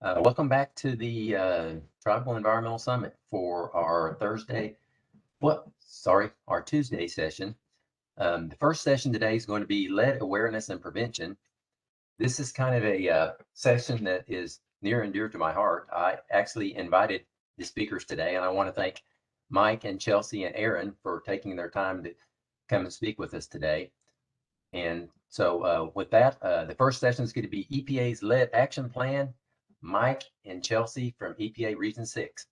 Welcome back to the Tribal Environmental Summit for our our Tuesday session. The first session today is going to be lead awareness and prevention. This is kind of a session that is near and dear to my heart. I actually invited the speakers today, and I want to thank Mike and Chelsea and Aaron for taking their time to come and speak with us today. And so with that, the first session is going to be EPA's lead action plan. Mike and Chelsea from EPA Region 6.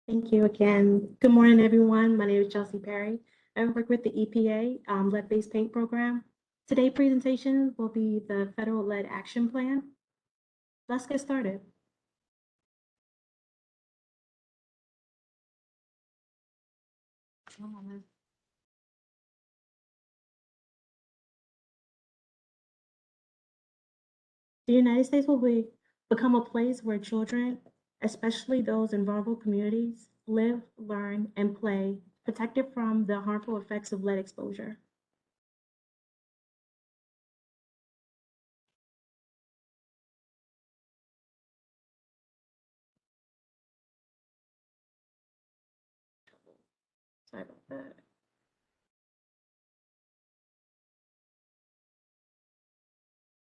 Thank you again. Good morning, everyone. My name is Chelsea Perry. I work with the EPA Lead-Based Paint Program. Today's presentation will be the Federal Lead Action Plan. Let's get started. The United States will become a place where children, especially those in vulnerable communities, live, learn, and play, protected from the harmful effects of lead exposure. Sorry about that.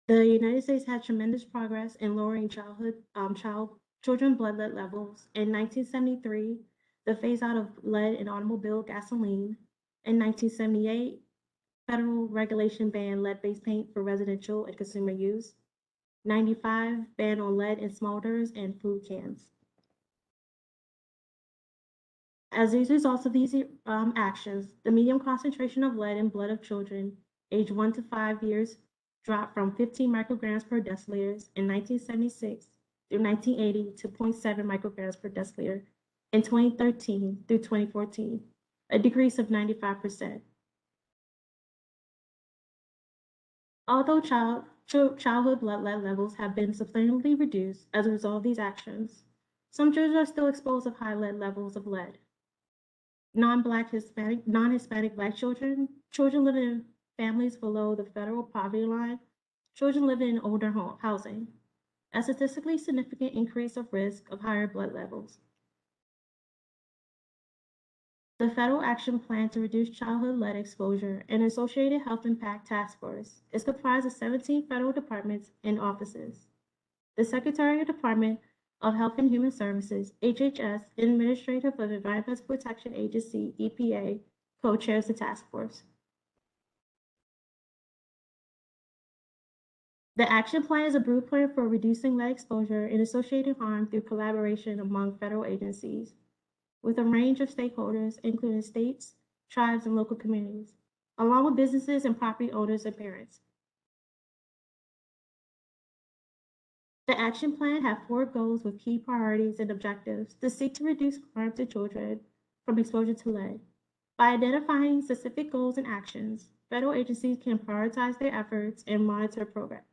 The United States had tremendous progress in lowering children blood lead levels. In 1973, the phase out of lead in automobile gasoline. In 1978, federal regulation banned lead-based paint for residential and consumer use. 95, ban on lead in smolders and food cans. As a result of these actions, the medium concentration of lead in blood of children aged 1 to 5 years dropped from 15 micrograms per deciliter in 1976 through 1980 to 0.7 micrograms per deciliter in 2013 through 2014, a decrease of 95%. Although childhood blood lead levels have been substantially reduced as a result of these actions, some children are still exposed to high lead levels of lead. Non-Hispanic Black children, children living in families below the federal poverty line, children living in older housing, a statistically significant increase of risk of higher blood levels. The Federal Action Plan to Reduce Childhood Lead Exposure and Associated Health Impact Task Force is comprised of 17 federal departments and offices. The Secretary of the Department of Health and Human Services, HHS, and Administrative of Environmental Protection Agency, EPA, co-chairs the task force. The action plan is a blueprint for reducing lead exposure and associated harm through collaboration among federal agencies, with a range of stakeholders, including states, tribes, and local communities, along with businesses and property owners and parents. The action plan has 4 goals with key priorities and objectives to seek to reduce harm to children from exposure to lead. By identifying specific goals and actions, federal agencies can prioritize their efforts and monitor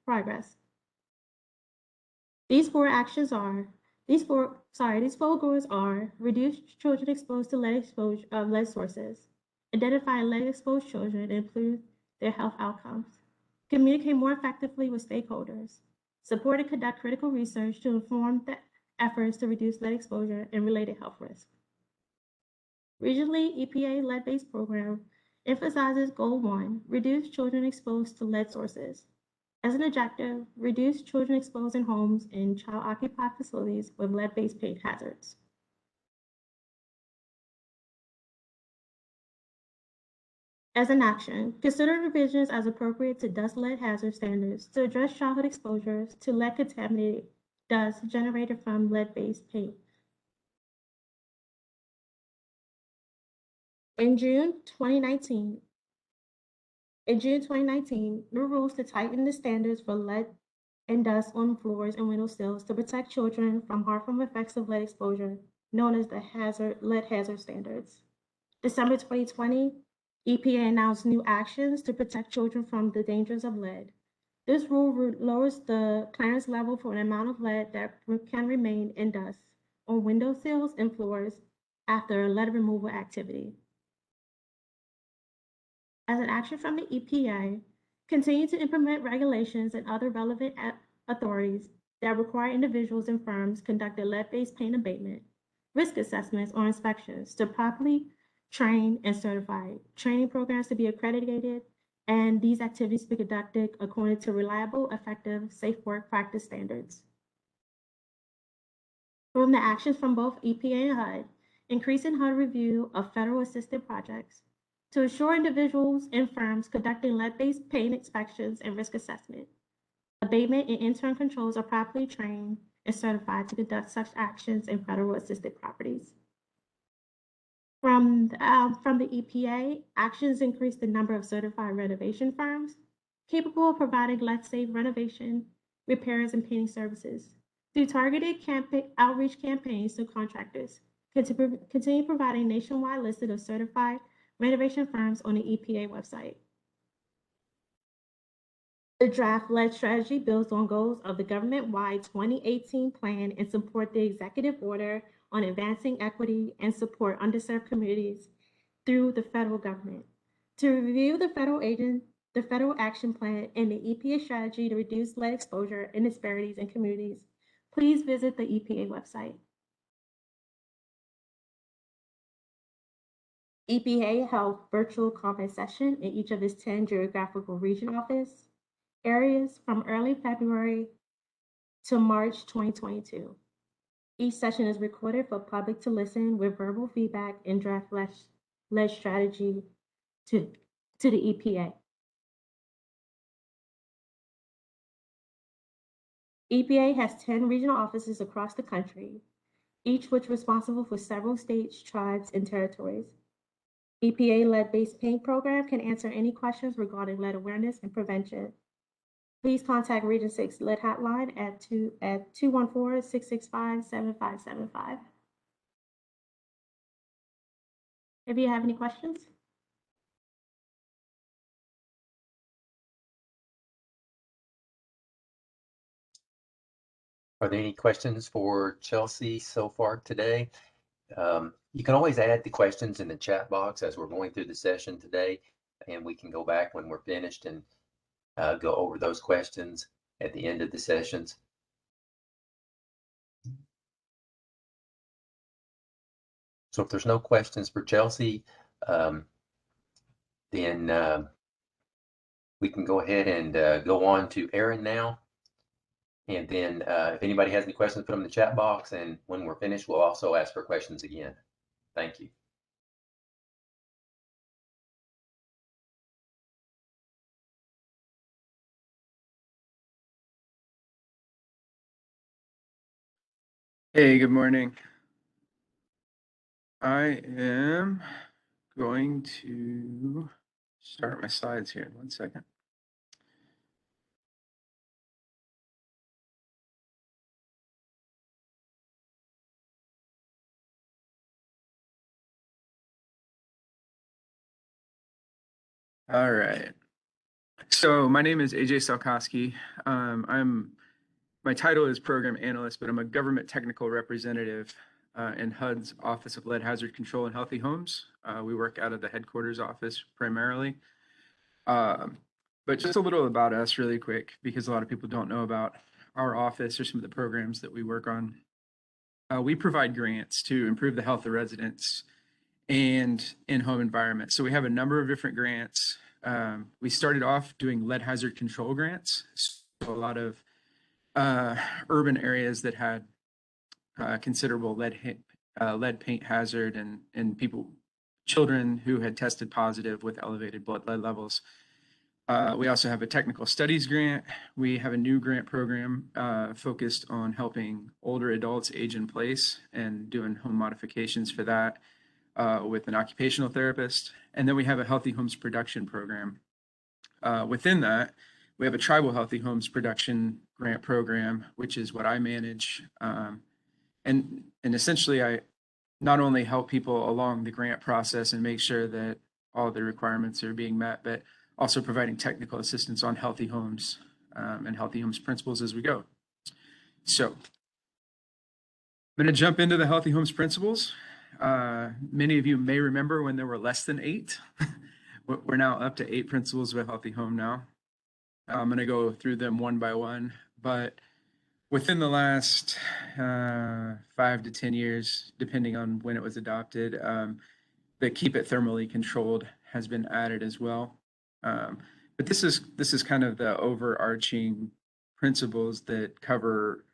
progress. These 4 goals are reduce children exposed to lead sources, identify lead-exposed children and improve their health outcomes, communicate more effectively with stakeholders, support and conduct critical research to inform the efforts to reduce lead exposure and related health risks. Regionally, EPA lead-based program emphasizes Goal 1, reduce children exposed to lead sources. As an objective, reduce children exposed in homes and child-occupied facilities with lead-based paint hazards. As an action, consider revisions as appropriate to dust lead hazard standards to address childhood exposures to lead-contaminated dust generated from lead-based paint. In June 2019, new rules to tighten the standards for lead and dust on floors and windowsills to protect children from harmful effects of lead exposure, known as the lead hazard standards. December 2020, EPA announced new actions to protect children from the dangers of lead. This rule lowers the clearance level for an amount of lead that can remain in dust on windowsills and floors after a lead removal activity. As an action from the EPA, Continue to implement regulations and other relevant authorities that require individuals and firms conduct lead-based paint abatement, risk assessments, or inspections to properly train and certify. Training programs to be accredited, and these activities be conducted according to reliable, effective, safe work practice standards. From the actions from both EPA and HUD, increasing HUD review of federal assisted projects to assure individuals and firms conducting lead-based paint inspections and risk assessment. Abatement and intern controls are properly trained and certified to conduct such actions in federal assisted properties. From the EPA, actions increase the number of certified renovation firms capable of providing lead-safe renovation, repairs, and painting services through targeted outreach campaigns to contractors. Continue providing nationwide listed of certified renovation firms on the EPA website. The draft lead strategy builds on goals of the government-wide 2018 plan and support the executive order on advancing equity and support underserved communities through the federal government. To review the federal action plan and the EPA strategy to reduce lead exposure and disparities in communities, please visit the EPA website. EPA held virtual comment session in each of its 10 geographical region office areas from early February to March 2022. Each session is recorded for public to listen with verbal feedback and draft lead strategy to the EPA. EPA has 10 regional offices across the country, each which is responsible for several states, tribes, and territories. EPA lead-based paint program can answer any questions regarding lead awareness and prevention. Please contact Region 6 Lead Hotline at 214-665-7575. If you have any questions. Are there any questions for Chelsea so far today? You can always add the questions in the chat box as we're going through the session today, and we can go back when we're finished and go over those questions at the end of the sessions. So if there's no questions for Chelsea, then we can go ahead and go on to Aaron now. And then if anybody has any questions, put them in the chat box. And when we're finished, we'll also ask for questions again. Thank you. Hey, good morning. I am going to start my slides here. 1 second. All right. So my name is AJ Salkowski. My title is Program Analyst, but I'm a Government Technical Representative in HUD's Office of Lead Hazard Control and Healthy Homes. We work out of the headquarters office primarily. But just a little about us really quick, because a lot of people don't know about our office or some of the programs that we work on. We provide grants to improve the health of residents and in-home environment. So we have a number of different grants. We started off doing lead hazard control grants. So a lot of urban areas that had considerable lead paint hazard and children who had tested positive with elevated blood lead levels. We also have a technical studies grant. We have a new grant program focused on helping older adults age in place and doing home modifications for that with an occupational therapist. And then we have a Healthy Homes Production program. Within that, we have a Tribal Healthy Homes Production grant program, which is what I manage. And essentially, I not only help people along the grant process and make sure that all the requirements are being met, but also providing technical assistance on healthy homes and healthy homes principles as we go. So I'm going to jump into the healthy homes principles. Many of you may remember when there were less than 8. We're now up to 8 principles of a healthy home now. I'm going to go through them one by one, but within the last 5 to 10 years, depending on when it was adopted, the Keep It Thermally Controlled has been added as well. But this is kind of the overarching principles that cover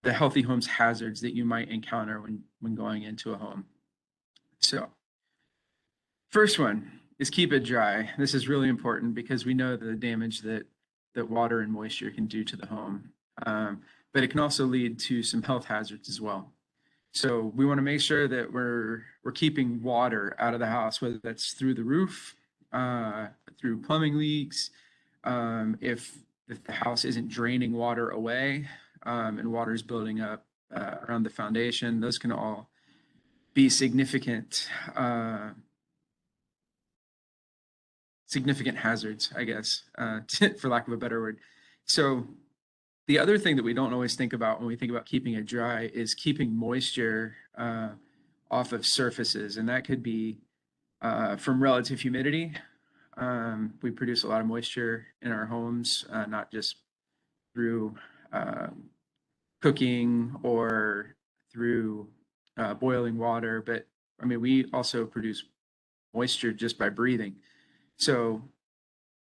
the healthy homes hazards that you might encounter when going into a home. So first one is keep it dry. This is really important because we know the damage that water and moisture can do to the home. But it can also lead to some health hazards as well. So we want to make sure that we're keeping water out of the house, whether that's through the roof, through plumbing leaks, if the house isn't draining water away, and water is building up around the foundation. Those can all be significant hazards, I guess, for lack of a better word. So the other thing that we don't always think about when we think about keeping it dry is keeping moisture off of surfaces, and that could be from relative humidity. We produce a lot of moisture in our homes, not just through cooking or through boiling water, but I mean, we also produce moisture just by breathing. So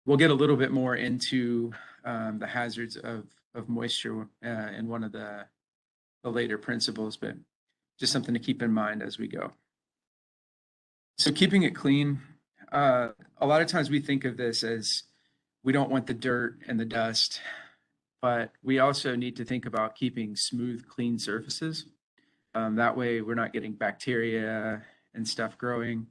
we'll get a little bit more into the hazards of moisture in one of the later principles, but just something to keep in mind as we go. So keeping it clean, a lot of times we think of this as we don't want the dirt and the dust, but we also need to think about keeping smooth, clean surfaces. That way we're not getting bacteria and stuff growing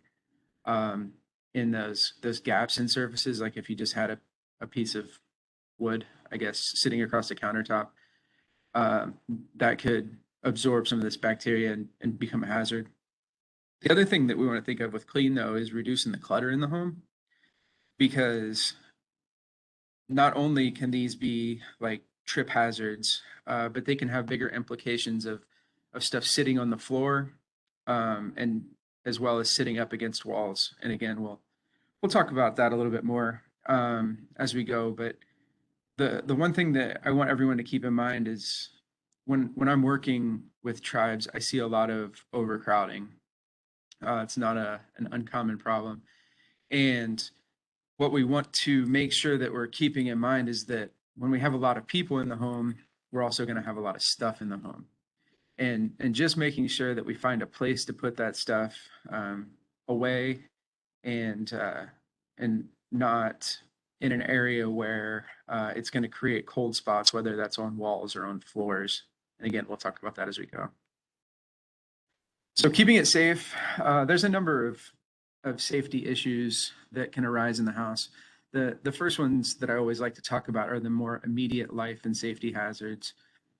in those gaps in surfaces. Like if you just had a piece of wood, I guess, sitting across the countertop, that could absorb some of this bacteria and become a hazard. The other thing that we want to think of with clean, though, is reducing the clutter in the home, because not only can these be like trip hazards, but they can have bigger implications of stuff sitting on the floor, and as well as sitting up against walls. And again, we'll talk about that a little bit more as we go. But the one thing that I want everyone to keep in mind is when I'm working with tribes, I see a lot of overcrowding. It's not an uncommon problem. And what we want to make sure that we're keeping in mind is that when we have a lot of people in the home, we're also going to have a lot of stuff in the home. And just making sure that we find a place to put that stuff away, and not in an area where it's going to create cold spots, whether that's on walls or on floors. And again, we'll talk about that as we go. So keeping it safe, there's a number of safety issues that can arise in the house. The first ones that I always like to talk about are the more immediate life and safety hazards.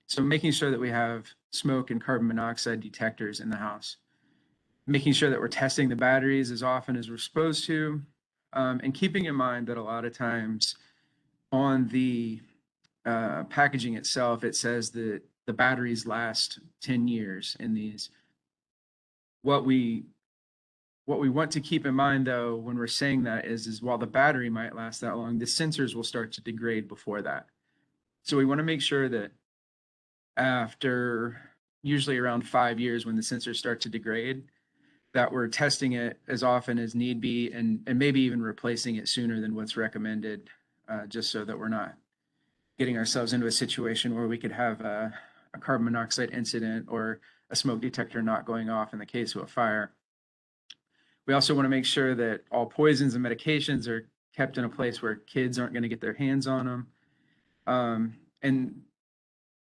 So making sure that we have smoke and carbon monoxide detectors in the house, making sure that we're testing the batteries as often as we're supposed to, and keeping in mind that a lot of times on the packaging itself, it says that the batteries last 10 years in these. What we want to keep in mind, though, when we're saying that is while the battery might last that long, the sensors will start to degrade before that. So we want to make sure that after usually around 5 years, when the sensors start to degrade, that we're testing it as often as need be, and maybe even replacing it sooner than what's recommended, just so that we're not getting ourselves into a situation where we could have a carbon monoxide incident or a smoke detector not going off in the case of a fire. We also want to make sure that all poisons and medications are kept in a place where kids aren't going to get their hands on them. And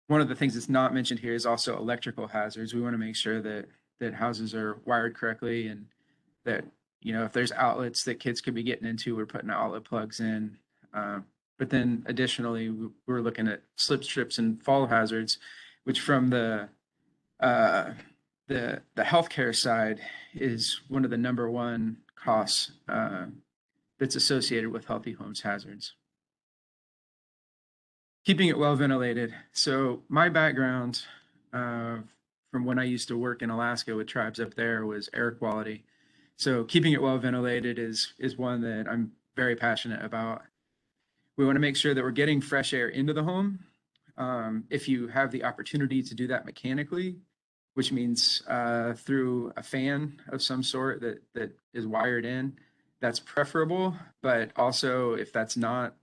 one of the things that's not mentioned here is also electrical hazards. We want to make sure that houses are wired correctly, and that, you know, if there's outlets that kids could be getting into, we're putting outlet plugs in. But then additionally, we're looking at slip strips and fall hazards, which from the healthcare side is one of the number one costs that's associated with healthy homes hazards. Keeping it well ventilated. So my background from when I used to work in Alaska with tribes up there was air quality. So keeping it well ventilated is one that I'm very passionate about. We want to make sure that we're getting fresh air into the home. If you have the opportunity to do that mechanically, which means through a fan of some sort that is wired in, that's preferable. But also, if that's not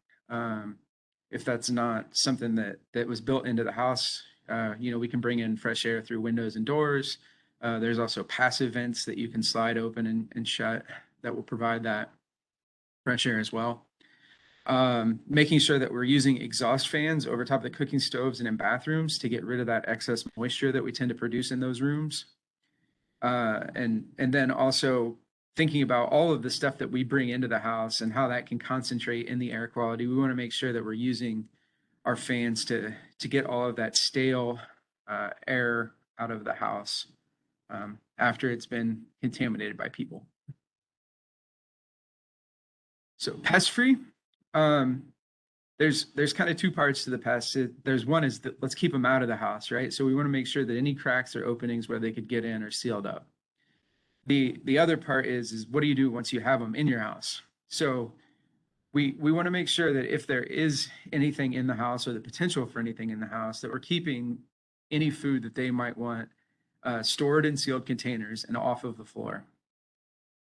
something that was built into the house, we can bring in fresh air through windows and doors. There's also passive vents that you can slide open and shut that will provide that fresh air as well. Making sure that we're using exhaust fans over top of the cooking stoves and in bathrooms to get rid of that excess moisture that we tend to produce in those rooms. And then also thinking about all of the stuff that we bring into the house and how that can concentrate in the air quality. We want to make sure that we're using our fans to get all of that stale air out of the house after it's been contaminated by people. So pest free. There's kind of two parts to the pest. There's one is that let's keep them out of the house, right? So we want to make sure that any cracks or openings where they could get in are sealed up. The other part is what do you do once you have them in your house? So we want to make sure that if there is anything in the house or the potential for anything in the house, that we're keeping any food that they might want stored in sealed containers and off of the floor.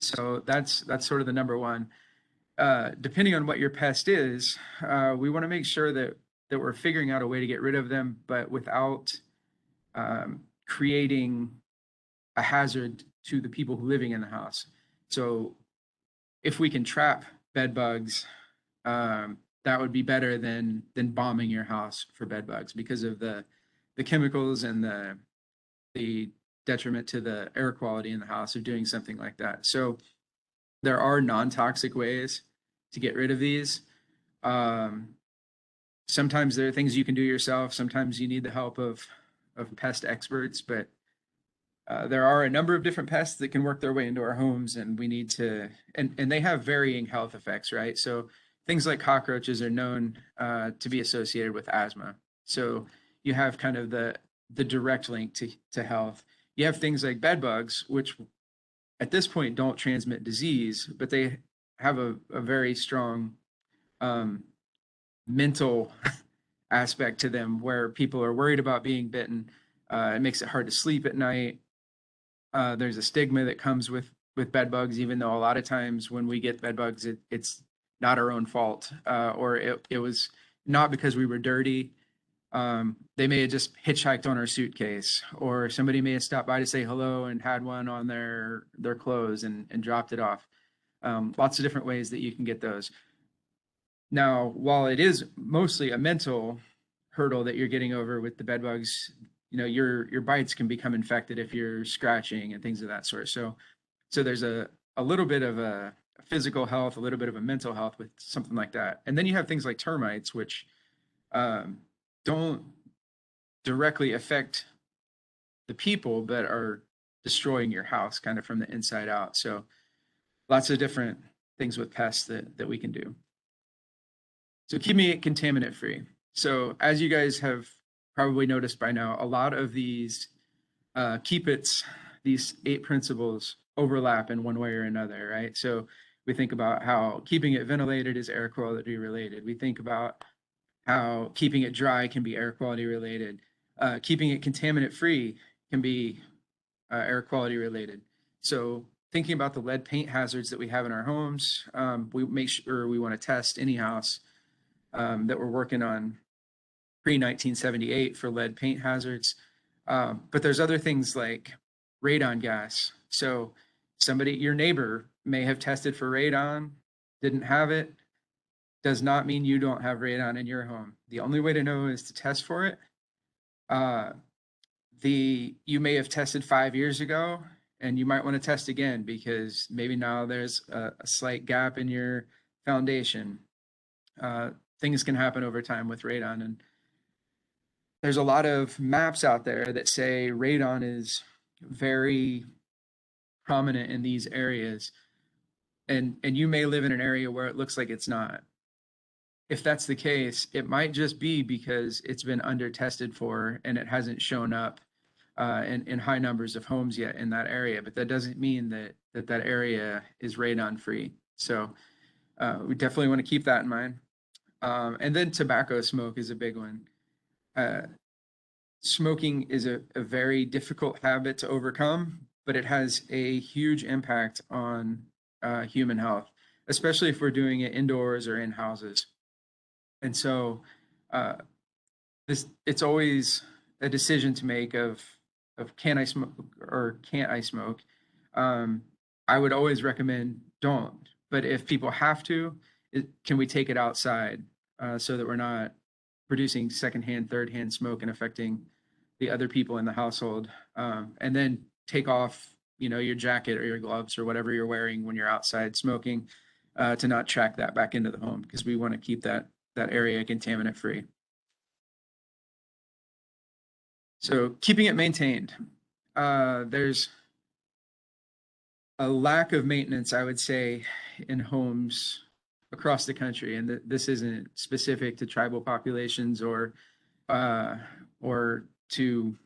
So that's sort of the number one. Depending on what your pest is, we want to make sure that we're figuring out a way to get rid of them, but without creating a hazard to the people who are living in the house. So if we can trap bed bugs, that would be better than bombing your house for bed bugs because of the chemicals and the detriment to the air quality in the house of doing something like that. So there are non-toxic ways to get rid of these. Sometimes there are things you can do yourself. Sometimes you need the help of pest experts, but there are a number of different pests that can work their way into our homes, and we need to, and they have varying health effects, right? So things like cockroaches are known to be associated with asthma. So you have kind of the direct link to health. You have things like bed bugs, which at this point don't transmit disease, but they have a very strong mental aspect to them where people are worried about being bitten. It makes it hard to sleep at night. There's a stigma that comes with bed bugs, even though a lot of times when we get bed bugs, it's not our own fault, or it was not because we were dirty. They may have just hitchhiked on our suitcase, or somebody may have stopped by to say hello and had one on their clothes and dropped it off. Lots of different ways that you can get those. Now, while it is mostly a mental hurdle that you're getting over with the bed bugs, your bites can become infected if you're scratching and things of that sort. So there's a little bit of a physical health, a little bit of a mental health with something like that. And then you have things like termites, which don't directly affect the people, but are destroying your house kind of from the inside out. So lots of different things with pests that we can do. So keeping it contaminant free. So as you guys have probably noticed by now, a lot of these keep it's, these 8 principles overlap in one way or another, right? So we think about how keeping it ventilated is air quality related. We think about how keeping it dry can be air quality related. Keeping it contaminant free can be air quality related. So thinking about the lead paint hazards that we have in our homes, we make sure we want to test any house that we're working on pre-1978 for lead paint hazards. But there's other things like radon gas. So your neighbor may have tested for radon, didn't have it, does not mean you don't have radon in your home. The only way to know is to test for it. You may have tested 5 years ago, and you might want to test again because maybe now there's a slight gap in your foundation. Things can happen over time with radon, and there's a lot of maps out there that say radon is very prominent in these areas, and you may live in an area where it looks like it's not. If that's the case, it might just be because it's been under tested for and it hasn't shown up in high numbers of homes yet in that area, but that doesn't mean that area is radon free. So we definitely want to keep that in mind. And then tobacco smoke is a big one. Smoking is a very difficult habit to overcome, but it has a huge impact on human health, especially if we're doing it indoors or in houses. And so uh, it's always a decision to make of can I smoke or can't I smoke. Um, I would always recommend don't. But if people have to, can we take it outside so that we're not producing secondhand, thirdhand smoke and affecting the other people in the household? And then take off, your jacket or your gloves or whatever you're wearing when you're outside smoking to not track that back into the home, because we want to keep that area contaminant free. So keeping it maintained. There's a lack of maintenance, I would say, in homes across the country, and this isn't specific to tribal populations or to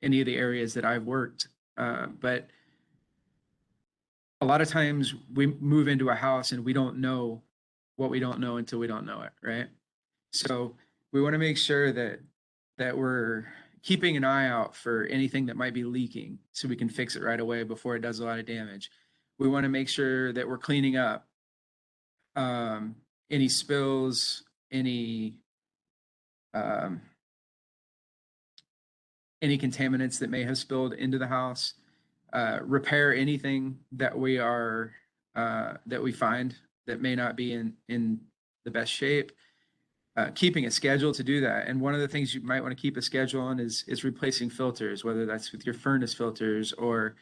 any of the areas that I've worked. But a lot of times we move into a house and we don't know what we don't know until we don't know it, right? So we want to make sure that we're keeping an eye out for anything that might be leaking so we can fix it right away before it does a lot of damage. We want to make sure that we're cleaning up any spills, any contaminants that may have spilled into the house, repair anything that we find that may not be in the best shape. Keeping a schedule to do that. And one of the things you might want to keep a schedule on is replacing filters, whether that's with your furnace filters or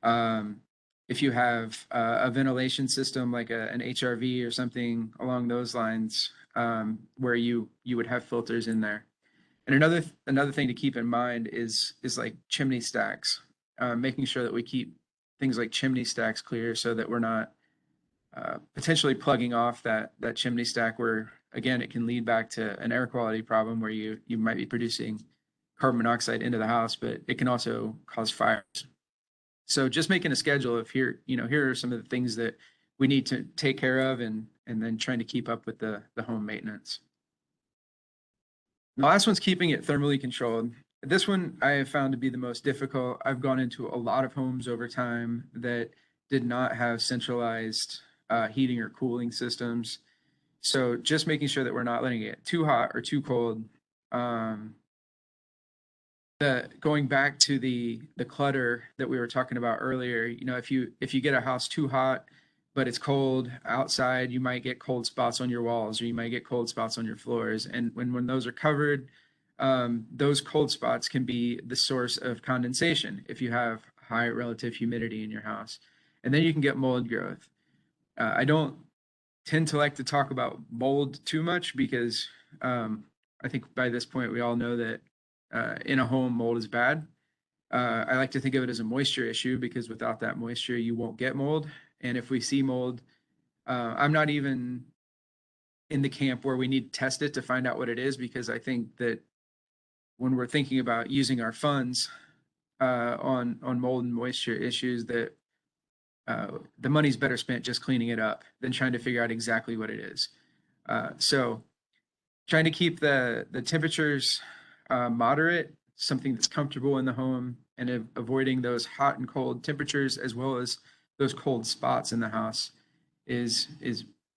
if you have a ventilation system like an HRV or something along those lines, where you would have filters in there. And another thing to keep in mind is like chimney stacks, making sure that we keep things like chimney stacks clear so that we're not potentially plugging off that chimney stack, where again it can lead back to an air quality problem where you might be producing carbon monoxide into the house, but it can also cause fires. So just making a schedule of here are some of the things that we need to take care of, and then trying to keep up with the home maintenance. The last one's keeping it thermally controlled. This one I have found to be the most difficult. I've gone into a lot of homes over time that did not have centralized heating or cooling systems. So just making sure that we're not letting it get too hot or too cold. Going back to the clutter that we were talking about earlier, if you get a house too hot but it's cold outside, you might get cold spots on your walls, or you might get cold spots on your floors. And when those are covered, those cold spots can be the source of condensation if you have high relative humidity in your house. And then you can get mold growth. I don't tend to like to talk about mold too much because I think by this point we all know that in a home mold is bad. I like to think of it as a moisture issue, because without that moisture you won't get mold. And if we see mold, I'm not even in the camp where we need to test it to find out what it is, because I think that when we're thinking about using our funds on mold and moisture issues, that the money's better spent just cleaning it up than trying to figure out exactly what it is. So trying to keep the temperatures moderate, something that's comfortable in the home, and avoiding those hot and cold temperatures as well as those cold spots in the house is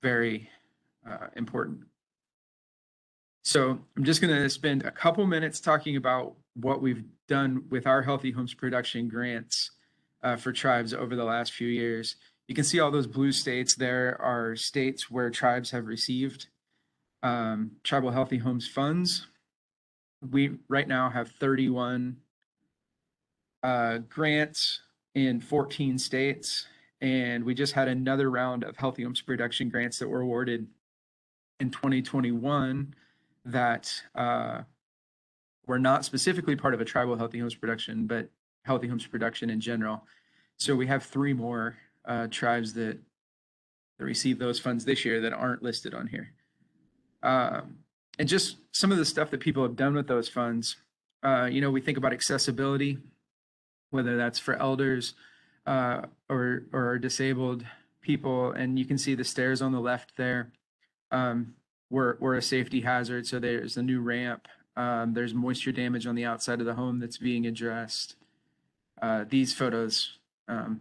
very important. So I'm just going to spend a couple minutes talking about what we've done with our Healthy Homes Production grants for tribes over the last few years. You can see all those blue states there are states where tribes have received tribal healthy homes funds. We right now have 31 grants in 14 states, and we just had another round of Healthy Homes Production grants that were awarded in 2021 that were not specifically part of a tribal Healthy Homes Production, but Healthy Homes Production in general. So we have 3 more tribes that received those funds this year that aren't listed on here. And just some of the stuff that people have done with those funds, we think about accessibility, whether that's for elders or disabled people. And you can see the stairs on the left there. were a safety hazard. So there's a new ramp. There's moisture damage on the outside of the home that's being addressed. These photos,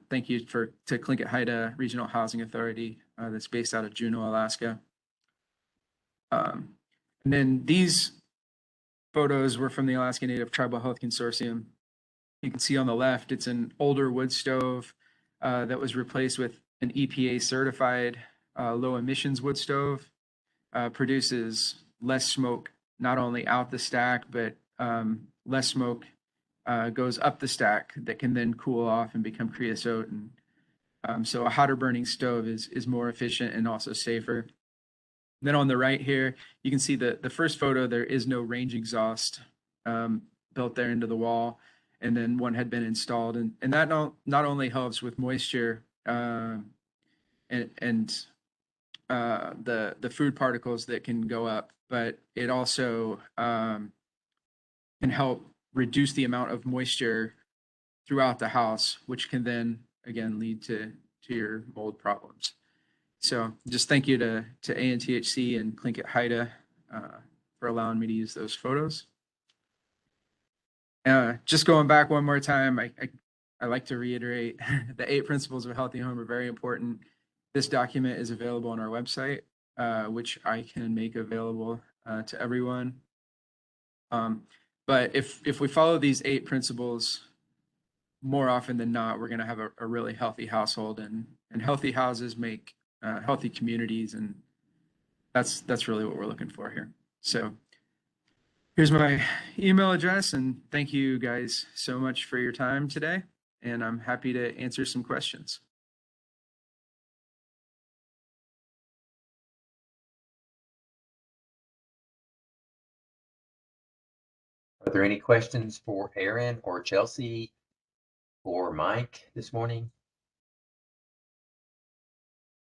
thank you to Tlingit Haida Regional Housing Authority that's based out of Juneau, Alaska. And then these photos were from the Alaska Native Tribal Health Consortium. You can see on the left, it's an older wood stove that was replaced with an EPA certified low emissions wood stove. Produces less smoke, not only out the stack, but less smoke goes up the stack that can then cool off and become creosote. And so a hotter burning stove is more efficient and also safer. Then on the right here, you can see the first photo, there is no range exhaust built there into the wall. And then one had been installed. And that not only helps with moisture and the food particles that can go up, but it also can help reduce the amount of moisture throughout the house, which can then again lead to your mold problems. So just thank you to ANTHC and Tlingit Haida for allowing me to use those photos. Just going back one more time, I like to reiterate the 8 principles of a healthy home are very important. This document is available on our website, which I can make available to everyone. But if we follow these 8 principles, more often than not, we're going to have a really healthy household, and healthy houses make healthy communities, and that's really what we're looking for here. So here's my email address, and thank you guys so much for your time today, and I'm happy to answer some questions. Are there any questions for Aaron or Chelsea or Mike this morning?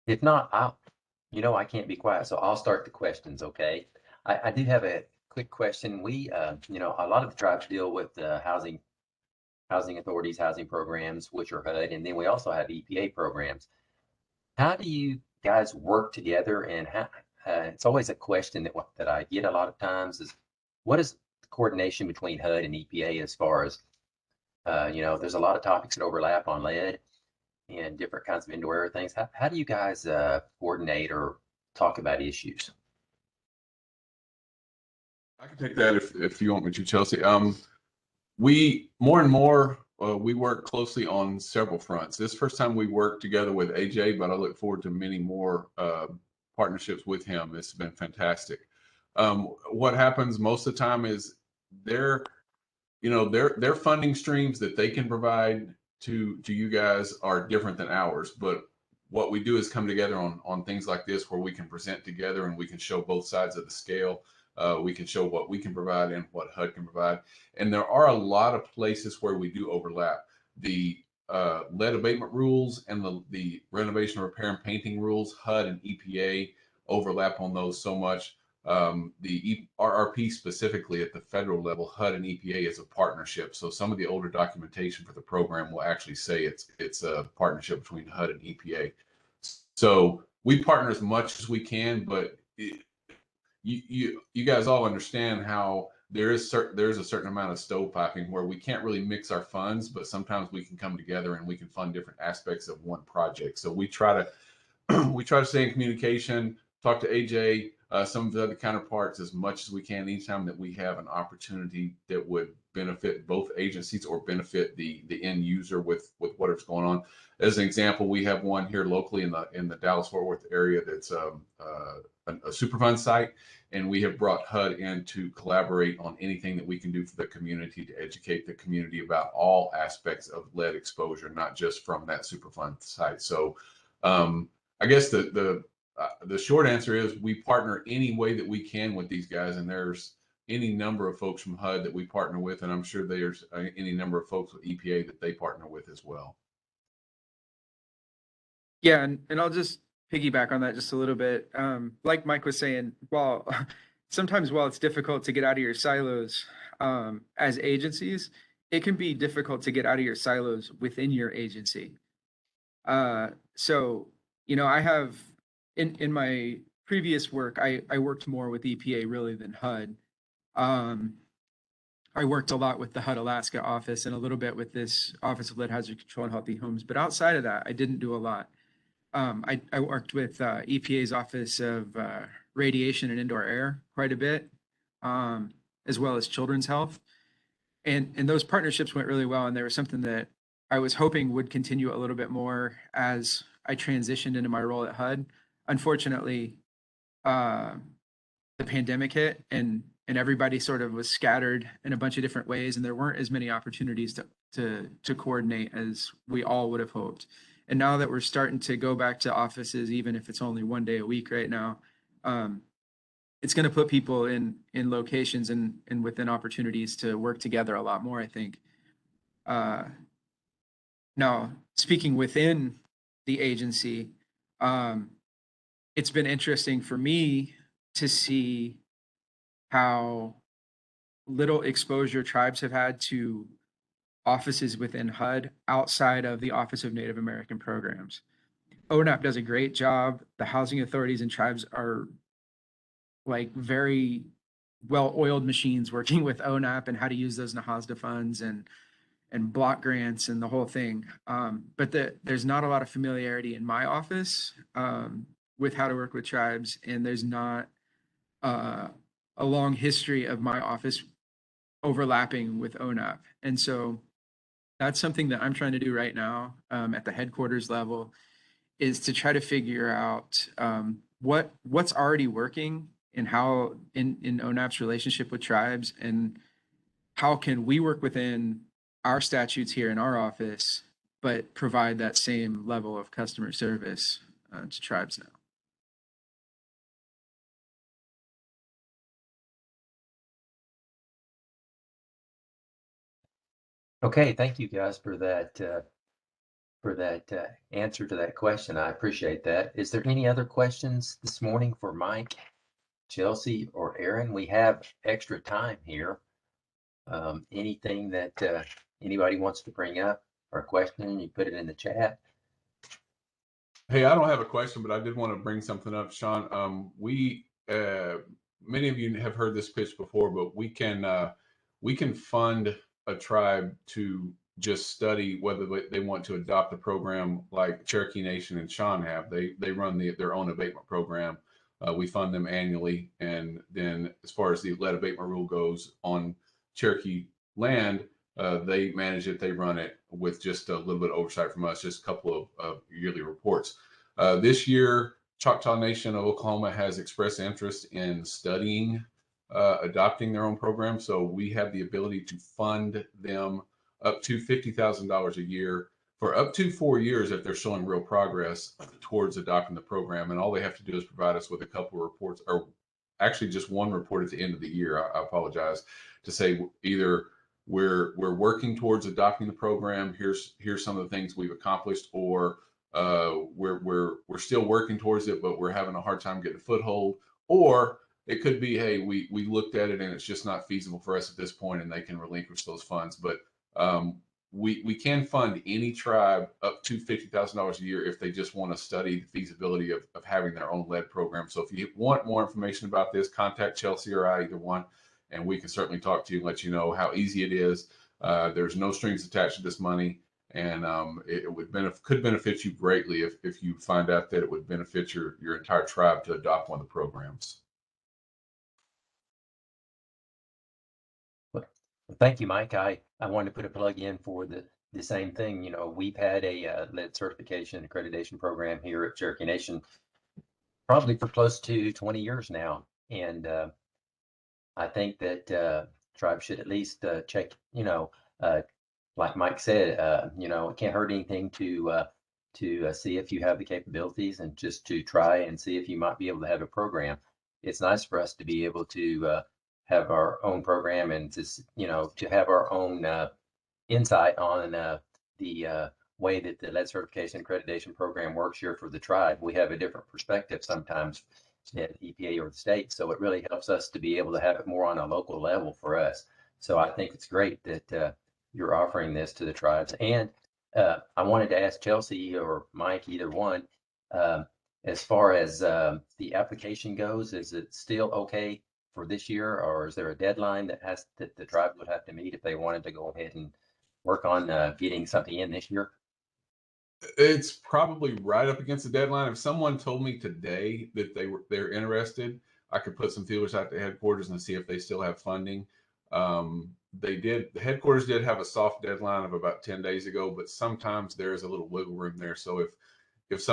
If not, I can't be quiet, so I'll start the questions, okay? I do have a quick question. We, a lot of the tribes deal with housing authorities, housing programs, which are HUD, and then we also have EPA programs. How do you guys work together? And how, it's always a question that I get a lot of times is, what is the coordination between HUD and EPA as far as, there's a lot of topics that overlap on lead and different kinds of indoor air things. How do you guys coordinate or talk about issues? I can take that if you want me to, Chelsea. We more and more we work closely on several fronts. This first time we worked together with AJ, but I look forward to many more partnerships with him. It's been fantastic. What happens most of the time is their funding streams that they can provide to you guys are different than ours. But what we do is come together on things like this, where we can present together and we can show both sides of the scale. We can show what we can provide and what HUD can provide. And there are a lot of places where we do overlap. The lead abatement rules and the renovation, repair, and painting rules, HUD and EPA overlap on those so much. The RRP specifically at the federal level, HUD and EPA is a partnership. So some of the older documentation for the program will actually say it's a partnership between HUD and EPA. So we partner as much as we can, but you guys all understand how there's a certain amount of stovepiping where we can't really mix our funds, but sometimes we can come together and we can fund different aspects of one project. So we try to stay in communication, talk to AJ, some of the other counterparts as much as we can anytime that we have an opportunity that would benefit both agencies or benefit the end user with whatever's going on. As an example, we have one here locally in the Dallas-Fort Worth area that's a Superfund site, and we have brought HUD in to collaborate on anything that we can do for the community to educate the community about all aspects of lead exposure, not just from that Superfund site. So I guess the short answer is we partner any way that we can with these guys, and there's any number of folks from HUD that we partner with, and I'm sure there's any number of folks with EPA that they partner with as well. Yeah, and I'll just piggyback on that just a little bit. Like Mike was saying, sometimes while it's difficult to get out of your silos as agencies, it can be difficult to get out of your silos within your agency. So, I have in my previous work, I worked more with EPA really than HUD. I worked a lot with the HUD Alaska office and a little bit with this Office of Lead Hazard Control and Healthy Homes. But outside of that, I didn't do a lot. I worked with EPA's Office of Radiation and Indoor Air quite a bit, as well as Children's Health. And those partnerships went really well. And there was something that I was hoping would continue a little bit more as I transitioned into my role at HUD. Unfortunately, the pandemic hit and everybody sort of was scattered in a bunch of different ways, and there weren't as many opportunities to coordinate as we all would have hoped. And now that we're starting to go back to offices, even if it's only one day a week right now, it's going to put people in locations and within opportunities to work together a lot more, I think. Now, speaking within the agency, it's been interesting for me to see how little exposure tribes have had to offices within HUD outside of the Office of Native American Programs. ONAP does a great job. The housing authorities and tribes are like very well-oiled machines working with ONAP and how to use those NAHASDA funds and block grants and the whole thing. But there's not a lot of familiarity in my office with how to work with tribes, and there's not a long history of my office overlapping with ONAP. And so that's something that I'm trying to do right now at the headquarters level, is to try to figure out what's already working and how in ONAP's relationship with tribes, and how can we work within our statutes here in our office, but provide that same level of customer service to tribes now. Okay, thank you guys for that answer to that question. I appreciate that. Is there any other questions this morning for Mike, Chelsea, or Aaron? We have extra time here. Anything that anybody wants to bring up or a question, you put it in the chat. Hey, I don't have a question, but I did want to bring something up, Sean. Many of you have heard this pitch before, but we can fund a tribe to just study whether they want to adopt a program like Cherokee Nation and Sean have. They run their own abatement program. We fund them annually, and then as far as the lead abatement rule goes on Cherokee land, they manage it. They run it with just a little bit of oversight from us, just a couple of yearly reports. This year, Choctaw Nation of Oklahoma has expressed interest in studying adopting their own program. So we have the ability to fund them up to $50,000 a year for up to 4 years if they're showing real progress towards adopting the program. And all they have to do is provide us with a couple of reports, or actually just one report at the end of the year. I apologize, to say either we're working towards adopting the program. Here's some of the things we've accomplished, or we're still working towards it, but we're having a hard time getting a foothold. Or it could be, hey, we looked at it and it's just not feasible for us at this point, and they can relinquish those funds. But we can fund any tribe up to $50,000 a year if they just want to study the feasibility of having their own lead program. So if you want more information about this, contact Chelsea or I, either one, and we can certainly talk to you and let you know how easy it is. There's no strings attached to this money, and it could benefit you greatly if you find out that it would benefit your entire tribe to adopt one of the programs. Thank you, Mike. I wanted to put a plug in for the same thing. You know, we've had a lead certification accreditation program here at Cherokee Nation probably for close to 20 years now. And I think that tribes should at least check, like Mike said, it can't hurt anything to see if you have the capabilities, and just to try and see if you might be able to have a program. It's nice for us to be able to have our own program, and to have our own insight on the way that the lead certification accreditation program works here for the tribe. We have a different perspective sometimes at EPA or the state, so it really helps us to be able to have it more on a local level for us. So I think it's great that you're offering this to the tribes. And I wanted to ask Chelsea or Mike, either one, as far as the application goes, is it still okay for this year, or is there a deadline that the tribe would have to meet if they wanted to go ahead and work on getting something in this year? It's probably right up against the deadline. If someone told me today that they're interested, I could put some feelers out to headquarters and see if they still have funding. The headquarters did have a soft deadline of about 10 days ago, but sometimes there is a little wiggle room there. So if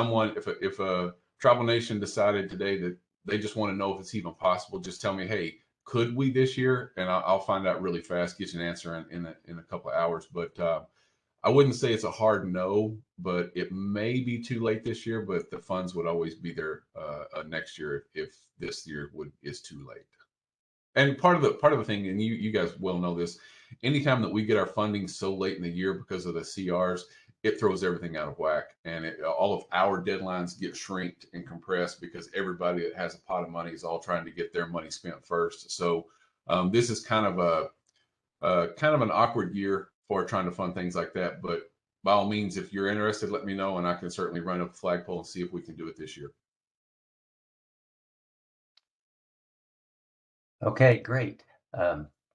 a tribal nation decided today that they just want to know if it's even possible, just tell me, hey, could we this year? And I'll find out really fast, get you an answer in a couple of hours. But I wouldn't say it's a hard no, but it may be too late this year. But the funds would always be there next year if this year is too late. And part of the thing, and you guys well know this, anytime that we get our funding so late in the year because of the CRs, it throws everything out of whack, and all of our deadlines get shrinked and compressed because everybody that has a pot of money is all trying to get their money spent first. So this is kind of an awkward year for trying to fund things like that. But by all means, if you're interested, let me know, and I can certainly run up a flagpole and see if we can do it this year. Okay, great.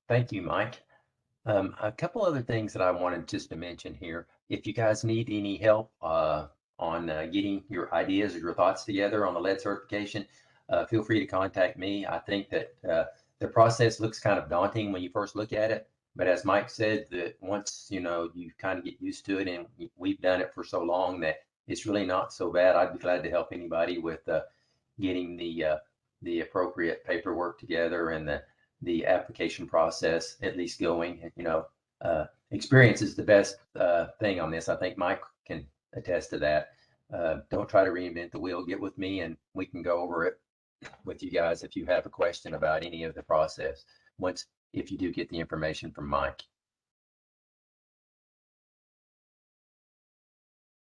Thank you, Mike. A couple other things that I wanted just to mention here. If you guys need any help on getting your ideas or your thoughts together on the lead certification, feel free to contact me. I think that the process looks kind of daunting when you first look at it, but as Mike said, that once you kind of get used to it, and we've done it for so long that it's really not so bad. I'd be glad to help anybody with getting the appropriate paperwork together and the application process at least going. Experience is the best thing on this. I think Mike can attest to that. Don't try to reinvent the wheel. Get with me and we can go over it with you guys if you have a question about any of the process if you do get the information from Mike.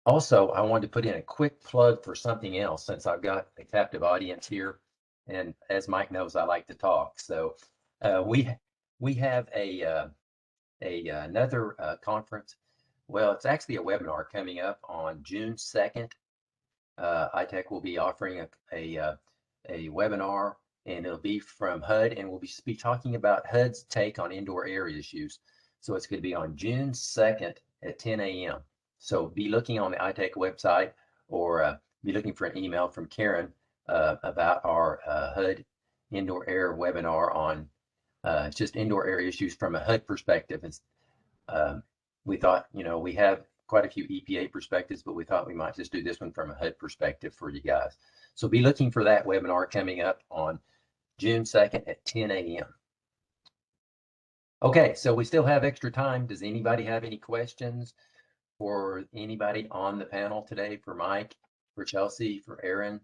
Also, I wanted to put in a quick plug for something else since I've got a captive audience here. And as Mike knows, I like to talk. So we have another conference. Well, it's actually a webinar coming up on June 2nd. ITEC will be offering a webinar, and it'll be from HUD, and we'll be talking about HUD's take on indoor air issues. So it's going to be on June 2nd at 10 a.m. So be looking on the ITEC website, or be looking for an email from Karen about our HUD indoor air webinar on just indoor air issues from a HUD perspective. We thought, we have quite a few EPA perspectives, but we thought we might just do this one from a HUD perspective for you guys. So be looking for that webinar coming up on June 2nd at 10 a.m. Okay, so we still have extra time. Does anybody have any questions for anybody on the panel today, for Mike, for Chelsea, for Aaron?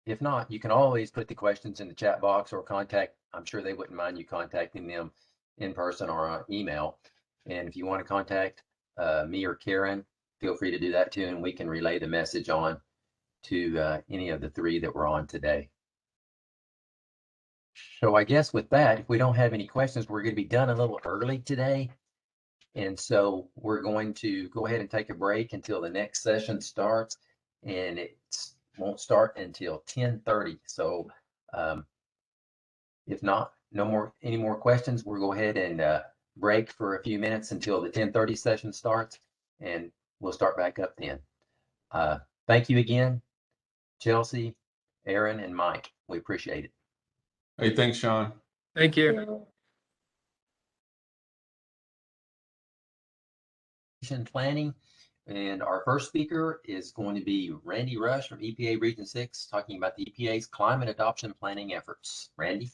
If not, you can always put the questions in the chat box or contact. I'm sure they wouldn't mind you contacting them in person or on email. And if you want to contact me or Karen, feel free to do that too, and we can relay the message on to any of the three that were on today. So I guess with that, if we don't have any questions, we're going to be done a little early today. And so we're going to go ahead and take a break until the next session starts, and it won't start until 10:30. So if not, any more questions, we'll go ahead and break for a few minutes until the 10:30 session starts, and we'll start back up then. Thank you again, Chelsea, Aaron, and Mike. We appreciate it. Hey, thanks, Sean. Thank you. Planning, and our first speaker is going to be Randy Rush from EPA Region 6, talking about the EPA's climate adoption planning efforts. Randy.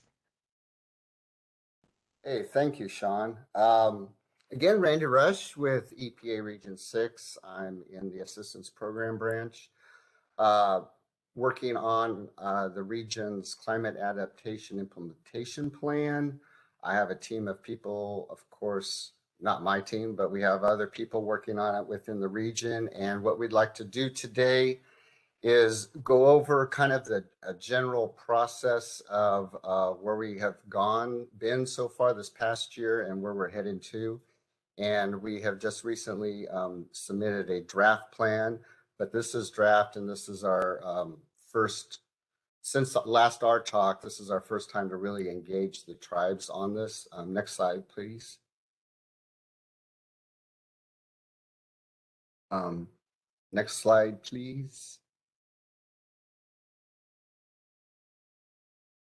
Hey, thank you, Sean. Again, Randy Rush with EPA Region 6. I'm in the Assistance Program Branch, working on the region's climate adaptation implementation plan. I have a team of people, of course, not my team, but we have other people working on it within the region. And what we'd like to do today is go over kind of a general process of where we have been so far this past year and where we're heading to. And we have just recently submitted a draft plan but this is draft and this is our first, since last our talk, this is our first time to really engage the tribes on this. Next slide, please. Next slide, please.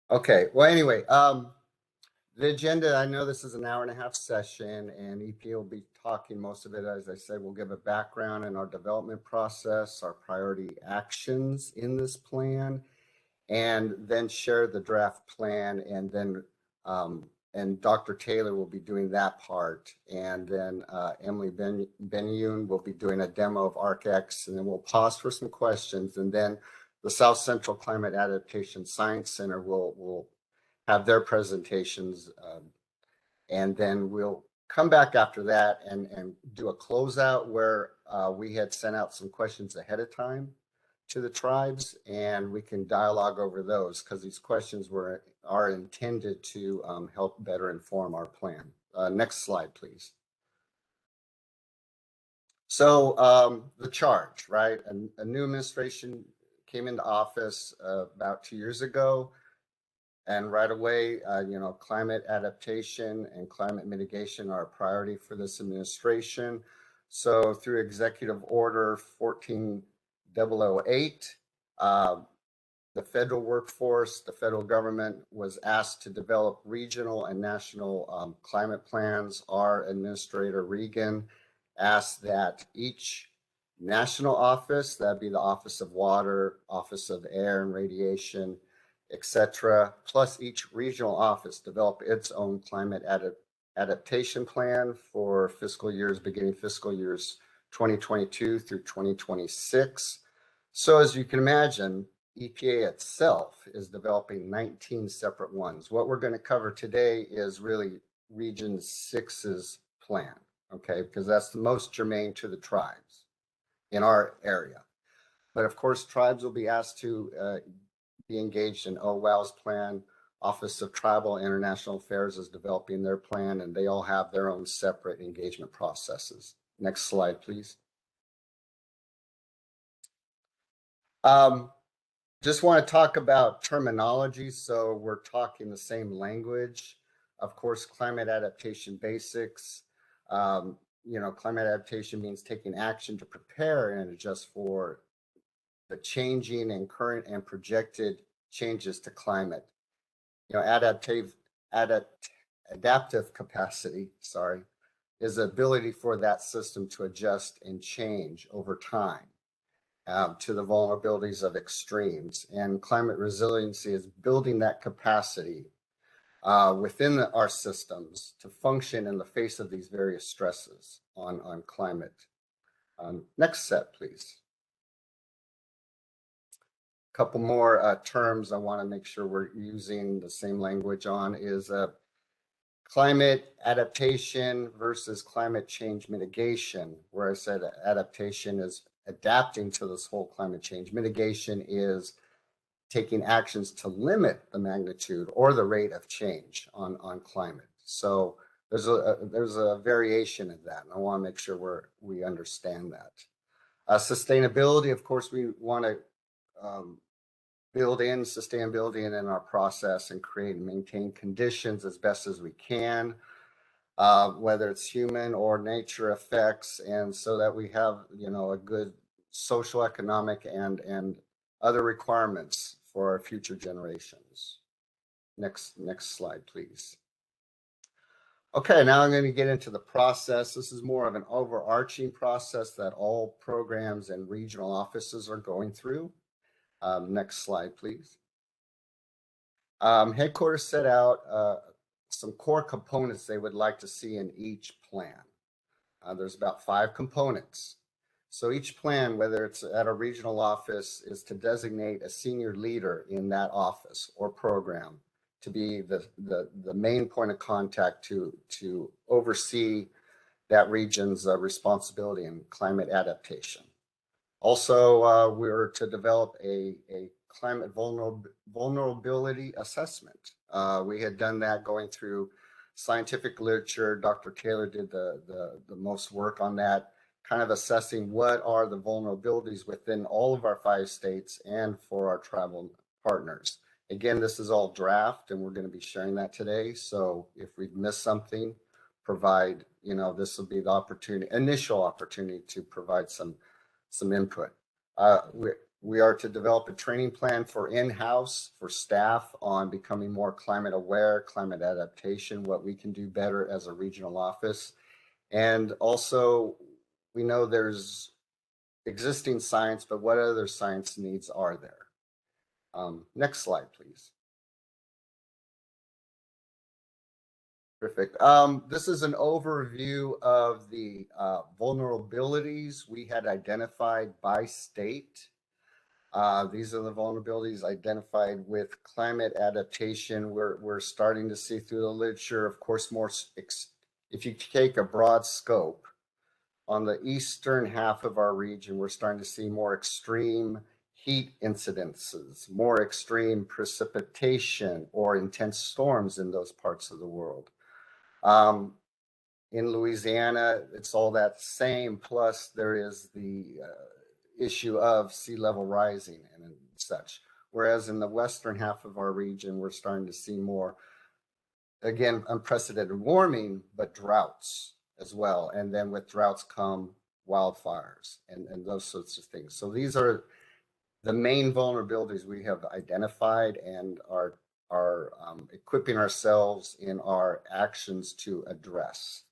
Okay, well, anyway, the agenda, I know this is an hour-and-a-half session, and EP will be talking most of it. As I said, we'll give a background in our development process, our priority actions in this plan, and then share the draft plan, and then and Dr. Taylor will be doing that part, and then Emily Benyun will be doing a demo of ArcX, and then we'll pause for some questions, and then the South Central Climate Adaptation Science Center will have their presentations, and then we'll come back after that and do a closeout where we had sent out some questions ahead of time to the tribes, and we can dialogue over those because these questions are intended to help better inform our plan. Next slide, please. So the charge, right? A new administration came into office about 2 years ago. And right away, climate adaptation and climate mitigation are a priority for this administration. So through Executive Order 14008, the federal workforce, the federal government was asked to develop regional and national climate plans. Our administrator, Regan, asked that each national office, that'd be the Office of Water, Office of Air and Radiation, etc., plus each regional office develop its own climate adaptation plan for beginning fiscal years 2022 through 2026. So as you can imagine, EPA itself is developing 19 separate ones. What we're going to cover today is really Region 6's plan, okay, because that's the most germane to the tribes in our area. But of course, tribes will be asked to be engaged in OWOW's plan. Office of Tribal and International Affairs is developing their plan, and they all have their own separate engagement processes. Next slide, please. Just want to talk about terminology. So we're talking the same language. Of course, climate adaptation basics. Climate adaptation means taking action to prepare and adjust for the changing and current and projected changes to climate. Adaptive capacity, is the ability for that system to adjust and change over time to the vulnerabilities of extremes. And climate resiliency is building that capacity within our systems to function in the face of these various stresses on climate. Next set, please. A couple more terms I want to make sure we're using the same language on is climate adaptation versus climate change mitigation, where I said adaptation is adapting to this whole climate change. Mitigation is taking actions to limit the magnitude or the rate of change on climate. So there's a variation of that, and I want to make sure we understand that. Sustainability, of course, we want to build in sustainability in our process and create and maintain conditions as best as we can, whether it's human or nature effects, and so that we have a good social, economic, and other requirements for our future generations. Next slide, please. Okay, now I'm going to get into the process. This is more of an overarching process that all programs and regional offices are going through. Next slide, please. Headquarters set out some core components they would like to see in each plan. There's about 5 components. So each plan, whether it's at a regional office, is to designate a senior leader in that office or program to be the main point of contact to oversee that region's responsibility in climate adaptation. Also, we were to develop a climate vulnerability assessment. We had done that going through scientific literature. Dr. Taylor did the most work on that, kind of assessing what are the vulnerabilities within all of our 5 states and for our tribal partners. Again, this is all draft and we're going to be sharing that today. So if we've missed something, provide, this will be the initial opportunity to provide some input. We are to develop a training plan for in-house for staff on becoming more climate aware, climate adaptation, what we can do better as a regional office. And also, we know there's existing science, but what other science needs are there? Next slide, please. Perfect. This is an overview of the vulnerabilities we had identified by state. These are the vulnerabilities identified with climate adaptation. We're starting to see through the literature, of course, if you take a broad scope, on the eastern half of our region, we're starting to see more extreme heat incidences, more extreme precipitation or intense storms in those parts of the world. In Louisiana, it's all that same, plus there is the issue of sea level rising and such. Whereas in the western half of our region, we're starting to see more, again, unprecedented warming, but droughts as well. And then with droughts come wildfires and those sorts of things. So these are the main vulnerabilities we have identified and are equipping ourselves in our actions to address.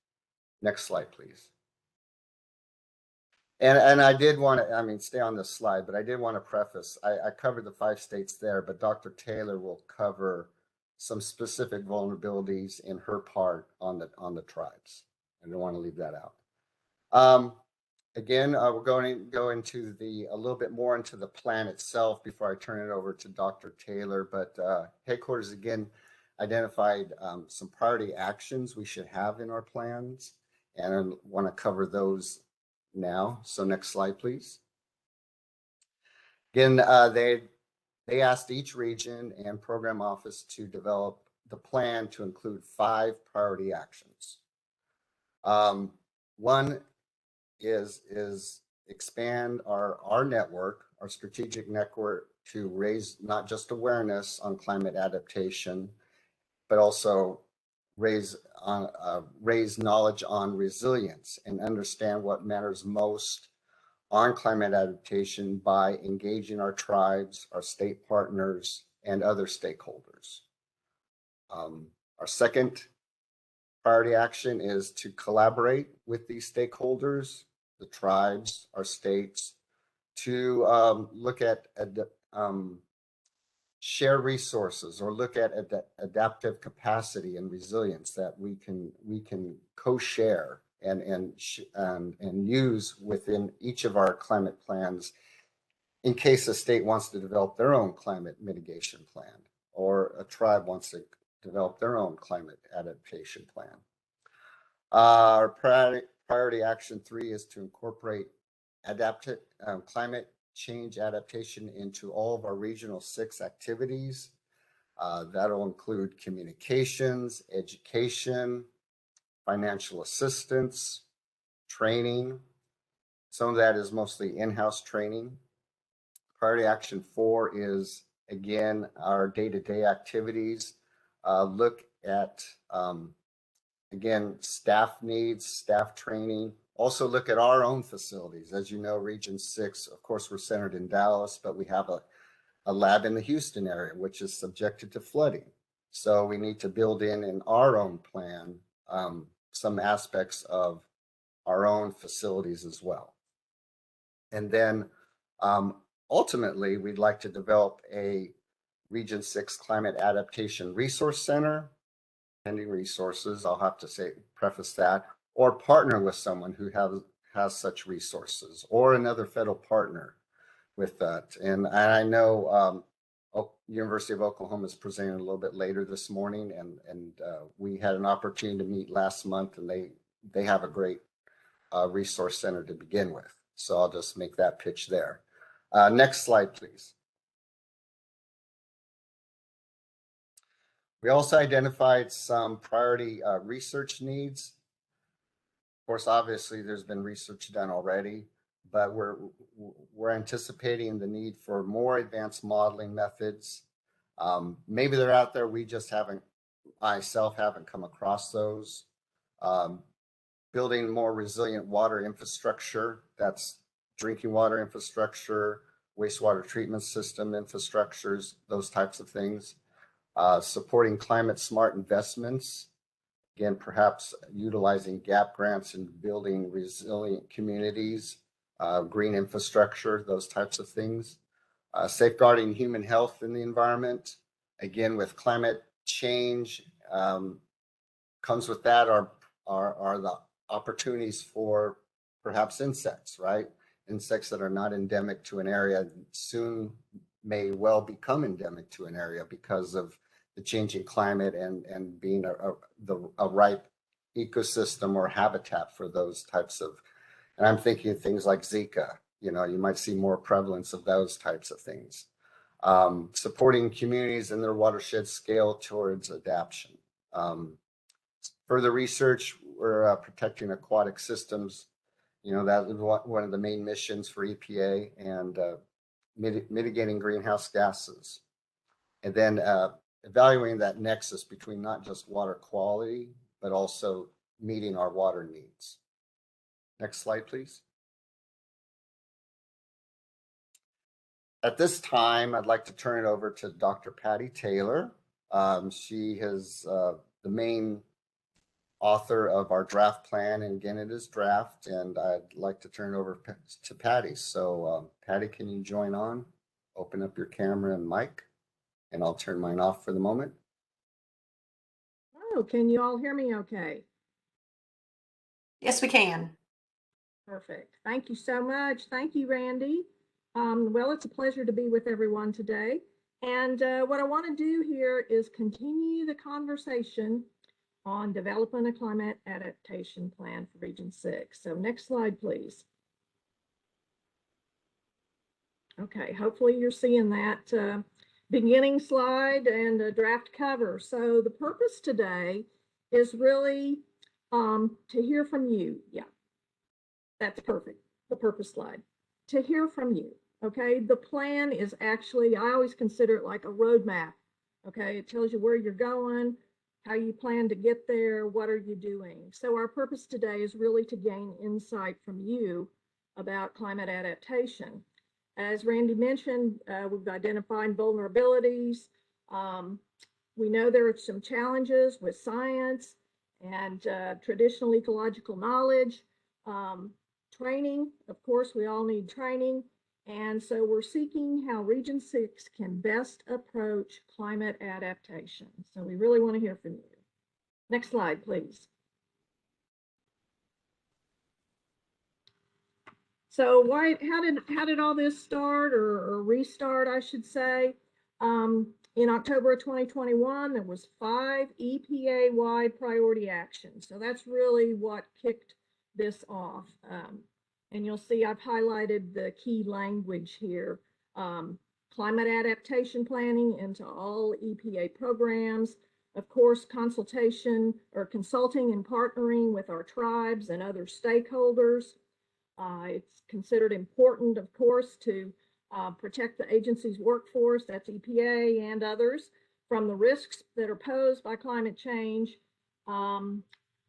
Next slide, please. And I did want to, stay on this slide, but I did want to preface, I covered the 5 states there, but Dr. Taylor will cover some specific vulnerabilities in her part on the tribes. I don't want to leave that out. Again, we're going to go into a little bit more into the plan itself before I turn it over to Dr. Taylor, but headquarters again identified some priority actions we should have in our plans, and I want to cover those now. So next slide, please. Again, they asked each region and program office to develop the plan to include 5 priority actions. One is expand our network, our strategic network, to raise not just awareness on climate adaptation, but also raise knowledge on resilience and understand what matters most on climate adaptation by engaging our tribes, our state partners, and other stakeholders. Our second priority action is to collaborate with these stakeholders, the tribes, our states, to look at share resources or look at adaptive capacity and resilience that we can co-share and use within each of our climate plans in case a state wants to develop their own climate mitigation plan or a tribe wants to develop their own climate adaptation plan. Our priority action 3 is to incorporate climate change adaptation into all of our regional 6 activities. That'll include communications, education, financial assistance, training. Some of that is mostly in-house training. Priority action 4 is, again, our day-to-day activities. Look at, again, staff needs, staff training. Also look at our own facilities. As you know, Region 6, of course, we're centered in Dallas, but we have a lab in the Houston area, which is subjected to flooding. So we need to build in our own plan some aspects of our own facilities as well. And then ultimately, we'd like to develop a Region 6 Climate Adaptation Resource Center, pending resources, I'll have to preface that, or partner with someone who has such resources or another federal partner with that. And I know University of Oklahoma is presenting a little bit later this morning, and we had an opportunity to meet last month, and they have a great resource center to begin with. So I'll just make that pitch there. Next slide, please. We also identified some priority research needs. course, obviously, there's been research done already, but we're anticipating the need for more advanced modeling methods. Maybe they're out there. We just haven't, myself haven't come across those. Building more resilient water infrastructure, that's drinking water infrastructure, wastewater treatment system infrastructures, those types of things. Supporting climate smart investments. Again, perhaps utilizing GAP grants and building resilient communities, green infrastructure, those types of things. Safeguarding human health in the environment. Again, with climate change, comes with that are the opportunities for perhaps insects, right? Insects that are not endemic to an area soon may well become endemic to an area because of the changing climate and being a ripe ecosystem or habitat for those types of, and I'm thinking of things like Zika, you might see more prevalence of those types of things. Supporting communities in their watershed scale towards adaptation. Further research, we're protecting aquatic systems. That is one of the main missions for EPA, and mitigating greenhouse gases. And then evaluating that nexus between not just water quality, but also meeting our water needs. Next slide, please. At this time, I'd like to turn it over to Dr. Patty Taylor. She is the main author of our draft plan, and again, it is draft, and I'd like to turn it over to Patty. So Patty, can you join on? Open up your camera and mic, and I'll turn mine off for the moment. Oh, can you all hear me okay? Yes, we can. Perfect. Thank you so much. Thank you, Randy. Well, it's a pleasure to be with everyone today. And what I want to do here is continue the conversation on developing a climate adaptation plan for Region 6. So next slide, please. Okay, hopefully you're seeing that beginning slide and a draft cover. So the purpose today is really to hear from you. Yeah, that's perfect. The purpose slide. To hear from you. Okay, the plan is actually, I always consider it like a roadmap. Okay, it tells you where you're going, how you plan to get there, what are you doing. So our purpose today is really to gain insight from you about climate adaptation. As Randy mentioned, we've identified vulnerabilities. We know there are some challenges with science and traditional ecological knowledge. Training, of course, we all need training. And so we're seeking how Region 6 can best approach climate adaptation. So we really want to hear from you. Next slide, please. So how did all this start or restart, I should say? In October of 2021, there was 5 EPA-wide priority actions. So that's really what kicked this off. And you'll see I've highlighted the key language here. Climate adaptation planning into all EPA programs. Of course, consultation or consulting and partnering with our tribes and other stakeholders. It's considered important, of course, to protect the agency's workforce, that's EPA and others, from the risks that are posed by climate change.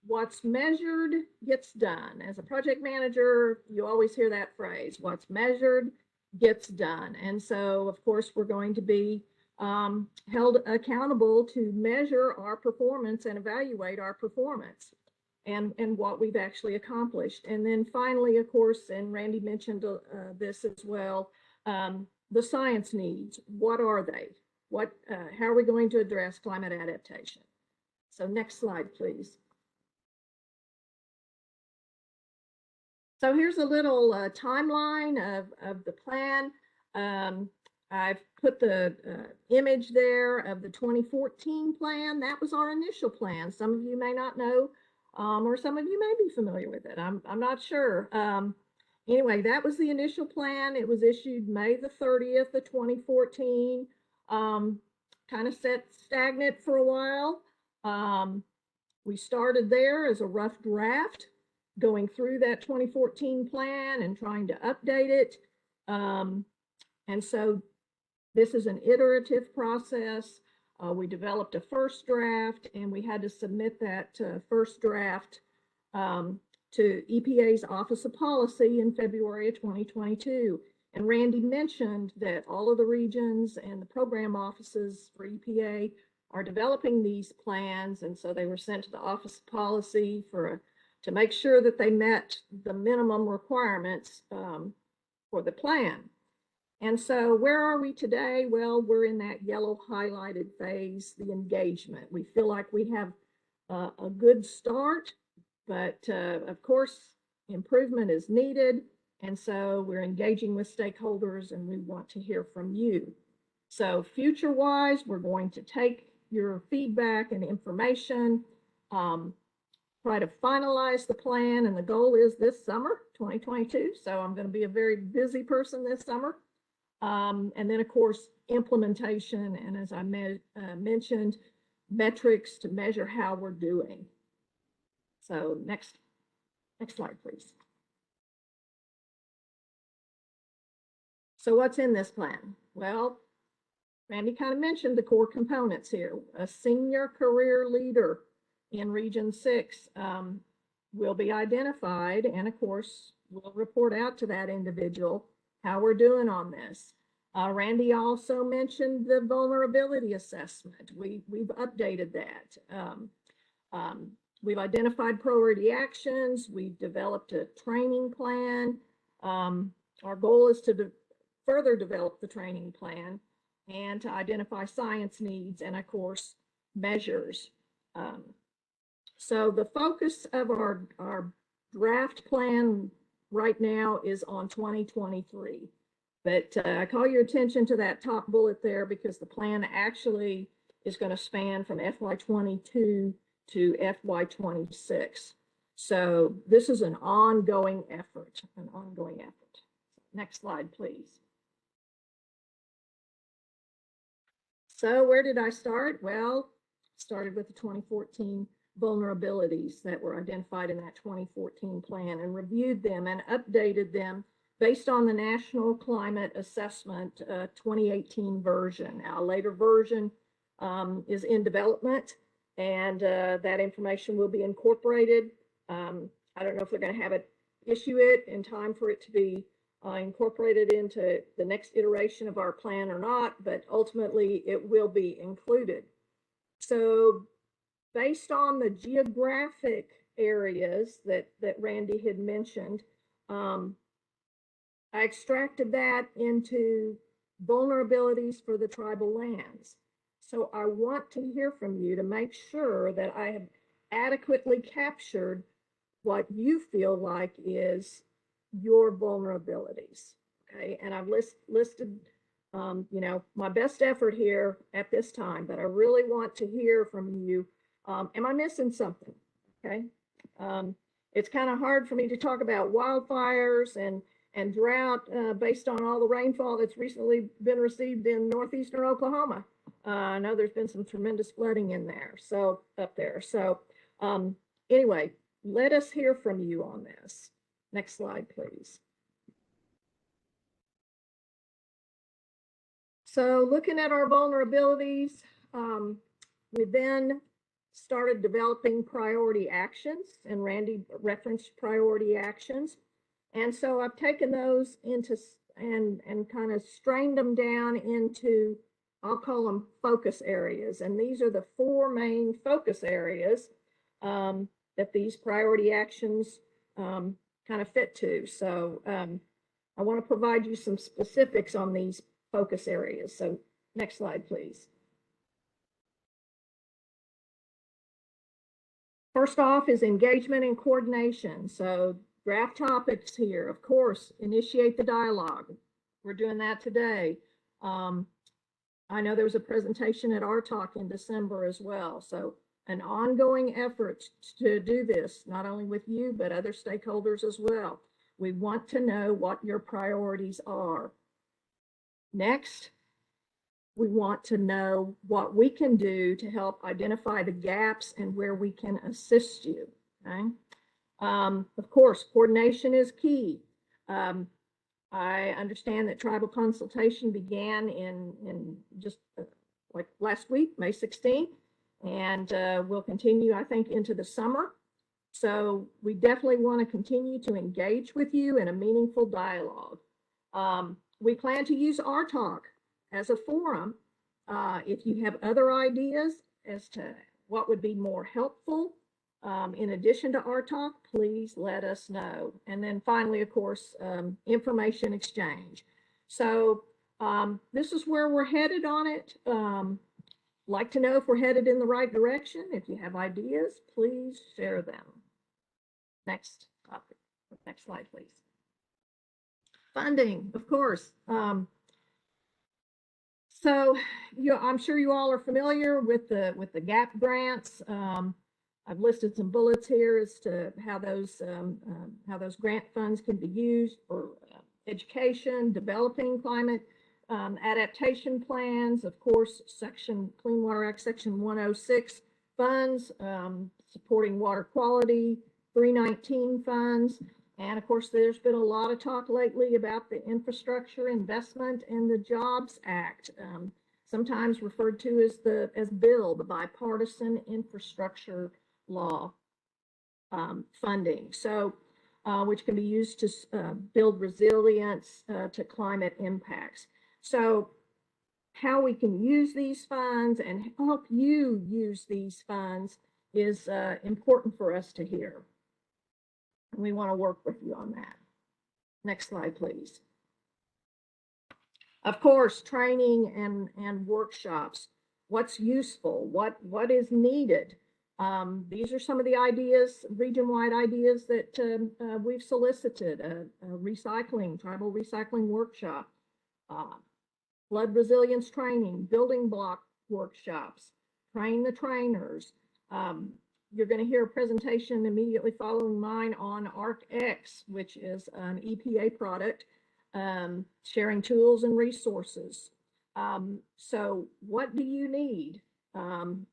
What's measured gets done. As a project manager, you always hear that phrase, what's measured gets done. And so, of course, we're going to be held accountable to measure our performance and evaluate our performance and what we've actually accomplished. And then finally, of course, and Randy mentioned this as well, the science needs. What are they? How are we going to address climate adaptation? So next slide, please. So here's a little timeline of the plan. I've put the image there of the 2014 plan. That was our initial plan. Some of you may not know, or some of you may be familiar with it. I'm not sure. Anyway, that was the initial plan. It was issued May the 30th of 2014. Kind of sat stagnant for a while. We started there as a rough draft. going through that 2014 plan and trying to update it. And so this is an iterative process. We developed a first draft and we had to submit that first draft to EPA's Office of Policy in February of 2022. And Randy mentioned that all of the regions and the program offices for EPA are developing these plans. And so they were sent to the Office of Policy to make sure that they met the minimum requirements for the plan. And so where are we today? Well, we're in that yellow highlighted phase, the engagement. We feel like we have a good start, but of course, improvement is needed. And so we're engaging with stakeholders and we want to hear from you. So future-wise, we're going to take your feedback and information, try to finalize the plan, and the goal is this summer, 2022. So I'm going to be a very busy person this summer. And then, of course, implementation, and as I mentioned, metrics to measure how we're doing. So next slide, please. So what's in this plan? Well, Randy kind of mentioned the core components here. A senior career leader in Region 6 will be identified, and of course, we'll report out to that individual how we're doing on this. Randy also mentioned the vulnerability assessment. We've updated that. We've identified priority actions. We've developed a training plan. Our goal is to further develop the training plan and to identify science needs and, of course, measures. So the focus of our draft plan right now is on 2023. But I call your attention to that top bullet there because the plan actually is going to span from FY22 to FY26. So this is an ongoing effort, Next slide, please. So where did I start? Well, started with the 2014 vulnerabilities that were identified in that 2014 plan and reviewed them and updated them based on the National Climate Assessment 2018 version. Now, a later version is in development, and that information will be incorporated. I don't know if they're going to have it issue it in time for it to be incorporated into the next iteration of our plan or not, but ultimately it will be included. So based on the geographic areas that Randy had mentioned, I extracted that into vulnerabilities for the tribal lands. So I want to hear from you to make sure that I have adequately captured what you feel like is your vulnerabilities. Okay, and I've listed my best effort here at this time, but I really want to hear from you. Am I missing something? Okay, it's kind of hard for me to talk about wildfires and drought based on all the rainfall that's recently been received in northeastern Oklahoma. I know there's been some tremendous flooding in there, up there. So anyway, let us hear from you on this. Next slide, please. So looking at our vulnerabilities, we then started developing priority actions, and Randy referenced priority actions. And so I've taken those into and kind of strained them down into, I'll call them focus areas. And these are the 4 main focus areas that these priority actions kind of fit to. So I want to provide you some specifics on these focus areas. So next slide, please. First off is engagement and coordination. So draft topics here, of course, initiate the dialogue. We're doing that today. I know there was a presentation at our talk in December as well. So an ongoing effort to do this, not only with you, but other stakeholders as well. We want to know what your priorities are. Next, we want to know what we can do to help identify the gaps and where we can assist you. Okay? Of course, coordination is key. I understand that tribal consultation began in just like last week, May 16th, and will continue, I think, into the summer. So we definitely want to continue to engage with you in a meaningful dialogue. We plan to use RTalk as a forum. If you have other ideas as to what would be more helpful, in addition to RTalk, please let us know. And then finally, of course, information exchange. So this is where we're headed on it. Like to know if we're headed in the right direction. If you have ideas, please share them. Next topic. Next slide, please. Funding, of course. So I'm sure you all are familiar with the GAP grants. I've listed some bullets here as to how those grant funds can be used for education, developing climate adaptation plans, of course, Clean Water Act Section 106 funds, supporting water quality, 319 funds. And of course, there's been a lot of talk lately about the Infrastructure Investment and the Jobs Act, sometimes referred to as BILL, the Bipartisan Infrastructure Law funding. So, which can be used to build resilience to climate impacts. So how we can use these funds and help you use these funds is important for us to hear. And we want to work with you on that. Next slide, please. Of course, training and workshops. What's useful? What is needed? These are some of the ideas, region-wide ideas that we've solicited. A tribal recycling workshop, flood resilience training, building block workshops, train the trainers. You're going to hear a presentation immediately following mine on ArcX, which is an EPA product, sharing tools and resources. So what do you need?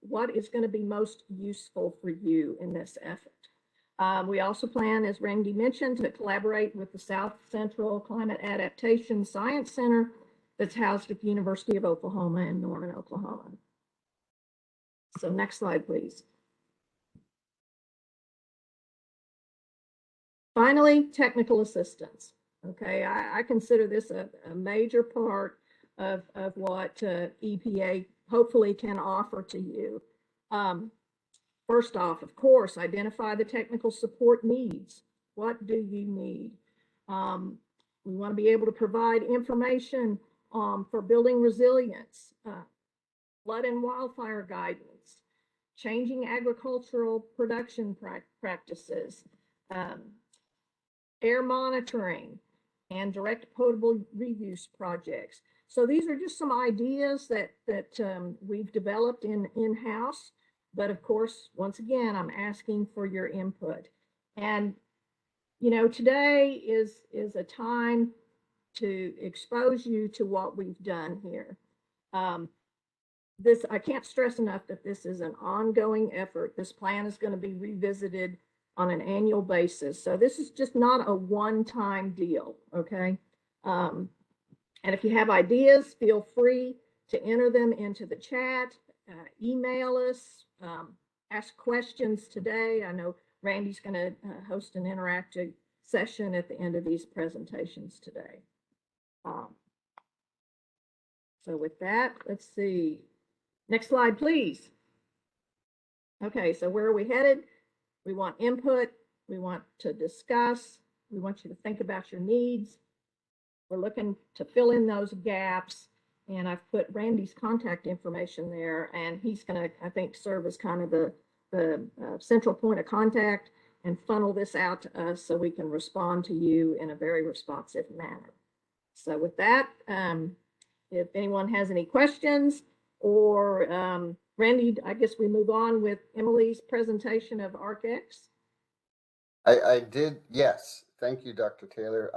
What is going to be most useful for you in this effort? We also plan, as Randy mentioned, to collaborate with the South Central Climate Adaptation Science Center that's housed at the University of Oklahoma in Norman, Oklahoma. So next slide, please. Finally, technical assistance. Okay, I consider this a major part of what EPA hopefully can offer to you. First off, of course, identify the technical support needs. What do you need? We want to be able to provide information for building resilience, flood and wildfire guidance, changing agricultural production practices, air monitoring, and direct potable reuse projects. So these are just some ideas that we've developed in-house. But of course, once again, I'm asking for your input. And, you know, today is a time to expose you to what we've done here. I can't stress enough that this is an ongoing effort. This plan is going to be revisited on an annual basis. So this is just not a one-time deal, okay? And if you have ideas, feel free to enter them into the chat, email us, ask questions today. I know Randy's going to host an interactive session at the end of these presentations today. So with that, let's see. Next slide, please. Okay, so where are we headed? We want input. We want to discuss. We want you to think about your needs. We're looking to fill in those gaps. And I've put Randy's contact information there, and he's going to, I think, serve as kind of the central point of contact and funnel this out to us so we can respond to you in a very responsive manner. So with that, if anyone has any questions, or Randy, I guess we move on with Emily's presentation of ArcX. I did, yes. Thank you, Dr. Taylor.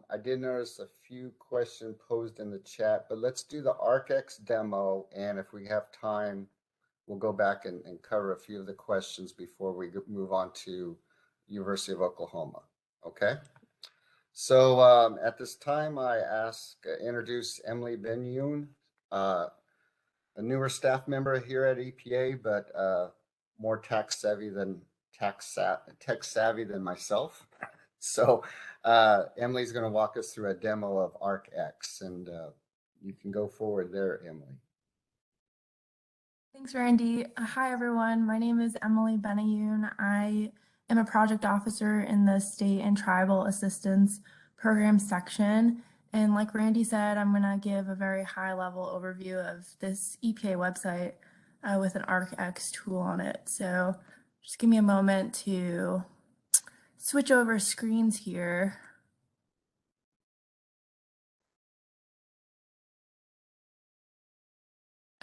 I did notice a few questions posed in the chat, but let's do the ArcX demo. And if we have time, we'll go back and cover a few of the questions before we move on to University of Oklahoma. Okay. So at this time, I introduce Emily Ben-Yoon, a newer staff member here at EPA, but more tech savvy than myself. So Emily's going to walk us through a demo of ArcX, and you can go forward there, Emily. Thanks, Randy. Hi, everyone. My name is Emily Benayoun. I am a project officer in the State and Tribal Assistance Program section. And like Randy said, I'm going to give a very high-level overview of this EPA website with an ArcX tool on it. So just give me a moment to switch over screens here.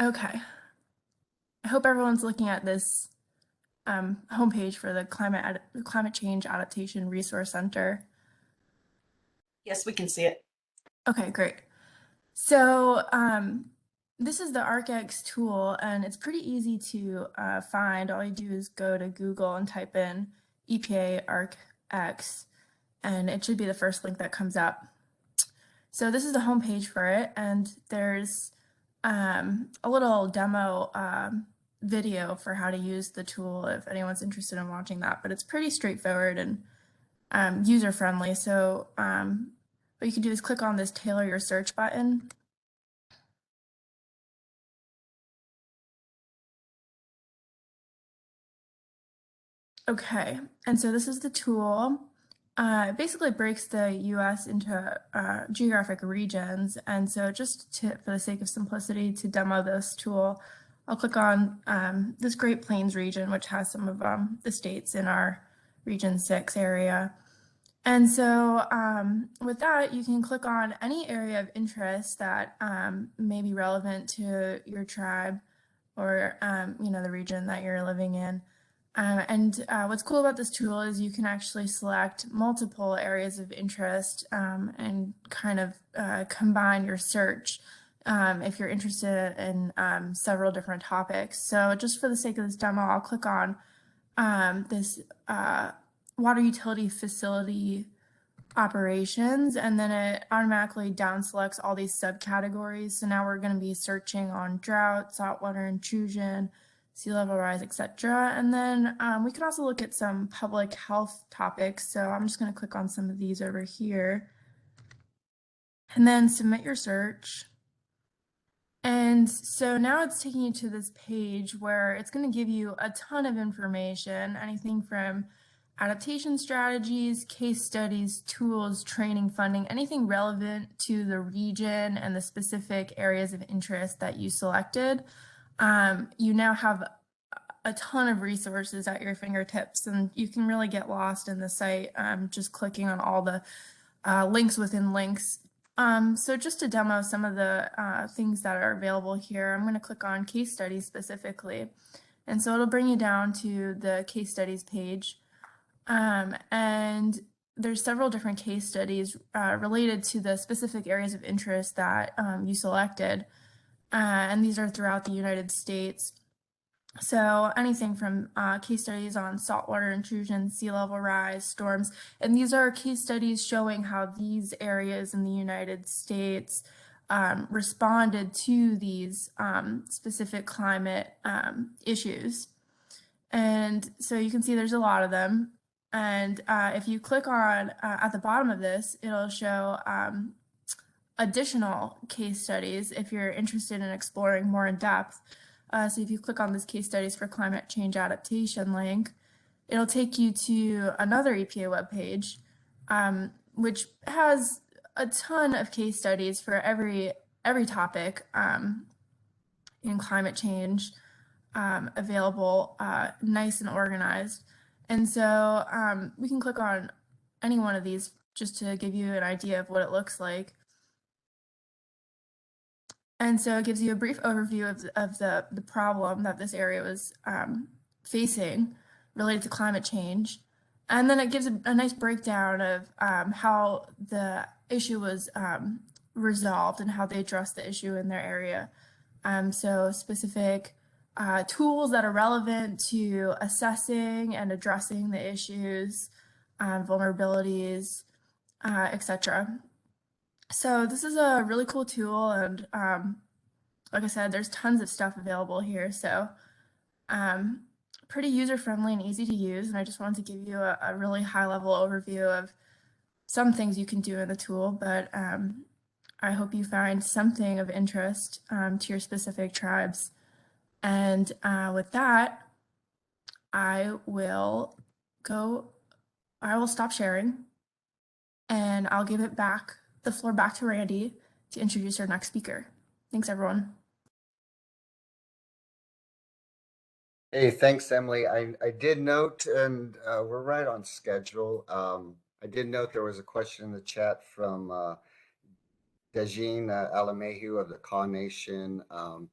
Okay. I hope everyone's looking at this homepage for the Climate Change Adaptation Resource Center. Yes, we can see it. Okay, great. So this is the ArcX tool, and it's pretty easy to find. All you do is go to Google and type in EPA ArcX, and it should be the first link that comes up. So this is the homepage for it, and there's a little demo video for how to use the tool if anyone's interested in watching that, but it's pretty straightforward and user-friendly. So what you can do is click on this tailor your search button. Okay, and so this is the tool. It basically breaks the US into geographic regions. And so just for the sake of simplicity to demo this tool, I'll click on this Great Plains region, which has some of the states in our Region 6 area. And so with that, you can click on any area of interest that may be relevant to your tribe or the region that you're living in. What's cool about this tool is you can actually select multiple areas of interest and kind of combine your search if you're interested in several different topics. So just for the sake of this demo, I'll click on this water utility facility operations, and then it automatically down selects all these subcategories. So now we're going to be searching on drought, saltwater intrusion, sea level rise, etc. And then we can also look at some public health topics. So I'm just going to click on some of these over here and then submit your search. And so now it's taking you to this page where it's going to give you a ton of information, anything from adaptation strategies, case studies, tools, training, funding, anything relevant to the region and the specific areas of interest that you selected. You now have a ton of resources at your fingertips, and you can really get lost in the site just clicking on all the links within links. So just to demo some of the things that are available here, I'm going to click on case studies specifically. And so it'll bring you down to the case studies page. And there's several different case studies related to the specific areas of interest that you selected. And these are throughout the United States. So anything from case studies on saltwater intrusion, sea level rise, storms, and these are case studies showing how these areas in the United States responded to these specific climate issues. And so you can see there's a lot of them. And if you click on at the bottom of this, it'll show additional case studies if you're interested in exploring more in depth. So if you click on this case studies for climate change adaptation link, it'll take you to another EPA webpage, which has a ton of case studies for every topic in climate change available, nice and organized. And so we can click on any one of these just to give you an idea of what it looks like. And so it gives you a brief overview of the problem that this area was facing related to climate change. And then it gives a nice breakdown of how the issue was resolved and how they addressed the issue in their area. So specific tools that are relevant to assessing and addressing the issues, vulnerabilities, etc. So this is a really cool tool, and like I said, there's tons of stuff available here. So pretty user-friendly and easy to use. And I just wanted to give you a really high-level overview of some things you can do in the tool, but I hope you find something of interest to your specific tribes. And with that, I will stop sharing, and I'll give the floor back to Randy to introduce our next speaker. Thanks, everyone. Hey, thanks, Emily. I did note, and we're right on schedule. I did note there was a question in the chat from Dejin Alamehu of the Kaw Nation.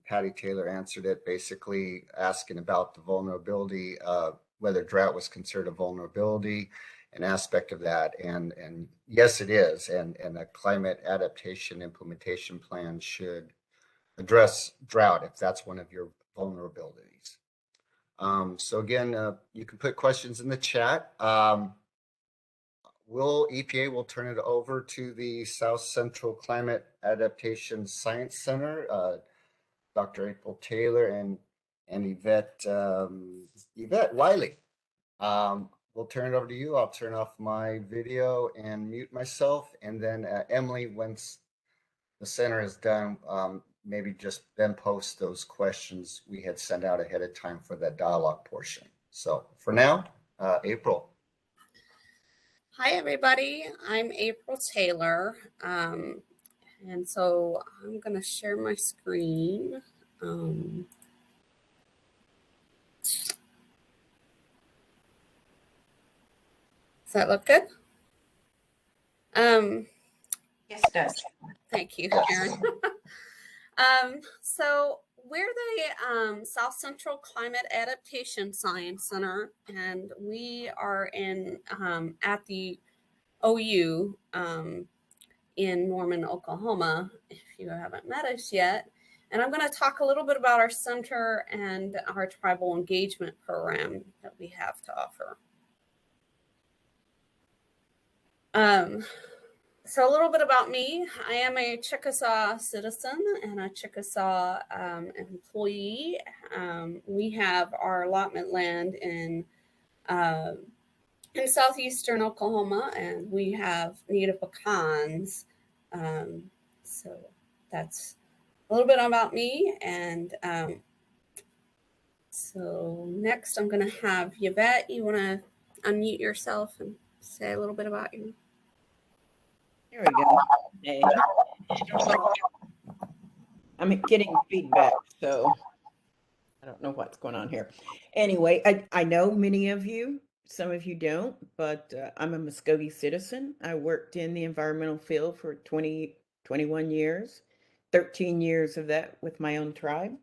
Patty Taylor answered it, basically asking about the vulnerability, whether drought was considered a vulnerability, an aspect of that. And yes, it is. And a climate adaptation implementation plan should address drought if that's one of your vulnerabilities. So again, you can put questions in the chat. EPA will turn it over to the South Central Climate Adaptation Science Center, Dr. April Taylor and Yvette Wiley. We'll turn it over to you. I'll turn off my video and mute myself. And then Emily, once the center is done, maybe just then post those questions we had sent out ahead of time for that dialogue portion. So for now, April. Hi, everybody. I'm April Taylor. And so I'm going to share my screen. Does that look good? Yes, it does. Thank you, Karen. So we're the South Central Climate Adaptation Science Center, and we are at the OU in Norman, Oklahoma, if you haven't met us yet. And I'm going to talk a little bit about our center and our tribal engagement program that we have to offer. So a little bit about me. I am a Chickasaw citizen and a Chickasaw employee. We have our allotment land in southeastern Oklahoma, and we have native pecans. So that's a little bit about me. And so next I'm going to have Yvette. You want to unmute yourself and say a little bit about you? Here we go. Hey. I'm getting feedback, so I don't know what's going on here. Anyway, I know many of you, some of you don't, but I'm a Muskogee citizen. I worked in the environmental field for 21 years, 13 years of that with my own tribe.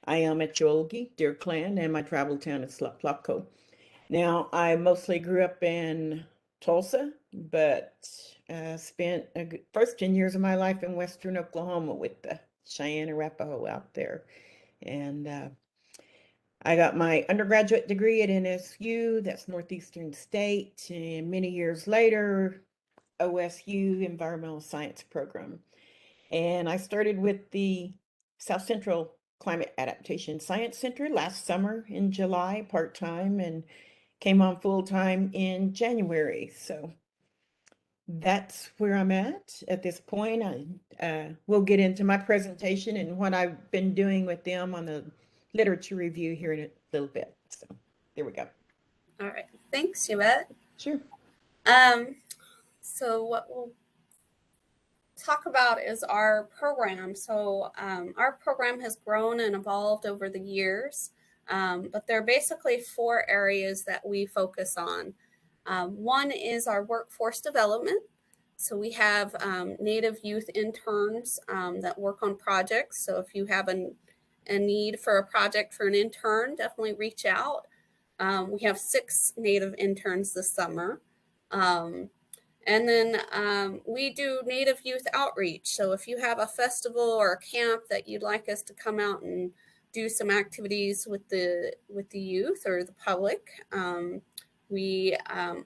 I am at Cholgi, Deer Clan, and my tribal town is Slapplopco. Now, I mostly grew up in Tulsa, but spent the first 10 years of my life in Western Oklahoma with the Cheyenne Arapaho out there. And I got my undergraduate degree at NSU, that's Northeastern State, and many years later, OSU Environmental Science Program. And I started with the South Central Climate Adaptation Science Center last summer in July, part-time, and came on full-time in January. So that's where I'm at this point. We'll get into my presentation and what I've been doing with them on the literature review here in a little bit. So there we go. All right. Thanks, Yvette. Sure. So what we'll talk about is our program. So our program has grown and evolved over the years, but there are basically 4 areas that we focus on. One is our workforce development. So we have Native youth interns that work on projects. So if you have a need for a project for an intern, definitely reach out. We have 6 Native interns this summer. And then we do Native youth outreach. So if you have a festival or a camp that you'd like us to come out and do some activities with the youth or the public. We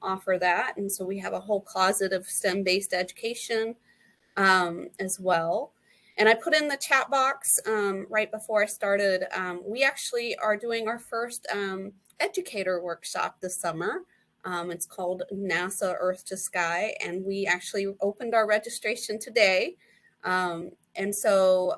offer that, and so we have a whole closet of STEM-based education as well. And I put in the chat box right before I started. We actually are doing our first educator workshop this summer. It's called NASA Earth to Sky, and we actually opened our registration today. And so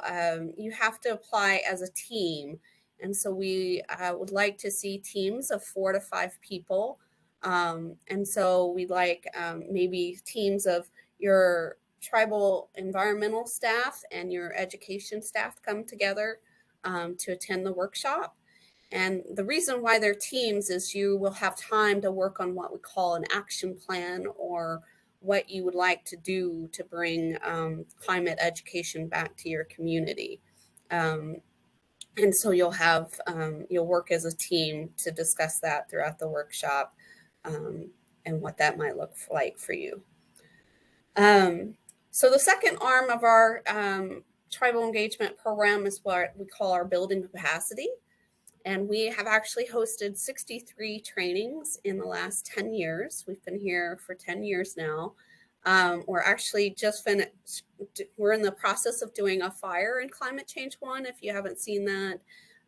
you have to apply as a team. And so we would like to see teams of 4 to 5 people. And so we'd like maybe teams of your tribal environmental staff and your education staff come together to attend the workshop. And the reason why they're teams is you will have time to work on what we call an action plan, or what you would like to do to bring climate education back to your community. And so you'll work as a team to discuss that throughout the workshop, and what that might look like for you. So the second arm of our tribal engagement program is what we call our building capacity. And we have actually hosted 63 trainings in the last 10 years. We've been here for 10 years now. We're actually just finished, we're in the process of doing a fire and climate change one, if you haven't seen that.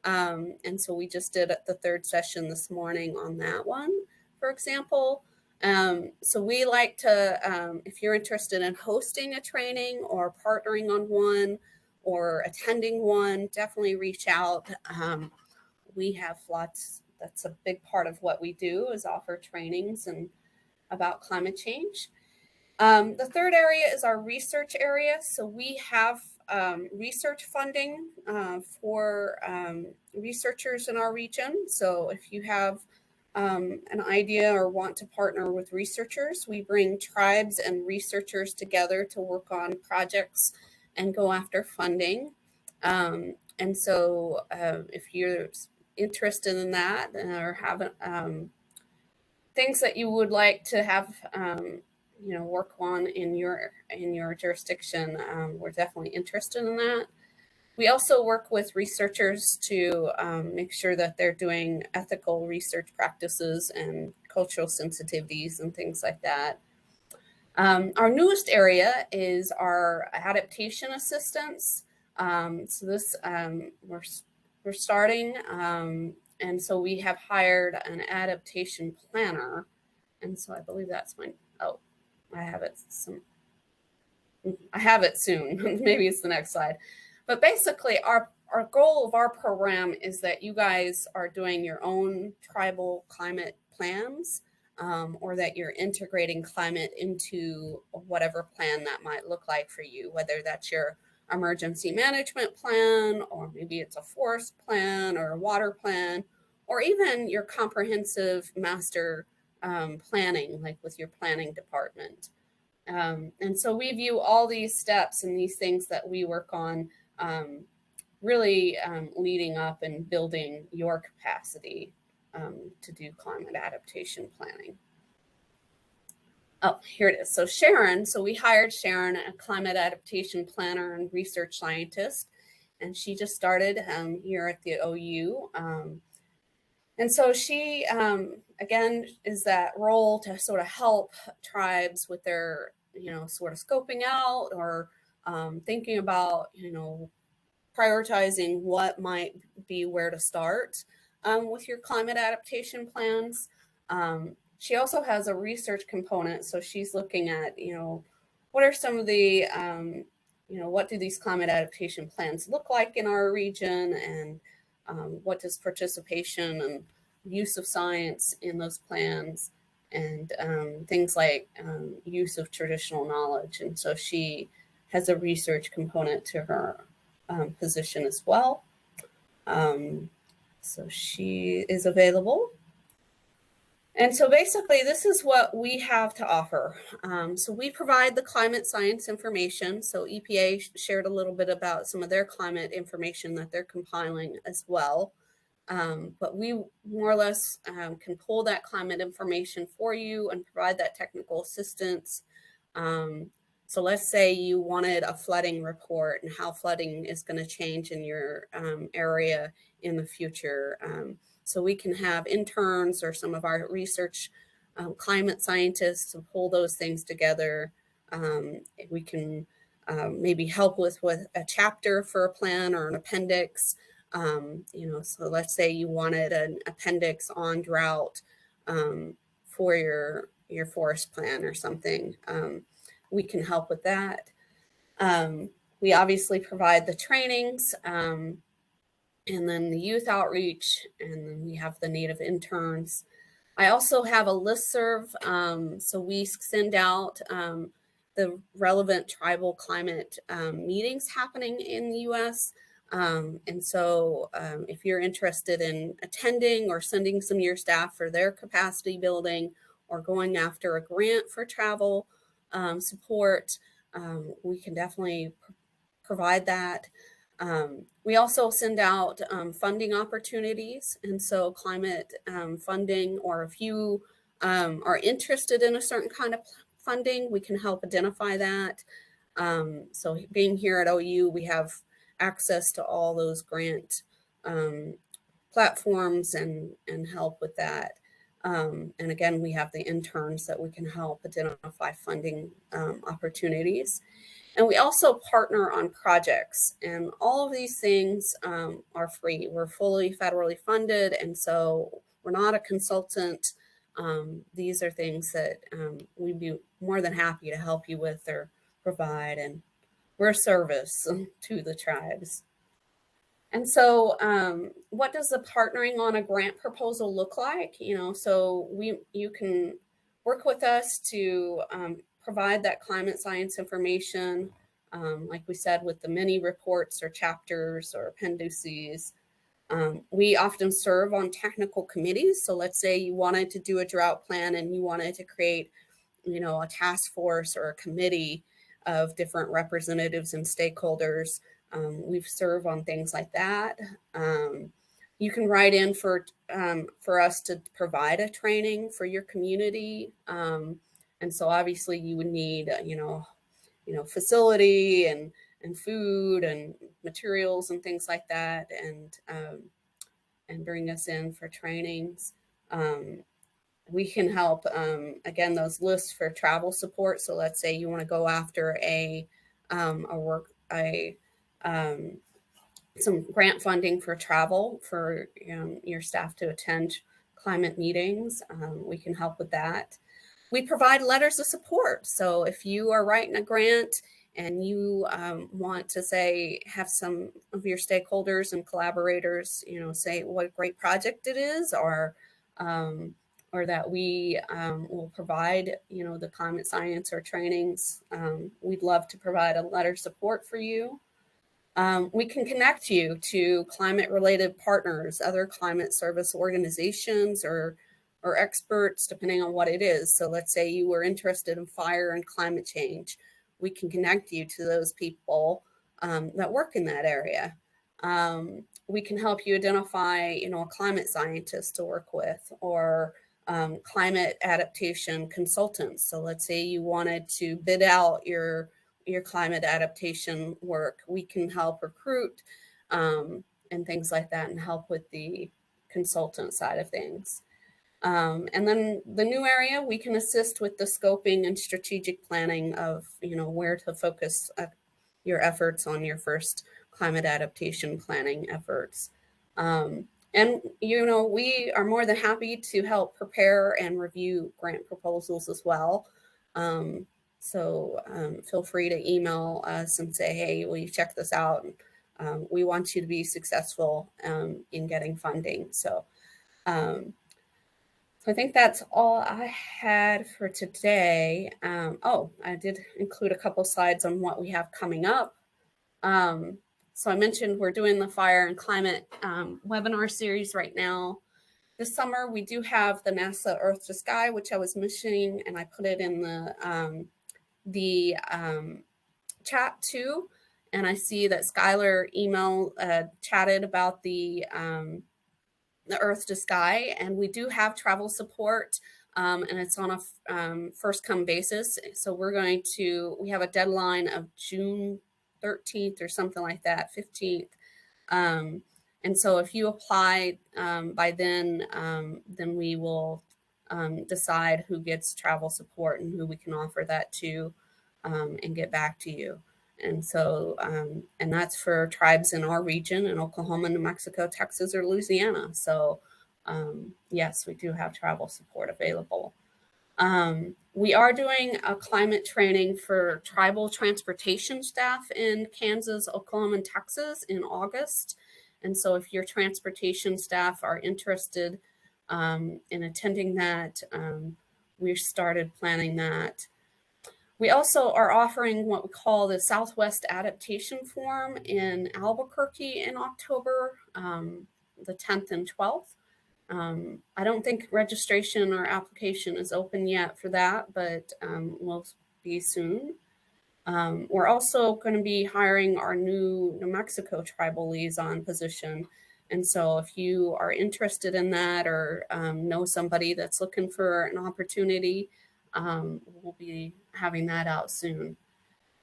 And so we just did the 3rd session this morning on that one, for example. So we like to, if you're interested in hosting a training or partnering on one or attending one, definitely reach out. We have lots, that's a big part of what we do, is offer trainings and about climate change. The third area is our research area. So we have research funding for researchers in our region. So if you have an idea or want to partner with researchers, we bring tribes and researchers together to work on projects and go after funding. And so if you're interested in that, or have things that you would like to have work on in your jurisdiction, we're definitely interested in that. We also work with researchers to make sure that they're doing ethical research practices and cultural sensitivities and things like that. Our newest area is our adaptation assistance. So this we're starting, and so we have hired an adaptation planner, and so I believe that's I have it soon. Maybe it's the next slide. But basically, our goal of our program is that you guys are doing your own tribal climate plans, or that you're integrating climate into whatever plan that might look like for you, whether that's your emergency management plan, or maybe it's a forest plan or a water plan, or even your comprehensive master planning, like with your planning department. And so we view all these steps and these things that we work on really leading up and building your capacity to do climate adaptation planning. Oh, here it is. So Sharon, so we hired Sharon, a climate adaptation planner and research scientist, and she just started here at the OU. And so she, again, is that role to sort of help tribes with their, sort of scoping out or thinking about, prioritizing what might be where to start with your climate adaptation plans. She also has a research component. So she's looking at, what are some of the, what do these climate adaptation plans look like in our region, and what does participation and use of science in those plans, and things like use of traditional knowledge. And so she has a research component to her position as well. So she is available. And so basically, this is what we have to offer. So we provide the climate science information. So EPA shared a little bit about some of their climate information that they're compiling as well. But we more or less can pull that climate information for you and provide that technical assistance. So let's say you wanted a flooding report and how flooding is going to change in your area in the future. So we can have interns or some of our research climate scientists to pull those things together. We can maybe help with a chapter for a plan or an appendix. So let's say you wanted an appendix on drought for your forest plan or something. We can help with that. We obviously provide the trainings, and then the youth outreach, and then we have the Native interns. I also have a listserv, so we send out the relevant tribal climate meetings happening in the U.S. And so if you're interested in attending or sending some of your staff for their capacity building or going after a grant for travel support, we can definitely provide that. We also send out funding opportunities. And so climate funding, or if you are interested in a certain kind of funding, we can help identify that. So being here at OU, we have access to all those grant platforms and help with that. And again, we have the interns that we can help identify funding opportunities. And we also partner on projects, and all of these things are free. We're fully federally funded, and so we're not a consultant. These are things that we'd be more than happy to help you with or provide, and we're a service to the tribes. And so what does the partnering on a grant proposal look like? So you can work with us to provide that climate science information, like we said, with the mini reports or chapters or appendices. We often serve on technical committees. So let's say you wanted to do a drought plan and you wanted to create, a task force or a committee of different representatives and stakeholders. We've served on things like that. You can write in for us to provide a training for your community. And so obviously you would need, facility and food and materials and things like that, and bring us in for trainings. We can help, again, those lists for travel support. So let's say you want to go after some grant funding for travel for your staff to attend climate meetings. We can help with that. We provide letters of support. So if you are writing a grant and you want to have some of your stakeholders and collaborators, say what a great project it is, or that we will provide, the climate science or trainings, we'd love to provide a letter of support for you. We can connect you to climate-related partners, other climate service organizations, or experts, depending on what it is. So let's say you were interested in fire and climate change. We can connect you to those people that work in that area. We can help you identify, a climate scientist to work with, or climate adaptation consultants. So let's say you wanted to bid out your climate adaptation work. We can help recruit and things like that, and help with the consultant side of things. And then the new area, we can assist with the scoping and strategic planning of, where to focus your efforts on your first climate adaptation planning efforts. And, we are more than happy to help prepare and review grant proposals as well. So feel free to email us and say, hey, will you check this out? We want you to be successful in getting funding. So I think that's all I had for today. I did include a couple slides on what we have coming up. So I mentioned we're doing the fire and climate webinar series right now. This summer, we do have the NASA Earth to Sky, which I was mentioning, and I put it in the chat too. And I see that Skylar chatted about the Earth to Sky, and we do have travel support, and it's on a first come basis. So we have a deadline of June 13th or something like that, 15th. And And so if you apply by then we will decide who gets travel support and who we can offer that to and get back to you. And so, and that's for tribes in our region in Oklahoma, New Mexico, Texas, or Louisiana. So yes, we do have travel support available. We are doing a climate training for tribal transportation staff in Kansas, Oklahoma, and Texas in August. And so if your transportation staff are interested in attending that, we started planning that. We also are offering what we call the Southwest Adaptation Forum in Albuquerque in October, the 10th and 12th. I don't think registration or application is open yet for that, but will be soon. We're also going to be hiring our new New Mexico tribal liaison position. And so if you are interested in that or know somebody that's looking for an opportunity, we'll be having that out soon.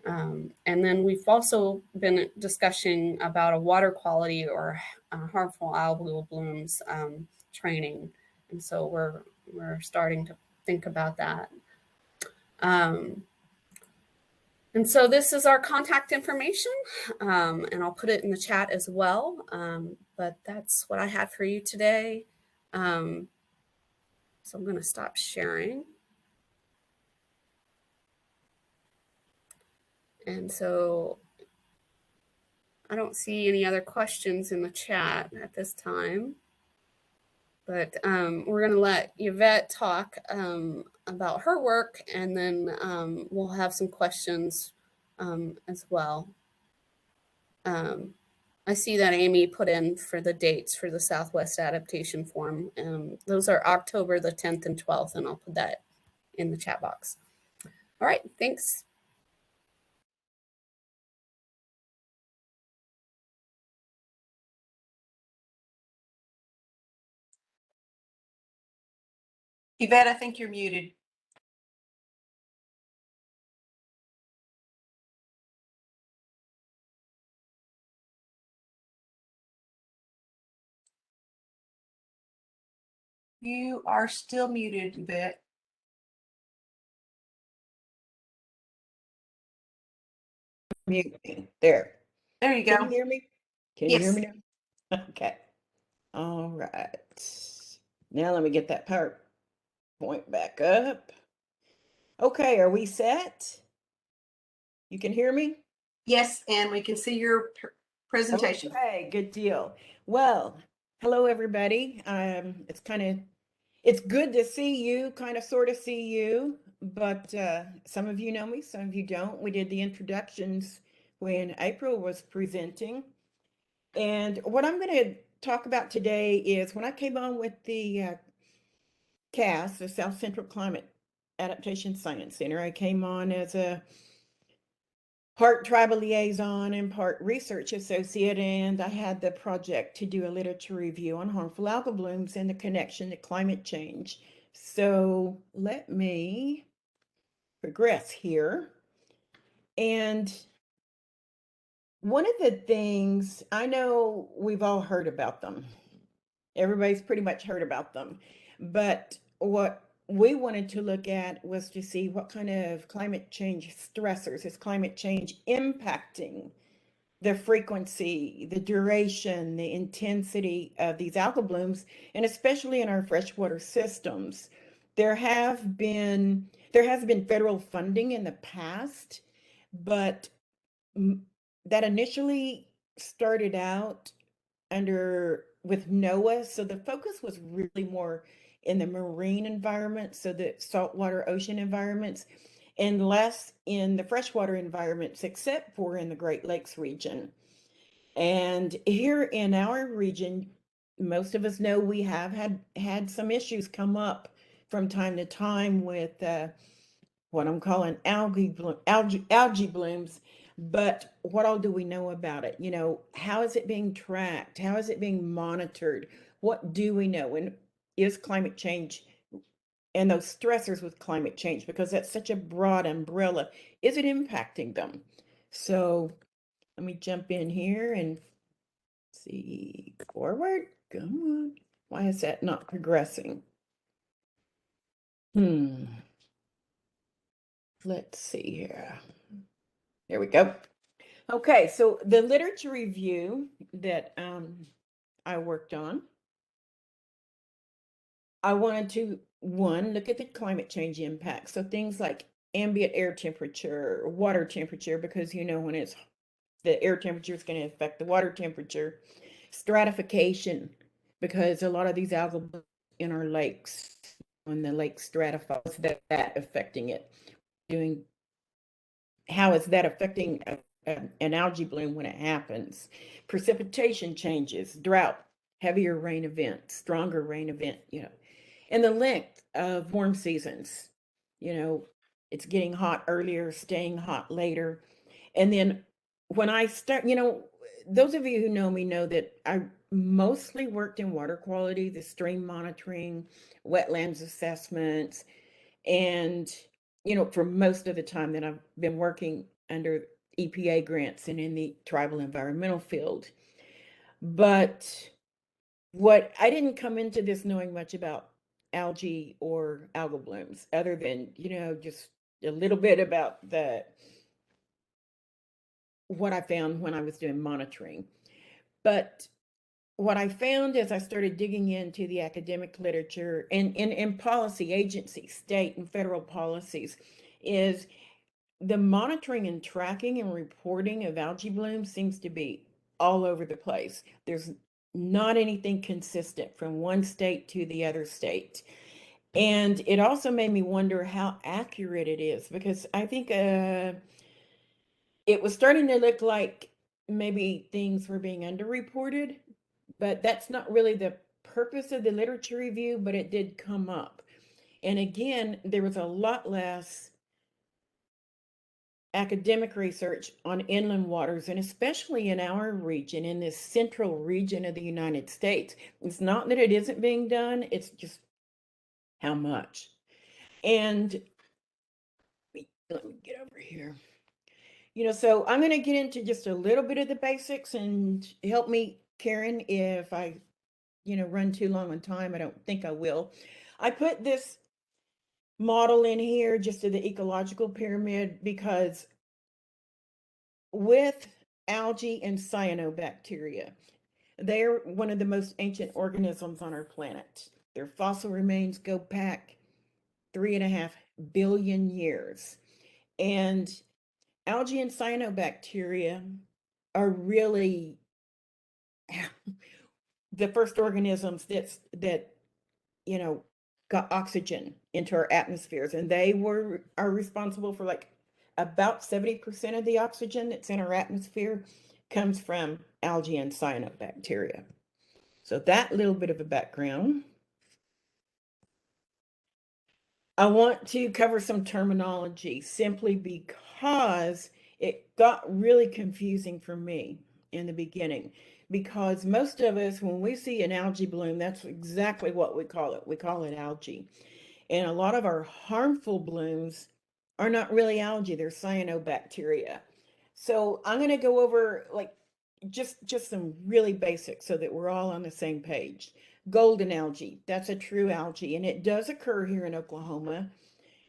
And then we've also been discussing about a water quality or harmful algal blooms training. And so we're starting to think about that. And so this is our contact information, and I'll put it in the chat as well. But that's what I had for you today. So I'm going to stop sharing. And so I don't see any other questions in the chat at this time. But we're going to let Yvette talk about her work, and then we'll have some questions as well. I see that Amy put in for the dates for the Southwest Adaptation Forum. Those are October the 10th and 12th, and I'll put that in the chat box. All right, thanks. Yvette, I think you're muted. You are still muted, Yvette. Mute me. There. There you Can go. you hear me? Can you hear Yes. me now? Okay. All right. Now let me get that PowerPoint back up. Okay, are we set? You can hear me? Yes, and we can see your presentation. Okay, good deal. Well, hello everybody. It's good to see you, kind of sort of see you, but some of you know me, some of you don't. We did the introductions when April was presenting. And what I'm going to talk about today is when I came on with the CAS, the South Central Climate Adaptation Science Center, I came on as a part tribal liaison and part research associate, and I had the project to do a literature review on harmful algal blooms and the connection to climate change. So let me progress here. And one of the things, I know we've all heard about them. Everybody's pretty much heard about them. But what we wanted to look at was to see what kind of climate change stressors is climate change impacting the frequency, the duration, the intensity of these algal blooms, and especially in our freshwater systems. There has been federal funding in the past, but that initially started out with NOAA. So the focus was really more in the marine environment, so the saltwater ocean environments, and less in the freshwater environments, except for in the Great Lakes region. And here in our region, most of us know we have had some issues come up from time to time with what I'm calling algae blooms. But what all do we know about it? You know, how is it being tracked? How is it being monitored? What do we know? And is climate change and those stressors with climate change, because that's such a broad umbrella, is it impacting them? So let me jump in here and see. Forward. Come on. Why is that not progressing? Let's see here. There we go. Okay, so the literature review that I worked on, I wanted to, one, look at the climate change impact. So things like ambient air temperature, water temperature, because you know when it's the air temperature is going to affect the water temperature, stratification, because a lot of these algal blooms in our lakes, when the lake stratifies, that affecting it. How is that affecting an algae bloom when it happens? Precipitation changes, drought, heavier rain event, stronger rain event, and the length of warm seasons. It's getting hot earlier, staying hot later. And then when I start, those of you who know me know that I mostly worked in water quality, the stream monitoring, wetlands assessments, and for most of the time that I've been working under EPA grants and in the tribal environmental field. But what I didn't come into this knowing much about algae or algal blooms, other than, just a little bit about what I found when I was doing monitoring. But what I found as I started digging into the academic literature and in policy agencies, state and federal policies, is the monitoring and tracking and reporting of algae blooms seems to be all over the place. There's not anything consistent from one state to the other state. And it also made me wonder how accurate it is, because I think it was starting to look like maybe things were being underreported, but that's not really the purpose of the literature review, but it did come up. And again, there was a lot less academic research on inland waters, and especially in our region, in this central region of the United States. It's not that it isn't being done, it's just how much. And let me get over here. So I'm going to get into just a little bit of the basics, and help me, Karen, if I, run too long on time. I don't think I will. I put this model in here just of the ecological pyramid because with algae and cyanobacteria, they're one of the most ancient organisms on our planet. Their fossil remains go back 3.5 billion years. And algae and cyanobacteria are really the first organisms that got oxygen into our atmospheres, and they are responsible for like about 70% of the oxygen that's in our atmosphere comes from algae and cyanobacteria. So that little bit of a background. I want to cover some terminology simply because it got really confusing for me in the beginning, because most of us, when we see an algae bloom, that's exactly what we call it. We call it algae. And a lot of our harmful blooms are not really algae, they're cyanobacteria. So I'm going to go over like just some really basics so that we're all on the same page. Golden algae, that's a true algae, and it does occur here in Oklahoma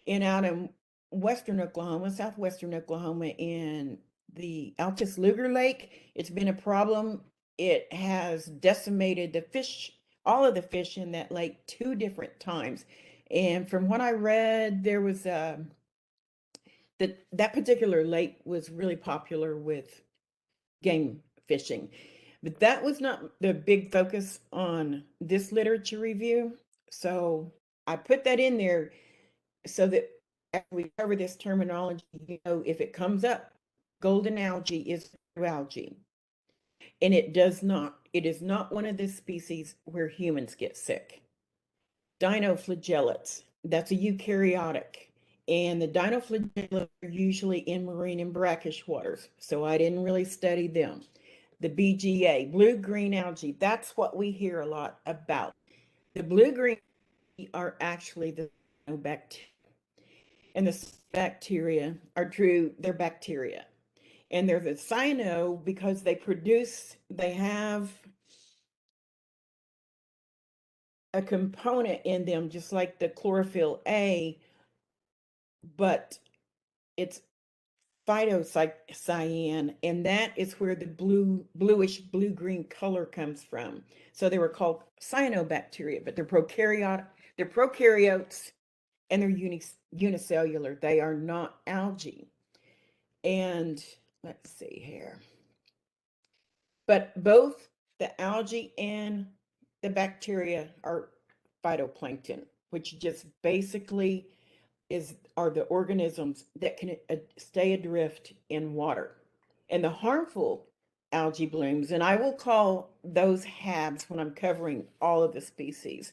and out in western Oklahoma, southwestern Oklahoma, in the Altus Luger Lake. It's been a problem. It has decimated the fish, all of the fish in that lake 2 different times. And from what I read, there was that particular lake was really popular with game fishing. But that was not the big focus on this literature review. So I put that in there so that as we cover this terminology, if it comes up, golden algae is algae. And it is not one of the species where humans get sick. Dinoflagellates, that's a eukaryotic. And the dinoflagellates are usually in marine and brackish waters. So I didn't really study them. The BGA, blue-green algae, that's what we hear a lot about. The blue-green are actually the bacteria. And the bacteria are true, they're bacteria. And they're the cyano because they have a component in them, just like the chlorophyll A, but it's phytocyan, and that is where the bluish blue-green color comes from. So they were called cyanobacteria, but they're prokaryotes, and they're unicellular. They are not algae. And let's see here. But both the algae and the bacteria are phytoplankton, which just basically are the organisms that can stay adrift in water. And the harmful algae blooms, and I will call those HABs when I'm covering all of the species.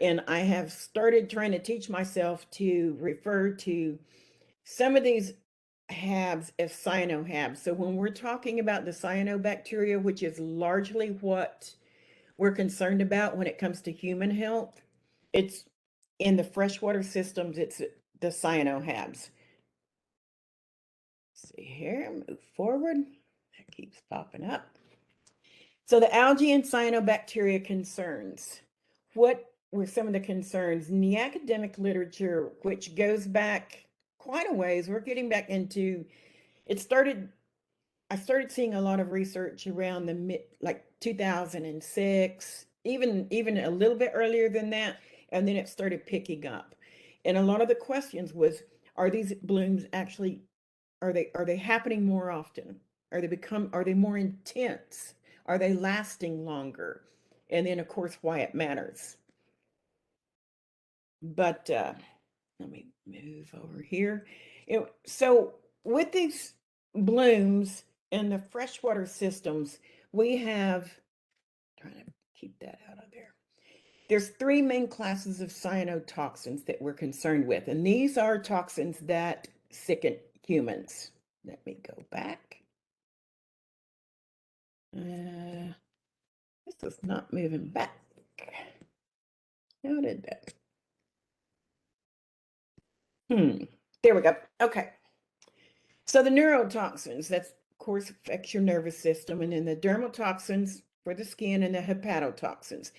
And I have started trying to teach myself to refer to some of these HABs as cyanoHABs. So when we're talking about the cyanobacteria, which is largely what we're concerned about when it comes to human health, it's in the freshwater systems, it's the cyanoHABs. See here, move forward. That keeps popping up. So the algae and cyanobacteria concerns. What were some of the concerns in the academic literature, which goes back quite a ways? We're getting back into, I started seeing a lot of research around the like 2006, even a little bit earlier than that, and then it started picking up. And a lot of the questions was, are these blooms actually, are they happening more often? Are they more intense? Are they lasting longer? And then of course why it matters. But let me move over here. So with these blooms in the freshwater systems, we have, trying to keep that out of there. There's 3 main classes of cyanotoxins that we're concerned with, and these are toxins that sicken humans. Let me go back. This is not moving back. How did that? There we go. Okay. So the neurotoxins, that's of course affects your nervous system, and then the dermotoxins for the skin, and the hepatotoxins.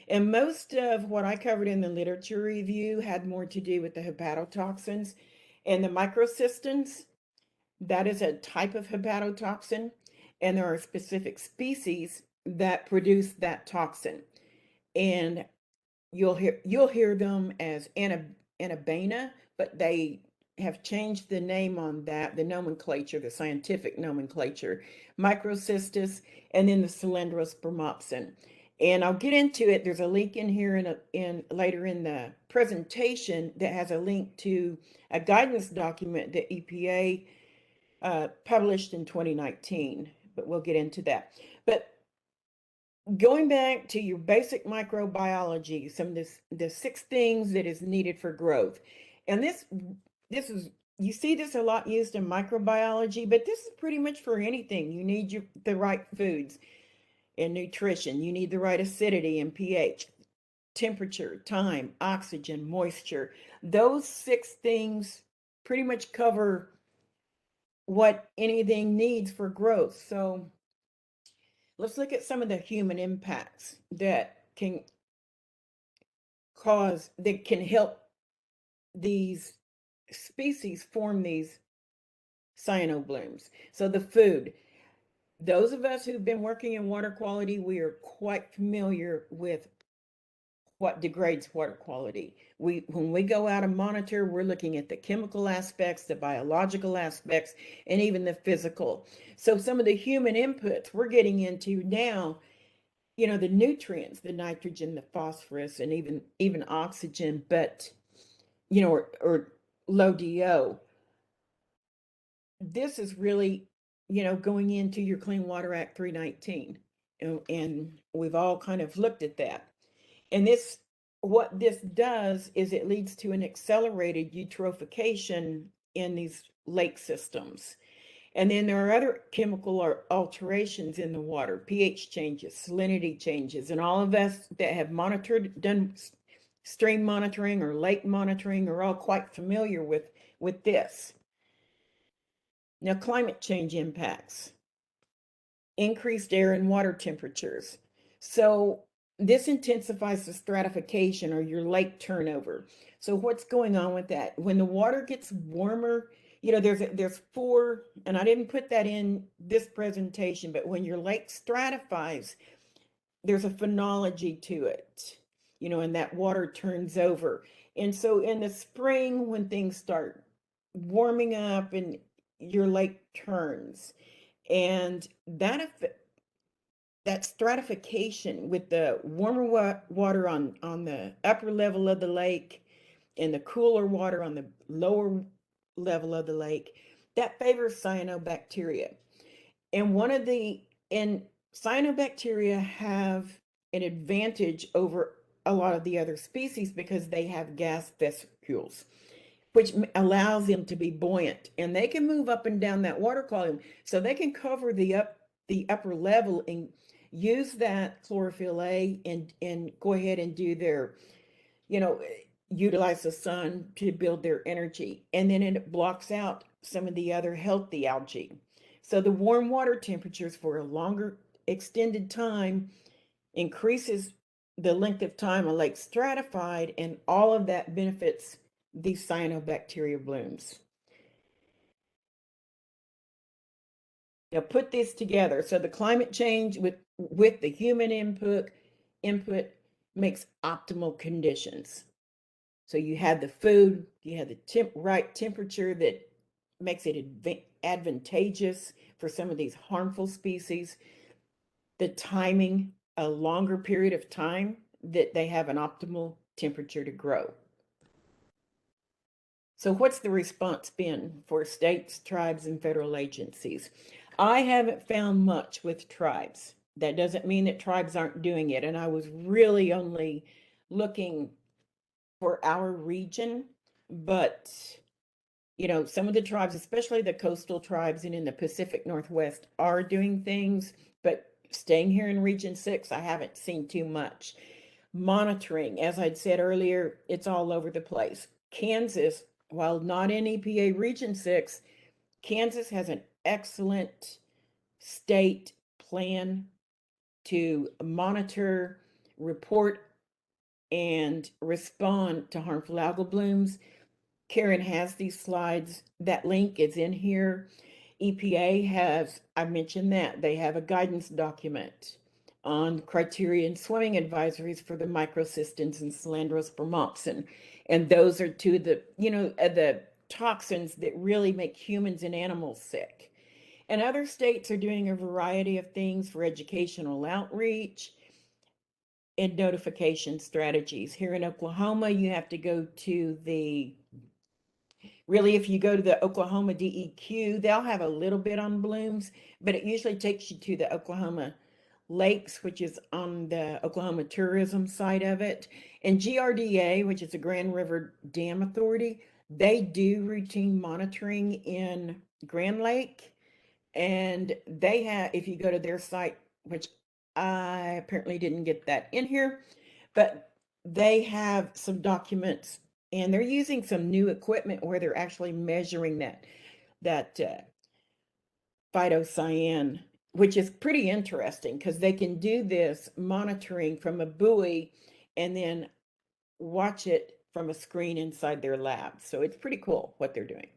And most of what I covered in the literature review had more to do with the hepatotoxins. And the microcystins, that is a type of hepatotoxin, and there are specific species that produce that toxin. And you'll hear them as Anabana, but they have changed the name on that, the nomenclature, the scientific nomenclature, microcystis, and then the cylindrospermopsin. And I'll get into it. There's a link in here later in the presentation that has a link to a guidance document that EPA published in 2019, but we'll get into that. But going back to your basic microbiology, some of the 6 things that is needed for growth. And this is, you see this a lot used in microbiology, but this is pretty much for anything. You need the right foods and nutrition. You need the right acidity and pH, temperature, time, oxygen, moisture. Those 6 things pretty much cover what anything needs for growth. So let's look at some of the human impacts that can help these species form these cyanoblooms. So the food, those of us who've been working in water quality, we are quite familiar with what degrades water quality. When we go out and monitor, we're looking at the chemical aspects, the biological aspects, and even the physical. So some of the human inputs we're getting into now, the nutrients, the nitrogen, the phosphorus, and even oxygen, but or low DO. This is really, going into your Clean Water Act 319. And we've all kind of looked at that. And what this does is it leads to an accelerated eutrophication in these lake systems. And then there are other chemical alterations in the water, pH changes, salinity changes, and all of us that have done stream monitoring or lake monitoring are all quite familiar with this. Now, climate change impacts, increased air and water temperatures. So this intensifies the stratification or your lake turnover. So what's going on with that? When the water gets warmer, you know, there's four, and I didn't put that in this presentation, but when your lake stratifies, there's a phenology to it, you know, and that water turns over. And so in the spring, when things start warming up and your lake turns, and that stratification with the warmer water on the upper level of the lake and the cooler water on the lower level of the lake, that favors cyanobacteria. And cyanobacteria have an advantage over a lot of the other species because they have gas vesicles, which allows them to be buoyant, and they can move up and down that water column, so they can cover the upper level and use that chlorophyll A and go ahead and do their, you know, utilize the sun to build their energy, and then it blocks out some of the other healthy algae. So the warm water temperatures for a longer extended time increases the length of time a lake stratified, and all of that benefits these cyanobacteria blooms. Now put this together. So the climate change with the human input makes optimal conditions. So you have the food, you have the right temperature that makes it advantageous for some of these harmful species. The timing, a longer period of time that they have an optimal temperature to grow. So what's the response been for states, tribes, and federal agencies? I haven't found much with tribes. That doesn't mean that tribes aren't doing it. And I was really only looking for our region, but you know, some of the tribes, especially the coastal tribes and in the Pacific Northwest, are doing things, but staying here in Region 6, I haven't seen too much. Monitoring, as I'd said earlier, it's all over the place. Kansas, while not in EPA Region 6, Kansas has an excellent state plan to monitor, report, and respond to harmful algal blooms. Karen has these slides. That link is in here. EPA has, I mentioned that, they have a guidance document on criteria and swimming advisories for the microcystins and Salandrospermopsin. And those are two of the, you know, the toxins that really make humans and animals sick. And other states are doing a variety of things for educational outreach and notification strategies. Here in Oklahoma, you have to go to really, if you go to the Oklahoma DEQ, they'll have a little bit on blooms, but it usually takes you to the Oklahoma Lakes, which is on the Oklahoma tourism side of it. And GRDA, which is the Grand River Dam Authority, they do routine monitoring in Grand Lake. And they have, if you go to their site, which I apparently didn't get that in here, but they have some documents, and they're using some new equipment where they're actually measuring that phytocyan, which is pretty interesting because they can do this monitoring from a buoy and then watch it from a screen inside their lab. So it's pretty cool what they're doing.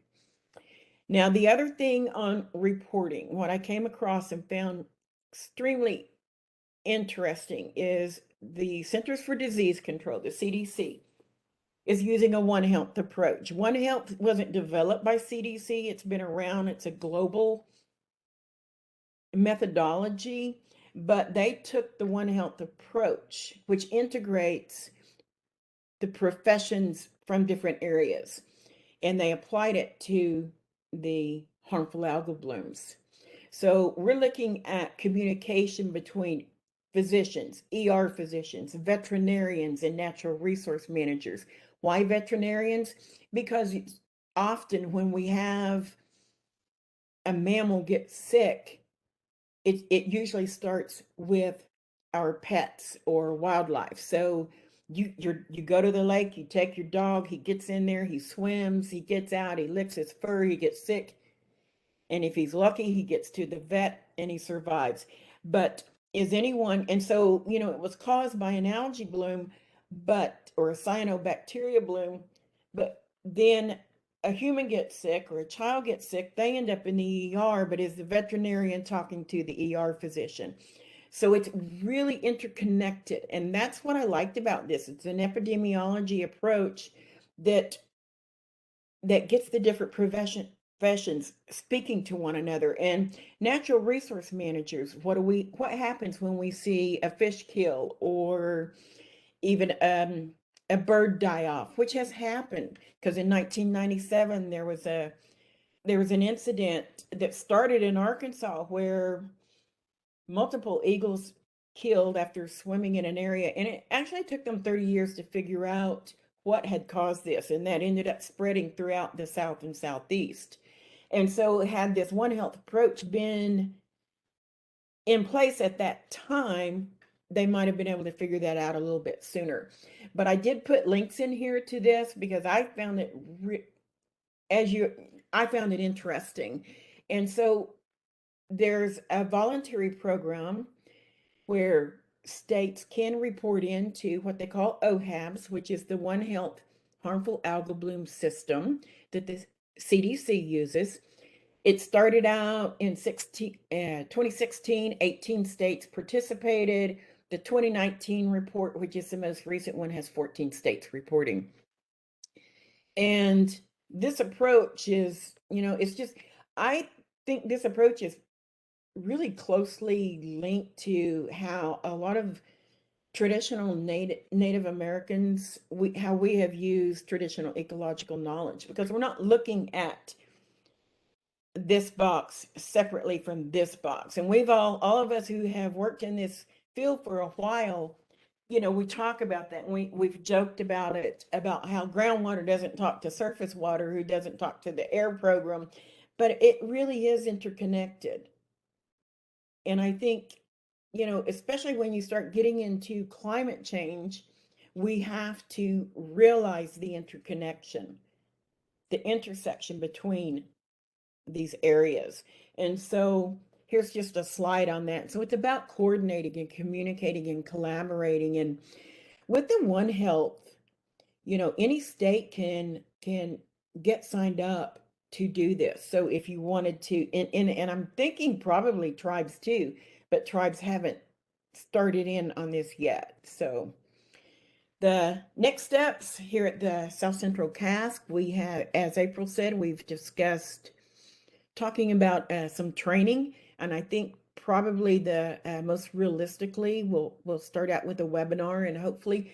Now, the other thing on reporting, what I came across and found extremely interesting is the Centers for Disease Control, the CDC, is using a One Health approach. One Health wasn't developed by CDC. It's been around. It's a global methodology, but they took the One Health approach, which integrates the professions from different areas, and they applied it to the harmful algal blooms. So we're looking at communication between physicians, ER physicians, veterinarians, and natural resource managers. Why veterinarians? Because often when we have a mammal get sick, it usually starts with our pets or wildlife. So you go to the lake, you take your dog, he gets in there, he swims, he gets out, he licks his fur, he gets sick. And if he's lucky, he gets to the vet and he survives. But is anyone, and so, you know, it was caused by an algae bloom, or a cyanobacteria bloom, but then a human gets sick or a child gets sick, they end up in the ER, but is the veterinarian talking to the ER physician? So it's really interconnected. And that's what I liked about this. It's an epidemiology approach that gets the different professions speaking to one another. And natural resource managers, what happens when we see a fish kill, or even a bird die off, which has happened, because in 1997 there was an incident that started in Arkansas where multiple eagles killed after swimming in an area, and it actually took them 30 years to figure out what had caused this, and that ended up spreading throughout the South and Southeast. And so had this One Health approach been in place at that time, they might have been able to figure that out a little bit sooner. But I did put links in here to this because I found it I found it interesting. And so there's a voluntary program where states can report into what they call OHABs, which is the One Health Harmful Algal Bloom System that the CDC uses. It started out in 2016, 18 states participated. The 2019 report, which is the most recent one, has 14 states reporting. And this approach is, you know, it's just, I think this approach is really closely linked to how a lot of traditional Native Americans, how we have used traditional ecological knowledge, because we're not looking at this box separately from this box. And we've all of us who have worked in this field for a while, you know, we talk about that, and we've joked about it, about how groundwater doesn't talk to surface water, who doesn't talk to the air program, but it really is interconnected. And I think, you know, especially when you start getting into climate change, we have to realize the interconnection, the intersection between these areas. And so here's just a slide on that. So it's about coordinating and communicating and collaborating. And with the One Health, you know, any state can get signed up to do this. So if you wanted to, and I'm thinking probably tribes too, but tribes haven't started in on this yet. So the next steps here at the South Central CASC, we have, as April said, we've discussed talking about some training, and I think probably the most realistically, we'll start out with a webinar, and hopefully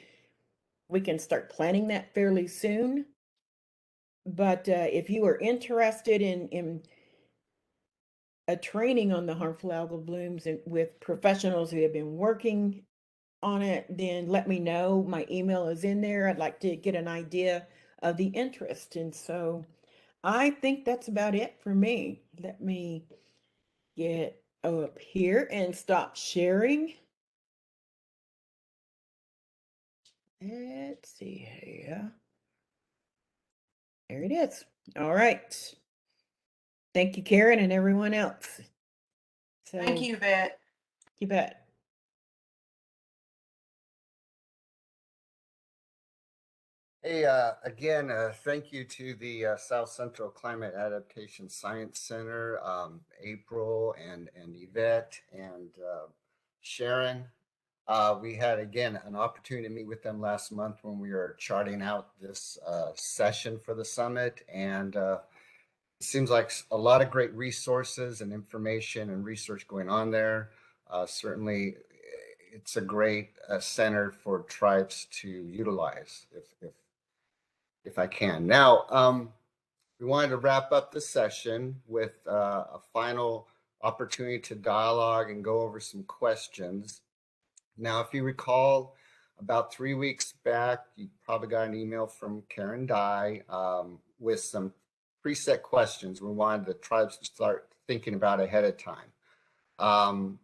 we can start planning that fairly soon. But if you are interested in a training on the harmful algal blooms and with professionals who have been working on it, then let me know. My email is in there. I'd like to get an idea of the interest. And so I think that's about it for me. Let me get up here and stop sharing. Let's see here. There it is. All right. Thank you, Karen, and everyone else. So, Thank you, Vet. You bet. Hey, again, thank you to the South Central Climate Adaptation Science Center, April and Yvette and Sharon. We had, again, an opportunity to meet with them last month when we were charting out this session for the summit. And it seems like a lot of great resources and information and research going on there. Certainly, it's a great center for tribes to utilize if I can. Now, we wanted to wrap up the session with a final opportunity to dialogue and go over some questions. Now, if you recall, about 3 weeks back, you probably got an email from Karen Dye with some preset questions we wanted the tribes to start thinking about ahead of time.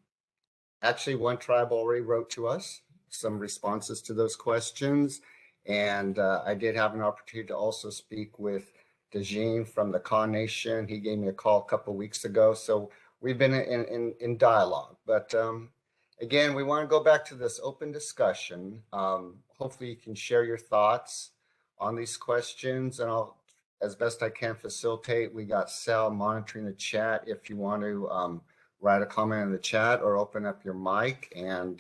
Actually, one tribe already wrote to us some responses to those questions. And I did have an opportunity to also speak with Dejin from the Kaw Nation. He gave me a call a couple of weeks ago. So we've been in dialogue. But again, we want to go back to this open discussion. Hopefully you can share your thoughts on these questions, and I'll, as best I can, facilitate. We got Sal monitoring the chat if you want to write a comment in the chat or open up your mic and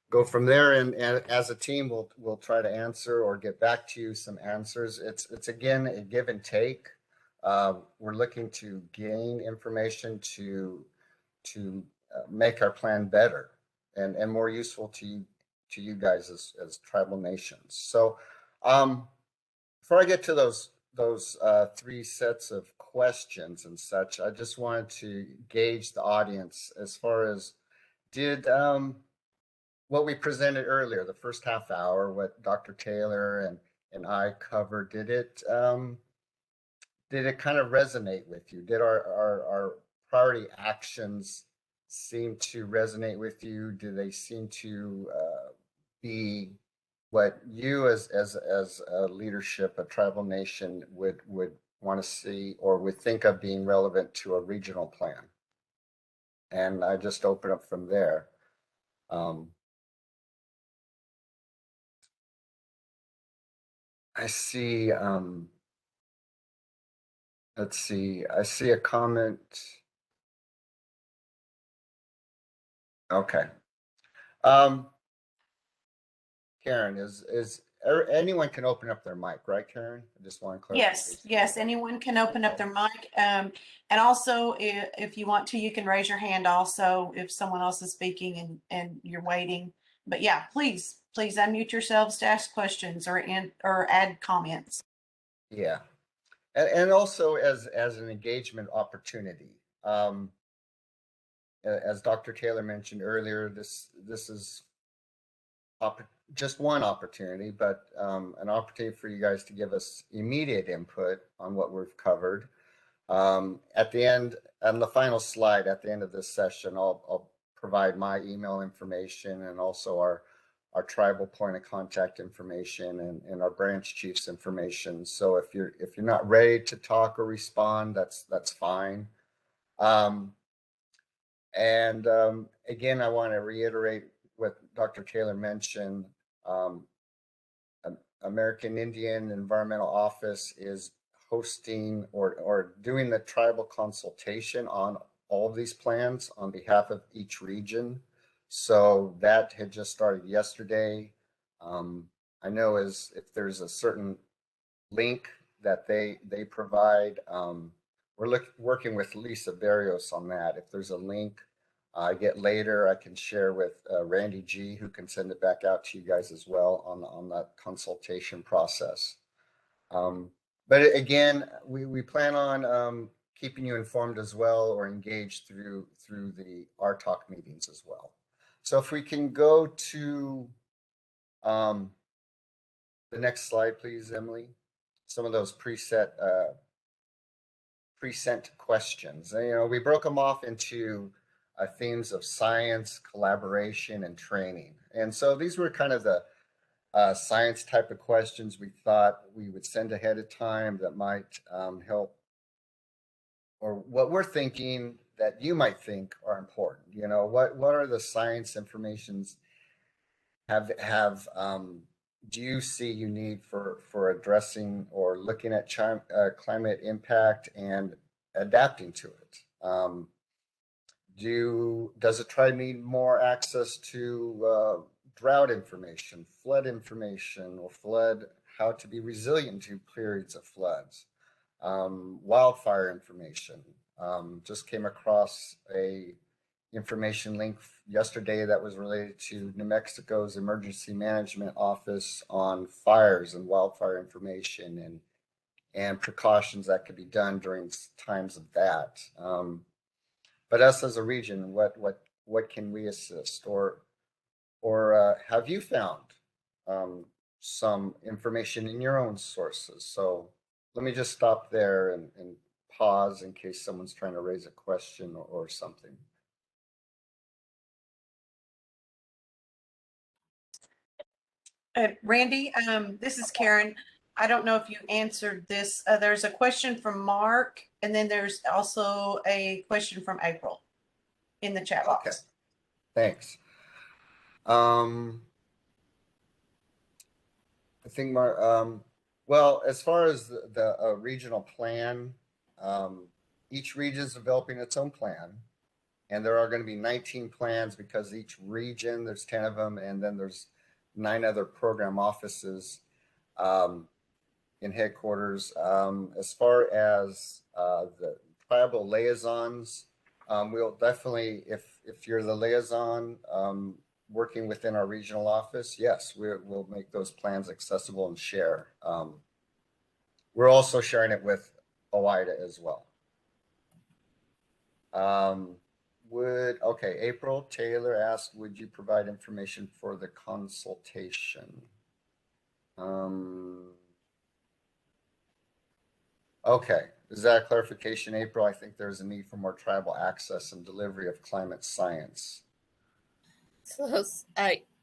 go from there. And as a team, we'll try to answer or get back to you some answers. It's again a give and take. We're looking to gain information to make our plan better and more useful to you guys as tribal nations. So before I get to those three sets of questions and such, I just wanted to gauge the audience as far as did what we presented earlier, the first half hour, what Dr. Taylor and I covered, did it kind of resonate with you? Did our priority actions seem to resonate with you? Do they seem to be what you as a leadership, a tribal nation would want to see or would think of being relevant to a regional plan? And I just open up from there. I see, let's see, I see a comment. Okay. Karen, anyone can open up their mic, right, Karen? I just want to clarify. Yes, anyone can open up their mic. And also, if you want to, you can raise your hand also if someone else is speaking and you're waiting. But yeah, please unmute yourselves to ask questions or add comments. Yeah, and also as an engagement opportunity. As Dr. Taylor mentioned earlier, this is just one opportunity, but an opportunity for you guys to give us immediate input on what we've covered. At the end, on the final slide at the end of this session, I'll provide my email information and also our tribal point of contact information and our branch chief's information. So if you're not ready to talk or respond, that's fine. Again, I want to reiterate what Dr. Taylor mentioned. American Indian Environmental Office is hosting or doing the tribal consultation on all of these plans on behalf of each region. So that had just started yesterday. I know if there's a certain link that they provide, we're working with Lisa Barrios on that. If there's a link I get later, I can share with Randy G, who can send it back out to you guys as well on that consultation process. But again, we plan on keeping you informed as well or engaged through the RTalk meetings as well. So if we can go to the next slide, please, Emily. Some of those preset questions. And, we broke them off into themes of science, collaboration, and training. And so these were kind of the science type of questions we thought we would send ahead of time that might help, or what we're thinking that you might think are important. What are the science informations do you see you need for addressing or looking at climate impact and adapting to it? Does a tribe need more access to drought information, flood information, or how to be resilient to periods of floods, wildfire information? Just came across a information link yesterday that was related to New Mexico's Emergency Management Office on fires and wildfire information and precautions that could be done during times of that. But us as a region, what can we assist, or have you found some information in your own sources? So let me just stop there and pause in case someone's trying to raise a question or something. Randy, this is Karen. I don't know if you answered this. There's a question from Mark, and then there's also a question from April in the chat box. Thanks. I think well, as far as the regional plan, each region is developing its own plan. And there are going to be 19 plans because each region, there's 10 of them, and then there's 9 other program offices in headquarters. As far as the tribal liaisons, we'll definitely, if you're the liaison working within our regional office, yes, we'll make those plans accessible and share. We're also sharing it with OIDA as well. Okay, April Taylor asked, would you provide information for the consultation? Okay, is that a clarification, April? I think there's a need for more tribal access and delivery of climate science. So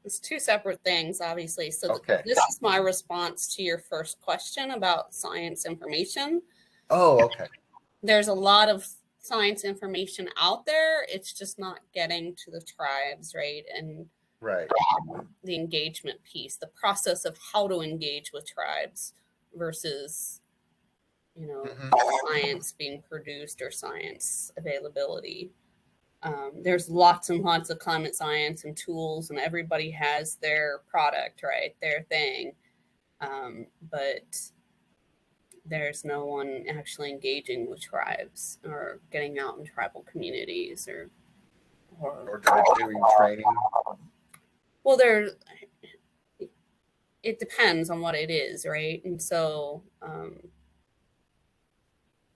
it's 2 separate things, obviously. So Okay. this is my response to your first question about science information. Oh, okay. There's a lot of science information out there. It's just not getting to the tribes, right? And Right. the engagement piece, the process of how to engage with tribes versus, you know, science being produced or science availability. There's lots and lots of climate science and tools, and everybody has their product, right? Their thing. But there's no one actually engaging with tribes or getting out in tribal communities or doing training. Well, it depends on what it is, right? And so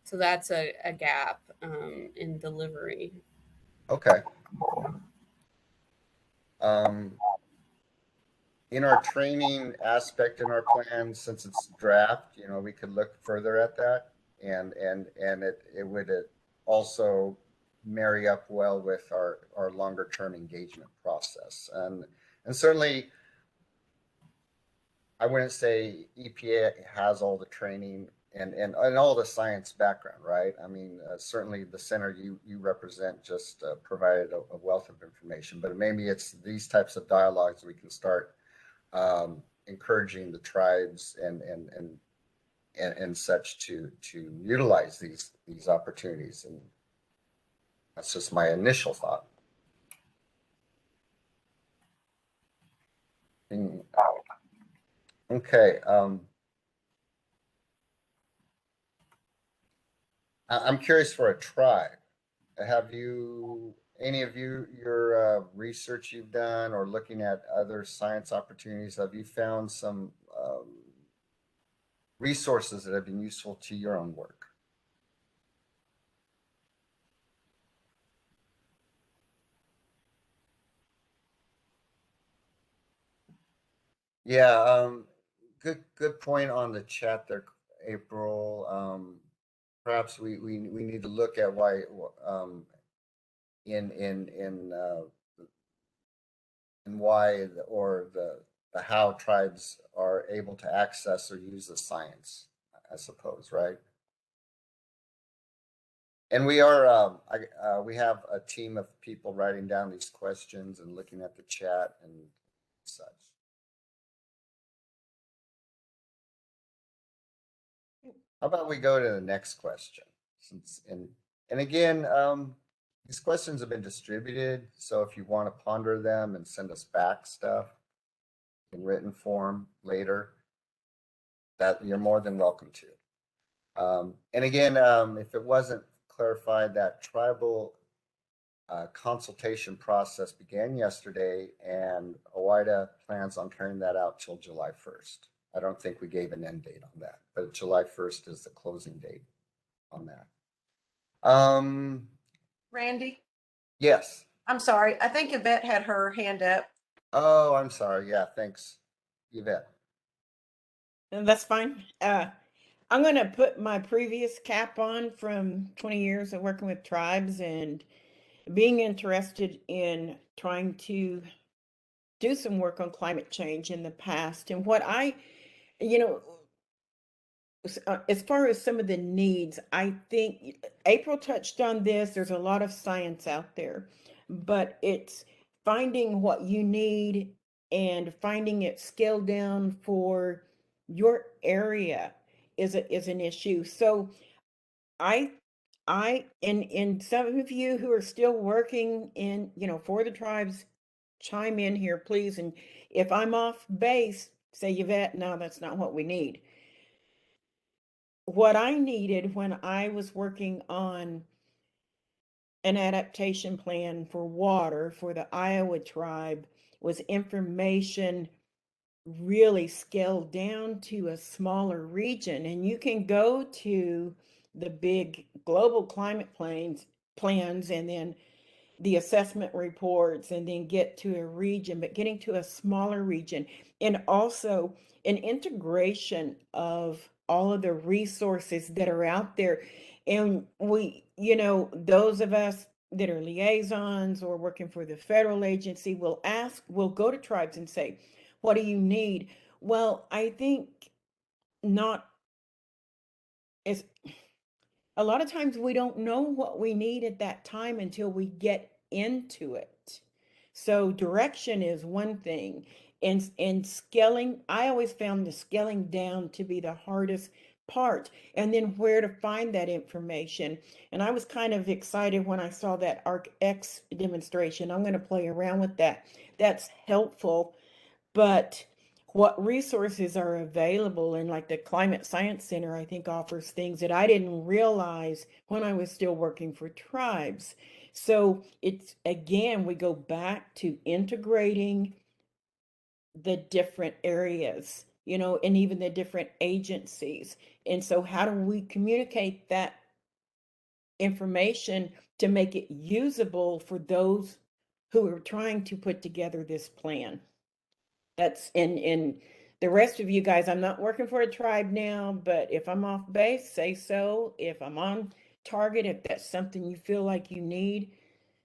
so that's a gap in delivery. Okay. In our training aspect in our plan, since it's draft, you know, we could look further at that, and it would also marry up well with our longer term engagement process, and certainly I wouldn't say EPA has all the training and all the science background, right? I mean, certainly the center you represent just provided a wealth of information, but maybe it's these types of dialogues we can start encouraging the tribes and such to utilize these opportunities, and that's just my initial thought. Okay. I'm curious for a tribe. Have you, any of your research you've done or looking at other science opportunities, have you found some resources that have been useful to your own work? Yeah, good point on the chat there, April. Perhaps we need to look at why and why or the how tribes are able to access or use the science, I suppose, right? And we are we have a team of people writing down these questions and looking at the chat and such. How about we go to the next question? And again, these questions have been distributed, so if you want to ponder them and send us back stuff in written form later, that you're more than welcome to. And again, if it wasn't clarified, that tribal consultation process began yesterday, and OIDA plans on carrying that out till July 1st. I don't think we gave an end date on that, but July 1st is the closing date on that. Randy, Yes. I'm sorry. I think Yvette had her hand up. Oh, I'm sorry. Yeah, thanks, Yvette. That's fine. I'm going to put my previous cap on from 20 years of working with tribes and being interested in trying to do some work on climate change in the past. And what you know, as far as some of the needs, I think April touched on this. There's a lot of science out there, but it's finding what you need and finding it scaled down for your area is an issue. So I and some of you who are still working in, for the tribes, chime in here, please. And if I'm off base, say, Yvette, no, that's not what we need. What I needed when I was working on an adaptation plan for water for the Iowa tribe was information really scaled down to a smaller region. And you can go to the big global climate plans and then the assessment reports and then get to a region, but getting to a smaller region, and also an integration of all of the resources that are out there. And we, those of us that are liaisons or working for the federal agency will go to tribes and say, what do you need? Well, I think not as a lot of times we don't know what we need at that time until we get into it. So direction is one thing, and scaling, I always found the scaling down to be the hardest part, and then where to find that information. And I was kind of excited when I saw that ArcX demonstration. I'm going to play around with that. That's helpful, but what resources are available, and like the Climate Science Center, I think offers things that I didn't realize when I was still working for tribes. So it's, again, we go back to integrating the different areas, and even the different agencies. And so how do we communicate that information to make it usable for those who are trying to put together this plan? That's in the rest of you guys, I'm not working for a tribe now, but if I'm off base, say so. If I'm on target, if that's something you feel like you need,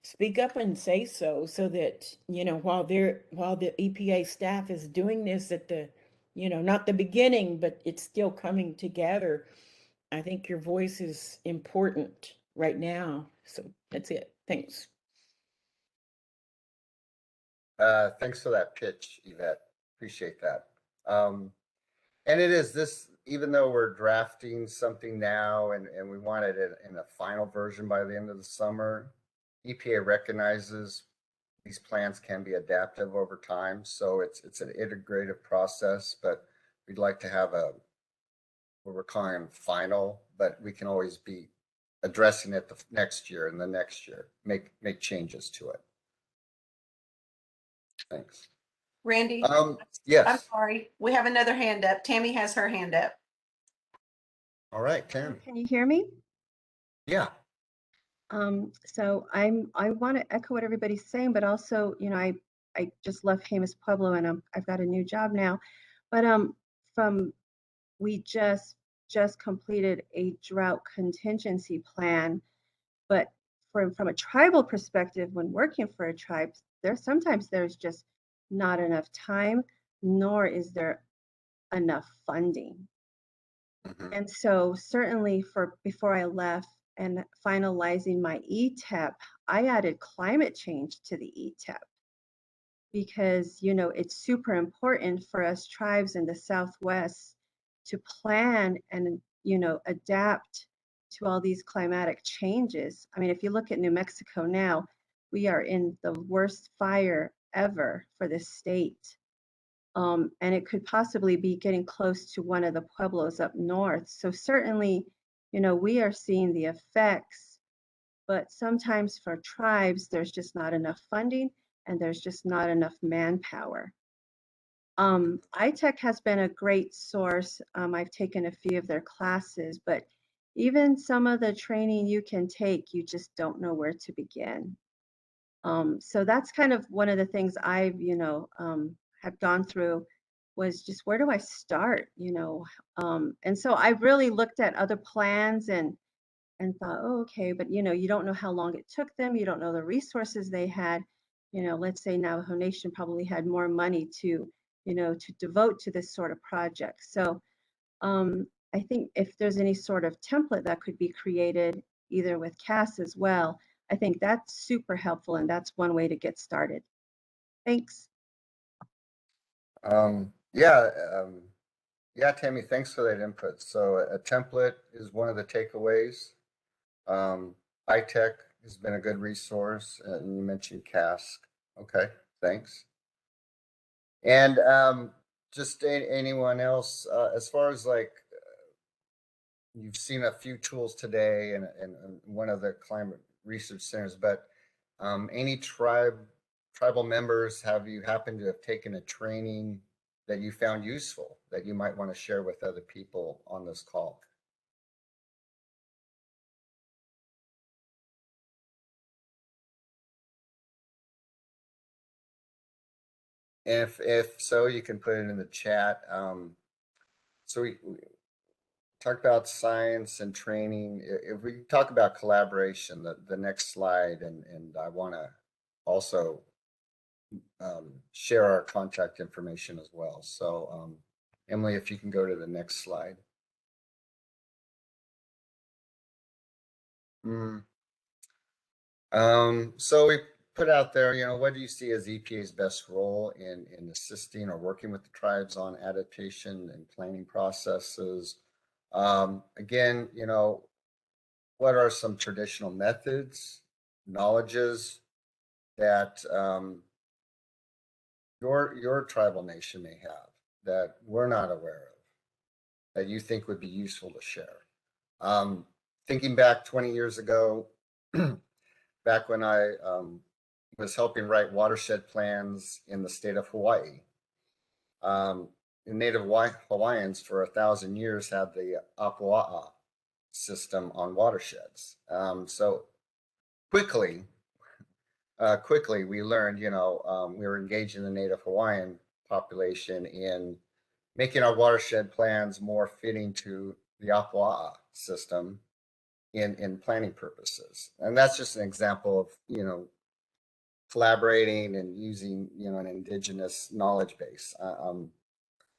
speak up and say so that, while the EPA staff is doing this at the, not the beginning, but it's still coming together, I think your voice is important right now. So that's it. Thanks. Thanks for that pitch, Yvette. Appreciate that. And it is this, even though we're drafting something now and we want it in a final version by the end of the summer, EPA recognizes these plans can be adaptive over time. So it's an integrative process, but we'd like to have what we're calling final, but we can always be addressing it the next year and the next year, make changes to it. Thanks. Randy, yes. I'm sorry. We have another hand up. Tammy has her hand up. All right, Tammy. Can you hear me? Yeah. So I want to echo what everybody's saying, but also, I just left Jemez Pueblo and I've got a new job now. But we just completed a drought contingency plan, but from a tribal perspective, when working for a tribe, sometimes there's just not enough time, nor is there enough funding. Mm-hmm. And so certainly before I left and finalizing my ETEP, I added climate change to the ETEP because, it's super important for us tribes in the Southwest to plan and, adapt to all these climatic changes. I mean, if you look at New Mexico now, we are in the worst fire ever for this state. And it could possibly be getting close to one of the pueblos up north. So certainly, we are seeing the effects, but sometimes for tribes, there's just not enough funding and there's just not enough manpower. ITEC has been a great source. I've taken a few of their classes, but even some of the training you can take, you just don't know where to begin. So that's kind of one of the things I've, have gone through was just where do I start, and so I really looked at other plans and thought, oh, okay, but you don't know how long it took them. You don't know the resources they had. Let's say Navajo Nation probably had more money to devote to this sort of project. So I think if there's any sort of template that could be created, either with CAS as well, I think that's super helpful, and that's one way to get started. Thanks. Yeah, yeah, Tammy, thanks for that input. So a template is one of the takeaways. iTech has been a good resource, and you mentioned Cask. Okay, thanks. And just anyone else, as far as like, you've seen a few tools today and one of the climate research centers, but any tribal members, have you happened to have taken a training that you found useful that you might want to share with other people on this call? If so, you can put it in the chat. So we talked about science and training. If we talk about collaboration, the next slide, and I want to also share our contact information as well. So Emily, if you can go to the next slide. So we put out there, you know, what do you see as EPA's best role in assisting or working with the tribes on adaptation and planning processes? Again, you know, what are some traditional methods, knowledges that your tribal nation may have that we're not aware of, that you think would be useful to share? Thinking back 20 years ago, back when I was helping write watershed plans in the state of Hawaii. Native Hawaiians for 1,000 years had the Apua'a system on watersheds. So quickly we learned, you know, we were engaging the Native Hawaiian population in making our watershed plans more fitting to the Apua'a system in planning purposes. And that's just an example of, you know, collaborating and using, you know, an indigenous knowledge base.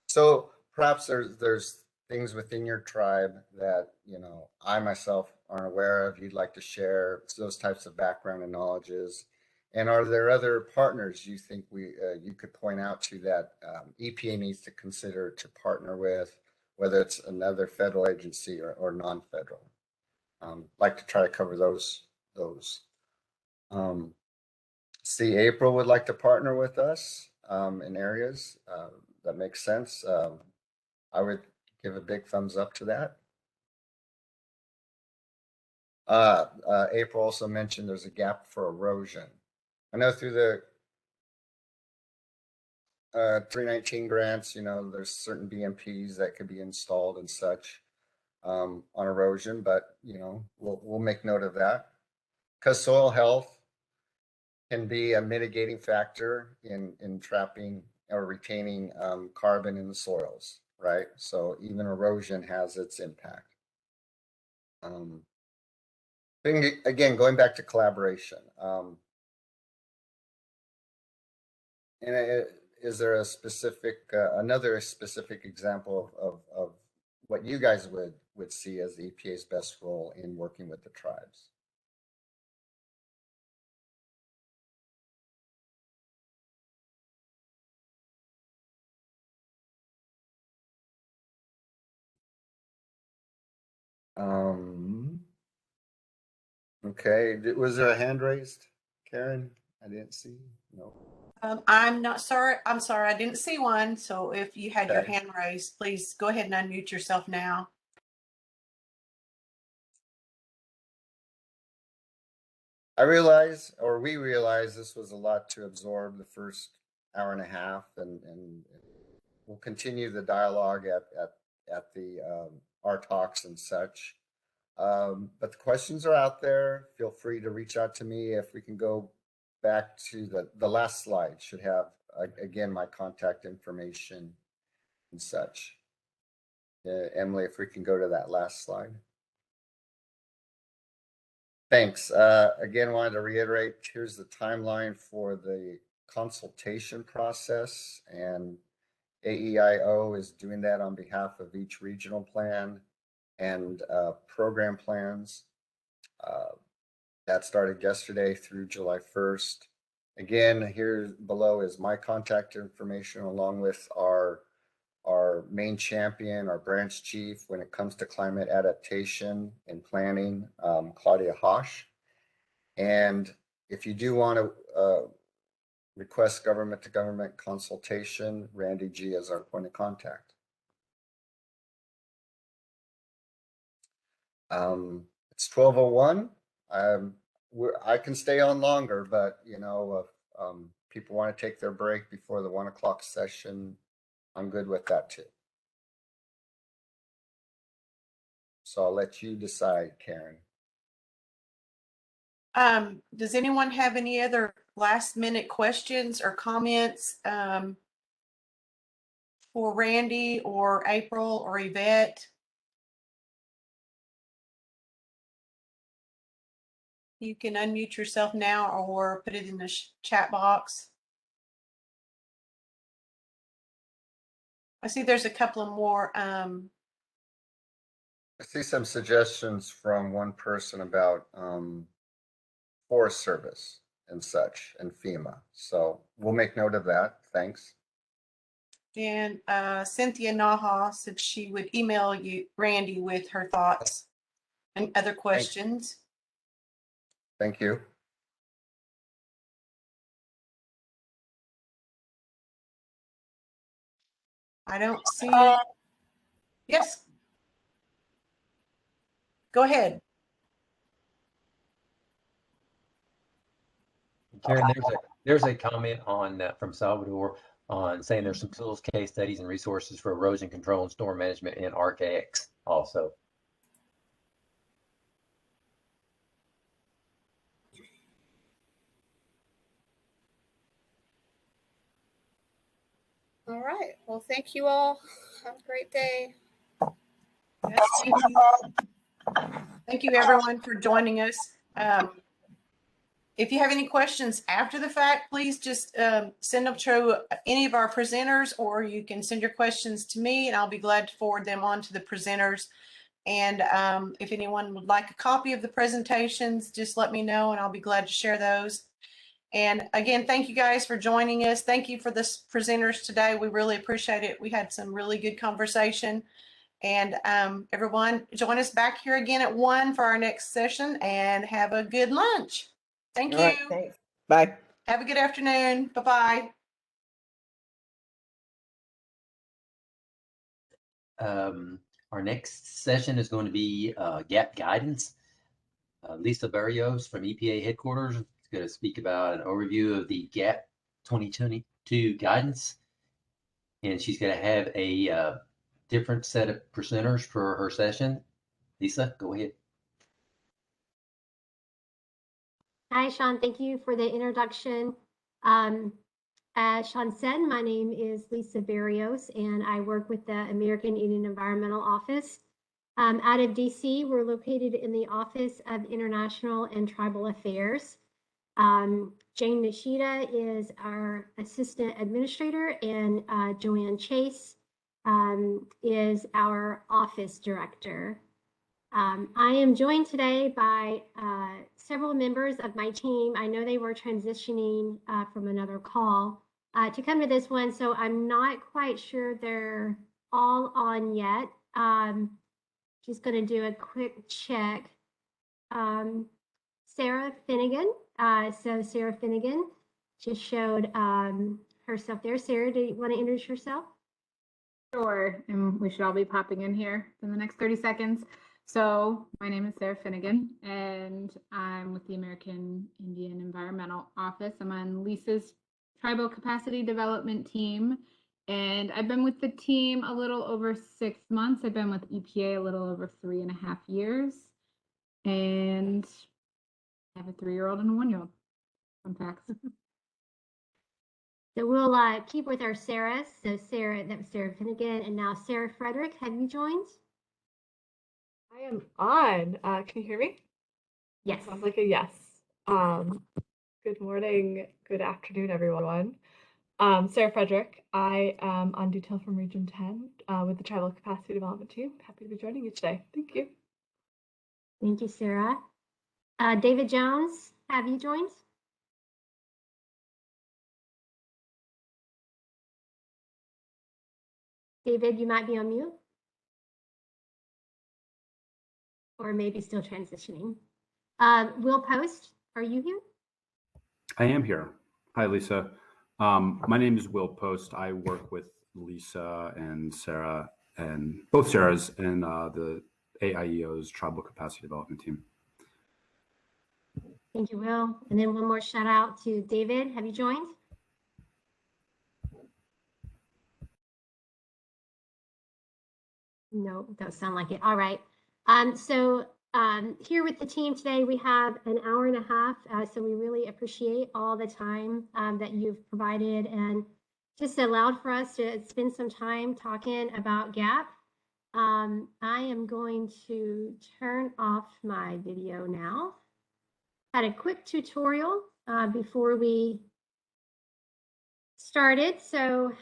So perhaps there's things within your tribe that, you know, I myself aren't aware of, you'd like to share those types of background and knowledges. And are there other partners you think you could point out to that EPA needs to consider to partner with, whether it's another federal agency or non-federal? Like to try to cover those. See, April would like to partner with us in areas that make sense. I would give a big thumbs up to that. April also mentioned there's a gap for erosion. I know through the 319 grants, you know, there's certain BMPs that could be installed and such on erosion, but, you know, we'll make note of that. Because soil health can be a mitigating factor in trapping or retaining carbon in the soils, right? So even erosion has its impact. Again, going back to collaboration. And is there a specific, another specific example of what you guys would see as the EPA's best role in working with the tribes? Okay, was there a hand raised, Karen? I didn't see. No. I'm not sorry. I'm sorry. I didn't see one. So if you had your Okay. hand raised, please go ahead and unmute yourself now. We realize this was a lot to absorb the first hour and a half, and we'll continue the dialogue at the our talks and such. But the questions are out there. Feel free to reach out to me. If we can go back to the last slide, should have again my contact information and such. Emily, if we can go to that last slide. Thanks. Again, wanted to reiterate, here's the timeline for the consultation process, and AEIO is doing that on behalf of each regional plan and program plans. That started yesterday through July 1st. Again, here below is my contact information along with our main champion, our branch chief when it comes to climate adaptation and planning, Claudia Hosch. And if you do want to request government to government consultation, Randy G is our point of contact. It's 12:01. I can stay on longer, but you know, if people want to take their break before the 1 o'clock session, I'm good with that too. So I'll let you decide, Karen. Does anyone have any other last minute questions or comments for Randy or April or Yvette? You can unmute yourself now or put it in the chat box. I see there's a couple of more. I see some suggestions from one person about Forest Service and such and FEMA. So we'll make note of that. Thanks. And Cynthia Naha said she would email you, Randy, with her thoughts and other questions. Thank you. I don't see. Yes. Go ahead. Karen, there's a comment on from Salvador on saying there's some tools, case studies, and resources for erosion control and storm management in ArcX also. All right. Well, thank you all. Have a great day. Yes, thank you. Thank you, everyone, for joining us. If you have any questions after the fact, please just send them to any of our presenters, or you can send your questions to me and I'll be glad to forward them on to the presenters. And if anyone would like a copy of the presentations, just let me know and I'll be glad to share those. And again, thank you guys for joining us. Thank you for the presenters today. We really appreciate it. We had some really good conversation. And everyone, join us back here again at 1 for our next session and have a good lunch. Thank you. Right, thanks. Bye. Have a good afternoon. Bye-bye. Our next session is going to be GAP guidance. Lisa Barrios from EPA headquarters is going to speak about an overview of the GAP 2022 guidance. And she's going to have a different set of presenters for her session. Lisa, go ahead. Hi, Sean. Thank you for the introduction. As Sean said, my name is Lisa Barrios, and I work with the American Indian Environmental Office. Out of DC, we're located in the Office of International and Tribal Affairs. Jane Nishida is our Assistant Administrator, and Joanne Chase is our Office Director. I am joined today by several members of my team. I know they were transitioning from another call to come to this one, so I'm not quite sure they're all on yet. Just going to do a quick check. Sarah Finnegan. So Sarah Finnegan just showed herself there. Sarah, do you want to introduce yourself? Sure, and we should all be popping in here in the next 30 seconds. So my name is Sarah Finnegan, and I'm with the American Indian Environmental Office. I'm on Lisa's Tribal Capacity Development team, and I've been with the team a little over 6 months. I've been with EPA a little over 3.5 years, and I have a 3-year-old and a 1-year-old. Fun facts. So we'll keep with our Sarah. So Sarah, that was Sarah Finnegan, and now Sarah Frederick, have you joined? I am on. Can you hear me? Yes. Sounds like a yes. Good morning, good afternoon, everyone. Sarah Frederick. I am on detail from Region 10 with the Tribal Capacity Development Team. Happy to be joining you today. Thank you. Thank you, Sarah. David Jones, have you joined? David, you might be on mute. Or maybe still transitioning. Will Post, are you here? I am here. Hi, Lisa. My name is Will Post. I work with Lisa and Sarah, and both Sarahs in the AIEO's Tribal Capacity Development Team. Thank you, Will. And then one more shout out to David. Have you joined? No, don't sound like it. All right. Here with the team today, we have an hour and a half. So we really appreciate all the time that you've provided and just allowed for us to spend some time talking about GAP. I am going to turn off my video now. Had a quick tutorial before we started. So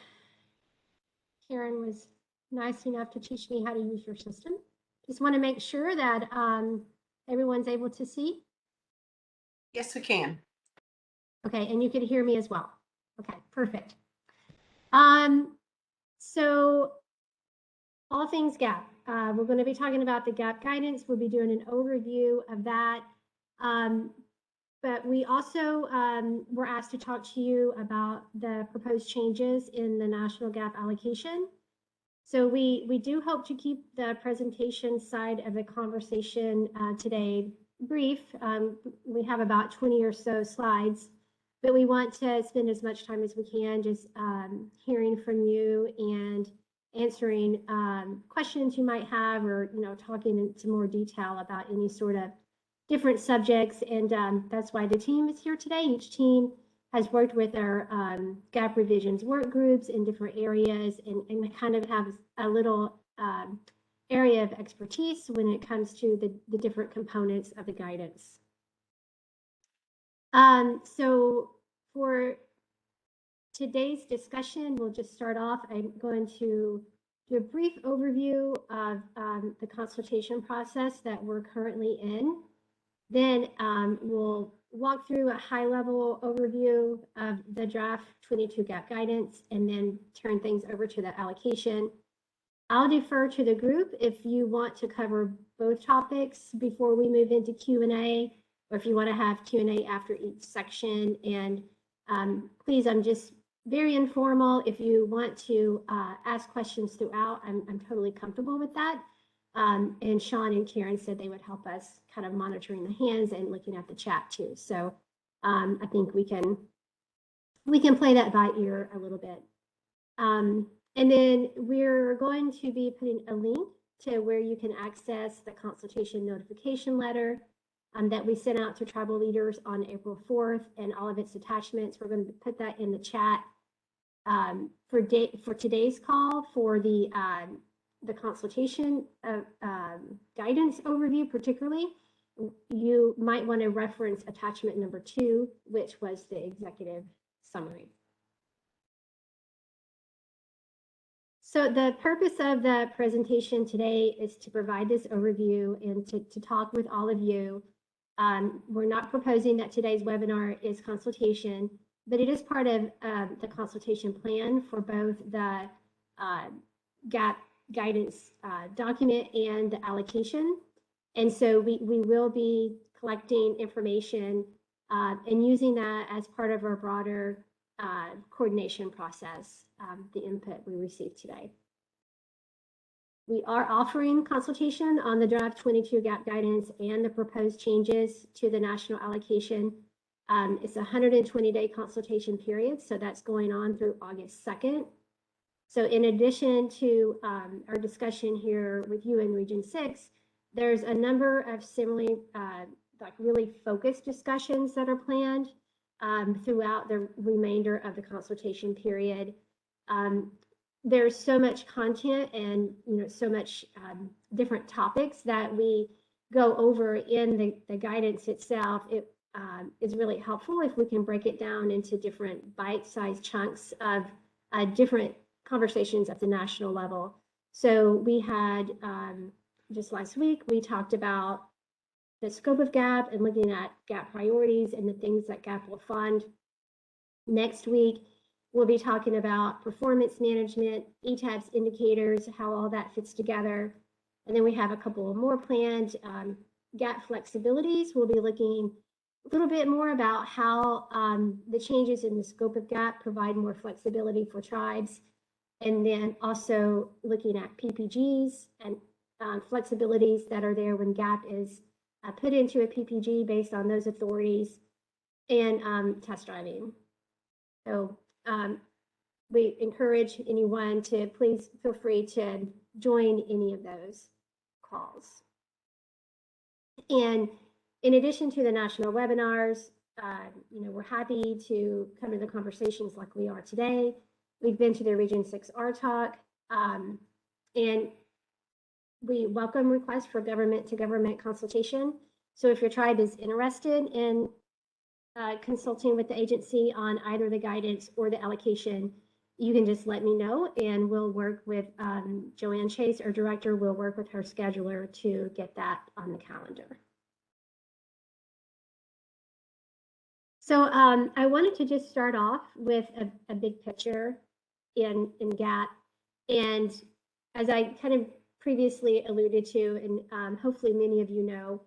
Karen was nice enough to teach me how to use your system. Just want to make sure that everyone's able to see. Yes, we can. Okay, and you can hear me as well. Okay, perfect. So all things GAP. We're going to be talking about the GAP guidance. We'll be doing an overview of that. But we also were asked to talk to you about the proposed changes in the national GAP allocation. So we do hope to keep the presentation side of the conversation today brief. We have about 20 or so slides, but we want to spend as much time as we can just hearing from you and answering questions you might have, or talking into more detail about any sort of different subjects. And that's why the team is here today. Each team has worked with our GAP revisions work groups in different areas and kind of have a little area of expertise when it comes to the different components of the guidance. So for today's discussion, we'll just start off. I'm going to do a brief overview of the consultation process that we're currently in. Then we'll walk through a high-level overview of the draft 22 GAP guidance and then turn things over to the allocation. I'll defer to the group if you want to cover both topics before we move into Q&A, or if you want to have Q&A after each section. And please, I'm just very informal. If you want to ask questions throughout, I'm totally comfortable with that. And Sean and Karen said they would help us kind of monitoring the hands and looking at the chat too. So I think we can play that by ear a little bit. And then we're going to be putting a link to where you can access the consultation notification letter that we sent out to tribal leaders on April 4th and all of its attachments. We're going to put that in the chat for today's call for the consultation guidance overview. Particularly, you might want to reference attachment number 2, which was the executive summary. So the purpose of the presentation today is to provide this overview and to talk with all of you. We're not proposing that today's webinar is consultation, but it is part of the consultation plan for both the GAP guidance document and the allocation. And so we will be collecting information and using that as part of our broader coordination process, the input we received today. We are offering consultation on the draft 22 GAP guidance and the proposed changes to the national allocation. It's a 120-day consultation period, so that's going on through August 2nd. So in addition to our discussion here with you in Region 6, there's a number of similarly like really focused discussions that are planned throughout the remainder of the consultation period. There's so much content and so much different topics that we go over in the guidance itself. It is really helpful if we can break it down into different bite-sized chunks of different conversations at the national level. So we had just last week, we talked about the scope of GAP and looking at GAP priorities and the things that GAP will fund. Next week, We'll be talking about performance management, ETABS indicators, how all that fits together. And then we have a couple of more planned. GAP flexibilities, we'll be looking a little bit more about how the changes in the scope of GAP provide more flexibility for tribes. And then also looking at PPGs and flexibilities that are there when GAP is put into a PPG based on those authorities, and test driving. So we encourage anyone to please feel free to join any of those calls. And in addition to the national webinars, we're happy to come to the conversations like we are today. We've been to the Region 6 RTalk, and we welcome requests for government-to-government consultation. So if your tribe is interested in consulting with the agency on either the guidance or the allocation, you can just let me know, and we'll work with Joanne Chase, our director, will work with her scheduler to get that on the calendar. So I wanted to just start off with a big picture in GAP. And as I kind of previously alluded to, and hopefully many of you know,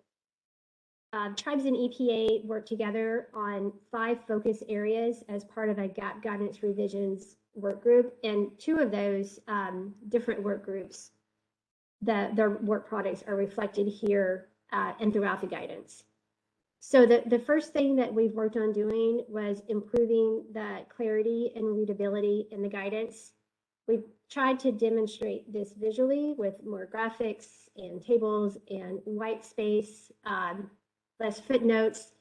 tribes and EPA work together on 5 focus areas as part of a GAP guidance revisions work group. And 2 of those different work groups, their work products are reflected here and throughout the guidance. So the first thing that we've worked on doing was improving the clarity and readability in the guidance. We've tried to demonstrate this visually with more graphics and tables and white space, less footnotes,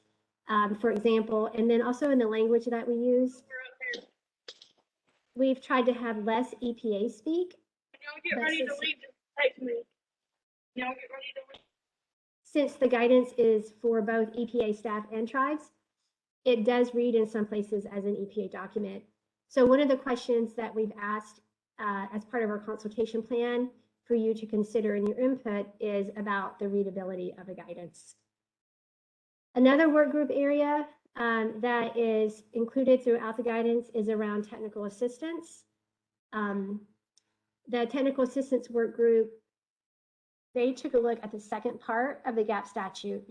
for example, and then also in the language that we use. We've tried to have less EPA speak. Now get ready to leave. Just me. Now get ready to leave. Since the guidance is for both EPA staff and tribes, it does read in some places as an EPA document. So one of the questions that we've asked as part of our consultation plan for you to consider in your input is about the readability of the guidance. Another work group area that is included throughout the guidance is around technical assistance. The technical assistance work group, they took a look at the second part of the GAP statute.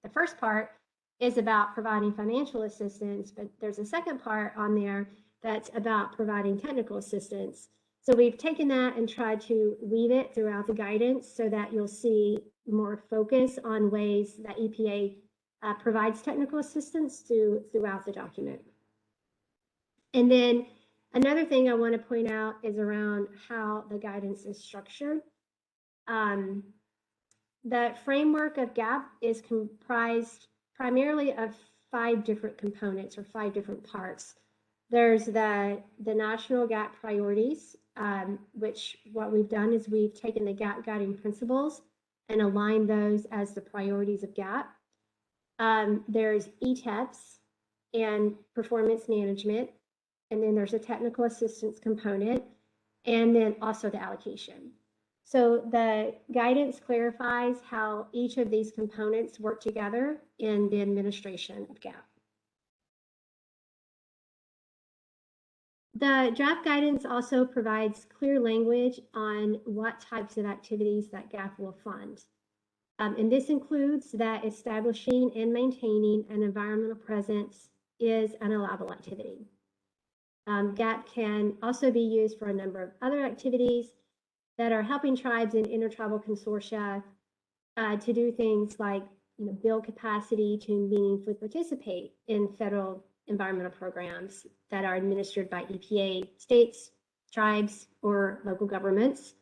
The first part is about providing financial assistance, but there's a second part on there that's about providing technical assistance. So we've taken that and tried to weave it throughout the guidance so that you'll see more focus on ways that EPA provides technical assistance throughout the document. And then another thing I want to point out is around how the guidance is structured. The framework of GAP is comprised primarily of 5 different components or 5 different parts. There's the national GAP priorities, which what we've done is we've taken the GAP guiding principles and aligned those as the priorities of GAP. There's ETABS and performance management, and then there's a technical assistance component, and then also the allocation. So the guidance clarifies how each of these components work together in the administration of GAP. The draft guidance also provides clear language on what types of activities that GAP will fund. And this includes that establishing and maintaining an environmental presence is an allowable activity. GAP can also be used for a number of other activities that are helping tribes and intertribal consortia to do things like build capacity to meaningfully participate in federal environmental programs that are administered by EPA, states, tribes, or local governments.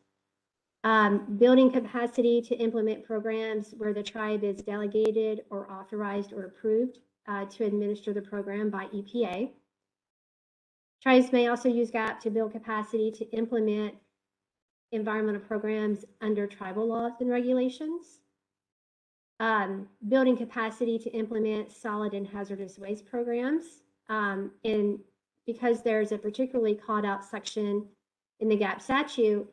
Building capacity to implement programs where the tribe is delegated or authorized or approved to administer the program by EPA. Tribes may also use GAP to build capacity to implement environmental programs under tribal laws and regulations. Building capacity to implement solid and hazardous waste programs. And because there's a particularly called out section in the GAP statute,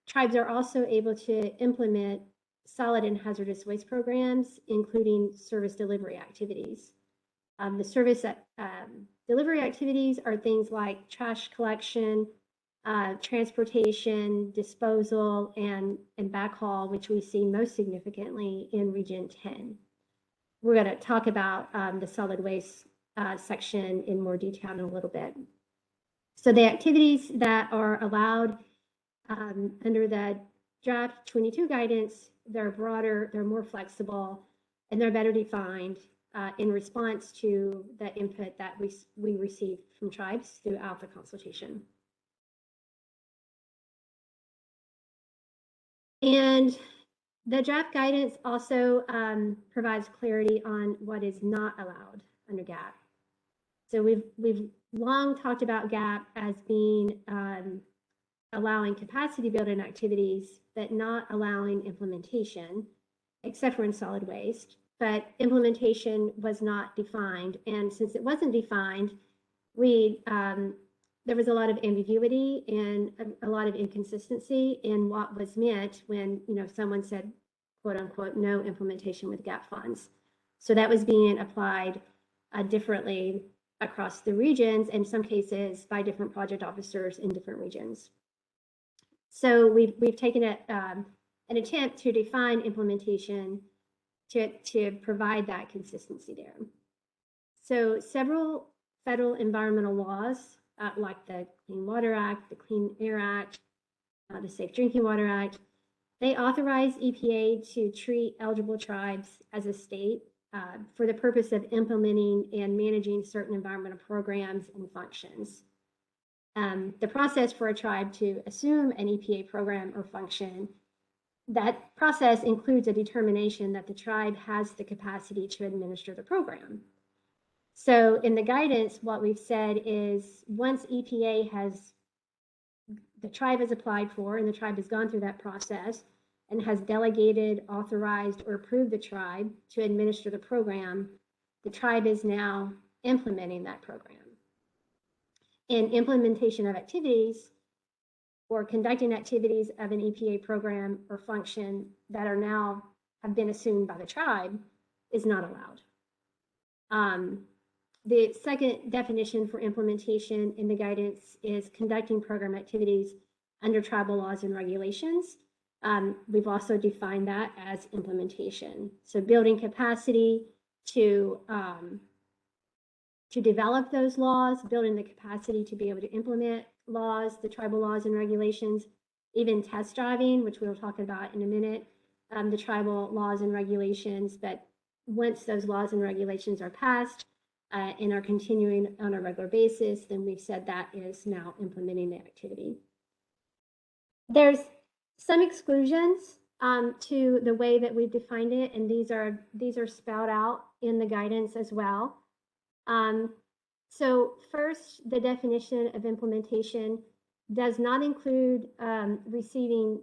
tribes are also able to implement solid and hazardous waste programs, including service delivery activities. The service Delivery activities are things like trash collection, transportation, disposal, and backhaul, which we see most significantly in Region 10. We're going to talk about the solid waste section in more detail in a little bit. So the activities that are allowed under the draft 22 guidance, they're broader, they're more flexible, and they're better defined in response to the input that we received from tribes throughout the consultation. And the draft guidance also provides clarity on what is not allowed under GAP. So we've long talked about GAP as being allowing capacity building activities, but not allowing implementation, except for in solid waste. But implementation was not defined, and since it wasn't defined, there was a lot of ambiguity and a lot of inconsistency in what was meant when someone said, quote unquote, no implementation with GAP funds. So that was being applied differently across the regions, in some cases by different project officers in different regions. So we've taken an attempt to define implementation to provide that consistency there. So several federal environmental laws, like the Clean Water Act, the Clean Air Act, the Safe Drinking Water Act, they authorize EPA to treat eligible tribes as a state for the purpose of implementing and managing certain environmental programs and functions. The process for a tribe to assume an EPA program or function, that process includes a determination that the tribe has the capacity to administer the program. So in the guidance, what we've said is once EPA the tribe has applied for and the tribe has gone through that process and has delegated, authorized, or approved the tribe to administer the program, the tribe is now implementing that program. In implementation of activities or conducting activities of an EPA program or function that have been assumed by the tribe is not allowed. The second definition for implementation in the guidance is conducting program activities under tribal laws and regulations. We've also defined that as implementation. So building capacity to develop those laws, building the capacity to be able to implement laws, the tribal laws and regulations, even test driving, which we'll talk about in a minute, the tribal laws and regulations. But once those laws and regulations are passed and are continuing on a regular basis, then we've said that is now implementing the activity. There's some exclusions to the way that we've defined it, and these are spelled out in the guidance as well. So first, the definition of implementation does not include receiving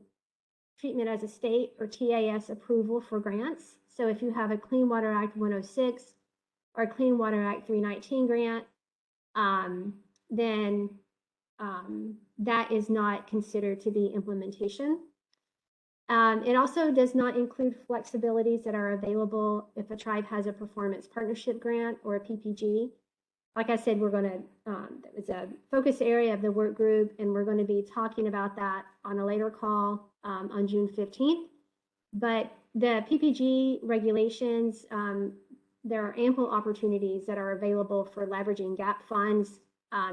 treatment as a state or TAS approval for grants. So if you have a Clean Water Act 106 or a Clean Water Act 319 grant, then that is not considered to be implementation. It also does not include flexibilities that are available if a tribe has a performance partnership grant or a PPG. Like I said, that was a focus area of the work group, and we're going to be talking about that on a later call on June 15th. But the PPG regulations, there are ample opportunities that are available for leveraging GAP funds,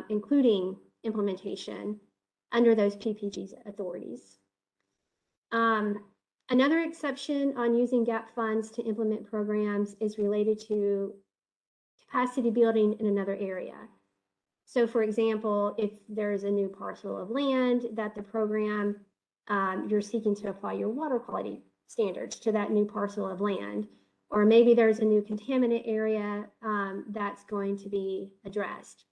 including implementation under those PPG's authorities. Another exception on using GAP funds to implement programs is related to capacity building in another area. So for example, if there's a new parcel of land that the program, you're seeking to apply your water quality standards to that new parcel of land, or maybe there's a new contaminant area that's going to be addressed.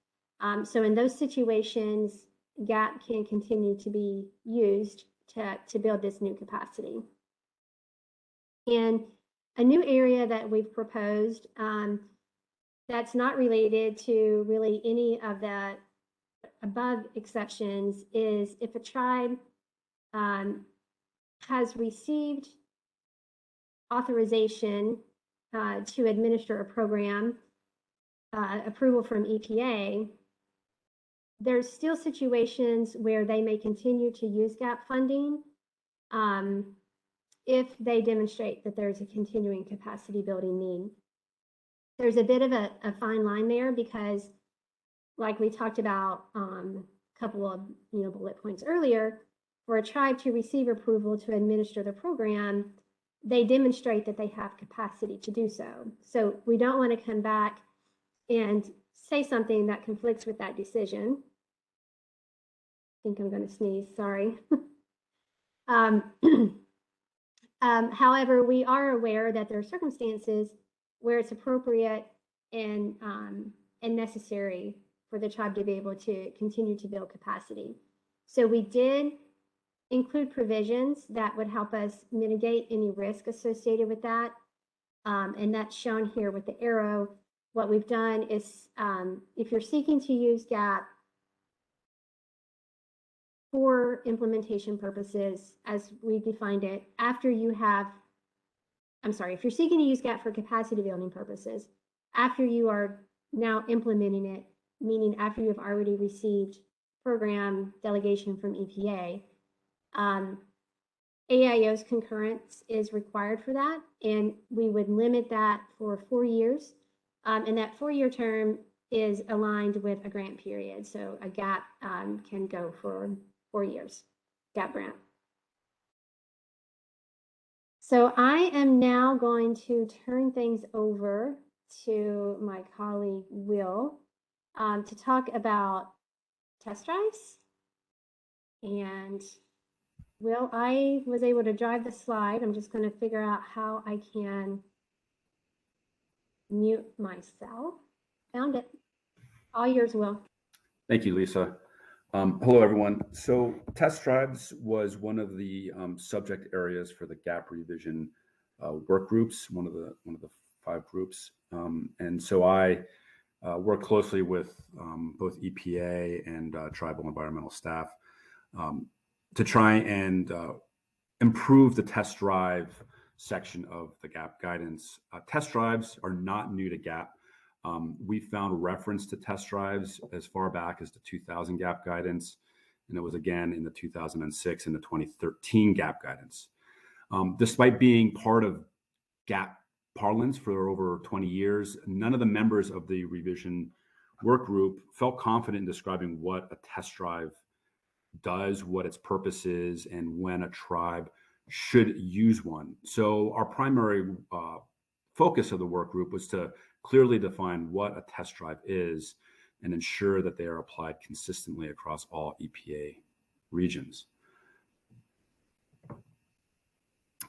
So in those situations, GAP can continue to be used to build this new capacity. And a new area that we've proposed that's not related to really any of the above exceptions is if a tribe has received authorization to administer a program approval from EPA, there's still situations where they may continue to use gap funding if they demonstrate that there's a continuing capacity building need. There's a bit of a fine line there because, like we talked about a couple of bullet points earlier, for a tribe to receive approval to administer the program, they demonstrate that they have capacity to do so. So we don't want to come back and say something that conflicts with that decision. I think I'm going to sneeze, sorry. However, we are aware that there are circumstances where it's appropriate and necessary for the tribe to be able to continue to build capacity. So we did include provisions that would help us mitigate any risk associated with that. And that's shown here with the arrow. What we've done is if you're seeking to use GAP for implementation purposes, as we defined it, after you have, if you're seeking to use GAP for capacity building purposes, after you are now implementing it, meaning after you have already received program delegation from EPA, AIO's concurrence is required for that, and we would limit that for 4 years. And that 4-year term is aligned with a grant period. So a GAP can go for 4 years, GAP grant. So I am now going to turn things over to my colleague, Will, to talk about test drives. And Will, I was able to drive the slide. I'm just going to figure out how I can mute myself. Found it. All yours, Will. Thank you, Lisa. Hello, everyone. So test drives was one of the subject areas for the GAP revision work groups, one of the 5 groups. And so I work closely with both EPA and tribal environmental staff to try and improve the test drive section of the GAP guidance. Test drives are not new to GAP. We found reference to test drives as far back as the 2000 GAP guidance, and it was again in the 2006 and the 2013 GAP guidance. Despite being part of GAP parlance for over 20 years, none of the members of the revision work group felt confident in describing what a test drive does, what its purpose is, and when a tribe should use one. So our primary focus of the work group was to clearly define what a test drive is and ensure that they are applied consistently across all EPA regions.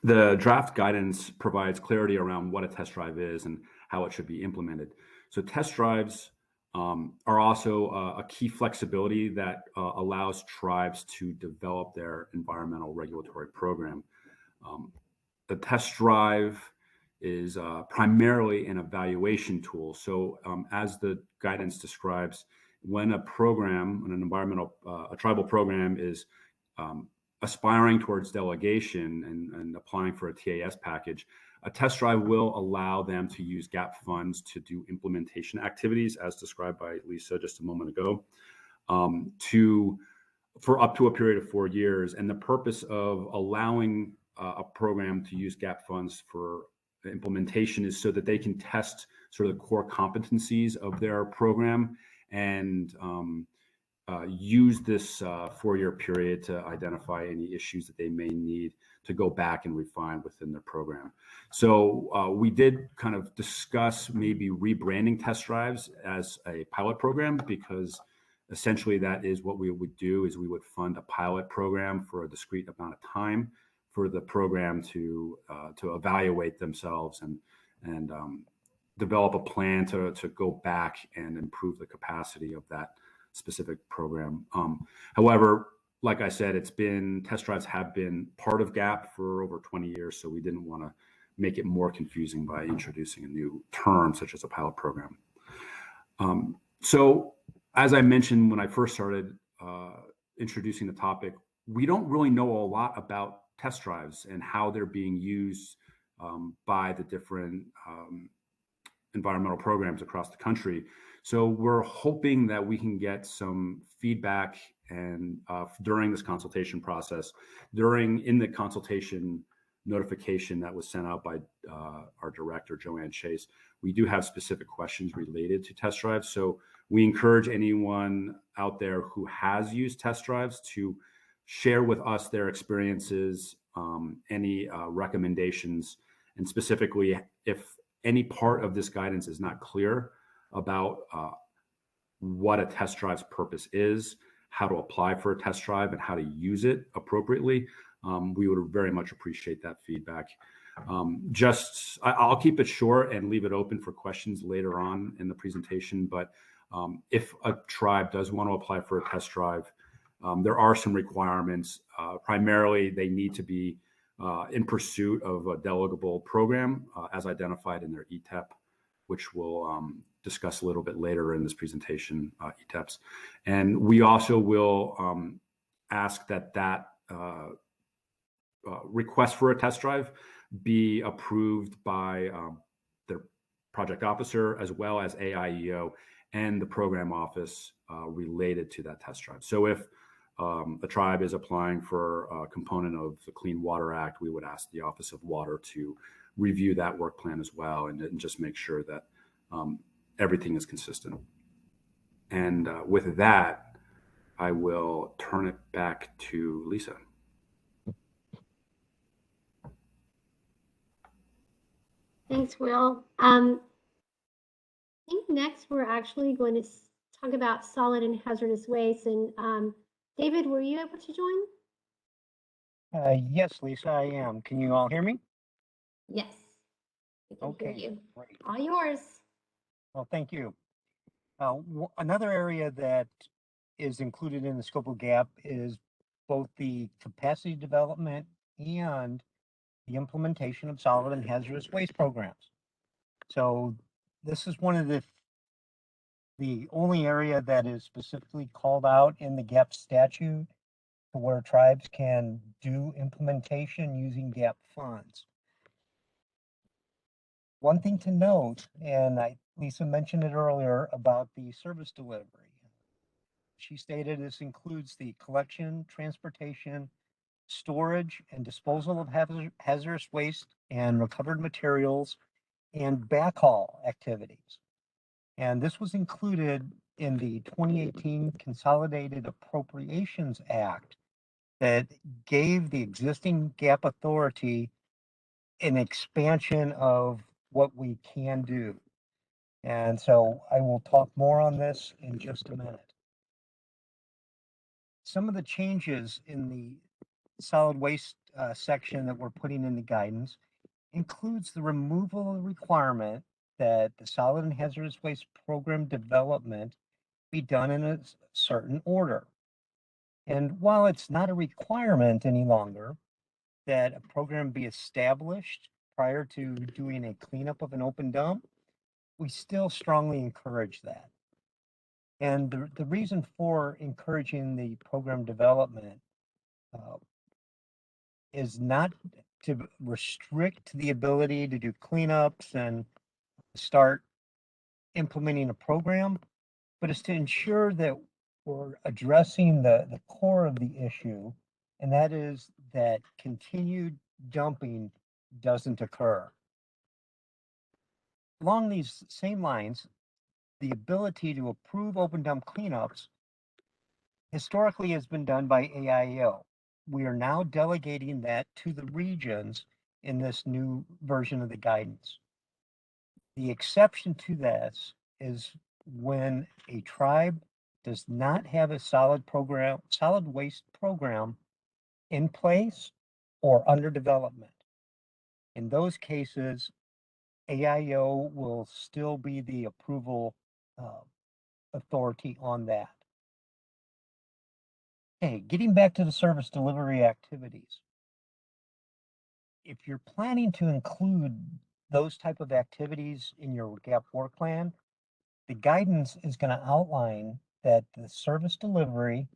The draft guidance provides clarity around what a test drive is and how it should be implemented. So test drives are also a key flexibility that allows tribes to develop their environmental regulatory program. The test drive is primarily an evaluation tool. So as the guidance describes, when a program, a tribal program is aspiring towards delegation and applying for a TAS package, a test drive will allow them to use GAP funds to do implementation activities, as described by Lisa just a moment ago, for up to a period of 4 years. And the purpose of allowing a program to use GAP funds for implementation is so that they can test sort of the core competencies of their program and use this 4-year period to identify any issues that they may need to go back and refine within their program. So we did kind of discuss maybe rebranding test drives as a pilot program, because essentially that is what we would do, is we would fund a pilot program for a discrete amount of time for the program to evaluate themselves and develop a plan to go back and improve the capacity of that specific program. However, like I said, test drives have been part of GAP for over 20 years, so we didn't want to make it more confusing by introducing a new term such as a pilot program. So as I mentioned when I first started introducing the topic, we don't really know a lot about test drives and how they're being used by the different environmental programs across the country. So we're hoping that we can get some feedback and during this consultation process, in the consultation notification that was sent out by our director, Joanne Chase, we do have specific questions related to test drives. So we encourage anyone out there who has used test drives to share with us their experiences, any recommendations, and specifically if any part of this guidance is not clear about what a test drive's purpose is, how to apply for a test drive, and how to use it appropriately. We would very much appreciate that feedback. I'll keep it short and leave it open for questions later on in the presentation. But if a tribe does want to apply for a test drive, there are some requirements. Primarily, they need to be in pursuit of a delegable program as identified in their ETEP, which we'll discuss a little bit later in this presentation, ETEPs. And we also will ask that request for a test drive be approved by the project officer as well as AIEO and the program office related to that test drive. So if a tribe is applying for a component of the Clean Water Act, we would ask the Office of Water to review that work plan as well and just make sure that everything is consistent. And with that, I will turn it back to Lisa. Thanks, Will. I think next we're actually going to talk about solid and hazardous waste. And David, were you able to join? Yes, Lisa, I am. Can you all hear me? Yes. We can Okay, hear you. great. All yours. Well, thank you. Another area that is included in the scope of GAP is both the capacity development and the implementation of solid and hazardous waste programs. So this is one of the only area that is specifically called out in the GAP statute to where tribes can do implementation using GAP funds. One thing to note, and Lisa mentioned it earlier about the service delivery. She stated this includes the collection, transportation, storage, and disposal of hazardous waste and recovered materials and backhaul activities. And this was included in the 2018 Consolidated Appropriations Act that gave the existing GAP authority an expansion of what we can do. And so I will talk more on this in just a minute. Some of the changes in the solid waste section that we're putting in the guidance includes the removal of the requirement that the solid and hazardous waste program development be done in a certain order. And while it's not a requirement any longer that a program be established prior to doing a cleanup of an open dump, we still strongly encourage that. And the reason for encouraging the program development is not to restrict the ability to do cleanups and start implementing a program, but is to ensure that we're addressing the core of the issue, and that is that continued dumping doesn't occur. Along these same lines, the ability to approve open dump cleanups historically has been done by AIEO. We are now delegating that to the regions in this new version of the guidance. The exception to this is when a tribe does not have a solid waste program in place or under development. In those cases, AIEO will still be the approval authority on that. Okay, getting back to the service delivery activities. If you're planning to include those type of activities in your GAP work plan, the guidance is going to outline that the service delivery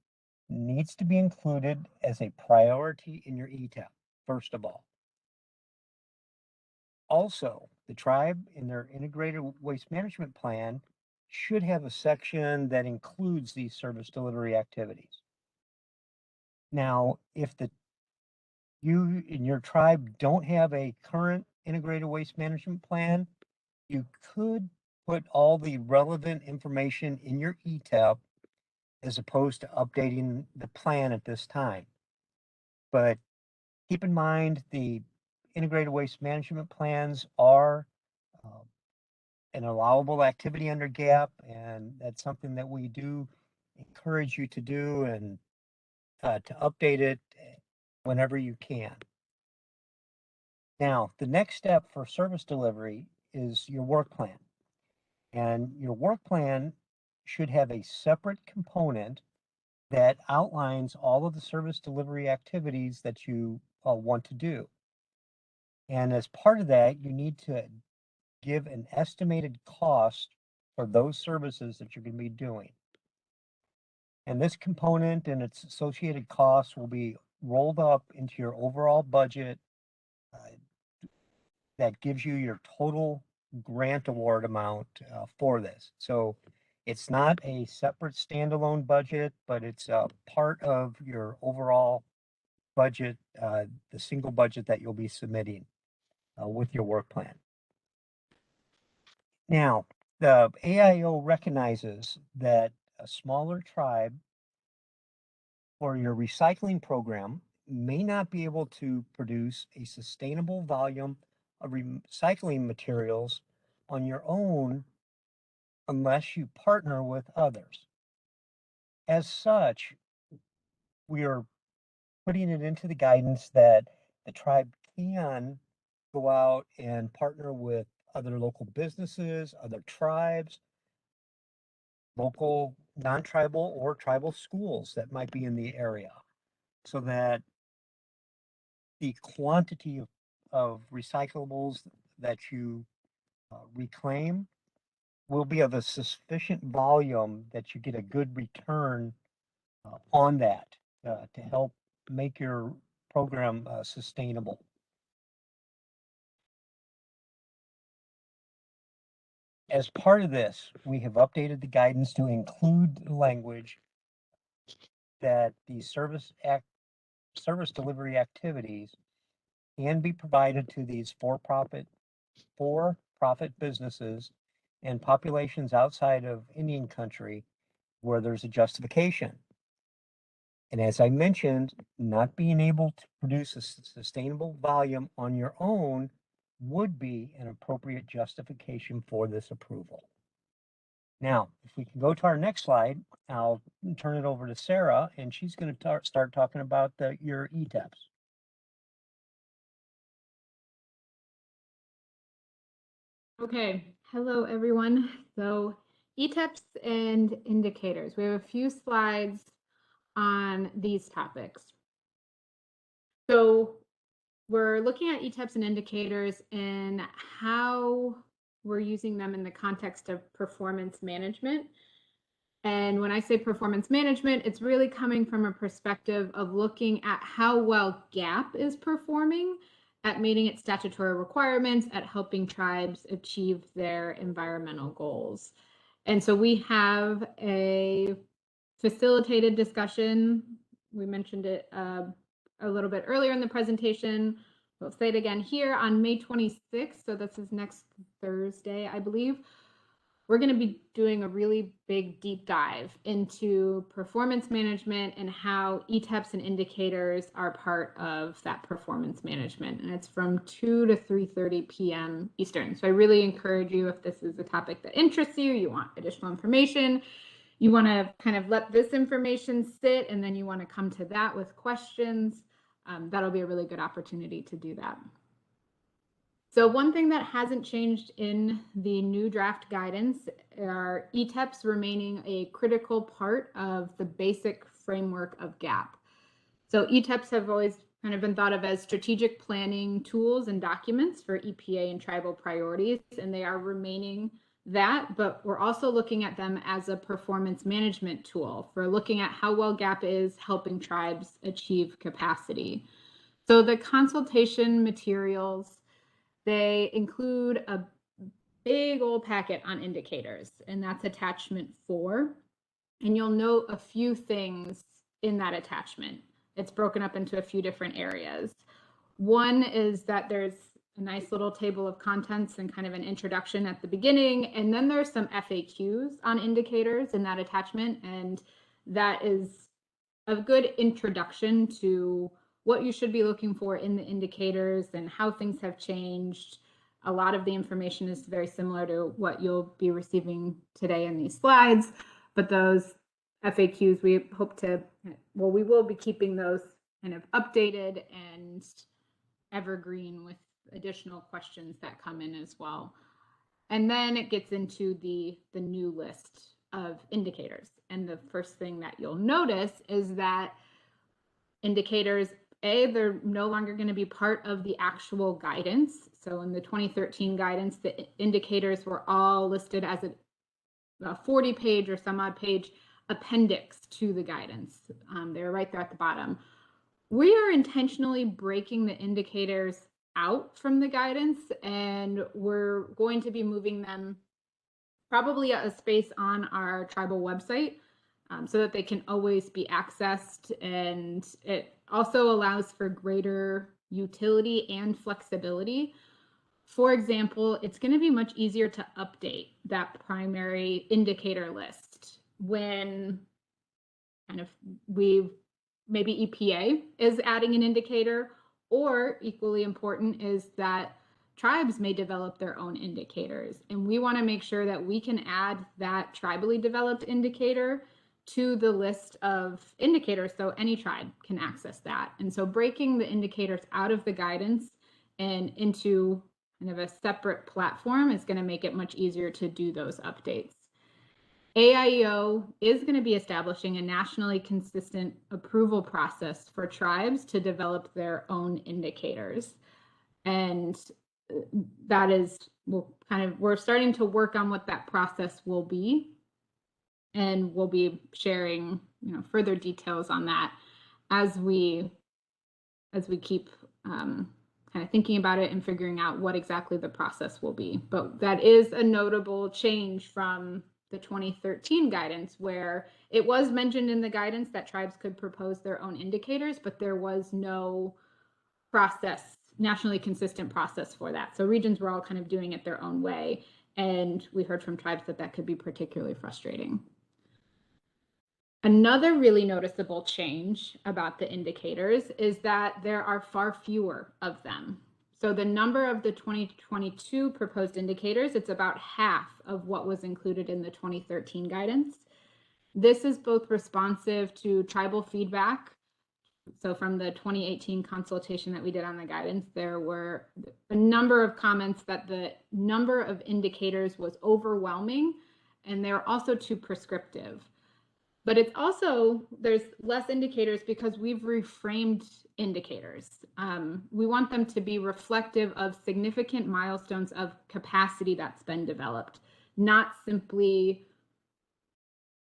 needs to be included as a priority in your ETAP, first of all. Also, the tribe in their integrated waste management plan should have a section that includes these service delivery activities. Now, if you and your tribe don't have a current integrated waste management plan, you could put all the relevant information in your ETEP as opposed to updating the plan at this time. But keep in mind, the integrated waste management plans are an allowable activity under GAP, and that's something that we do encourage you to do and to update it whenever you can. Now, the next step for service delivery is your work plan. And your work plan should have a separate component that outlines all of the service delivery activities that you want to do. And as part of that, you need to give an estimated cost for those services that you're going to be doing. And this component and its associated costs will be rolled up into your overall budget that gives you your total grant award amount for this. So it's not a separate standalone budget, but it's a part of your overall budget, the single budget that you'll be submitting with your work plan. Now, the AIO recognizes that a smaller tribe or your recycling program may not be able to produce a sustainable volume of recycling materials on your own unless you partner with others. As such, we are putting it into the guidance that the tribe can go out and partner with other local businesses, other tribes, local non-tribal or tribal schools that might be in the area, so that the quantity of recyclables that you reclaim will be of a sufficient volume that you get a good return on that to help make your program sustainable. As part of this, we have updated the guidance to include language that the service delivery activities can be provided to these for-profit businesses and populations outside of Indian country where there's a justification. And as I mentioned, not being able to produce a sustainable volume on your own would be an appropriate justification for this approval. Now, if we can go to our next slide, I'll turn it over to Sarah, and she's going to start talking about your ETEPs. Okay, hello everyone. So ETEPs and indicators. We have a few slides on these topics. So we're looking at ETEPs and indicators and how we're using them in the context of performance management. And when I say performance management, it's really coming from a perspective of looking at how well GAP is performing at meeting its statutory requirements, at helping tribes achieve their environmental goals. And so we have a facilitated discussion. We mentioned it a little bit earlier in the presentation. We'll say it again here on May 26th. So this is next Thursday, I believe. We're going to be doing a really big deep dive into performance management and how ETEPs and indicators are part of that performance management. And it's from 2 to 3:30 p.m. Eastern. So I really encourage you, if this is a topic that interests you, you want additional information, you want to kind of let this information sit, and then you want to come to that with questions, that'll be a really good opportunity to do that. So one thing that hasn't changed in the new draft guidance are ETEPs remaining a critical part of the basic framework of GAP. So ETEPs have always kind of been thought of as strategic planning tools and documents for EPA and tribal priorities, and they are remaining that, but we're also looking at them as a performance management tool for looking at how well GAP is helping tribes achieve capacity. So the consultation materials they include a big old packet on indicators, and that's attachment 4. And you'll note a few things in that attachment. It's broken up into a few different areas. One is that there's a nice little table of contents and kind of an introduction at the beginning, and then there's some FAQs on indicators in that attachment, and that is a good introduction to what you should be looking for in the indicators and how things have changed. A lot of the information is very similar to what you'll be receiving today in these slides, but those FAQs, we hope to, well, we will be keeping those kind of updated and evergreen with additional questions that come in as well. And then it gets into the new list of indicators. And the first thing that you'll notice is that indicators, they're no longer going to be part of the actual guidance. So in the 2013 guidance, the indicators were all listed as a 40-page or some odd page appendix to the guidance. They're right there at the bottom. We are intentionally breaking the indicators out from the guidance, and we're going to be moving them probably a space on our tribal website so that they can always be accessed. And it also allows for greater utility and flexibility. For example, it's going to be much easier to update that primary indicator list when kind of maybe EPA is adding an indicator, or equally important is that tribes may develop their own indicators. And we want to make sure that we can add that tribally developed indicator to the list of indicators so any tribe can access that. And so breaking the indicators out of the guidance and into kind of a separate platform is going to make it much easier to do those updates. AIEO is going to be establishing a nationally consistent approval process for tribes to develop their own indicators. And that is, we're starting to work on what that process will be. And we'll be sharing, further details on that as we keep kind of thinking about it and figuring out what exactly the process will be. But that is a notable change from the 2013 guidance, where it was mentioned in the guidance that tribes could propose their own indicators, but there was no process, nationally consistent process for that. So regions were all kind of doing it their own way. And we heard from tribes that could be particularly frustrating. Another really noticeable change about the indicators is that there are far fewer of them. So the number of the 2022 proposed indicators, it's about half of what was included in the 2013 guidance. This is both responsive to tribal feedback. So from the 2018 consultation that we did on the guidance, there were a number of comments that the number of indicators was overwhelming, and they're also too prescriptive. But it's also, there's less indicators because we've reframed indicators. We want them to be reflective of significant milestones of capacity that's been developed, not simply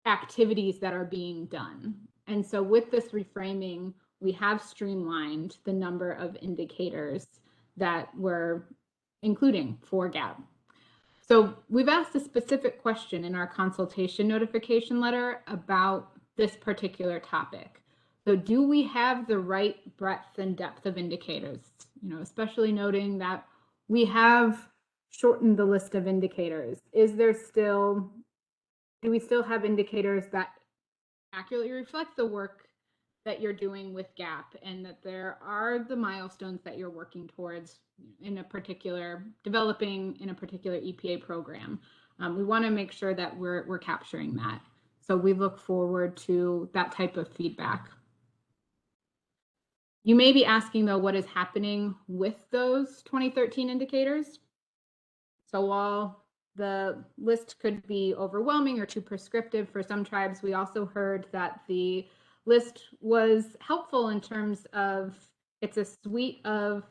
activities that are being done. And so with this reframing, we have streamlined the number of indicators that we're including for GAP. So we've asked a specific question in our consultation notification letter about this particular topic. So do we have the right breadth and depth of indicators? Especially noting that we have shortened the list of indicators. Do we still have indicators that accurately reflect the work that you're doing with GAP, and that there are the milestones that you're working towards in a particular, developing in a particular EPA program? We want to make sure that we're capturing that. So we look forward to that type of feedback. You may be asking, though, what is happening with those 2013 indicators? So while the list could be overwhelming or too prescriptive for some tribes, we also heard that the list was helpful in terms of it's a suite of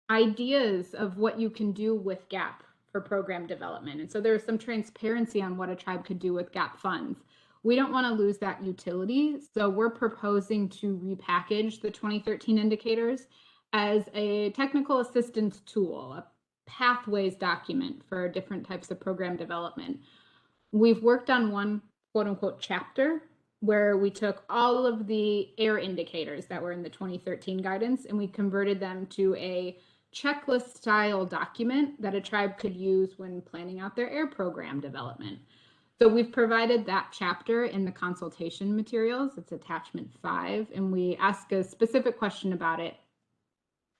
ideas of what you can do with GAP for program development. And so there's some transparency on what a tribe could do with GAP funds. We don't want to lose that utility. So we're proposing to repackage the 2013 indicators as a technical assistance tool, pathways document for different types of program development. We've worked on one quote unquote chapter where we took all of the air indicators that were in the 2013 guidance and we converted them to a checklist style document that a tribe could use when planning out their air program development. So we've provided that chapter in the consultation materials. It's attachment 5, and we ask a specific question about it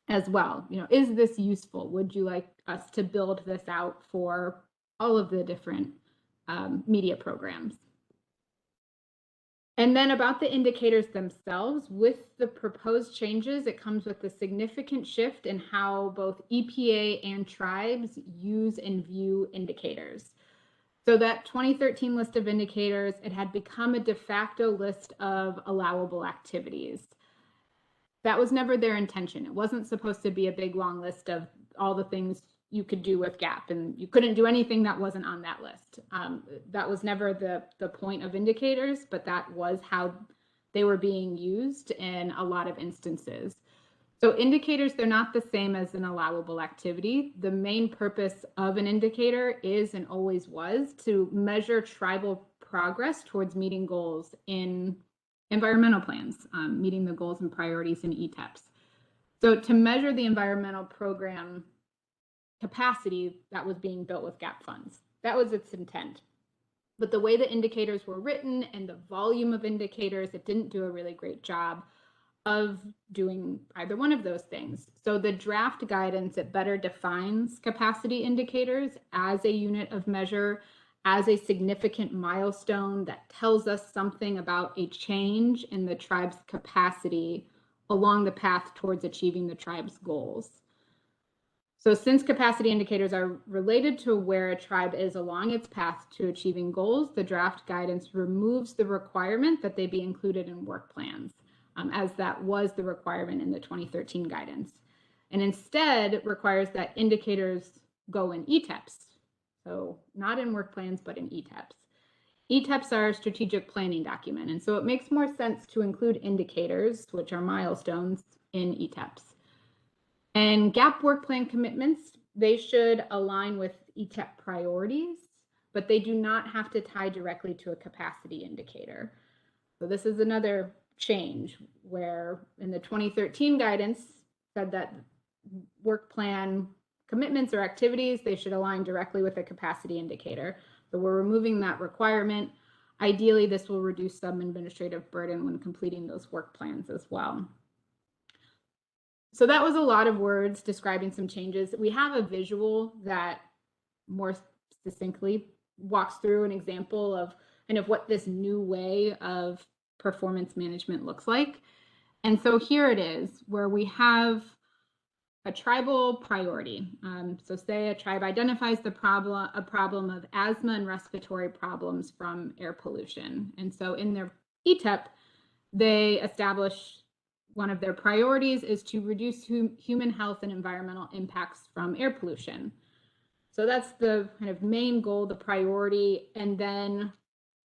as well. You know, is this useful? Would you like us to build this out for all of the different media programs? And then about the indicators themselves, with the proposed changes, it comes with a significant shift in how both EPA and tribes use and view indicators. So that 2013 list of indicators, it had become a de facto list of allowable activities. That was never their intention. It wasn't supposed to be a big long list of all the things you could do with GAP, and you couldn't do anything that wasn't on that list. That was never the point of indicators, but that was how they were being used in a lot of instances. So indicators, they're not the same as an allowable activity. The main purpose of an indicator is and always was to measure tribal progress towards meeting goals in environmental plans, meeting the goals and priorities in ETEPs. So to measure the environmental program capacity that was being built with GAP funds, that was its intent. But the way the indicators were written and the volume of indicators, it didn't do a really great job of doing either one of those things. So the draft guidance, it better defines capacity indicators as a unit of measure, as a significant milestone that tells us something about a change in the tribe's capacity along the path towards achieving the tribe's goals. So since capacity indicators are related to where a tribe is along its path to achieving goals, the draft guidance removes the requirement that they be included in work plans, as that was the requirement in the 2013 guidance. And instead it requires that indicators go in ETEPs. So not in work plans, but in ETEPs. ETEPs are a strategic planning document. And so it makes more sense to include indicators, which are milestones, in ETEPs. And GAP work plan commitments, they should align with ETEP priorities, but they do not have to tie directly to a capacity indicator. So this is another change where in the 2013 guidance said that work plan commitments or activities, they should align directly with a capacity indicator. So we're removing that requirement. Ideally, this will reduce some administrative burden when completing those work plans as well. So that was a lot of words describing some changes. We have a visual that more succinctly walks through an example of kind of what this new way of performance management looks like. And so here it is, where we have a tribal priority. So say a tribe identifies a problem of asthma and respiratory problems from air pollution. And so in their ETEP, they establish one of their priorities is to reduce human health and environmental impacts from air pollution. So that's the kind of main goal, the priority, and then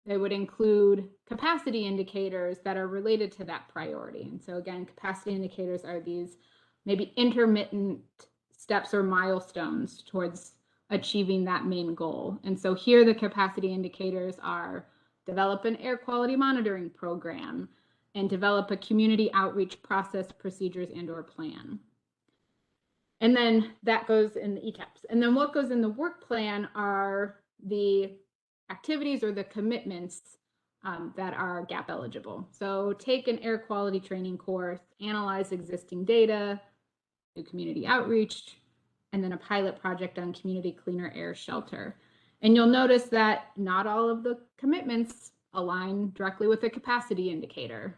they would include capacity indicators that are related to that priority. And so again, capacity indicators are these maybe intermittent steps or milestones towards achieving that main goal. And so here the capacity indicators are develop an air quality monitoring program and develop a community outreach process, procedures, and/or plan. And then that goes in the ETEPs. And then what goes in the work plan are the activities or the commitments that are GAP eligible. So take an air quality training course, analyze existing data, do community outreach, and then a pilot project on community cleaner air shelter. And you'll notice that not all of the commitments align directly with the capacity indicator.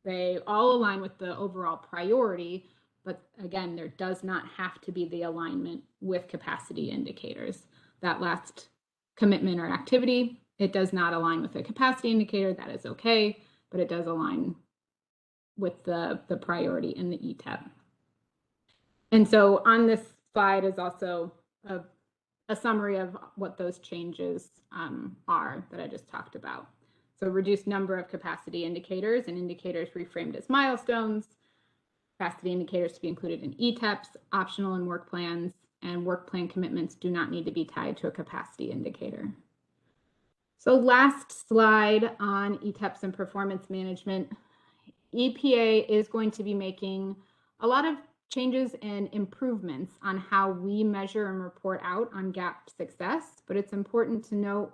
They all align with the overall priority, but again, there does not have to be the alignment with capacity indicators. That last commitment or activity, it does not align with the capacity indicator, that is okay, but it does align with the priority in the ETEP. And so on this slide is also a summary of what those changes are that I just talked about. So reduced number of capacity indicators and indicators reframed as milestones, capacity indicators to be included in ETEPs, optional in work plans, and work plan commitments do not need to be tied to a capacity indicator. So last slide on ETEPS and performance management. EPA is going to be making a lot of changes and improvements on how we measure and report out on GAP success, but it's important to note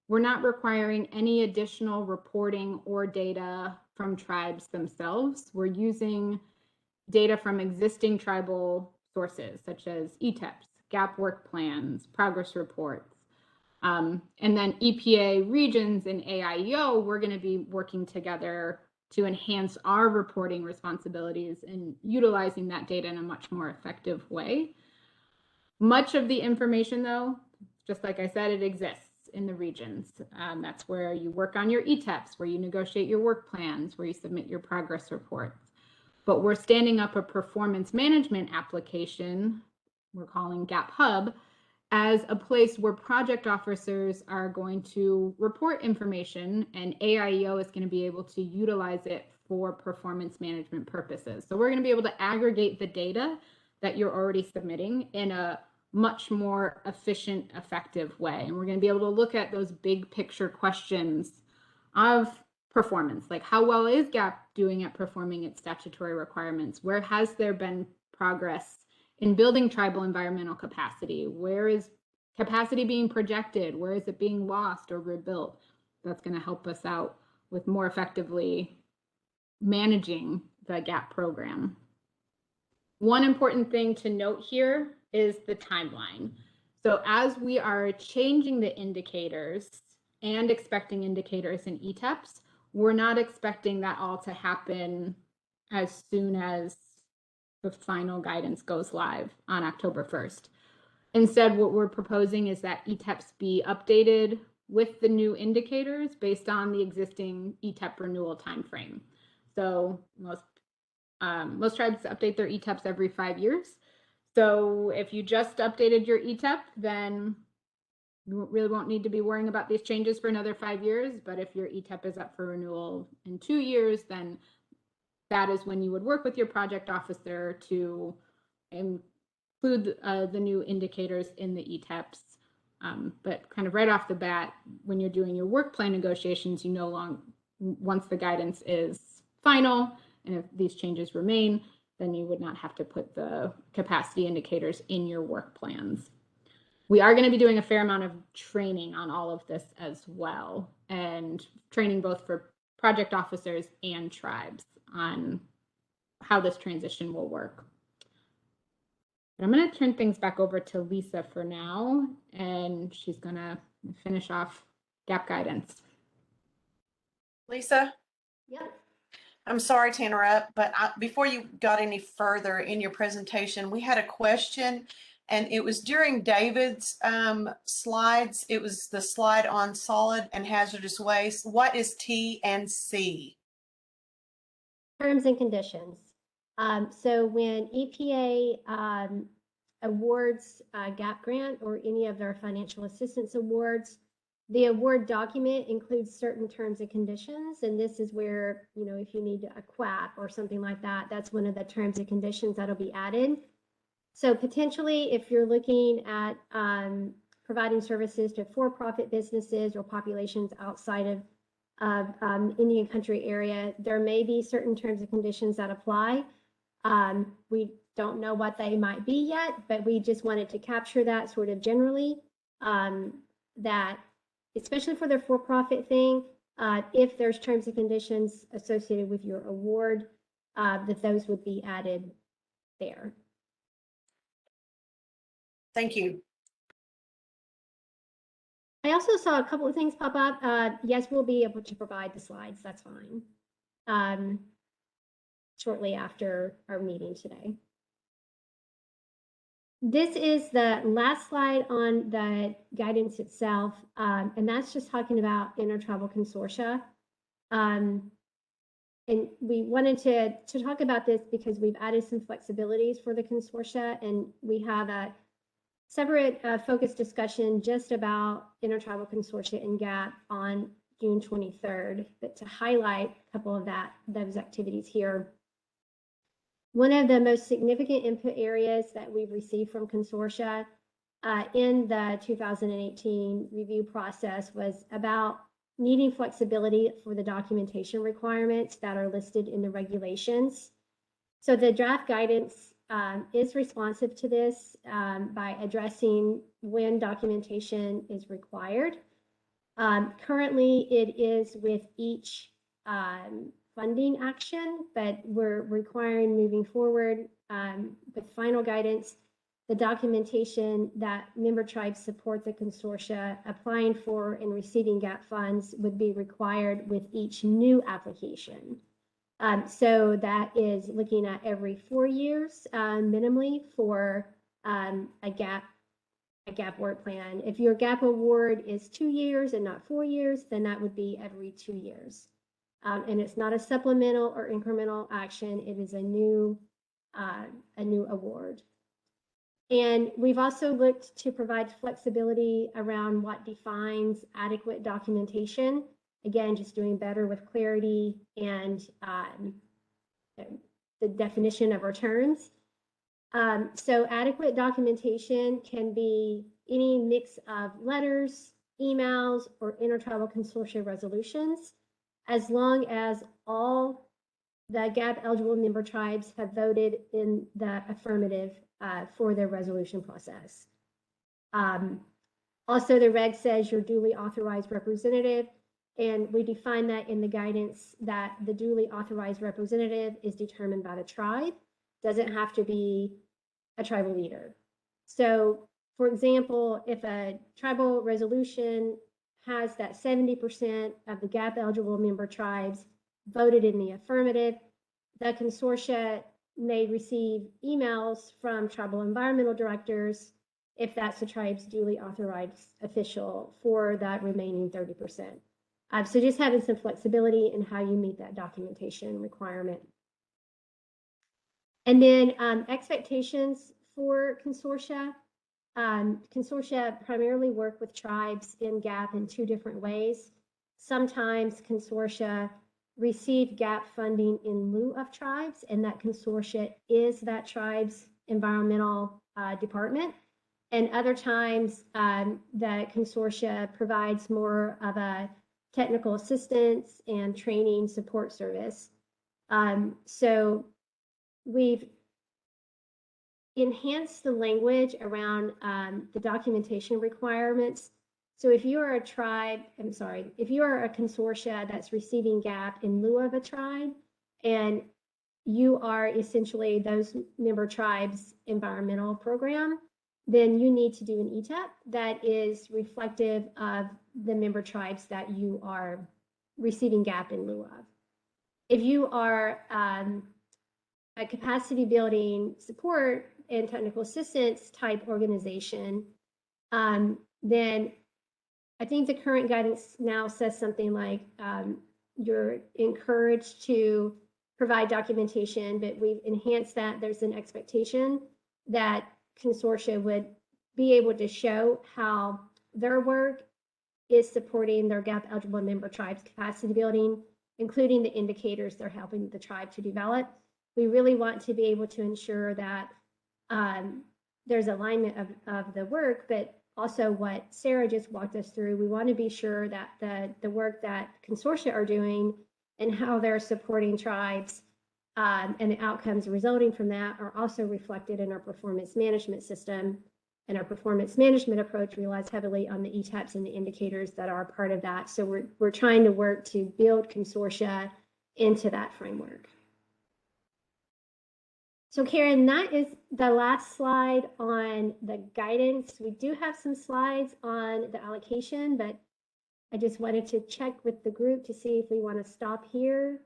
we're not requiring any additional reporting or data from tribes themselves. We're using data from existing tribal sources such as ETEPS, GAP work plans, progress reports. And then EPA regions and AIEO, we're going to be working together to enhance our reporting responsibilities and utilizing that data in a much more effective way. Much of the information, though, just like I said, it exists in the regions. That's where you work on your ETEPS, where you negotiate your work plans, where you submit your progress reports. But we're standing up a performance management application, we're calling GAP Hub, as a place where project officers are going to report information and AIEO is going to be able to utilize it for performance management purposes. So we're going to be able to aggregate the data that you're already submitting in a much more efficient, effective way. And we're going to be able to look at those big picture questions of performance, like how well is GAP doing at performing its statutory requirements? Where has there been progress in building tribal environmental capacity? Where is capacity being projected? Where is it being lost or rebuilt? That's going to help us out with more effectively managing the GAP program. One important thing to note here is the timeline. So as we are changing the indicators and expecting indicators in ETEPS, we're not expecting that all to happen as soon as the final guidance goes live on October 1st. Instead, what we're proposing is that ETEPS be updated with the new indicators based on the existing ETEP renewal timeframe. So most tribes update their ETEPs every 5 years. So if you just updated your ETEP, then you really won't need to be worrying about these changes for another 5 years. But if your ETEP is up for renewal in 2 years, then that is when you would work with your project officer to include the new indicators in the ETEPs. But kind of right off the bat, when you're doing your work plan negotiations, you once the guidance is final, and if these changes remain, then you would not have to put the capacity indicators in your work plans. We are going to be doing a fair amount of training on all of this as well, and training both for project officers and tribes on how this transition will work. But I'm going to turn things back over to Lisa for now, and she's going to finish off GAP guidance. Lisa? Yep. I'm sorry to interrupt, but before you got any further in your presentation, we had a question, and it was during David's slides. It was the slide on solid and hazardous waste. What is T&C? Terms and conditions. So when EPA awards a GAP grant or any of their financial assistance awards, the award document includes certain terms and conditions. And this is where, if you need a QAP or something like that, that's one of the terms and conditions that'll be added. So potentially, if you're looking at providing services to for-profit businesses or populations outside of Indian country area, there may be certain terms and conditions that apply. We don't know what they might be yet, but we just wanted to capture that sort of generally, that especially for their for-profit thing, if there's terms and conditions associated with your award, that those would be added there. Thank you. I also saw a couple of things pop up. Yes, we'll be able to provide the slides. That's fine. Shortly after our meeting today. This is the last slide on the guidance itself, and that's just talking about intertribal consortia. And we wanted to talk about this because we've added some flexibilities for the consortia, and we have a separate focused discussion just about intertribal consortia and GAP on June 23rd. But to highlight a couple of those activities here, One of the most significant input areas that we've received from consortia in the 2018 review process was about needing flexibility for the documentation requirements that are listed in the regulations. So the draft guidance is responsive to this by addressing when documentation is required. Currently, it is with each funding action, but we're requiring moving forward with final guidance, the documentation that member tribes support the consortia applying for and receiving GAP funds would be required with each new application. So that is looking at every 4 years minimally for a GAP work plan. If your GAP award is 2 years and not 4 years, then that would be every 2 years. And it's not a supplemental or incremental action. It is a new award. And we've also looked to provide flexibility around what defines adequate documentation. Again, just doing better with clarity and the definition of our terms. So adequate documentation can be any mix of letters, emails, or intertribal consortia resolutions, as long as all the GAP eligible member tribes have voted in the affirmative for their resolution process. Also, the reg says your duly authorized representative, and we define that in the guidance that the duly authorized representative is determined by the tribe. Doesn't have to be a tribal leader. So, for example, if a tribal resolution has that 70% of the GAP eligible member tribes voted in the affirmative, the consortia may receive emails from tribal environmental directors if that's the tribe's duly authorized official for that remaining 30%. So just having some flexibility in how you meet that documentation requirement. And then expectations for consortia. Consortia primarily work with tribes in GAP in 2 different ways. Sometimes consortia receive GAP funding in lieu of tribes, and that consortia is that tribe's environmental department. And other times, the consortia provides more of a technical assistance and training support service. So we've enhanced the language around the documentation requirements. So if you are a tribe, if you are a consortia that's receiving GAP in lieu of a tribe, and you are essentially those member tribes' environmental program, then you need to do an ETAP that is reflective of the member tribes that you are receiving GAP in lieu of. If you are a capacity building support and technical assistance type organization, then I think the current guidance now says something like you're encouraged to provide documentation, but we've enhanced that. There's an expectation that consortia would be able to show how their work is supporting their GAP eligible member tribes capacity building, including the indicators they're helping the tribe to develop. We really want to be able to ensure that there's alignment of the work, but also what Sarah just walked us through. We want to be sure that the work that consortia are doing and how they're supporting tribes and the outcomes resulting from that are also reflected in our performance management system. And our performance management approach relies heavily on the ETAPs and the indicators that are part of that. So we're trying to work to build consortia into that framework. So Karen, that is the last slide on the guidance. We do have some slides on the allocation, but I just wanted to check with the group to see if we want to stop here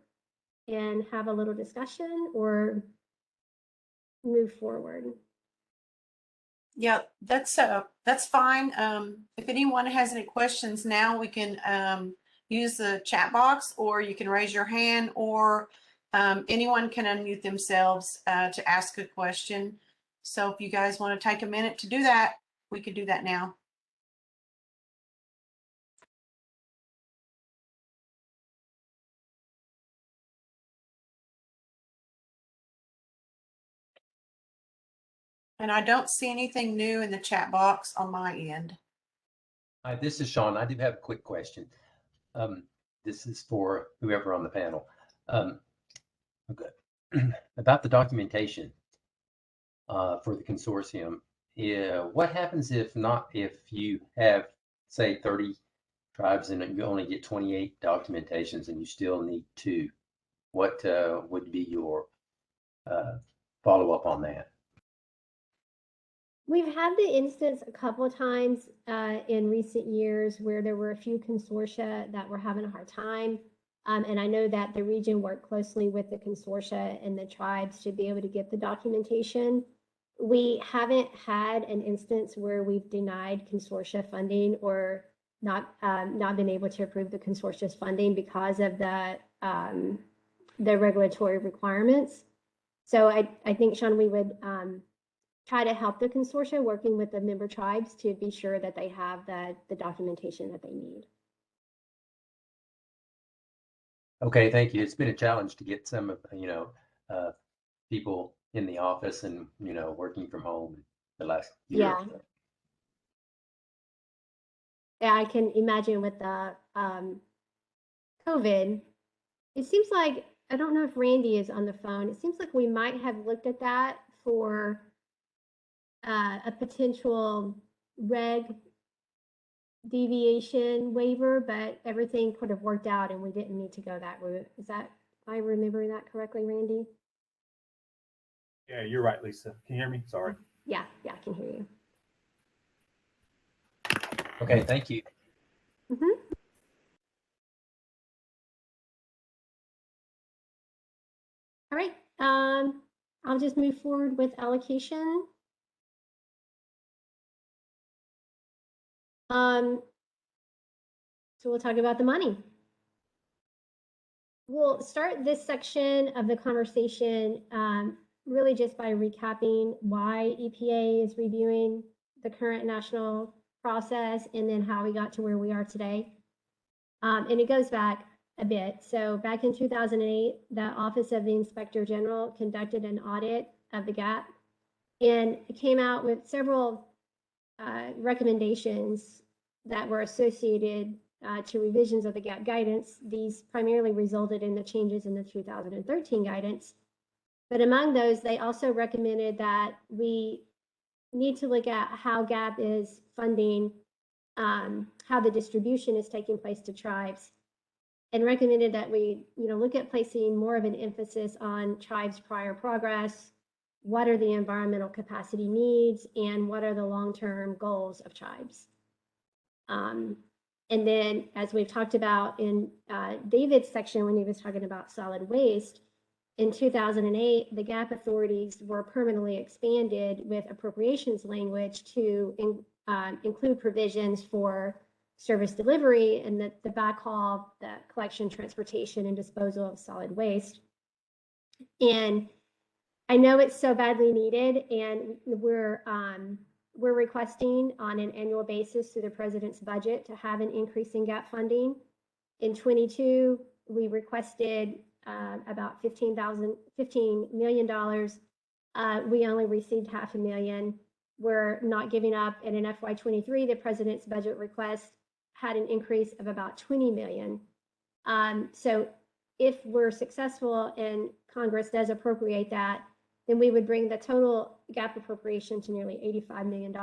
and have a little discussion or move forward. Yeah, that's fine. If anyone has any questions now, we can use the chat box, or you can raise your hand, or anyone can unmute themselves to ask a question. So if you guys want to take a minute to do that, we could do that now. And I don't see anything new in the chat box on my end. Hi, this is Sean. I do have a quick question. This is for whoever on the panel. Okay. About the documentation for the consortium. Yeah, what happens if you have, say, 30 tribes and you only get 28 documentations and you still need 2? What would be your follow-up on that? We've had the instance a couple of times in recent years where there were a few consortia that were having a hard time. And I know that the region worked closely with the consortia and the tribes to be able to get the documentation. We haven't had an instance where we've denied consortia funding or not been able to approve the consortia's funding because of the regulatory requirements. So I think, Sean, we would try to help the consortia working with the member tribes to be sure that they have the documentation that they need. Okay, thank you. It's been a challenge to get some of, people in the office and, working from home the last year. Yeah. Yeah, I can imagine with the COVID, it seems like, I don't know if Randy is on the phone. It seems like we might have looked at that for a potential reg deviation waiver, but everything could have worked out and we didn't need to go that route. Is that, am I remembering that correctly, Randy? Yeah, you're right, Lisa. Can you hear me? Sorry. Yeah, I can hear you. Okay, thank you. All right, I'll just move forward with allocation. So we'll talk about the money. We'll start this section of the conversation really just by recapping why EPA is reviewing the current national process and then how we got to where we are today. And it goes back a bit. So back in 2008, the Office of the Inspector General conducted an audit of the GAP and it came out with several recommendations that were associated to revisions of the GAP guidance. These primarily resulted in the changes in the 2013 guidance. But among those, they also recommended that we need to look at how GAP is funding, how the distribution is taking place to tribes, and recommended that we look at placing more of an emphasis on tribes' prior progress, what are the environmental capacity needs, and what are the long-term goals of tribes. And then, as we've talked about in David's section when he was talking about solid waste, in 2008, the GAP authorities were permanently expanded with appropriations language to include provisions for service delivery and the backhaul, the collection, transportation, and disposal of solid waste. And I know it's so badly needed, and we're requesting on an annual basis through the president's budget to have an increase in GAP funding. In 22, we requested about $15 million. We only received $500,000. We're not giving up. And in FY23, the president's budget request had an increase of about $20 million. So if we're successful and Congress does appropriate that, then we would bring the total GAP appropriation to nearly $85 million.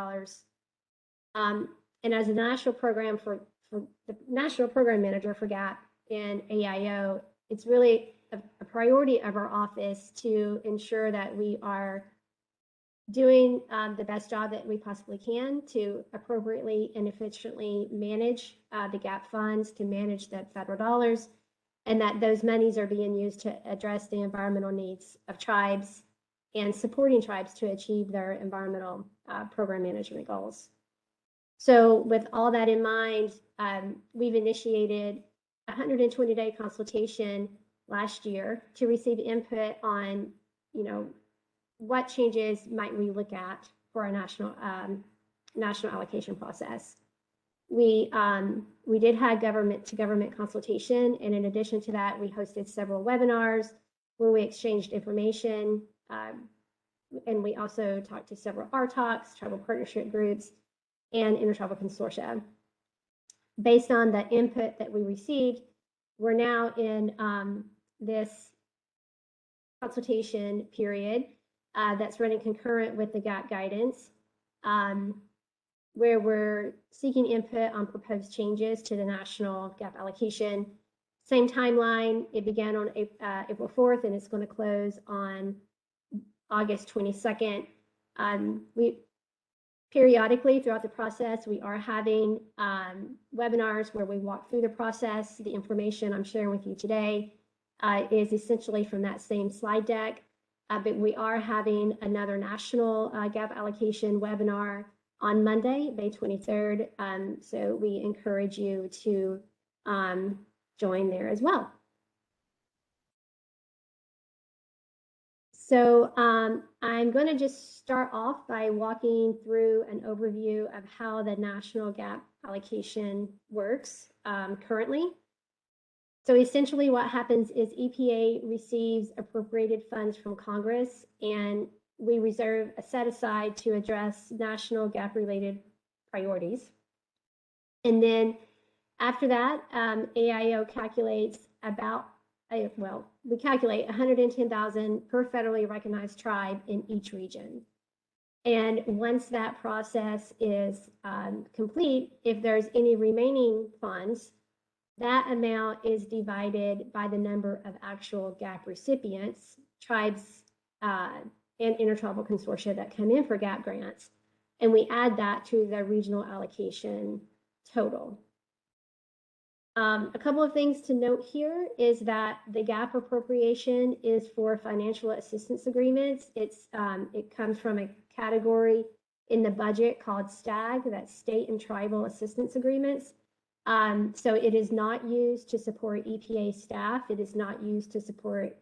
And as a national program for the national program manager for GAP and AIO, it's really a priority of our office to ensure that we are doing the best job that we possibly can to appropriately and efficiently manage the GAP funds, to manage the federal dollars, and that those monies are being used to address the environmental needs of tribes and supporting tribes to achieve their environmental program management goals. So with all that in mind, we've initiated a 120-day consultation last year to receive input on, what changes might we look at for our national allocation process. We did have government-to-government consultation, and in addition to that, we hosted several webinars where we exchanged information. and we also talked to several RTOCs, tribal partnership groups, and intertribal consortia. Based on the input that we received, we're now in this consultation period that's running concurrent with the GAP guidance, where we're seeking input on proposed changes to the national GAP allocation. Same timeline, it began on April 4th and it's going to close on August 22nd. We periodically throughout the process, we are having webinars where we walk through the process. The information I'm sharing with you today is essentially from that same slide deck, but we are having another national GAP allocation webinar on Monday, May 23rd. So we encourage you to join there as well. So I'm going to just start off by walking through an overview of how the national GAP allocation works currently. So essentially what happens is EPA receives appropriated funds from Congress, and we reserve a set aside to address national GAP related priorities. And then after that, AIO calculates we calculate 110,000 per federally recognized tribe in each region. And once that process is complete, if there's any remaining funds, that amount is divided by the number of actual GAP recipients, tribes, and intertribal consortia that come in for GAP grants. And we add that to the regional allocation total. A couple of things to note here is that the GAP appropriation is for financial assistance agreements. It comes from a category in the budget called STAG, that's State and Tribal Assistance Agreements. So it is not used to support EPA staff. It is not used to support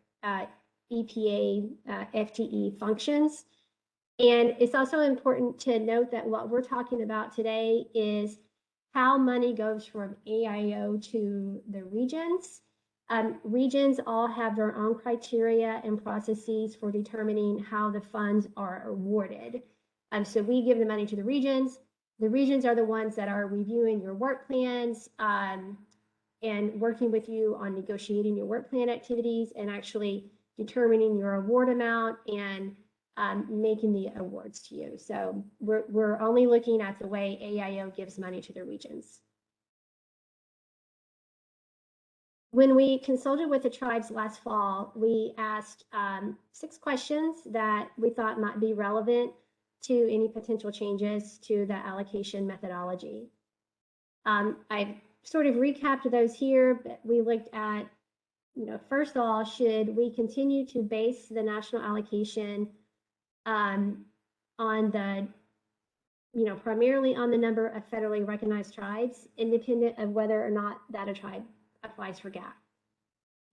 EPA FTE functions. And it's also important to note that what we're talking about today is how money goes from AIO to the regions. Regions all have their own criteria and processes for determining how the funds are awarded. So we give the money to the regions. The regions are the ones that are reviewing your work plans and working with you on negotiating your work plan activities and actually determining your award amount and making the awards to you. So we're only looking at the way AIO gives money to the regions. When we consulted with the tribes last fall, we asked 6 questions that we thought might be relevant to any potential changes to the allocation methodology. I've sort of recapped those here, but we looked at, first of all, should we continue to base the national allocation on the, primarily on the number of federally recognized tribes, independent of whether or not that a tribe applies for GAP.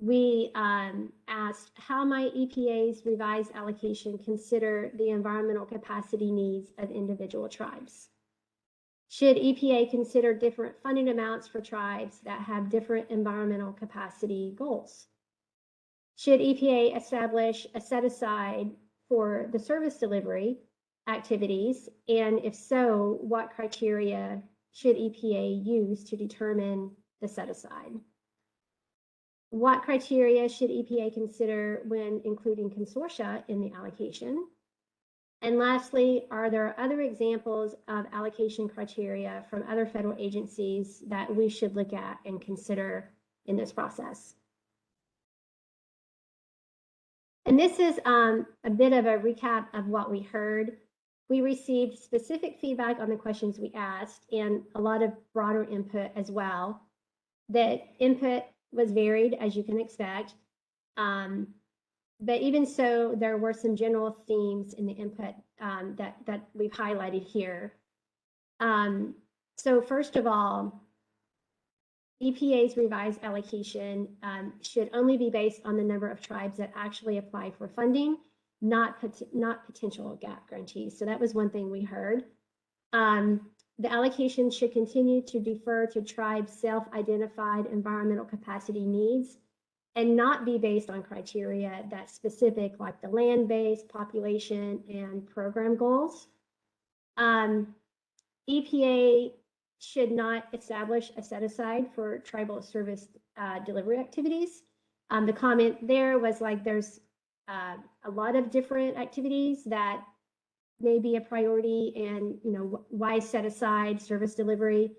We asked, how might EPA's revised allocation consider the environmental capacity needs of individual tribes? Should EPA consider different funding amounts for tribes that have different environmental capacity goals? Should EPA establish a set aside for the service delivery activities? And if so, what criteria should EPA use to determine the set aside? What criteria should EPA consider when including consortia in the allocation? And lastly, are there other examples of allocation criteria from other federal agencies that we should look at and consider in this process? And this is a bit of a recap of what we heard. We received specific feedback on the questions we asked and a lot of broader input as well. That input was varied, as you can expect. But even so, there were some general themes in the input that we've highlighted here. So first of all, EPA's revised allocation should only be based on the number of tribes that actually apply for funding, not potential GAP grantees. So that was one thing we heard. The allocation should continue to defer to tribes' self-identified environmental capacity needs and not be based on criteria that's specific, like the land base, population, and program goals. EPA should not establish a set aside for tribal service delivery activities. The comment there was like there's a lot of different activities that may be a priority, and why set aside service delivery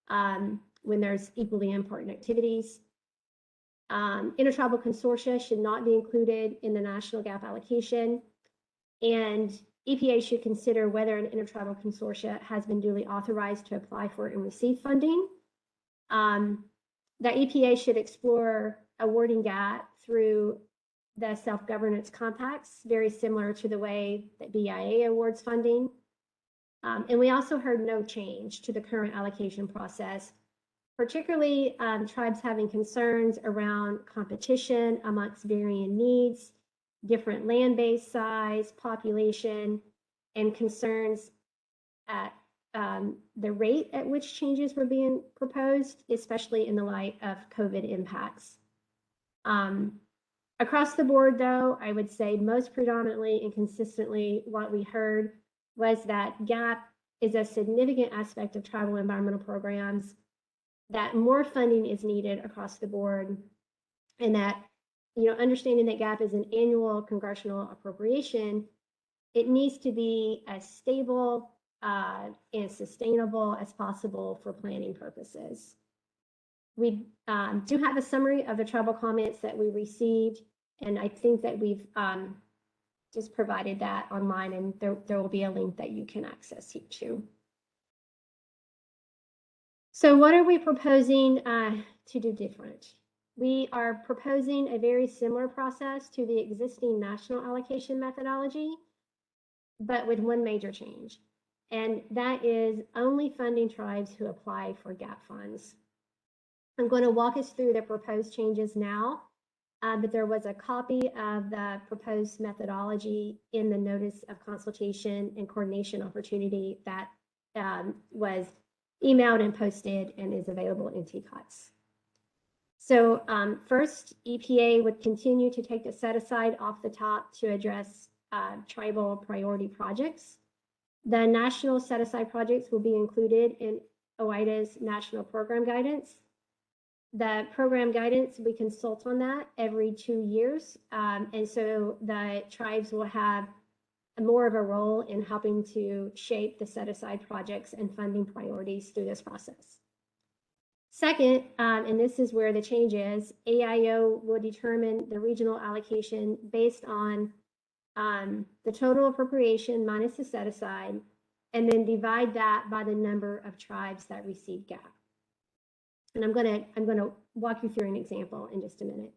when there's equally important activities. Intertribal consortia should not be included in the national gap allocation, and EPA should consider whether an intertribal consortia has been duly authorized to apply for and receive funding. That EPA should explore awarding gap through the self-governance compacts, very similar to the way that BIA awards funding. And we also heard no change to the current allocation process, particularly tribes having concerns around competition amongst varying needs, different land base size, population, and concerns at the rate at which changes were being proposed, especially in the light of COVID impacts. Across the board, though, I would say most predominantly and consistently what we heard was that gap is a significant aspect of tribal environmental programs, that more funding is needed across the board, and that understanding that gap is an annual congressional appropriation, it needs to be as stable and sustainable as possible for planning purposes. We do have a summary of the tribal comments that we received, and I think that we've just provided that online, and there will be a link that you can access here too. So what are we proposing to do different? We are proposing a very similar process to the existing national allocation methodology, but with one major change, and that is only funding tribes who apply for gap funds. I'm going to walk us through the proposed changes now, but there was a copy of the proposed methodology in the notice of consultation and coordination opportunity that was emailed and posted and is available in TCOTS. So first, EPA would continue to take the set aside off the top to address tribal priority projects. The national set aside projects will be included in OIDA's national program guidance. The program guidance, we consult on that every 2 years. And so the tribes will have more of a role in helping to shape the set aside projects and funding priorities through this process. Second, and this is where the change is, AIO will determine the regional allocation based on the total appropriation minus the set aside, and then divide that by the number of tribes that receive gap. And I'm gonna walk you through an example in just a minute.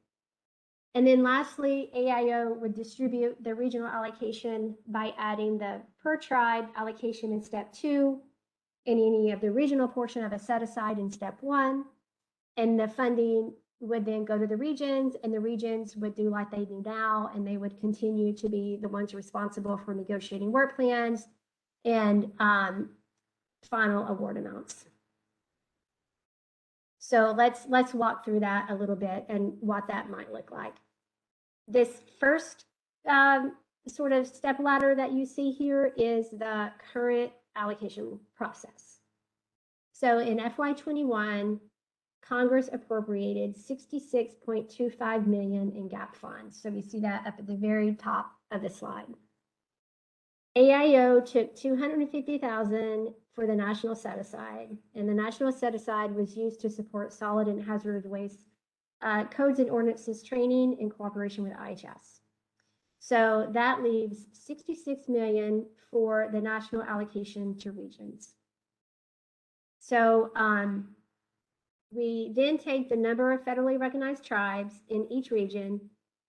And then lastly, AIO would distribute the regional allocation by adding the per tribe allocation in step 2 and any of the regional portion of a set aside in step 1. And the funding would then go to the regions, and the regions would do like they do now, and they would continue to be the ones responsible for negotiating work plans and final award amounts. So let's walk through that a little bit and what that might look like. This first sort of step ladder that you see here is the current allocation process. So in FY21, Congress appropriated $66.25 million in gap funds. So we see that up at the very top of the slide. AIO took $250,000 for the national set aside, and the national set aside was used to support solid and hazardous waste codes and ordinances training in cooperation with IHS. So that leaves $66 million for the national allocation to regions. So we then take the number of federally recognized tribes in each region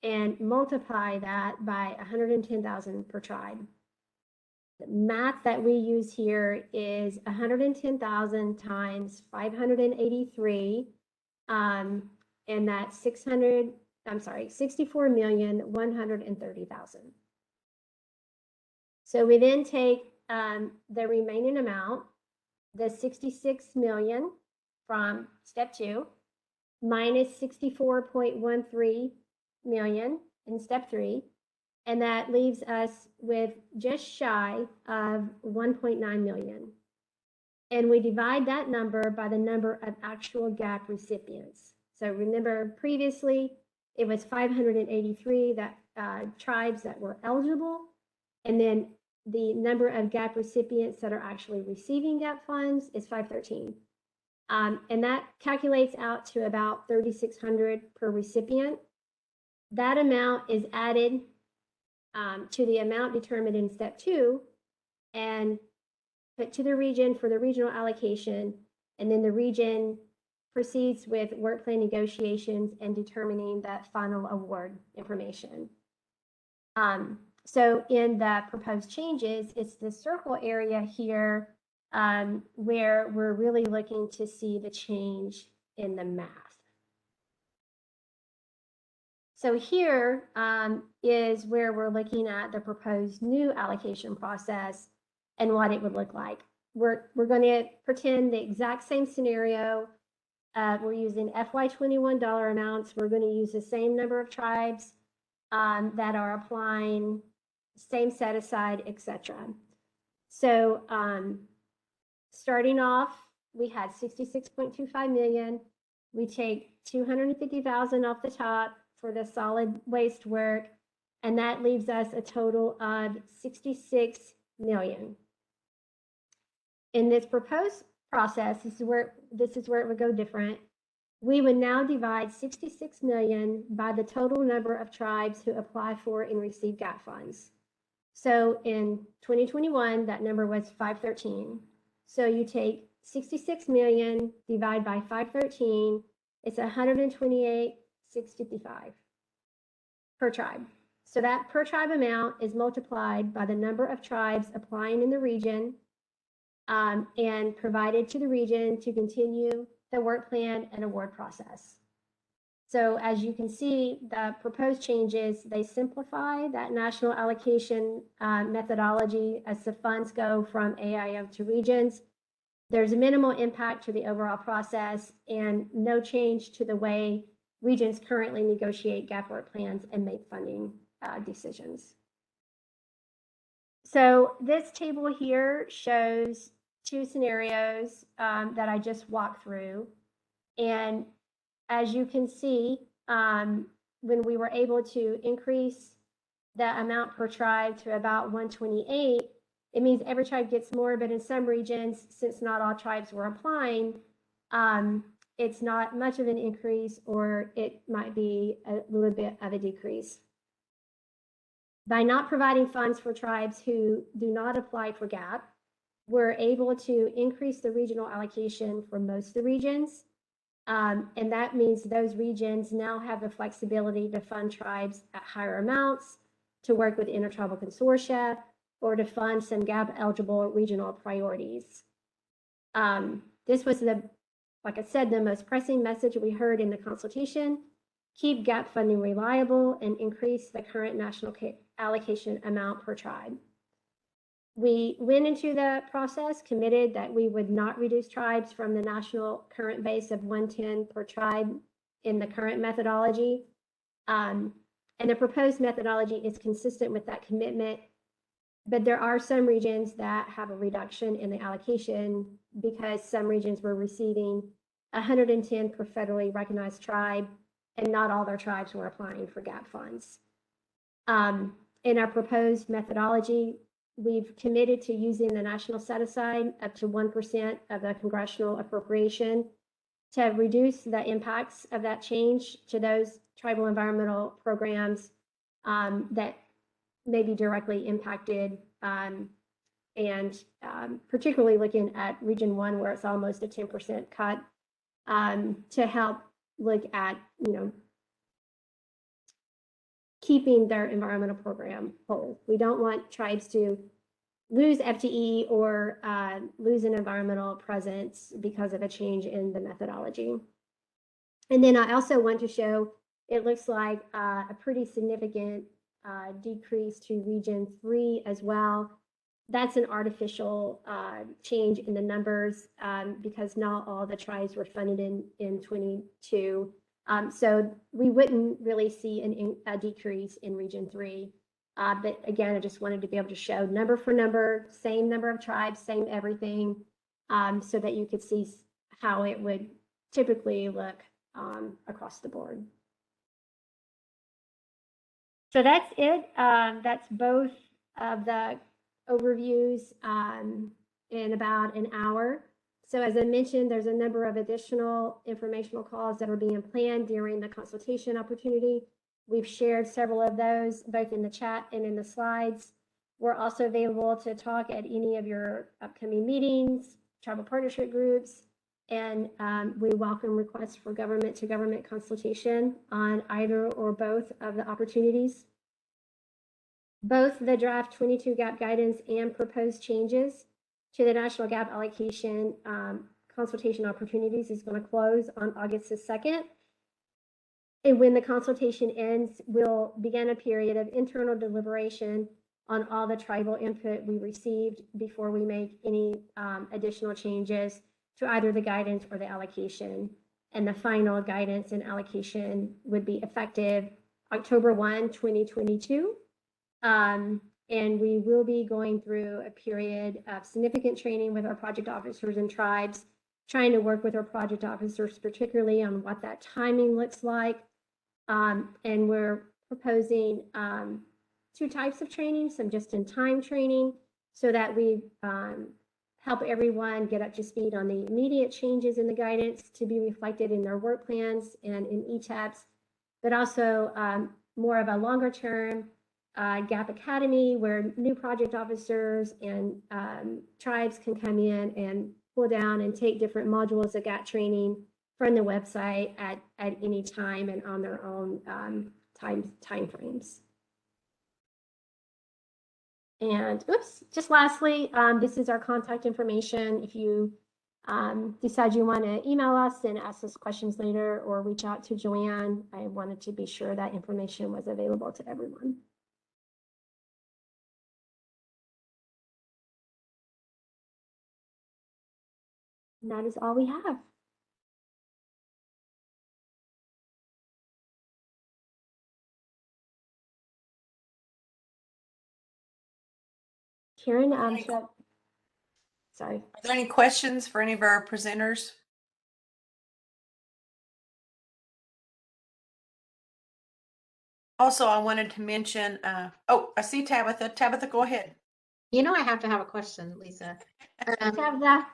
and multiply that by 110,000 per tribe. The math that we use here is 110,000 times 583, and that's 64,130,000. So we then take the remaining amount, the 66 million from step 2, minus 64.13 million in step 3. And that leaves us with just shy of 1.9 million. And we divide that number by the number of actual GAP recipients. So remember previously, it was 583 that tribes that were eligible. And then the number of GAP recipients that are actually receiving GAP funds is 513. And that calculates out to about 3,600 per recipient. That amount is added to the amount determined in step 2 and put to the region for the regional allocation. And then the region proceeds with work plan negotiations and determining that final award information. So in the proposed changes, it's the circle area here where we're really looking to see the change in the math. So here is where we're looking at the proposed new allocation process and what it would look like. We're going to pretend the exact same scenario. We're using FY21 dollar amounts. We're going to use the same number of tribes that are applying, same set aside, etc. So starting off, we had 66.25 million. We take 250,000 off the top for the solid waste work, and that leaves us a total of 66 million. In this proposed process, this is where it would go different. We would now divide 66 million by the total number of tribes who apply for and receive GAP funds. So in 2021, that number was 513. So you take 66 million, divide by 513, it's 128,655 per tribe. So that per tribe amount is multiplied by the number of tribes applying in the region and provided to the region to continue the work plan and award process. So as you can see, the proposed changes, they simplify that national allocation methodology as the funds go from AIO to regions. There's a minimal impact to the overall process and no change to the way regions currently negotiate GAP work plans and make funding decisions. So this table here shows 2 scenarios that I just walked through. And as you can see, when we were able to increase the amount per tribe to about 128, it means every tribe gets more, but in some regions, since not all tribes were applying, it's not much of an increase, or it might be a little bit of a decrease. By not providing funds for tribes who do not apply for GAP, we're able to increase the regional allocation for most of the regions. And that means those regions now have the flexibility to fund tribes at higher amounts, to work with intertribal consortia, or to fund some GAP eligible regional priorities. This was like I said, the most pressing message we heard in the consultation: keep GAP funding reliable and increase the current national allocation amount per tribe. We went into the process committed that we would not reduce tribes from the national current base of 110 per tribe in the current methodology. And the proposed methodology is consistent with that commitment, but there are some regions that have a reduction in the allocation because some regions were receiving 110 per federally recognized tribe, and not all their tribes were applying for GAP funds. In our proposed methodology, we've committed to using the national set-aside up to 1% of the congressional appropriation to reduce the impacts of that change to those tribal environmental programs that may be directly impacted, and particularly looking at Region 1, where it's almost a 10% cut, to help look at, keeping their environmental program whole. We don't want tribes to lose FTE or lose an environmental presence because of a change in the methodology. And then I also want to show, it looks like a pretty significant decrease to Region 3 as well. that's an artificial change in the numbers because not all the tribes were funded in 22. So we wouldn't really see a decrease in Region 3. But again, I just wanted to be able to show number for number, same number of tribes, same everything, so that you could see how it would typically look across the board. So that's it. That's both of the overviews in about an hour. So as I mentioned, there's a number of additional informational calls that are being planned during the consultation opportunity. We've shared several of those, both in the chat and in the slides. We're also available to talk at any of your upcoming meetings, tribal partnership groups, and we welcome requests for government-to-government consultation on either or both of the opportunities. Both the draft 22 GAP guidance and proposed changes to the National GAP allocation consultation opportunities is going to close on August the 2nd. And when the consultation ends, we'll begin a period of internal deliberation on all the tribal input we received before we make any additional changes to either the guidance or the allocation. And the final guidance and allocation would be effective October 1, 2022. And we will be going through a period of significant training with our project officers and tribes, trying to work with our project officers, particularly on what that timing looks like. And we're proposing 2 types of training, some just-in-time training, so that we help everyone get up to speed on the immediate changes in the guidance to be reflected in their work plans and in ETAPs, but also more of a longer-term GAP Academy where new project officers and tribes can come in and pull down and take different modules of GAP training from the website at any time and on their own time frames. And oops, just lastly, this is our contact information. If you decide you want to email us and ask us questions later or reach out to Joanne, I wanted to be sure that information was available to everyone. And that is all we have. Karen, sorry. Are there any questions for any of our presenters? Also, I wanted to mention, oh, I see Tabitha. Tabitha, go ahead. You know, I have to have a question, Lisa. Tabitha.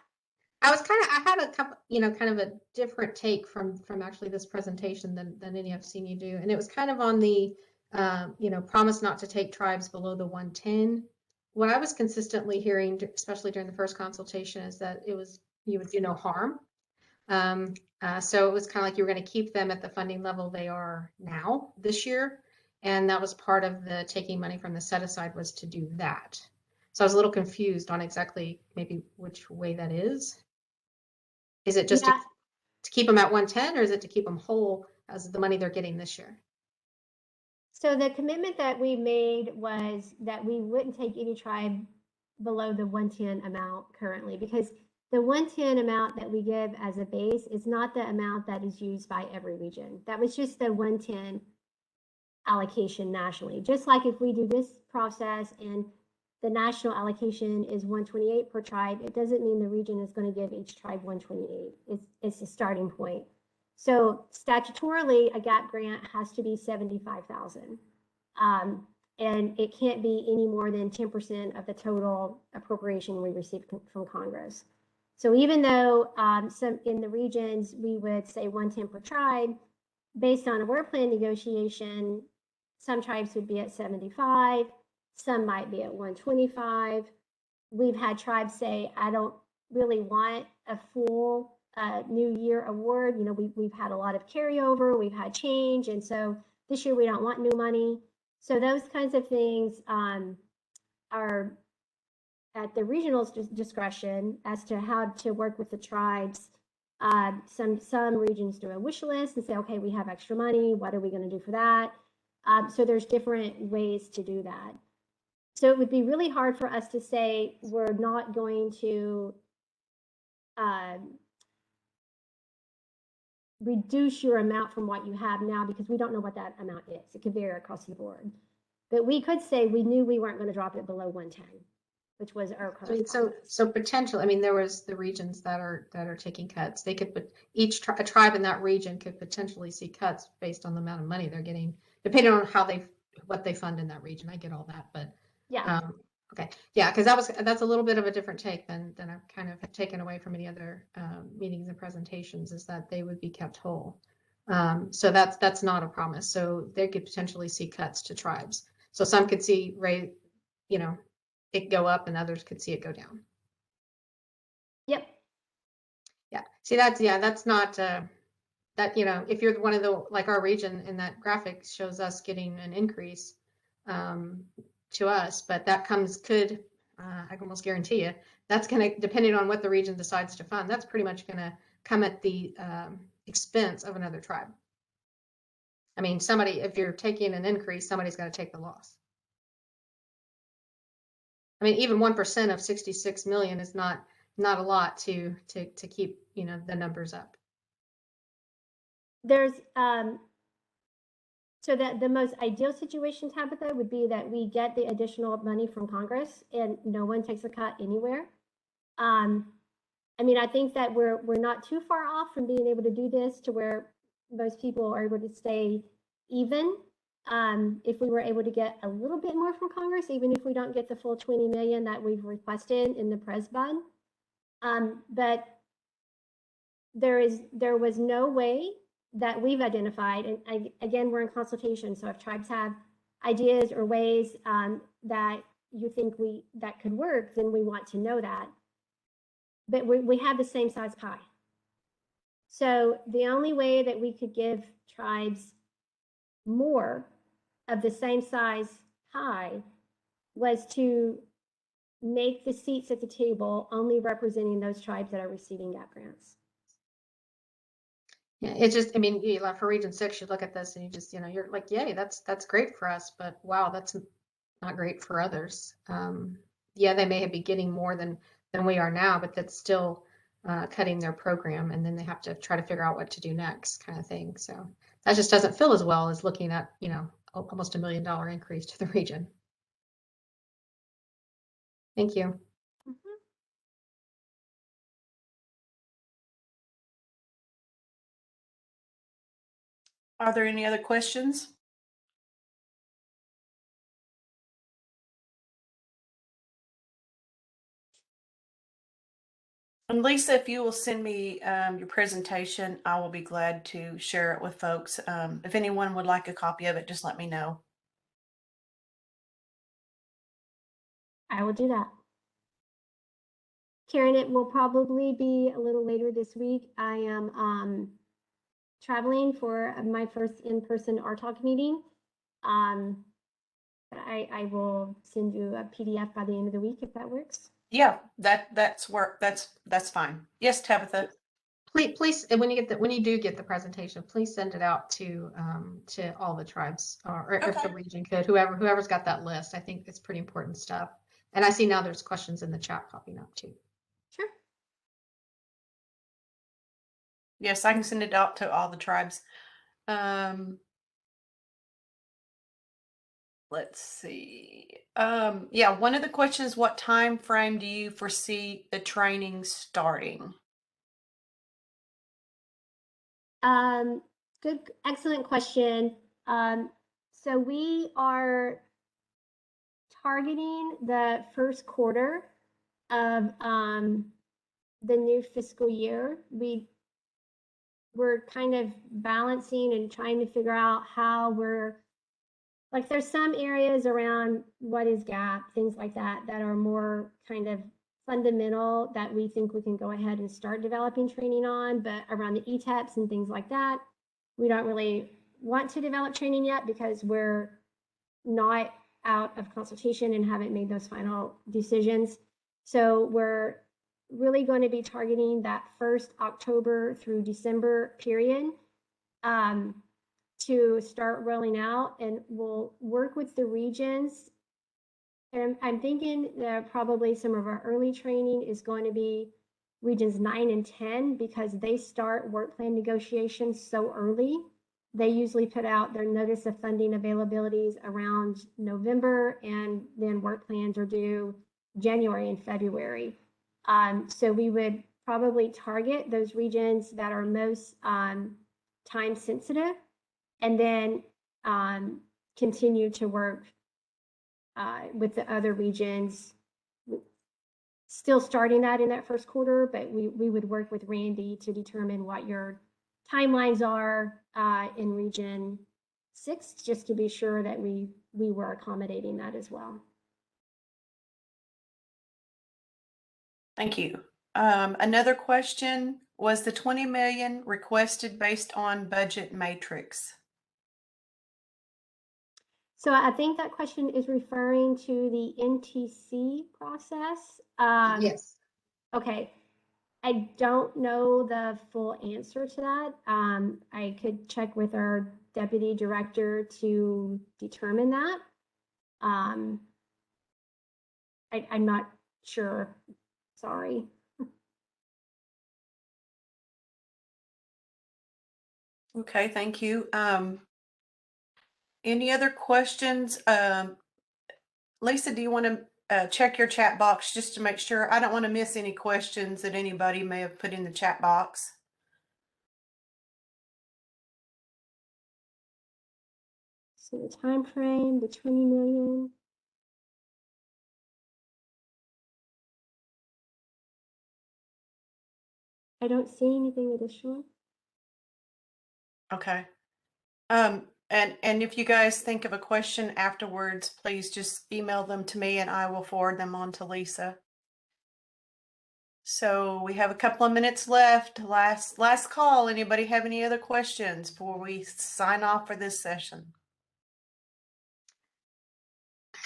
I had a couple, kind of a different take from actually this presentation than any I've seen you do. And it was kind of on the, promise not to take tribes below the 110. What I was consistently hearing, especially during the first consultation, is that you would do no harm. So it was kind of like you were going to keep them at the funding level they are now this year. And that was part of the taking money from the set aside was to do that. So I was a little confused on exactly maybe which way that is. Is it just to keep them at 110 or is it to keep them whole as the money they're getting this year? So the commitment that we made was that we wouldn't take any tribe below the 110 amount currently, because the 110 amount that we give as a base is not the amount that is used by every region. That was just the 110 allocation nationally. Just like if we do this process and the national allocation is 128 per tribe, it doesn't mean the region is going to give each tribe 128. It's a starting point. So statutorily, a GAP grant has to be $75,000. And it can't be any more than 10% of the total appropriation we receive from Congress. So even though some in the regions, we would say 110 per tribe, based on a work plan negotiation, some tribes would be at 75, some might be at 125. We've had tribes say, I don't really want a full New Year award. We've had a lot of carryover, we've had change, and so this year we don't want new money. So those kinds of things are at the regional's discretion as to how to work with the tribes. Some regions do a wish list and say, okay, we have extra money, what are we going to do for that? So there's different ways to do that. So it would be really hard for us to say we're not going to reduce your amount from what you have now, because we don't know what that amount is. It could vary across the board. But we could say we knew we weren't going to drop it below 110, which was our I mean, current. so potential, I mean, there was the regions that are taking cuts. They could put a tribe in that region could potentially see cuts based on the amount of money they're getting, depending on what they fund in that region. I get all that, but yeah. Okay, yeah, because that's a little bit of a different take than I've kind of taken away from any other meetings and presentations, is that they would be kept whole. So that's not a promise. So they could potentially see cuts to tribes. So some could see it go up, and others could see it go down. Yep. Yeah. See, that's not that, if you're one of the, like our region in that graphic shows us getting an increase to us, but that could I can almost guarantee you that's going to, depending on what the region decides to fund, that's pretty much going to come at the expense of another tribe. I mean, if you're taking an increase, somebody's got to take the loss. I mean, even 1% of 66 million is not a lot to keep, the numbers up. There's so that the most ideal situation, Tabitha, would be that we get the additional money from Congress and no one takes a cut anywhere. I mean, I think that we're not too far off from being able to do this to where most people are able to stay even. If we were able to get a little bit more from Congress, even if we don't get the full 20 million that we've requested in the Pres Bud. But there was no way that we've identified, and again, we're in consultation. So if tribes have ideas or ways that you think that could work, then we want to know that. But we have the same size pie. So the only way that we could give tribes more of the same size pie was to make the seats at the table only representing those tribes that are receiving GAP grants. Yeah, it's just, I mean, like for Region 6, you look at this and you just, you're like, yay, that's great for us, but wow, that's not great for others. Yeah, they may be getting more than we are now, but that's still cutting their program, and then they have to try to figure out what to do next, kind of thing. So that just doesn't feel as well as looking at, almost $1 million increase to the region. Thank you. Are there any other questions? And Lisa, if you will send me your presentation, I will be glad to share it with folks. If anyone would like a copy of it, just let me know. I will do that. Karen, it will probably be a little later this week. I am traveling for my first in-person RTalk meeting. But I will send you a PDF by the end of the week if that works. Yeah, that's fine. Yes, Tabitha. Please, when you do get the presentation, please send it out to all the tribes, or if the region could, whoever's got that list. I think it's pretty important stuff. And I see now there's questions in the chat popping up too. Sure. Yes, I can send it out to all the tribes. Let's see. Yeah, one of the questions, what time frame do you foresee the training starting? Good, excellent question. So we are targeting the first quarter of the new fiscal year. We're kind of balancing and trying to figure out how there's some areas around what is GAP, things like that are more kind of fundamental that we think we can go ahead and start developing training on, but around the ETEPs and things like that, we don't really want to develop training yet because we're not out of consultation and haven't made those final decisions. So we're really going to be targeting that first October through December period to start rolling out, and we'll work with the regions And I'm thinking that probably some of our early training is going to be regions 9 and 10 because they start work plan negotiations so early. They usually put out their notice of funding availabilities around November, and then work plans are due January and February. So we would probably target those regions that are most time sensitive, and then continue to work with the other regions, still starting that in that first quarter, but we would work with Randy to determine what your timelines are in region 6, just to be sure that we were accommodating that as well. Thank you. Another question, was the 20 million requested based on budget matrix? So I think that question is referring to the NTC process. Yes. Okay. I don't know the full answer to that. I could check with our deputy director to determine that. I'm not sure. Sorry. Okay, thank you. Any other questions? Lisa, do you want to check your chat box just to make sure? I don't want to miss any questions that anybody may have put in the chat box. So the time frame, the 20 million. I don't see anything additional. Okay. And if you guys think of a question afterwards, please just email them to me and I will forward them on to Lisa. So we have a couple of minutes left. Last call. Anybody have any other questions before we sign off for this session?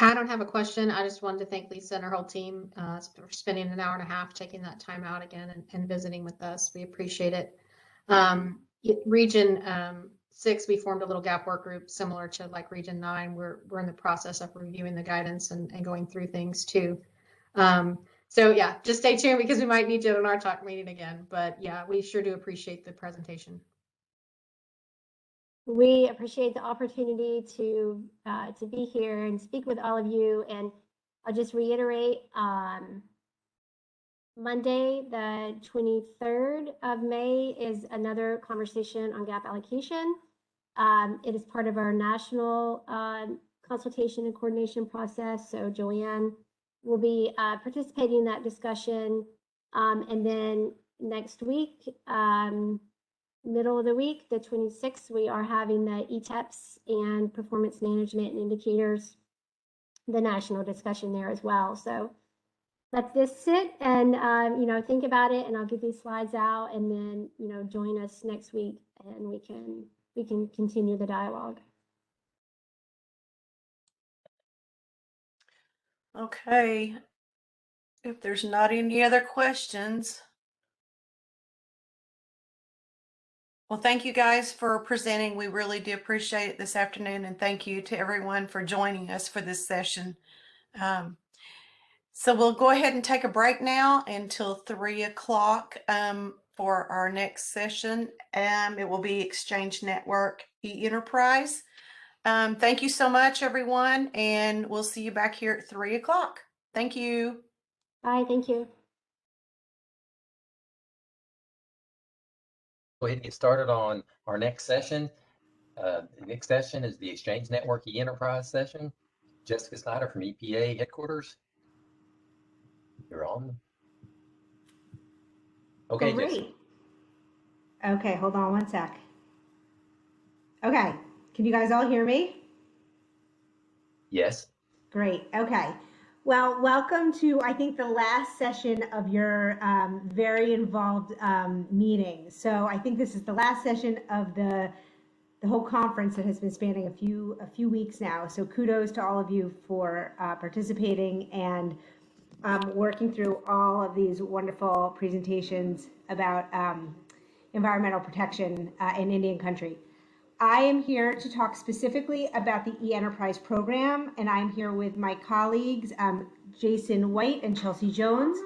I don't have a question. I just wanted to thank Lisa and her whole team for spending an hour and a half, taking that time out again and visiting with us. We appreciate it. Region 6, we formed a little gap work group similar to like Region 9. We're in the process of reviewing the guidance and going through things too. So yeah, just stay tuned because we might need you in our talk meeting again. But yeah, we sure do appreciate the presentation. We appreciate the opportunity to be here and speak with all of you. And I'll just reiterate, Monday, the 23rd of May is another conversation on gap allocation. It is part of our national consultation and coordination process. So Joanne will be participating in that discussion. And then next week, middle of the week, the 26th, we are having the ETEPS and performance management and indicators, the national discussion there as well. So let this sit and, think about it, and I'll get these slides out, and then, join us next week and we can continue the dialogue. Okay. If there's not any other questions. Well, thank you guys for presenting. We really do appreciate it this afternoon, and thank you to everyone for joining us for this session. So we'll go ahead and take a break now until 3 o'clock for our next session. It will be Exchange Network e-Enterprise. Thank you so much, everyone, and we'll see you back here at 3 o'clock. Thank you. Bye. Thank you. Go ahead and get started on our next session. The next session is the Exchange Network e-Enterprise session. Jessica Snyder from EPA headquarters. You're on. Okay, Great. Jessica. Okay, hold on one sec. Okay, can you guys all hear me? Yes. Great, okay. Well, welcome to, I think, the last session of your very involved meeting. So I think this is the last session of the whole conference that has been spanning a few weeks now. So kudos to all of you for participating and working through all of these wonderful presentations about environmental protection in Indian country. I am here to talk specifically about the e-enterprise program, and I'm here with my colleagues, Jason White and Chelsea Jones.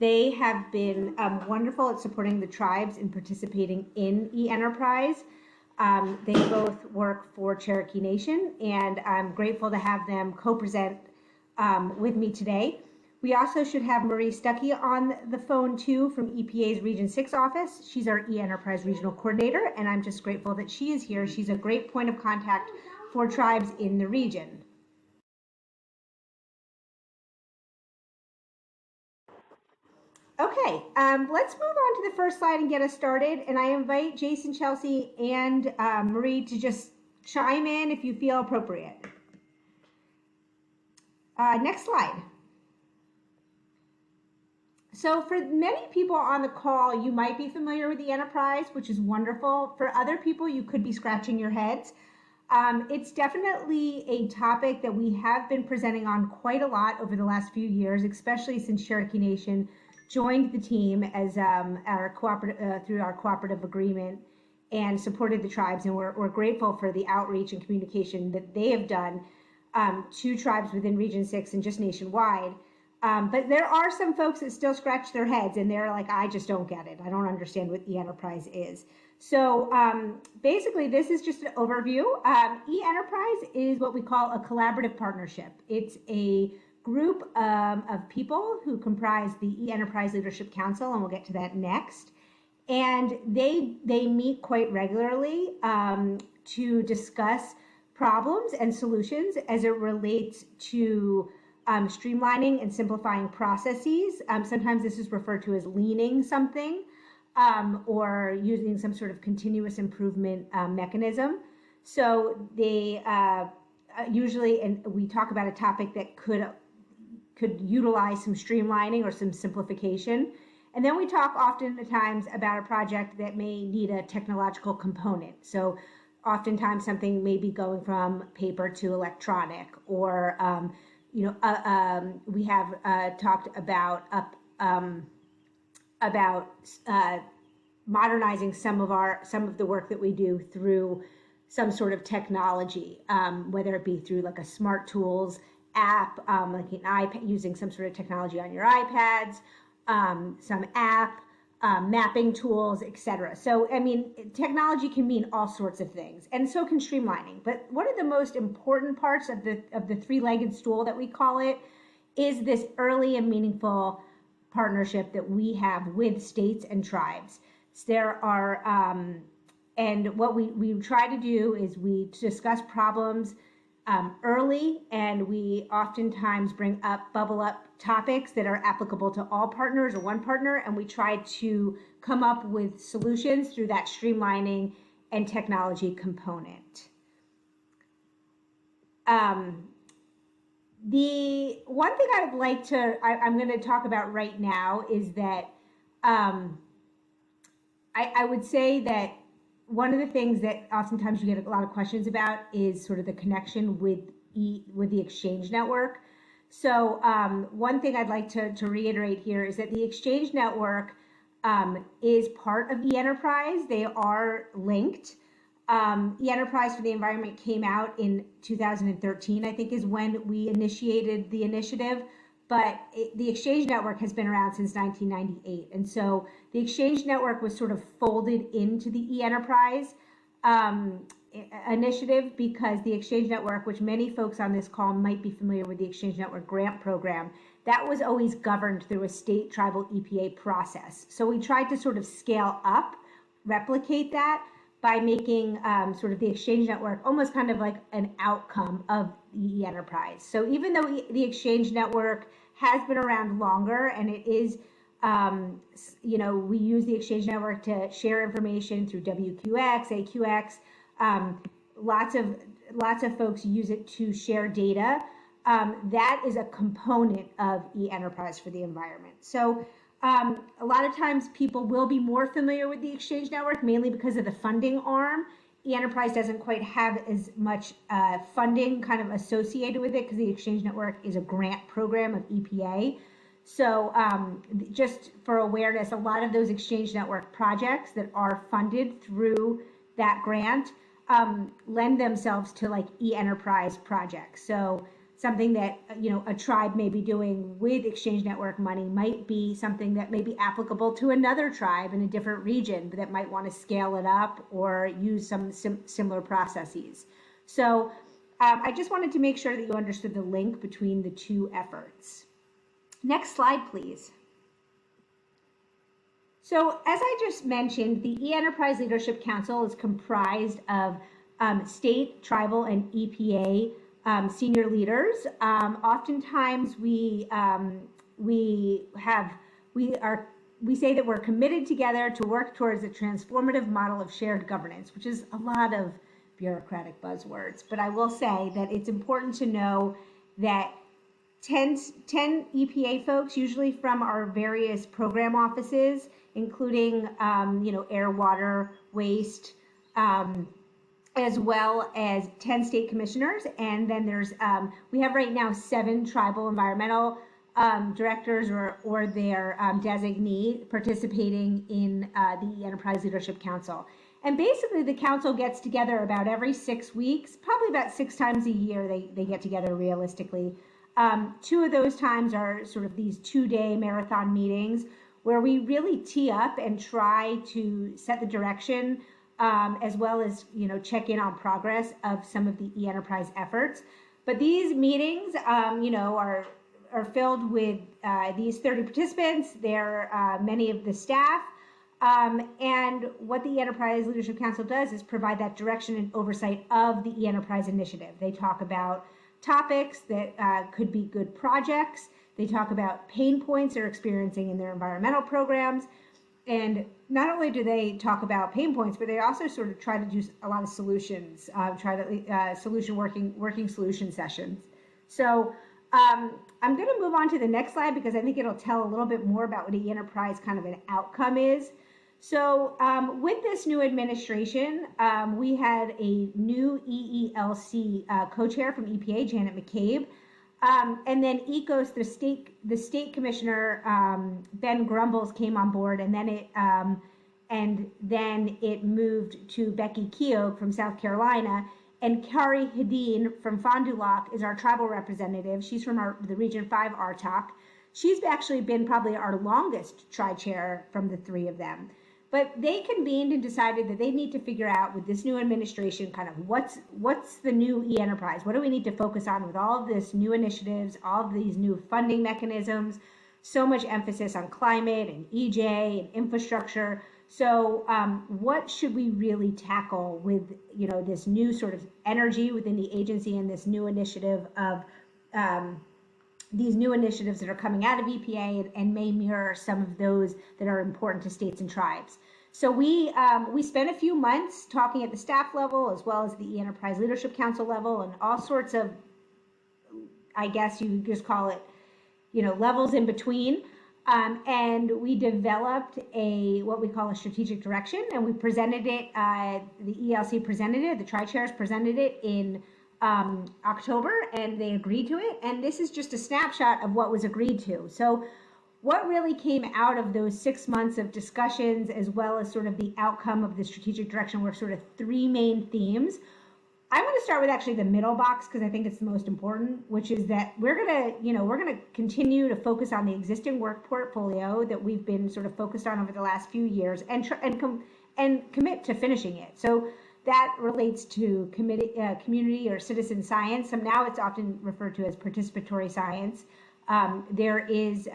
They have been wonderful at supporting the tribes in participating in e-enterprise. They both work for Cherokee Nation, and I'm grateful to have them co-present with me today. We also should have Marie Stuckey on the phone too from EPA's Region 6 office. She's our e-enterprise regional coordinator, and I'm just grateful that she is here. She's a great point of contact for tribes in the region. Okay, let's move on to the first slide and get us started. And I invite Jason, Chelsea, and Marie to just chime in if you feel appropriate. Next slide. So for many people on the call, you might be familiar with the enterprise, which is wonderful. For other people, you could be scratching your heads. It's definitely a topic that we have been presenting on quite a lot over the last few years, especially since Cherokee Nation joined the team as our cooperative through our cooperative agreement and supported the tribes. And we're grateful for the outreach and communication that they have done to tribes within Region 6 and just nationwide. But there are some folks that still scratch their heads and they're like, I just don't get it. I don't understand what e-enterprise is. So basically, this is just an overview. E-enterprise is what we call a collaborative partnership. It's a group of people who comprise the e-enterprise Leadership Council, and we'll get to that next. And they meet quite regularly to discuss problems and solutions as it relates to streamlining and simplifying processes. Sometimes this is referred to as leaning something or using some sort of continuous improvement mechanism. So they usually, and we talk about a topic that could utilize some streamlining or some simplification. And then we talk oftentimes about a project that may need a technological component. So oftentimes something may be going from paper to electronic, or we have talked about modernizing some of the work that we do through some sort of technology, whether it be through like a smart tools app, like an iPad, using some sort of technology on your iPads, some app, mapping tools, etc. So, I mean, technology can mean all sorts of things, and so can streamlining. But one of the most important parts of the three-legged stool that we call it is this early and meaningful partnership that we have with states and tribes. There are, and what we try to do is we discuss problems early, and we oftentimes bubble up topics that are applicable to all partners or one partner, and we try to come up with solutions through that streamlining and technology component. The one thing I would like to, I'm going to talk about right now is that I would say that one of the things that oftentimes you get a lot of questions about is sort of the connection with the Exchange Network. So one thing I'd like to reiterate here is that the Exchange Network is part of e-enterprise. They are linked. E-enterprise for the environment came out in 2013, I think is when we initiated the initiative. But the Exchange Network has been around since 1998. And so the Exchange Network was sort of folded into the e-enterprise initiative because the Exchange Network, which many folks on this call might be familiar with the Exchange Network grant program, that was always governed through a state tribal EPA process. So we tried to sort of scale up, replicate that by making sort of the Exchange Network almost kind of like an outcome of the e-enterprise. So even though the Exchange Network has been around longer, and it is, we use the Exchange Network to share information through WQX, AQX. Lots of folks use it to share data. That is a component of e-enterprise for the environment. So a lot of times people will be more familiar with the Exchange Network, mainly because of the funding arm. E-enterprise doesn't quite have as much funding kind of associated with it because the Exchange Network is a grant program of EPA. So just for awareness, a lot of those Exchange Network projects that are funded through that grant lend themselves to like e-enterprise projects. So something that, a tribe may be doing with Exchange Network money might be something that may be applicable to another tribe in a different region, but that might want to scale it up or use some similar processes. So I just wanted to make sure that you understood the link between the two efforts. Next slide, please. So as I just mentioned, the e-Enterprise Leadership Council is comprised of state, tribal, and EPA senior leaders. Oftentimes we say that we're committed together to work towards a transformative model of shared governance, which is a lot of bureaucratic buzzwords. But I will say that it's important to know that 10 EPA folks, usually from our various program offices, including air, water, waste, as well as 10 state commissioners. And then there's, we have right now 7 tribal environmental directors or their designee participating in the Enterprise Leadership Council. And basically the council gets together about every 6 weeks, probably about 6 times a year they get together realistically. 2 of those times are sort of these 2-day marathon meetings where we really tee up and try to set the direction as well as check in on progress of some of the e-enterprise efforts. But these meetings, are filled with these 30 participants. They're many of the staff. And what the e-Enterprise Leadership Council does is provide that direction and oversight of the e-Enterprise initiative. They talk about topics that could be good projects. They talk about pain points they're experiencing in their environmental programs. And not only do they talk about pain points, but they also sort of try to do a lot of solutions, working solution sessions. So I'm going to move on to the next slide because I think it'll tell a little bit more about what e-Enterprise kind of an outcome is. So with this new administration, we had a new EELC co-chair from EPA, Janet McCabe. And then ECOS, the state commissioner, Ben Grumbles came on board, and then it moved to Becky Keogh from South Carolina, and Kari Hedin from Fond du Lac is our tribal representative. She's from the Region 5 RTOC. She's actually been probably our longest tri-chair from the 3 of them. But they convened and decided that they need to figure out with this new administration kind of what's the new e-Enterprise? What do we need to focus on with all of this new initiatives, all of these new funding mechanisms, so much emphasis on climate and EJ and infrastructure. So what should we really tackle with this new sort of energy within the agency and this new initiative of these new initiatives that are coming out of EPA and may mirror some of those that are important to states and tribes. So we spent a few months talking at the staff level as well as the e-Enterprise Leadership Council level and all sorts of, I guess you could just call it, levels in between. And we developed what we call a strategic direction, and we presented it, the ELC presented it, the tri-chairs presented it in October, and they agreed to it. And this is just a snapshot of what was agreed to. So what really came out of those 6 months of discussions, as well as sort of the outcome of the strategic direction, were sort of 3 main themes. I want to start with actually the middle box because I think it's the most important, which is that we're gonna continue to focus on the existing work portfolio that we've been sort of focused on over the last few years, and commit to finishing it. So that relates to community or citizen science. Now it's often referred to as participatory science. There is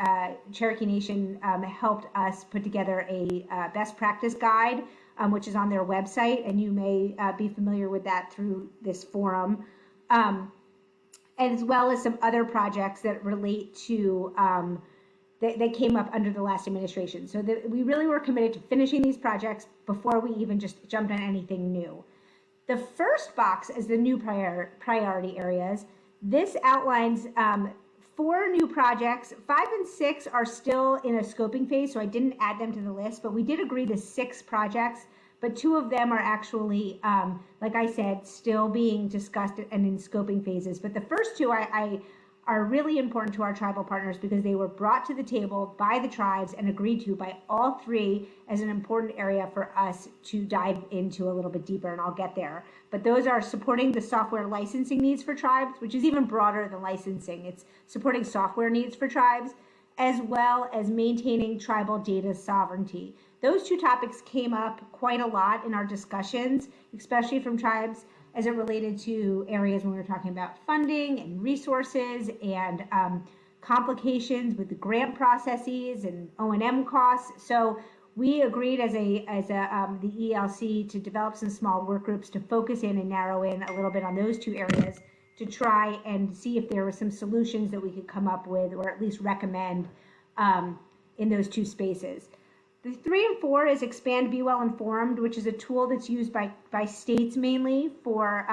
Cherokee Nation helped us put together a best practice guide, which is on their website, and you may be familiar with that through this forum, as well as some other projects that relate to that came up under the last administration. So we really were committed to finishing these projects before we even just jumped on anything new. The first box is the new priority areas. This outlines 4 new projects. 5 and 6 are still in a scoping phase, so I didn't add them to the list, but we did agree to 6 projects, but 2 of them are actually, like I said, still being discussed and in scoping phases. But the first 2 I are really important to our tribal partners because they were brought to the table by the tribes and agreed to by all three as an important area for us to dive into a little bit deeper, and I'll get there. But those are supporting the software licensing needs for tribes, which is even broader than licensing. It's supporting software needs for tribes, as well as maintaining tribal data sovereignty. Those two topics came up quite a lot in our discussions, especially from tribes as it related to areas when we were talking about funding and resources and complications with the grant processes and O&M costs. So we agreed as the ELC to develop some small work groups to focus in and narrow in a little bit on those two areas to try and see if there were some solutions that we could come up with or at least recommend in those two spaces. The 3 and 4 is Expand Be Well Informed, which is a tool that's used by states mainly for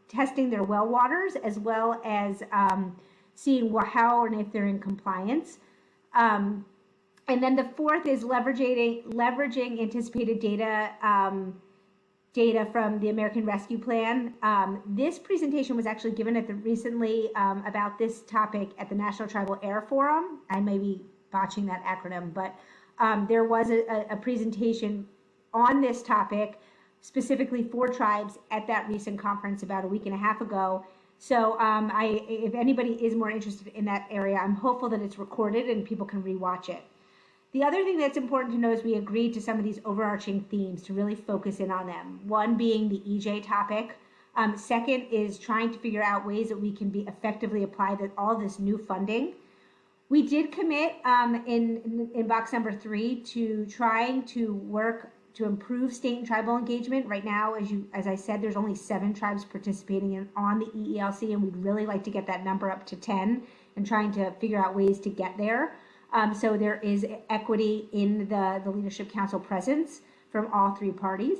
testing their well waters, as well as seeing how and if they're in compliance. And then the 4th is leveraging anticipated data from the American Rescue Plan. This presentation was actually given recently about this topic at the National Tribal Air Forum. I may be botching that acronym, but there was a presentation on this topic specifically for tribes at that recent conference about a week and a half ago. So if anybody is more interested in that area, I'm hopeful that it's recorded and people can rewatch it. The other thing that's important to know is we agreed to some of these overarching themes to really focus in on them. One being the EJ topic. Second is trying to figure out ways that we can effectively apply all this new funding. We did commit in box number 3 to trying to work to improve state and tribal engagement. Right now, as I said, there's only 7 tribes participating on the EELC, and we'd really like to get that number up to 10 and trying to figure out ways to get there. So there is equity in the Leadership Council presence from all 3 parties.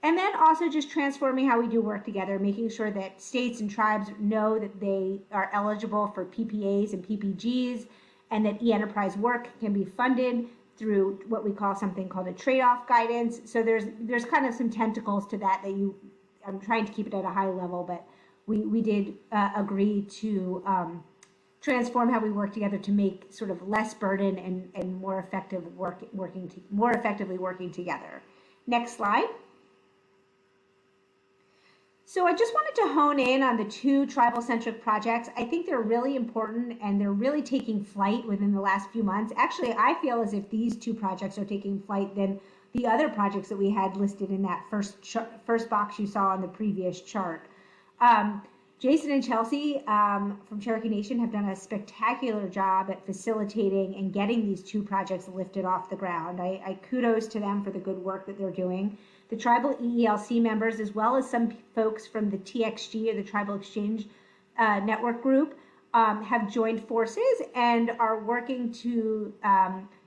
And then also just transforming how we do work together, making sure that states and tribes know that they are eligible for PPAs and PPGs, and that e-enterprise work can be funded through what we call something called a trade-off guidance. So there's kind of some tentacles to that I'm trying to keep it at a high level, but we did agree to transform how we work together to make sort of less burden and more effective more effectively working together. Next slide. So I just wanted to hone in on the 2 tribal-centric projects. I think they're really important and they're really taking flight within the last few months. Actually, I feel as if these 2 projects are taking flight than the other projects that we had listed in that first box you saw on the previous chart. Jason and Chelsea from Cherokee Nation have done a spectacular job at facilitating and getting these 2 projects lifted off the ground. I kudos to them for the good work that they're doing. The tribal EELC members, as well as some folks from the TXG, or the Tribal Exchange Network Group, have joined forces and are working to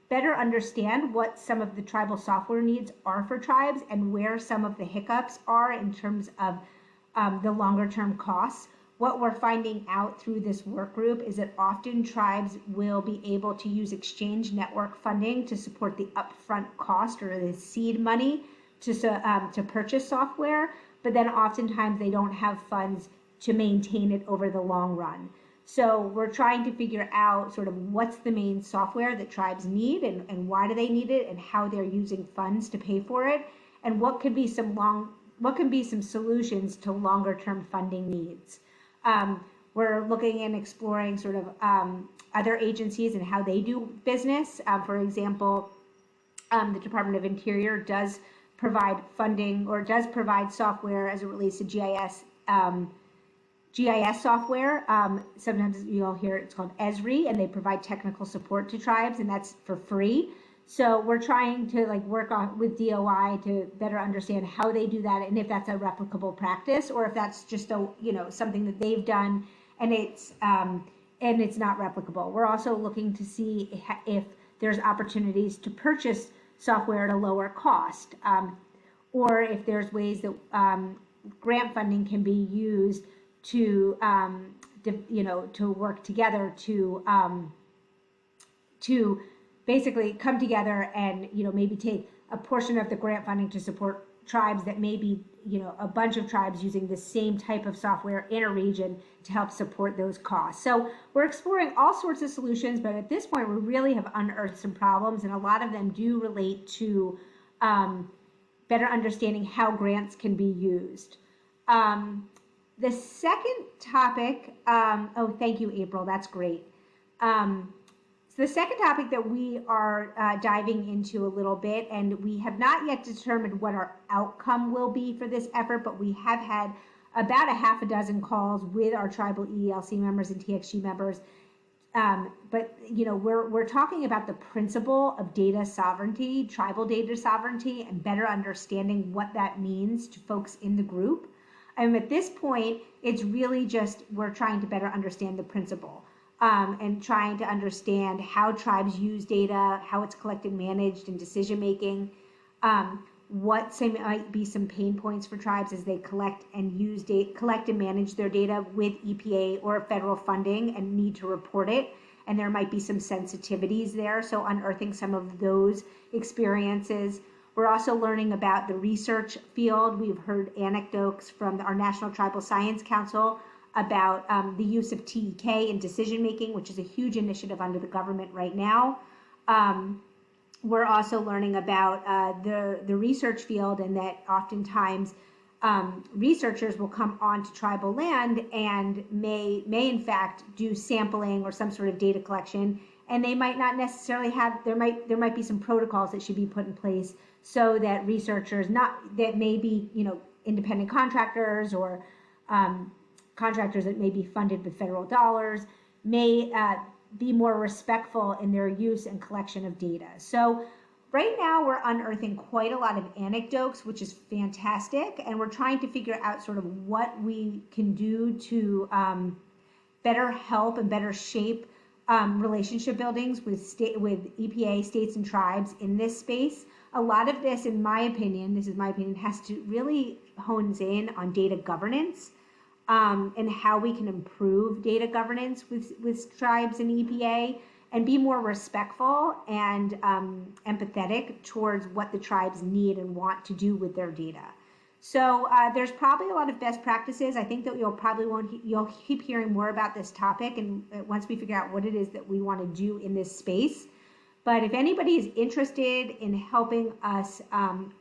better understand what some of the tribal software needs are for tribes and where some of the hiccups are in terms of the longer term costs. What we're finding out through this work group is that often tribes will be able to use Exchange Network funding to support the upfront cost or the seed money to purchase software, but then oftentimes they don't have funds to maintain it over the long run. So we're trying to figure out sort of what's the main software that tribes need and why do they need it and how they're using funds to pay for it, and what can be some solutions to longer term funding needs. We're looking and exploring sort of other agencies and how they do business. For example, the Department of Interior does provide funding or does provide software as it relates to GIS software. Sometimes you'll hear it's called Esri, and they provide technical support to tribes, and that's for free. So we're trying to work with DOI to better understand how they do that, and if that's a replicable practice, or if that's just something that they've done and it's not replicable. We're also looking to see if there's opportunities to purchase software at a lower cost, or if there's ways that grant funding can be used to work together to basically come together and maybe take a portion of the grant funding to support tribes that may be, a bunch of tribes using the same type of software in a region to help support those costs. So we're exploring all sorts of solutions, but at this point, we really have unearthed some problems, and a lot of them do relate to better understanding how grants can be used. The second topic, oh, thank you, April, that's great. So the second topic that we are diving into a little bit, and we have not yet determined what our outcome will be for this effort, but we have had about a half a dozen calls with our tribal EELC members and TXG members. But we're talking about the principle of data sovereignty, tribal data sovereignty, and better understanding what that means to folks in the group. And at this point, it's really just we're trying to better understand the principle. And trying to understand how tribes use data, how it's collected, managed, and decision making. What might be some pain points for tribes as they collect and manage their data with EPA or federal funding and need to report it. And there might be some sensitivities there. So unearthing some of those experiences. We're also learning about the research field. We've heard anecdotes from our National Tribal Science Council about the use of TEK in decision making, which is a huge initiative under the government right now. We're also learning about the research field, and that oftentimes researchers will come onto tribal land and may in fact do sampling or some sort of data collection, and they might not necessarily have, there might be some protocols that should be put in place so that researchers that may be independent contractors or contractors that may be funded with federal dollars may be more respectful in their use and collection of data. So right now we're unearthing quite a lot of anecdotes, which is fantastic. And we're trying to figure out sort of what we can do to better help and better shape relationship buildings with EPA, states, and tribes in this space. A lot of this, in my opinion, has to really hones in on data governance. And how we can improve data governance with tribes and EPA and be more respectful and empathetic towards what the tribes need and want to do with their data. So there's probably a lot of best practices. I think that you'll keep hearing more about this topic, and once we figure out what it is that we want to do in this space. But if anybody is interested in helping us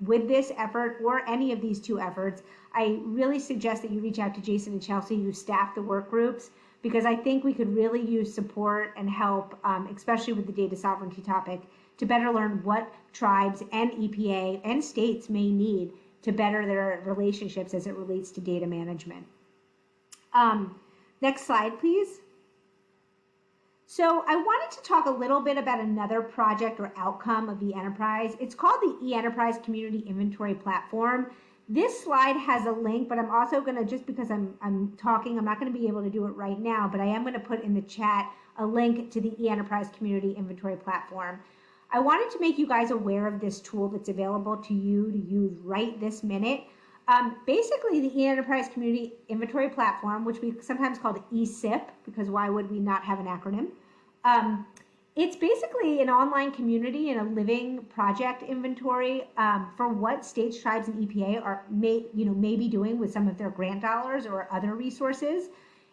with this effort or any of these two efforts, I really suggest that you reach out to Jason and Chelsea, who staff the work groups, because I think we could really use support and help, especially with the data sovereignty topic, to better learn what tribes and EPA and states may need to better their relationships as it relates to data management. Next slide, please. So I wanted to talk a little bit about another project or outcome of eEnterprise. It's called the eEnterprise Community Inventory Platform. This slide has a link, but I'm also going to, just because I'm talking, I'm not going to be able to do it right now, but I am going to put in the chat a link to the eEnterprise Community Inventory Platform. I wanted to make you guys aware of this tool that's available to you to use right this minute. Basically, the eEnterprise Community Inventory Platform, which we sometimes call eSIP, because why would we not have an acronym? It's basically an online community and a living project inventory for what states, tribes, and EPA may be doing with some of their grant dollars or other resources.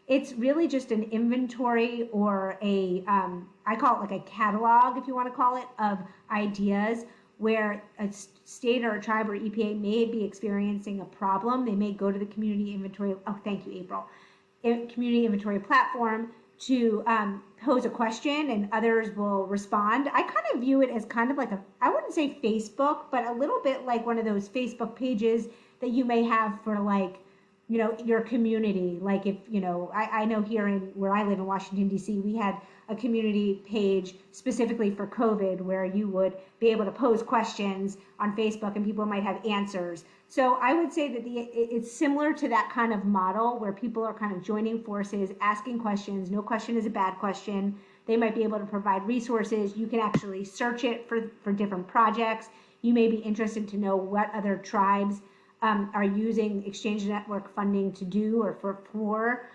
It's really just an inventory or I call it like a catalog, if you want to call it, of ideas where a state or a tribe or EPA may be experiencing a problem. They may go to the community inventory, thank you, April, community inventory platform to pose a question, and others will respond. I kind of view it as kind of like I wouldn't say Facebook, but a little bit like one of those Facebook pages that you may have for your community. Like if, I know here where I live in Washington, D.C., we had a community page specifically for COVID where you would be able to pose questions on Facebook and people might have answers. So I would say that it's similar to that kind of model where people are kind of joining forces, asking questions. No question is a bad question. They might be able to provide resources. You can actually search it for different projects. You may be interested to know what other tribes are using Exchange Network funding to do or for.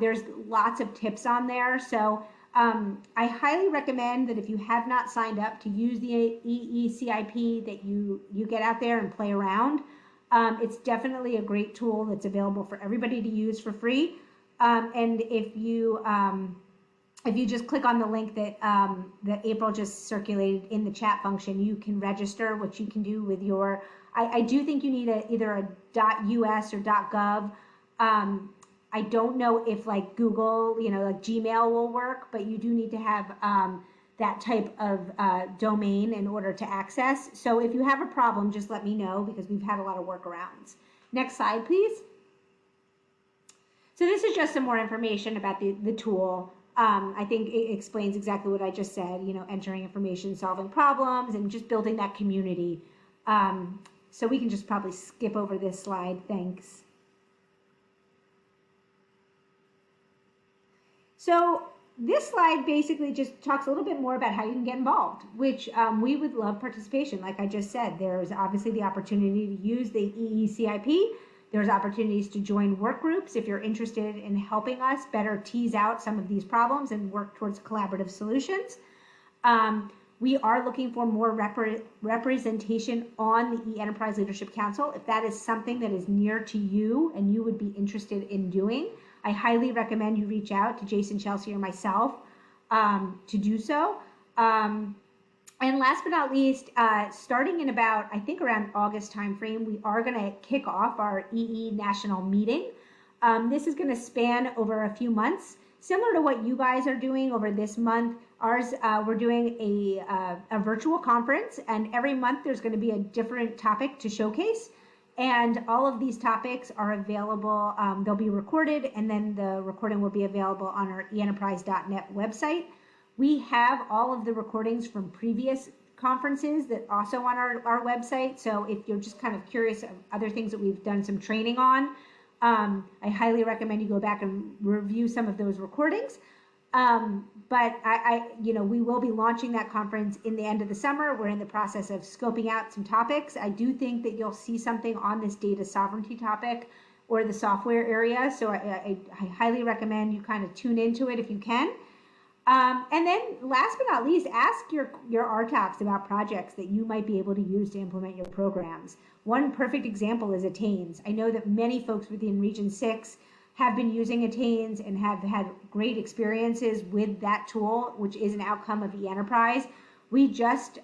There's lots of tips on there. So I highly recommend that if you have not signed up to use the EECIP, that you get out there and play around. It's definitely a great tool that's available for everybody to use for free. And if you just click on the link that that April just circulated in the chat function, you can register, which you can do with your. I do think you need either a .us or .gov. I don't know if like Google, like Gmail will work, but you do need to have that type of domain in order to access. So if you have a problem, just let me know because we've had a lot of workarounds. Next slide, please. So this is just some more information about the tool. I think it explains exactly what I just said, entering information, solving problems, and just building that community. So we can just probably skip over this slide. Thanks. So this slide basically just talks a little bit more about how you can get involved, which we would love participation. Like I just said, there's obviously the opportunity to use the EECIP. There's opportunities to join work groups if you're interested in helping us better tease out some of these problems and work towards collaborative solutions. We are looking for more representation on the E-Enterprise Leadership Council. If that is something that is near to you and you would be interested in doing, I highly recommend you reach out to Jason, Chelsea, or myself to do so. And last but not least, starting in about, I think around August timeframe, we are going to kick off our EE National Meeting. This is going to span over a few months, similar to what you guys are doing over this month. Ours, we're doing a virtual conference, and every month there's going to be a different topic to showcase. And all of these topics are available. They'll be recorded, and then the recording will be available on our enterprise.net website. We have all of the recordings from previous conferences that also on our website. So if you're just kind of curious of other things that we've done some training on, I highly recommend you go back and review some of those recordings. But we will be launching that conference in the end of the summer. We're in the process of scoping out some topics. I do think that you'll see something on this data sovereignty topic or the software area. So I highly recommend you kind of tune into it if you can. And then last but not least, ask your RTOCs about projects that you might be able to use to implement your programs. One perfect example is Attains. I know that many folks within Region 6 have been using Attains and have had great experiences with that tool, which is an outcome of E-Enterprise. We just,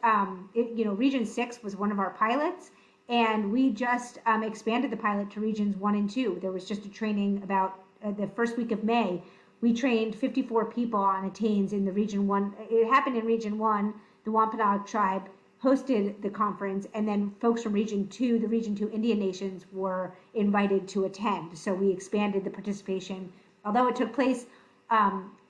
Region 6 was one of our pilots, and we just expanded the pilot to Regions 1 and 2. There was just a training about the first week of May. We trained 54 people on Attains in the Region 1. It happened in Region 1. The Wampanoag tribe hosted the conference, and then folks from Region 2, the Region 2 Indian nations, were invited to attend. So we expanded the participation. Although it took place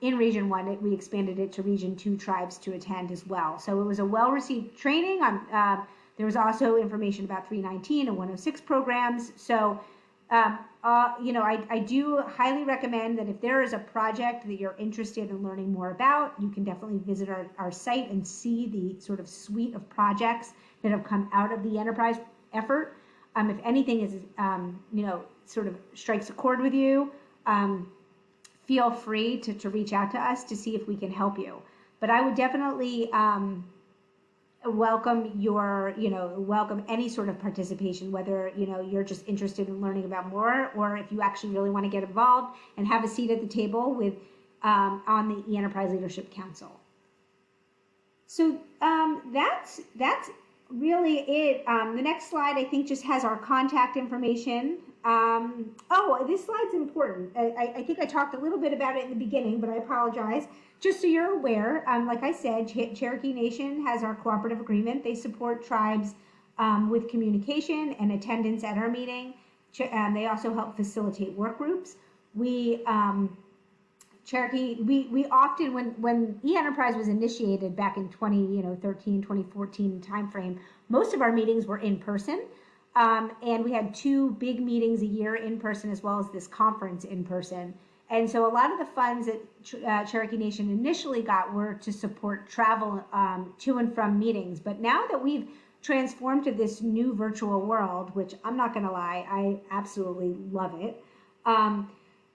in Region 1, we expanded it to Region 2 tribes to attend as well. So it was a well-received training. There was also information about 319 and 106 programs. So I do highly recommend that if there is a project that you're interested in learning more about, you can definitely visit our site and see the sort of suite of projects that have come out of the enterprise effort. If anything is, sort of strikes a chord with you, feel free to reach out to us to see if we can help you. But I would definitely welcome welcome any sort of participation, whether you're just interested in learning about more, or if you actually really want to get involved and have a seat at the table with on the E-Enterprise Leadership Council. So that's really it. The next slide I think just has our contact information. This slide's important. I think I talked a little bit about it in the beginning, but I apologize. Just so you're aware, like I said, Cherokee Nation has our cooperative agreement. They support tribes with communication and attendance at our meeting. They also help facilitate work groups. We often, when E-Enterprise was initiated back in 2013, 2014 timeframe, most of our meetings were in person. And we had 2 big meetings a year in person, as well as this conference in person. And so a lot of the funds that Cherokee Nation initially got were to support travel to and from meetings. But now that we've transformed to this new virtual world, which I'm not going to lie, I absolutely love it.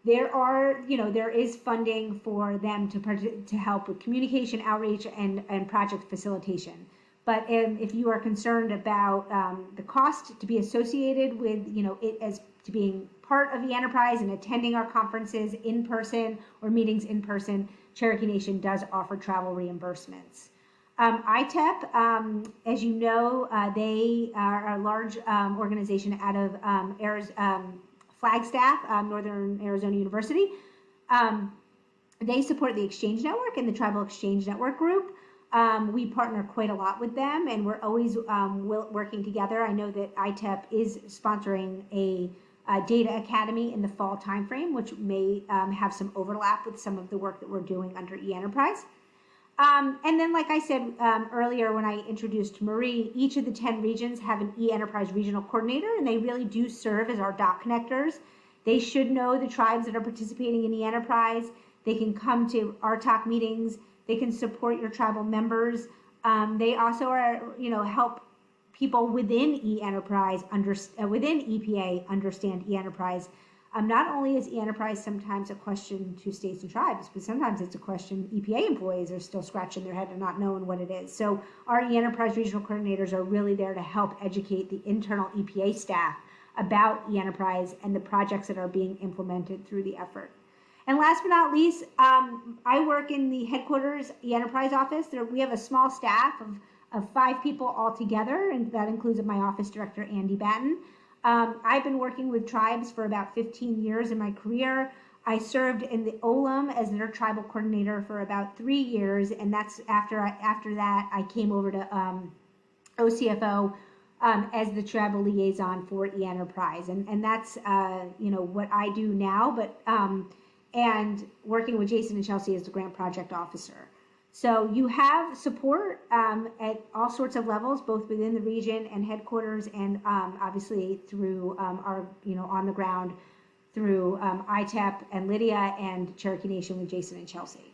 There is funding for them to help with communication, outreach, and project facilitation. But if you are concerned about the cost to be associated with, it as to being part of eNterprise and attending our conferences in person or meetings in person, Cherokee Nation does offer travel reimbursements. ITEP, as you know, they are a large organization out of Flagstaff, Northern Arizona University. They support the Exchange Network and the Tribal Exchange Network group. We partner quite a lot with them, and we're always working together. I know that ITEP is sponsoring a data academy in the fall timeframe, which may have some overlap with some of the work that we're doing under eNterprise. And then, like I said earlier when I introduced Marie, each of the 10 regions have an eNterprise regional coordinator, and they really do serve as our dot connectors. They should know the tribes that are participating in eNterprise. They can come to RTOC meetings. They can support your tribal members. They also are, help people within eNterprise, within EPA understand eNterprise. Not only is eNterprise sometimes a question to states and tribes, but sometimes it's a question EPA employees are still scratching their head and not knowing what it is. So our eNterprise regional coordinators are really there to help educate the internal EPA staff about eNterprise and the projects that are being implemented through the effort. And last but not least, I work in the headquarters eNterprise office. We have a small staff of 5 people altogether, and that includes my office director, Andy Batten. I've been working with tribes for about 15 years in my career. I served in the OLUM as their tribal coordinator for about 3 years, and that's after that I came over to OCFO as the tribal liaison for eNterprise, and that's what I do now. But and working with Jason and Chelsea as the grant project officer. So you have support at all sorts of levels, both within the region and headquarters, and obviously through our, on the ground through ITEP and Lydia and Cherokee Nation with Jason and Chelsea.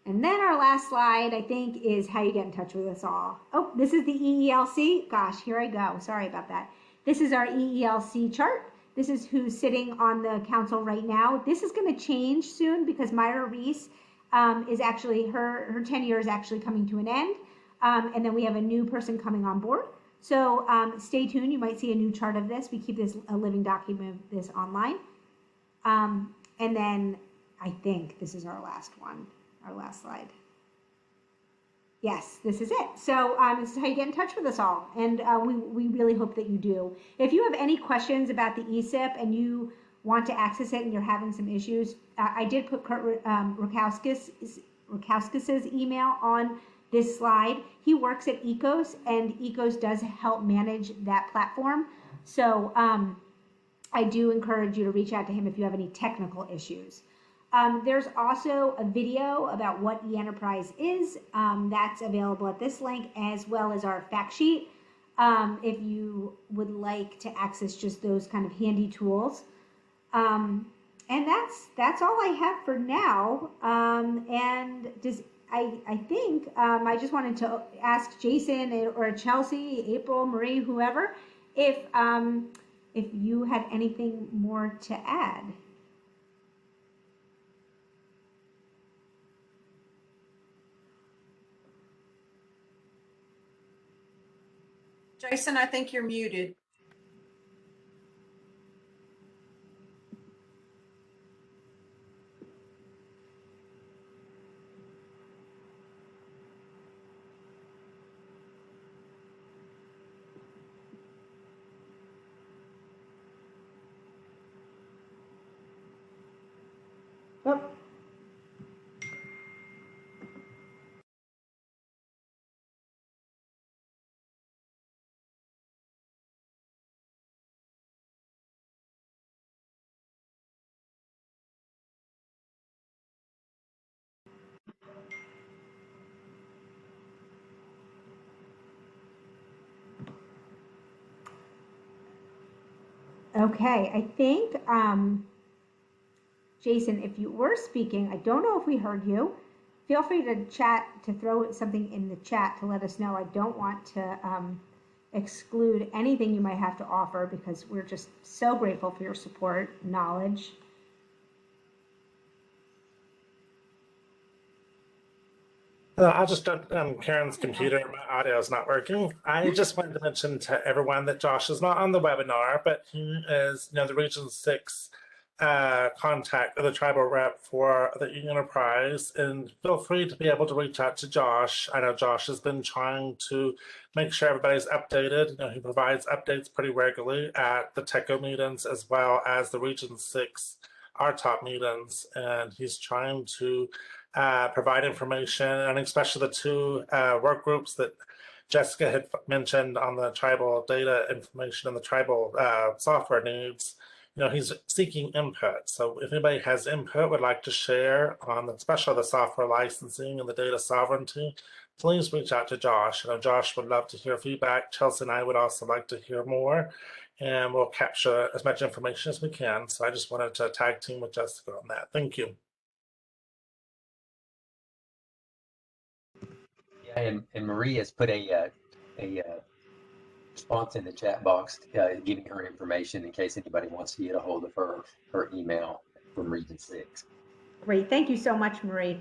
And then our last slide, I think, is how you get in touch with us all. Oh, this is the EELC. Gosh, here I go. Sorry about that. This is our EELC chart. This is who's sitting on the council right now. This is going to change soon because Myra Reese is actually, her tenure is actually coming to an end. And then we have a new person coming on board. So stay tuned. You might see a new chart of this. We keep this a living document of this online. And then I think this is our last one, our last slide. Yes, this is it. So this is how you get in touch with us all. And we really hope that you do. If you have any questions about the ESIP and you want to access it and you're having some issues, I did put Kurt Rukowskis's email on this slide. He works at ECOS, and ECOS does help manage that platform. So I do encourage you to reach out to him if you have any technical issues. There's also a video about what eNterprise is that's available at this link, as well as our fact sheet if you would like to access just those kind of handy tools. And that's all I have for now. And I think I just wanted to ask Jason or Chelsea, April, Marie, whoever, if you had anything more to add. Jason, I think you're muted. Oh. Okay, I think, Jason, if you were speaking, I don't know if we heard you. Feel free to throw something in the chat to let us know. I don't want to exclude anything you might have to offer because we're just so grateful for your support, knowledge. I'll just jump on Karen's computer. My audio is not working. I just wanted to mention to everyone that Josh is not on the webinar, but he is, the Region 6 contact or the tribal rep for the e-enterprise. And feel free to be able to reach out to Josh. I know Josh has been trying to make sure everybody's updated. He provides updates pretty regularly at the TECO meetings as well as the Region 6 RTOP meetings. And he's trying to provide information, and especially the two work groups that Jessica had mentioned on the tribal data information and the tribal software needs. He's seeking input. So if anybody has input, would like to share on especially the software licensing and the data sovereignty, please reach out to Josh. Josh would love to hear feedback. Chelsea and I would also like to hear more, and we'll capture as much information as we can. So I just wanted to tag team with Jessica on that. Thank you. Yeah, and Marie has put a response in the chat box giving her information in case anybody wants to get a hold of her email from Region 6. Great. Thank you so much, Marie.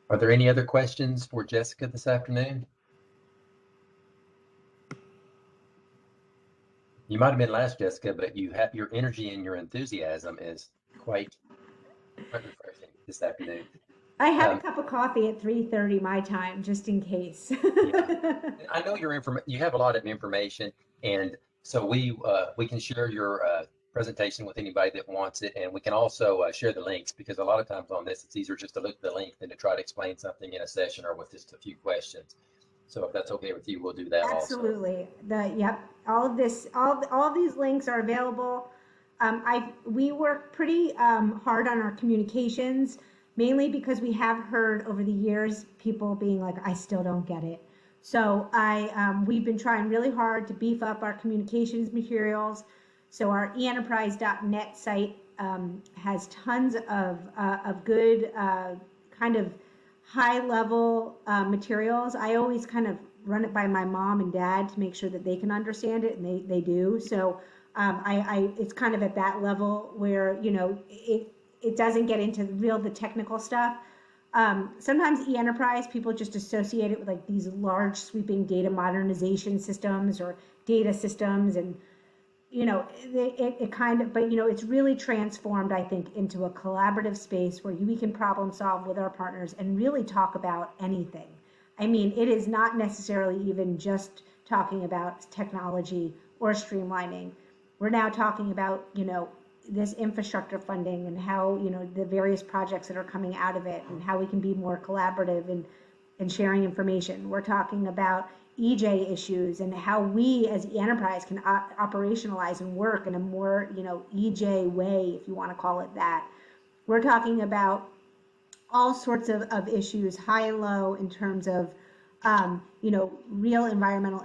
Are there any other questions for Jessica this afternoon? You might have been last, Jessica, but you have your energy and your enthusiasm is quite refreshing this afternoon. I had a cup of coffee at 3:30 my time, just in case. Yeah. I know you have a lot of information, and so we can share your presentation with anybody that wants it, and we can also share the links, because a lot of times on this, it's easier just to look at the link than to try to explain something in a session or with just a few questions. So if that's okay with you, we'll do that also. Absolutely. All of this, all of these links are available. We work pretty hard on our communications, mainly because we have heard over the years people being like, I still don't get it. So we've been trying really hard to beef up our communications materials. So our enterprise.net site has tons of good kind of high level materials. I always kind of run it by my mom and dad to make sure that they can understand it, and they do. So it's kind of at that level where, it doesn't get into the technical stuff. Sometimes e-enterprise, people just associate it with like these large sweeping data modernization systems or data systems, and it kind of, but it's really transformed, I think, into a collaborative space where we can problem solve with our partners and really talk about anything. I mean, it is not necessarily even just talking about technology or streamlining. We're now talking about, this infrastructure funding and how, the various projects that are coming out of it and how we can be more collaborative and sharing information. We're talking about EJ issues and how we as enterprise can operationalize and work in a more, EJ way, if you want to call it that. We're talking about all sorts of issues, high and low, in terms of, real environmental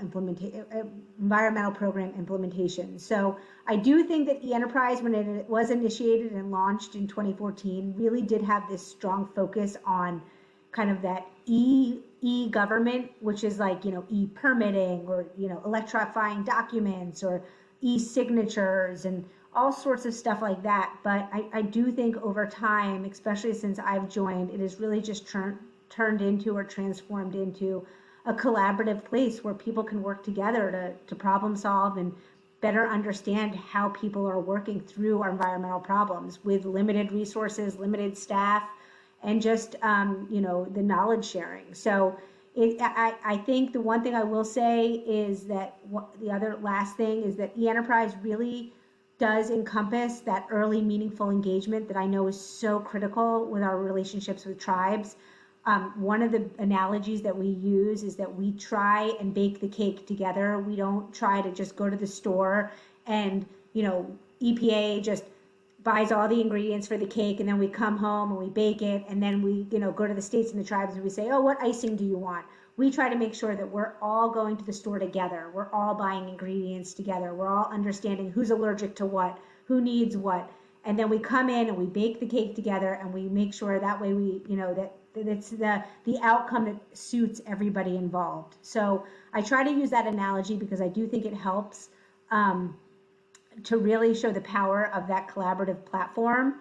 program implementation. So I do think that e-enterprise, when it was initiated and launched in 2014, really did have this strong focus on kind of that e-government, which is like, e-permitting or, electrifying documents or e-signatures and all sorts of stuff like that. But I do think over time, especially since I've joined, it has really just turned into or transformed into a collaborative place where people can work together to problem solve and better understand how people are working through our environmental problems with limited resources, limited staff, and just, the knowledge sharing. So I think the one thing I will say is that the other last thing is that e-enterprise really does encompass that early meaningful engagement that I know is so critical with our relationships with tribes. One of the analogies that we use is that we try and bake the cake together. We don't try to just go to the store and, EPA just buys all the ingredients for the cake, and then we come home and we bake it, and then we, go to the states and the tribes and we say, oh, what icing do you want? We try to make sure that we're all going to the store together. We're all buying ingredients together. We're all understanding who's allergic to what, who needs what. And then we come in and we bake the cake together, and we make sure that way we, that it's the outcome that suits everybody involved. So I try to use that analogy because I do think it helps to really show the power of that collaborative platform.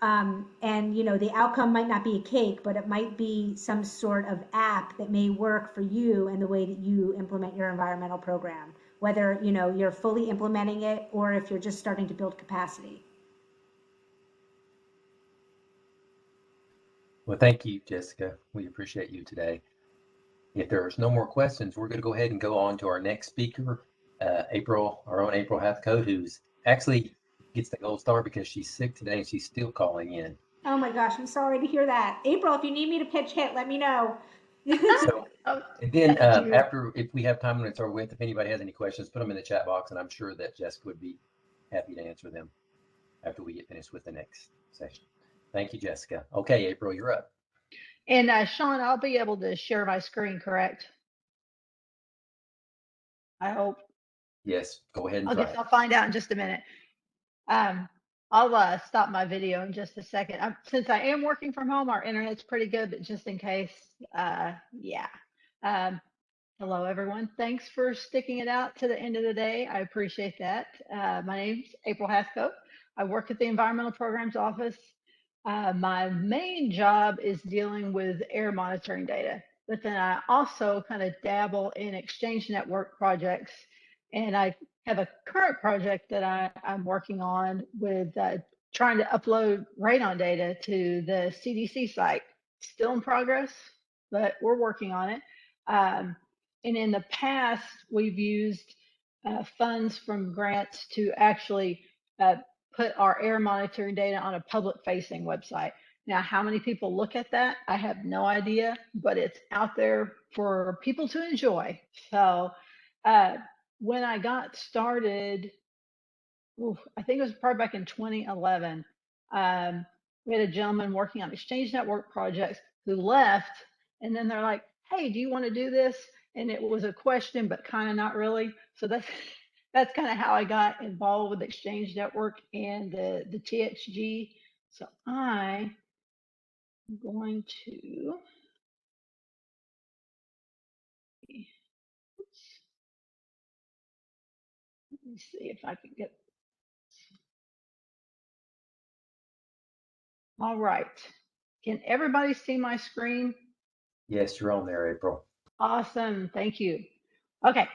And, you know, the outcome might not be a cake, but it might be some sort of app that may work for you and the way that you implement your environmental program, whether, you know, you're fully implementing it or if you're just starting to build capacity. Well, thank you, Jessica. We appreciate you today. If there's no more questions, we're going to go ahead and go on to our next speaker, April, our own April Hathcote, who's actually gets the gold star because she's sick today and she's still calling in. Oh my gosh, I'm sorry to hear that. April, if you need me to pitch hit, let me know. So, and then after, if we have time when it's over with, if anybody has any questions, put them in the chat box, and I'm sure that Jessica would be happy to answer them after we get finished with the next session. Thank you, Jessica. Okay, April, you're up. And Sean, I'll be able to share my screen, correct? I hope. Yes, go ahead and I try guess it. I'll find out in just a minute. I'll stop my video in just a second. Since I am working from home, our internet's pretty good, but just in case, yeah. Hello, everyone. Thanks for sticking it out to the end of the day. I appreciate that. My name's April Hathcote. I work at the Environmental Programs Office. My main job is dealing with air monitoring data, but then I also kind of dabble in Exchange Network projects. And I have a current project that I'm working on with trying to upload radon data to the CDC site. Still in progress, but we're working on it. And in the past, we've used funds from grants to actually put our air monitoring data on a public-facing website. Now, how many people look at that? I have no idea, but it's out there for people to enjoy. So when I got started, I think it was probably back in 2011, we had a gentleman working on Exchange Network projects who left, and then they're like, hey, do you want to do this? And it was a question, but kind of not really. So that's kind of how I got involved with Exchange Network and the TXG. So I'm going to, let me see if I can get, all right. Can everybody see my screen? Yes, you're on there, April. Awesome, thank you. Okay,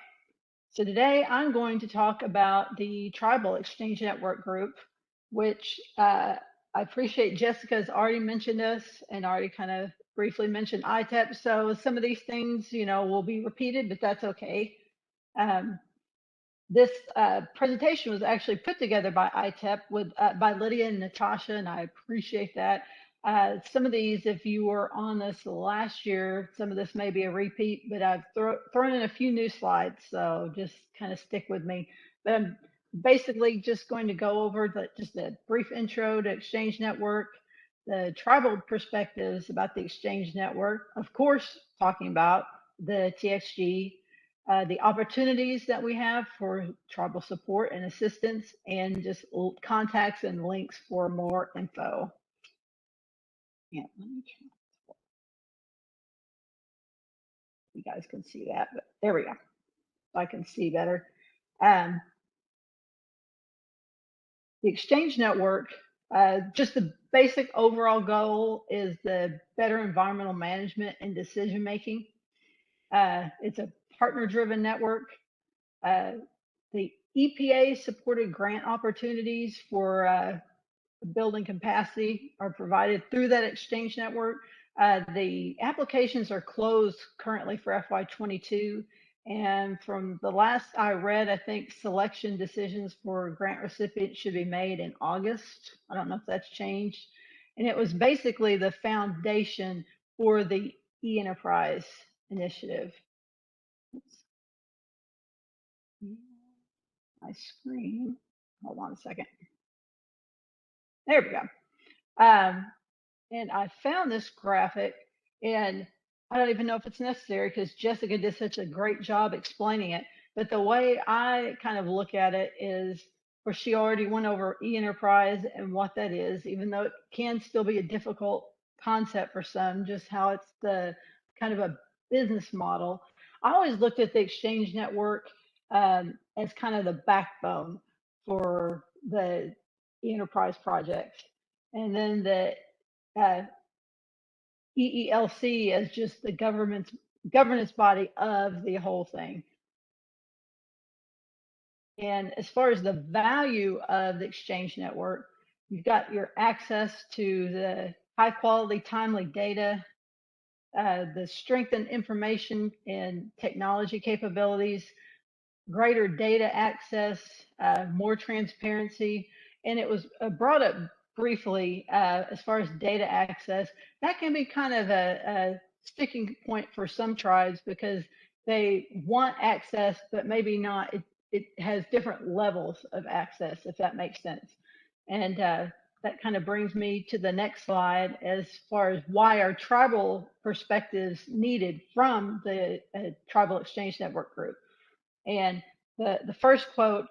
so today I'm going to talk about the Tribal Exchange Network group, which I appreciate Jessica's already mentioned us and already kind of briefly mentioned ITEP. So some of these things, you know, will be repeated, but that's okay. This presentation was actually put together by ITEP with by Lydia and Natasha, and I appreciate that. Some of these, if you were on this last year, some of this may be a repeat, but I've thrown in a few new slides, so just kind of stick with me. But I'm basically just going to go over just a brief intro to Exchange Network, the tribal perspectives about the Exchange Network, of course, talking about the TXG, the opportunities that we have for tribal support and assistance, and just contacts and links for more info. Yeah, let me try. You guys can see that, but there we go. I can see better. The Exchange Network, just the basic overall goal is the better environmental management and decision making. It's a partner-driven network. The EPA supported grant opportunities for building capacity are provided through that Exchange Network. The applications are closed currently for FY22. And from the last I read, I think selection decisions for grant recipients should be made in August. I don't know if that's changed. And it was basically the foundation for the e-enterprise initiative. Oops. My screen, hold on a second. There we go. And I found this graphic, and I don't even know if it's necessary because Jessica did such a great job explaining it. But the way I kind of look at it is, where she already went over e-enterprise and what that is, even though it can still be a difficult concept for some, just how it's the kind of a business model. I always looked at the Exchange Network as kind of the backbone for the enterprise project. and then the EELC as just the governance body of the whole thing. And as far as the value of the Exchange Network, you've got your access to the high quality, timely data, the strengthened information and technology capabilities, greater data access, more transparency. And it was brought up briefly as far as data access. That can be kind of a sticking point for some tribes because they want access, but maybe not. It has different levels of access, if that makes sense. And that kind of brings me to the next slide as far as why are tribal perspectives needed from the Tribal Exchange Network group. And the first quote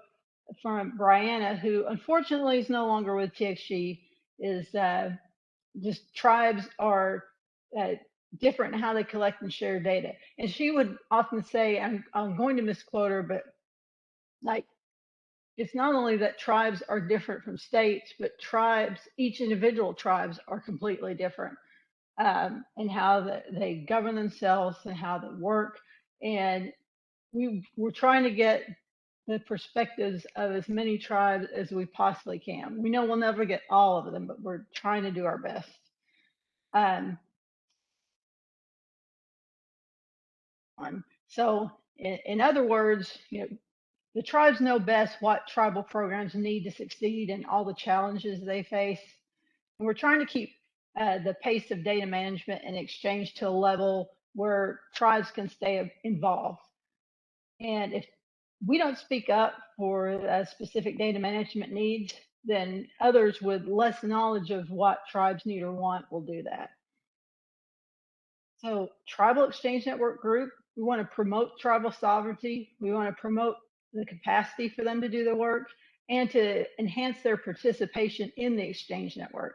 from Brianna, who unfortunately is no longer with TXG, is just tribes are different in how they collect and share data. And she would often say, I'm going to misquote her, but like, it's not only that tribes are different from states, but tribes, each individual tribes are completely different in how they govern themselves and how they work. And we're trying to get the perspectives of as many tribes as we possibly can. We know we'll never get all of them, but we're trying to do our best. So in other words, the tribes know best what tribal programs need to succeed and all the challenges they face. And we're trying to keep the pace of data management and exchange to a level where tribes can stay involved. And if we don't speak up for specific data management needs, then others with less knowledge of what tribes need or want will do that. So Tribal Exchange Network Group, we want to promote tribal sovereignty. We want to promote the capacity for them to do their work and to enhance their participation in the Exchange Network.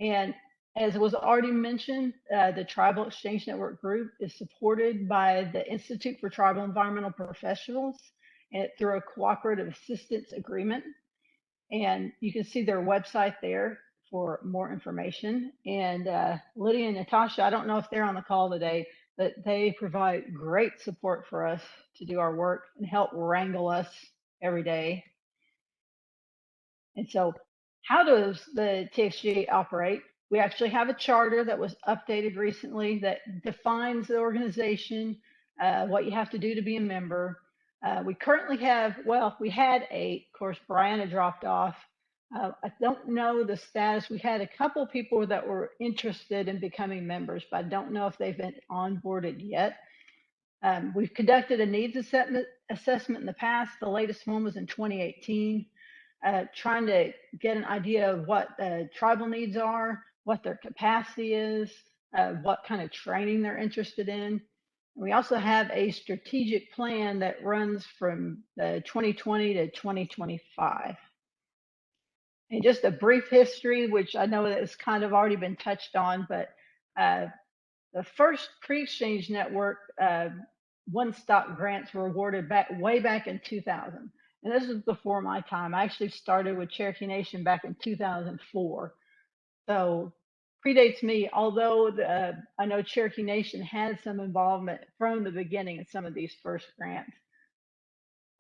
And as was already mentioned, the Tribal Exchange Network Group is supported by the Institute for Tribal Environmental Professionals and through a cooperative assistance agreement. And you can see their website there for more information. And Lydia and Natasha, I don't know if they're on the call today, but they provide great support for us to do our work and help wrangle us every day. And so how does the TXG operate? We actually have a charter that was updated recently that defines the organization, what you have to do to be a member. We currently have, well, we had 8. Of course, Brianna dropped off. I don't know the status. We had a couple people that were interested in becoming members, but I don't know if they've been onboarded yet. We've conducted a needs assessment in the past. The latest one was in 2018, trying to get an idea of what tribal needs are, what their capacity is, what kind of training they're interested in. We also have a strategic plan that runs from 2020 to 2025. And just a brief history, which I know that has kind of already been touched on, but the first pre-exchange network one-stop grants were awarded way back in 2000. And this is before my time. I actually started with Cherokee Nation back in 2004. So predates me, although I know Cherokee Nation had some involvement from the beginning in some of these first grants.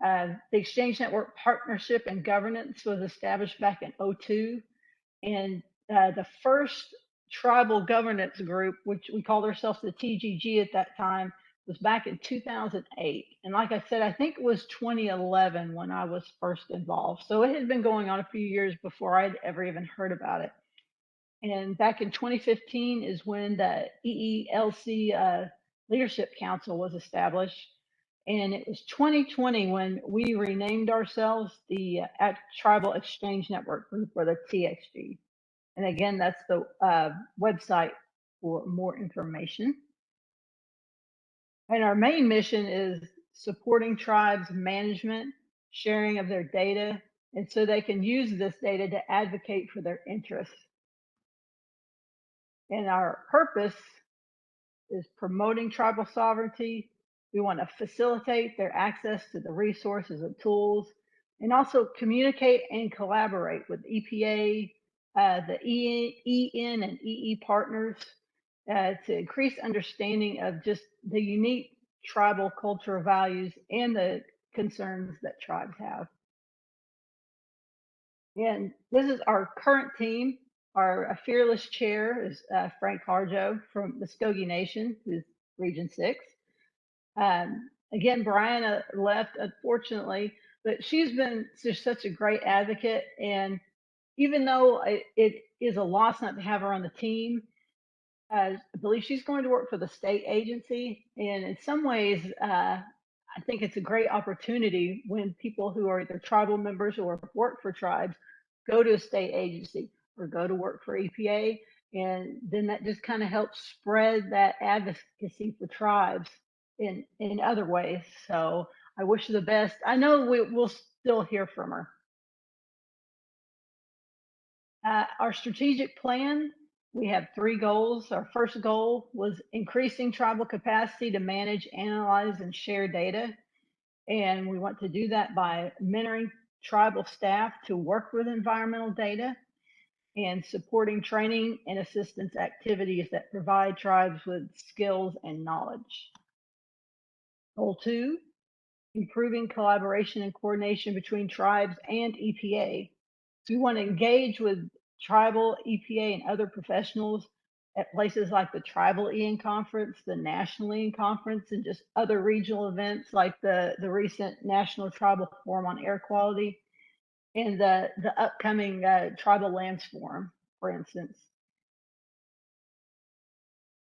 The Exchange Network Partnership and Governance was established back in 2002. And the first tribal governance group, which we called ourselves the TGG at that time, was back in 2008. And like I said, I think it was 2011 when I was first involved. So it had been going on a few years before I'd ever even heard about it. And back in 2015 is when the EELC Leadership Council was established. And it was 2020 when we renamed ourselves the Tribal Exchange Network Group, or the TXG. And again, that's the website for more information. And our main mission is supporting tribes' management, sharing of their data, and so they can use this data to advocate for their interests. And our purpose is promoting tribal sovereignty. We want to facilitate their access to the resources and tools, and also communicate and collaborate with EPA, the EN and EE partners to increase understanding of just the unique tribal cultural values and the concerns that tribes have. And this is our current team. Our fearless chair is Frank Harjo from Muskogee Nation, who's Region 6. Again, Brianna left, unfortunately, but she's been just such a great advocate. And even though it is a loss not to have her on the team, I believe she's going to work for the state agency. And in some ways, I think it's a great opportunity when people who are either tribal members or work for tribes go to a state agency or go to work for EPA. And then that just kind of helps spread that advocacy for tribes in other ways. So I wish her the best. I know we'll still hear from her. Our strategic plan, we have 3 goals. Our first goal was increasing tribal capacity to manage, analyze, and share data. And we want to do that by mentoring tribal staff to work with environmental data and supporting training and assistance activities that provide tribes with skills and knowledge. Goal 2, improving collaboration and coordination between tribes and EPA. So we want to engage with tribal, EPA, and other professionals at places like the Tribal EN Conference, the National EN Conference, and just other regional events like the recent National Tribal Forum on Air Quality and the upcoming Tribal Lands Forum, for instance.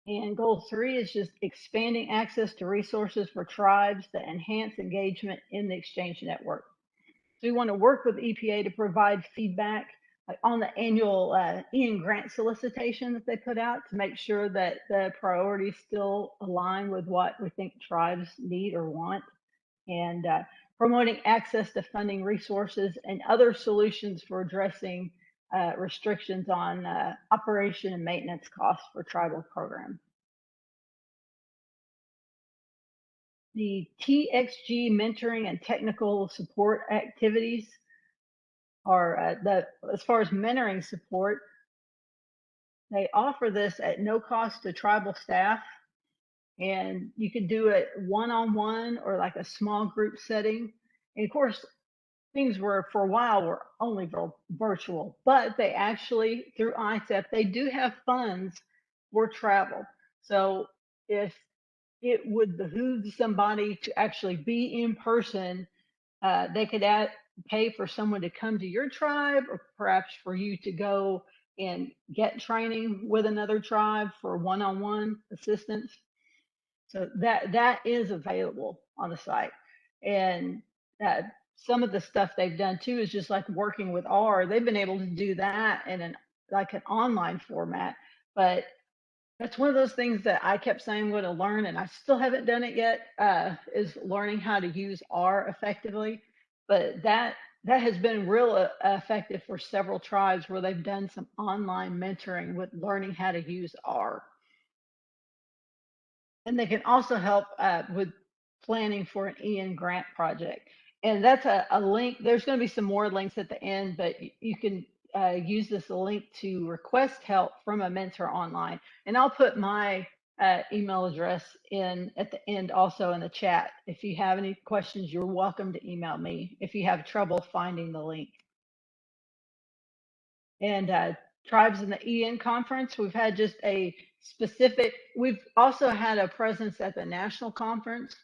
And goal 3 is just expanding access to resources for tribes that enhance engagement in the exchange network. So we want to work with EPA to provide feedback on the annual EN grant solicitation that they put out to make sure that the priorities still align with what we think tribes need or want, and promoting access to funding resources and other solutions for addressing restrictions on operation and maintenance costs for tribal programs. The TXG mentoring and technical support activities are as far as mentoring support, they offer this at no cost to tribal staff, and you can do it one-on-one or like a small group setting. And of course, things were for a while were only virtual, but they actually through ICEP they do have funds for travel. So if it would behoove somebody to actually be in person, they could pay for someone to come to your tribe, or perhaps for you to go and get training with another tribe for one-on-one assistance. So that is available on the site. And some of the stuff they've done too is just like working with R. They've been able to do that in an online format. But that's one of those things that I kept saying I'm going to learn, and I still haven't done it yet, is learning how to use R effectively. But that has been real effective for several tribes where they've done some online mentoring with learning how to use R. And they can also help with planning for an EN grant project. And that's a link. There's going to be some more links at the end, but you can use this link to request help from a mentor online. And I'll put my email address in at the end also in the chat. If you have any questions, you're welcome to email me if you have trouble finding the link. And tribes in the EN conference, we've had just a specific, we've also had a presence at the national conference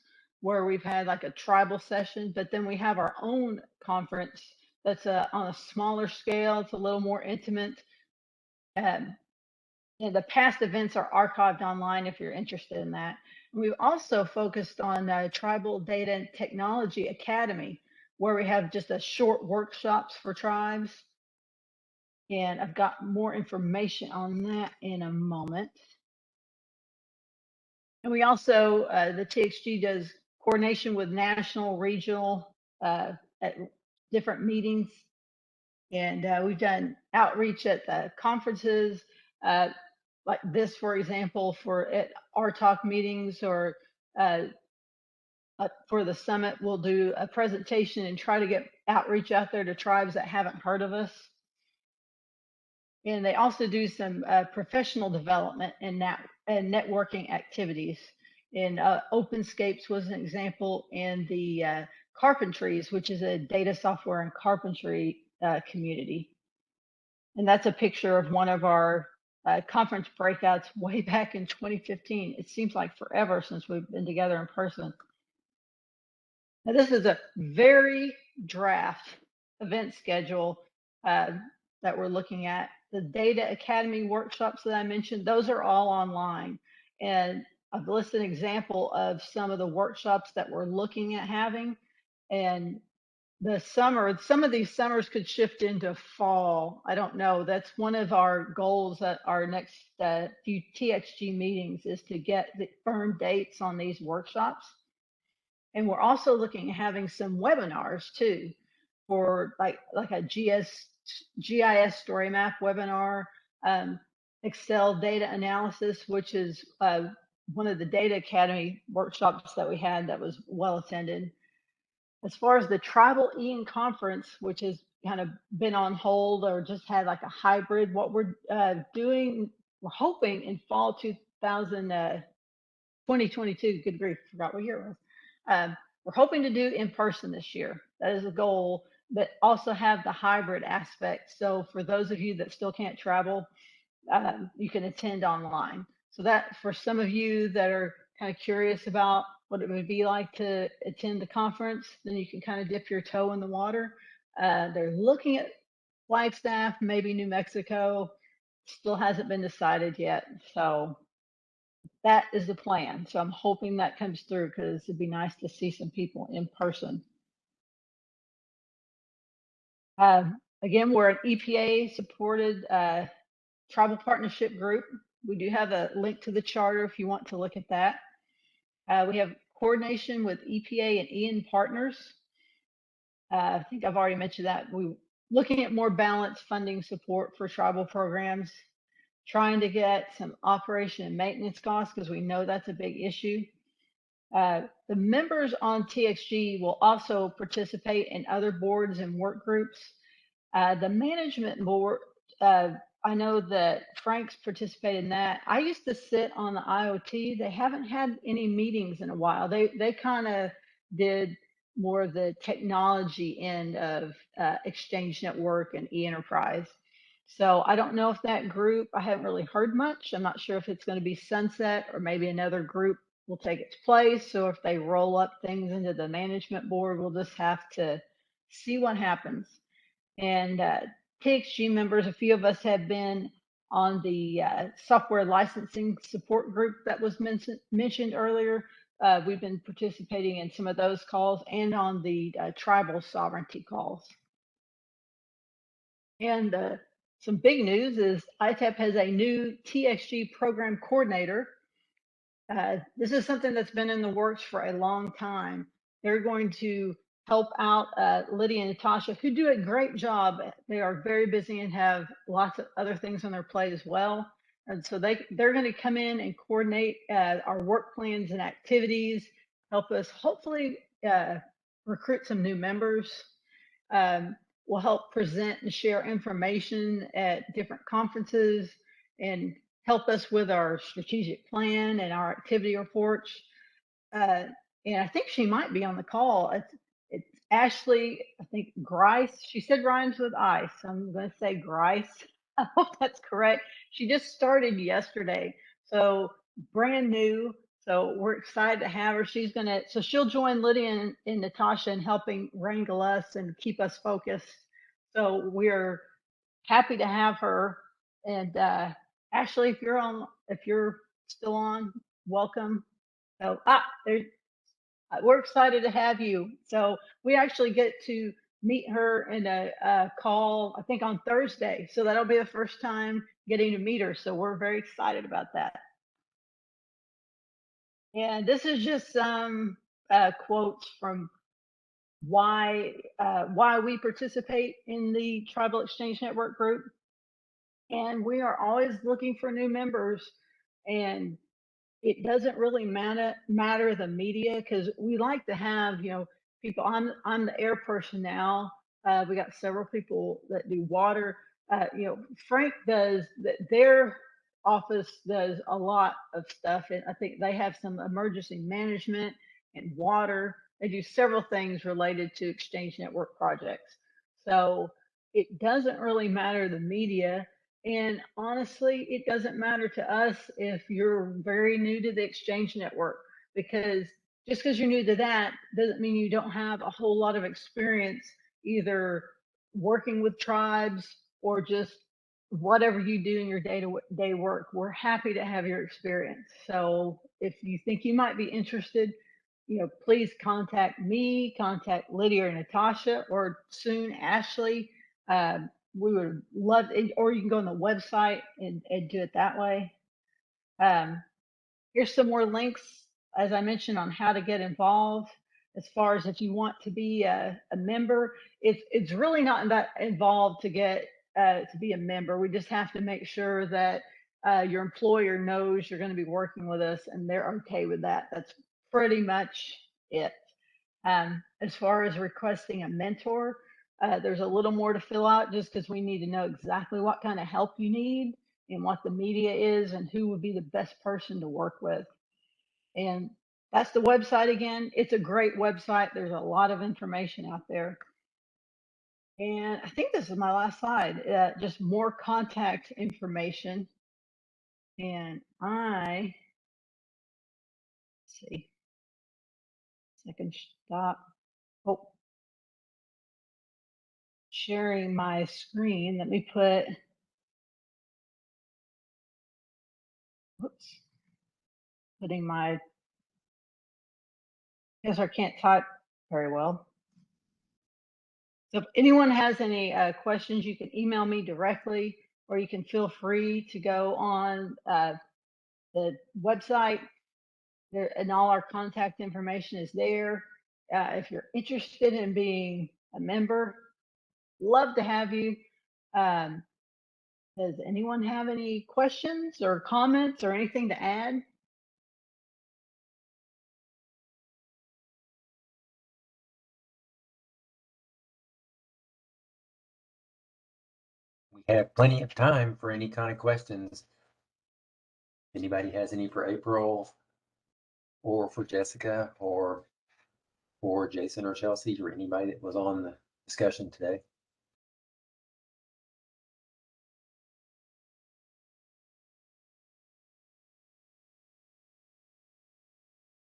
where we've had like a tribal session, but then we have our own conference that's on a smaller scale. It's a little more intimate. And the past events are archived online if you're interested in that. We've also focused on Tribal Data and Technology Academy, where we have just a short workshops for tribes. And I've got more information on that in a moment. And we also, the TXG does coordination with national, regional, at different meetings. And we've done outreach at the conferences, like this, for example, for at our talk meetings, or for the summit, we'll do a presentation and try to get outreach out there to tribes that haven't heard of us. And they also do some professional development and networking activities. And OpenScapes was an example, and the Carpentries, which is a data software and carpentry community. And that's a picture of one of our conference breakouts way back in 2015. It seems like forever since we've been together in person. Now, this is a very draft event schedule that we're looking at. The Data Academy workshops that I mentioned, those are all online. And I've listed an example of some of the workshops that we're looking at having. And the summer, some of these summers could shift into fall. I don't know. That's one of our goals at our next few TXG meetings, is to get the firm dates on these workshops. And we're also looking at having some webinars too, for like a GIS story map webinar, Excel data analysis, which is one of the Data Academy workshops that we had that was well attended. As far as the Tribal EN conference, which has kind of been on hold or just had like a hybrid, what we're doing, we're hoping in fall 2022, good grief, forgot what year it was. We're hoping to do in person this year. That is a goal, but also have the hybrid aspect. So for those of you that still can't travel, you can attend online. So that for some of you that are kind of curious about what it would be like to attend the conference, then you can kind of dip your toe in the water. They're looking at Flagstaff, maybe New Mexico, still hasn't been decided yet. So that is the plan. So I'm hoping that comes through, because it'd be nice to see some people in person. Again, we're an EPA supported tribal partnership group. We do have a link to the charter if you want to look at that. We have coordination with EPA and EN partners. I think I've already mentioned that. We're looking at more balanced funding support for tribal programs, trying to get some operation and maintenance costs, because we know that's a big issue. The members on TXG will also participate in other boards and work groups. The management board, I know that Frank's participated in that. I used to sit on the IoT. They haven't had any meetings in a while. They kind of did more of the technology end of Exchange Network and eEnterprise. So I don't know if that group, I haven't really heard much. I'm not sure if it's going to be sunset or maybe another group will take its place. So if they roll up things into the management board, we'll just have to see what happens. And TXG members, a few of us have been on the software licensing support group that was mentioned earlier. We've been participating in some of those calls and on the tribal sovereignty calls. And some big news is ITEP has a new TXG program coordinator. This is something that's been in the works for a long time. They're going to help out Lydia and Natasha, who do a great job. They are very busy and have lots of other things on their plate as well. And so they're going to come in and coordinate our work plans and activities, help us hopefully recruit some new members. Will help present and share information at different conferences and help us with our strategic plan and our activity reports. And I think she might be on the call. It's Ashley, I think Grice. She said rhymes with ice. I'm going to say Grice. I hope that's correct. She just started yesterday, so brand new. So we're excited to have her. So she'll join Lydia and Natasha in helping wrangle us and keep us focused. So we're happy to have her. And Ashley, if you're still on, welcome. So we're excited to have you. So we actually get to meet her in a call, I think on Thursday. So that'll be the first time getting to meet her. So we're very excited about that. And this is just some quotes from why we participate in the Tribal Exchange Network group. And we are always looking for new members. And it doesn't really matter the media, because we like to have, people. I'm the air person now. We got several people that do water. Frank does their office does a lot of stuff, and I think they have some emergency management and water. They do several things related to Exchange Network projects. So it doesn't really matter the media. And honestly, it doesn't matter to us if you're very new to the Exchange Network, because just because you're new to that doesn't mean you don't have a whole lot of experience either working with tribes or just whatever you do in your day-to-day work. We're happy to have your experience. So if you think you might be interested, please contact me, contact Lydia or Natasha, or soon Ashley. We would love it, or you can go on the website and do it that way. Here's some more links, as I mentioned, on how to get involved. As far as if you want to be a member, it's really not that involved to get to be a member. We just have to make sure that your employer knows you're going to be working with us and they're okay with that. That's pretty much it. As far as requesting a mentor, there's a little more to fill out, just because we need to know exactly what kind of help you need and what the media is and who would be the best person to work with. And that's the website again. It's a great website. There's a lot of information out there. And I think this is my last slide, just more contact information. And let's see, I can stop. Oh, sharing my screen. Let me put, whoops, putting my, I guess I can't type very well. So if anyone has any questions, you can email me directly, or you can feel free to go on the website there, and all our contact information is there. If you're interested in being a member, love to have you. Does anyone have any questions or comments or anything to add? We have plenty of time for any kind of questions. Anybody has any for April or for Jessica or for Jason or Chelsea or anybody that was on the discussion today?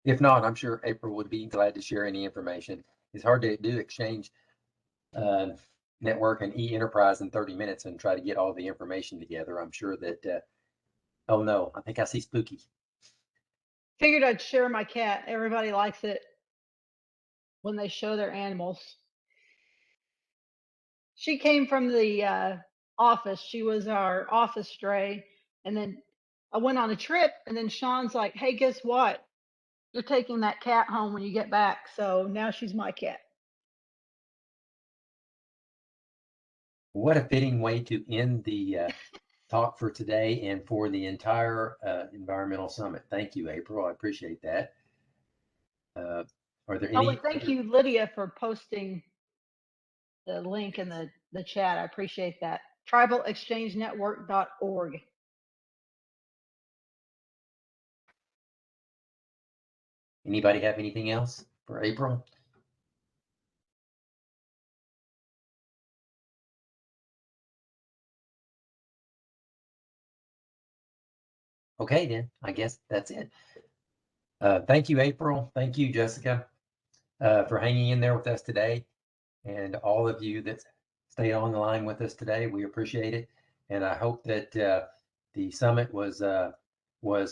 If not, I'm sure April would be glad to share any information. It's hard to do Exchange Network and e-enterprise in 30 minutes and try to get all the information together. I'm sure that, oh no, I think I see Spooky. Figured I'd share my cat. Everybody likes it when they show their animals. She came from the office. She was our office stray. And then I went on a trip, and then Sean's like, hey, guess what? You're taking that cat home when you get back. So now she's my cat. What a fitting way to end the talk for today and for the entire environmental summit. Thank you, April. I appreciate that. Are there any? Oh, and thank you, Lydia, for posting the link in the chat. I appreciate that. TribalExchangeNetwork.org. Anybody have anything else for April? Okay, then I guess that's it. Thank you, April. Thank you, Jessica, for hanging in there with us today. And all of you that stayed on the line with us today, we appreciate it. And I hope that the summit was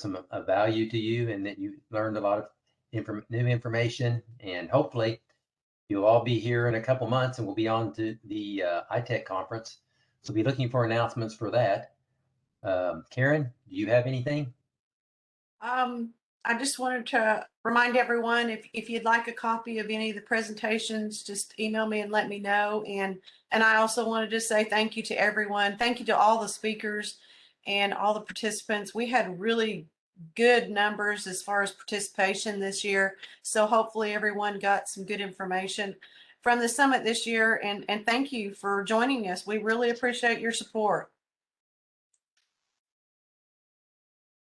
some value to you and that you learned a lot of new information. And hopefully you'll all be here in a couple months and we'll be on to the iTech conference. So be looking for announcements for that. Karen, do you have anything? I just wanted to remind everyone, if you'd like a copy of any of the presentations, just email me and let me know. And I also wanted to say thank you to everyone. Thank you to all the speakers and all the participants. We had really good numbers as far as participation this year. So hopefully everyone got some good information. from the summit this year. And thank you for joining us. We really appreciate your support.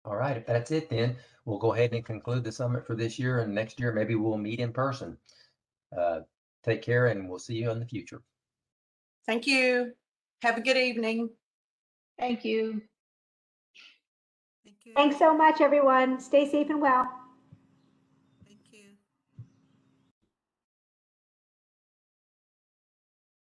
All right, if that's it, then we'll go ahead and conclude the summit for this year, and next year maybe we'll meet in person. Take care, and we'll see you in the future. Thank you. Have a good evening. Thank you. Thanks so much, everyone. Stay safe and well.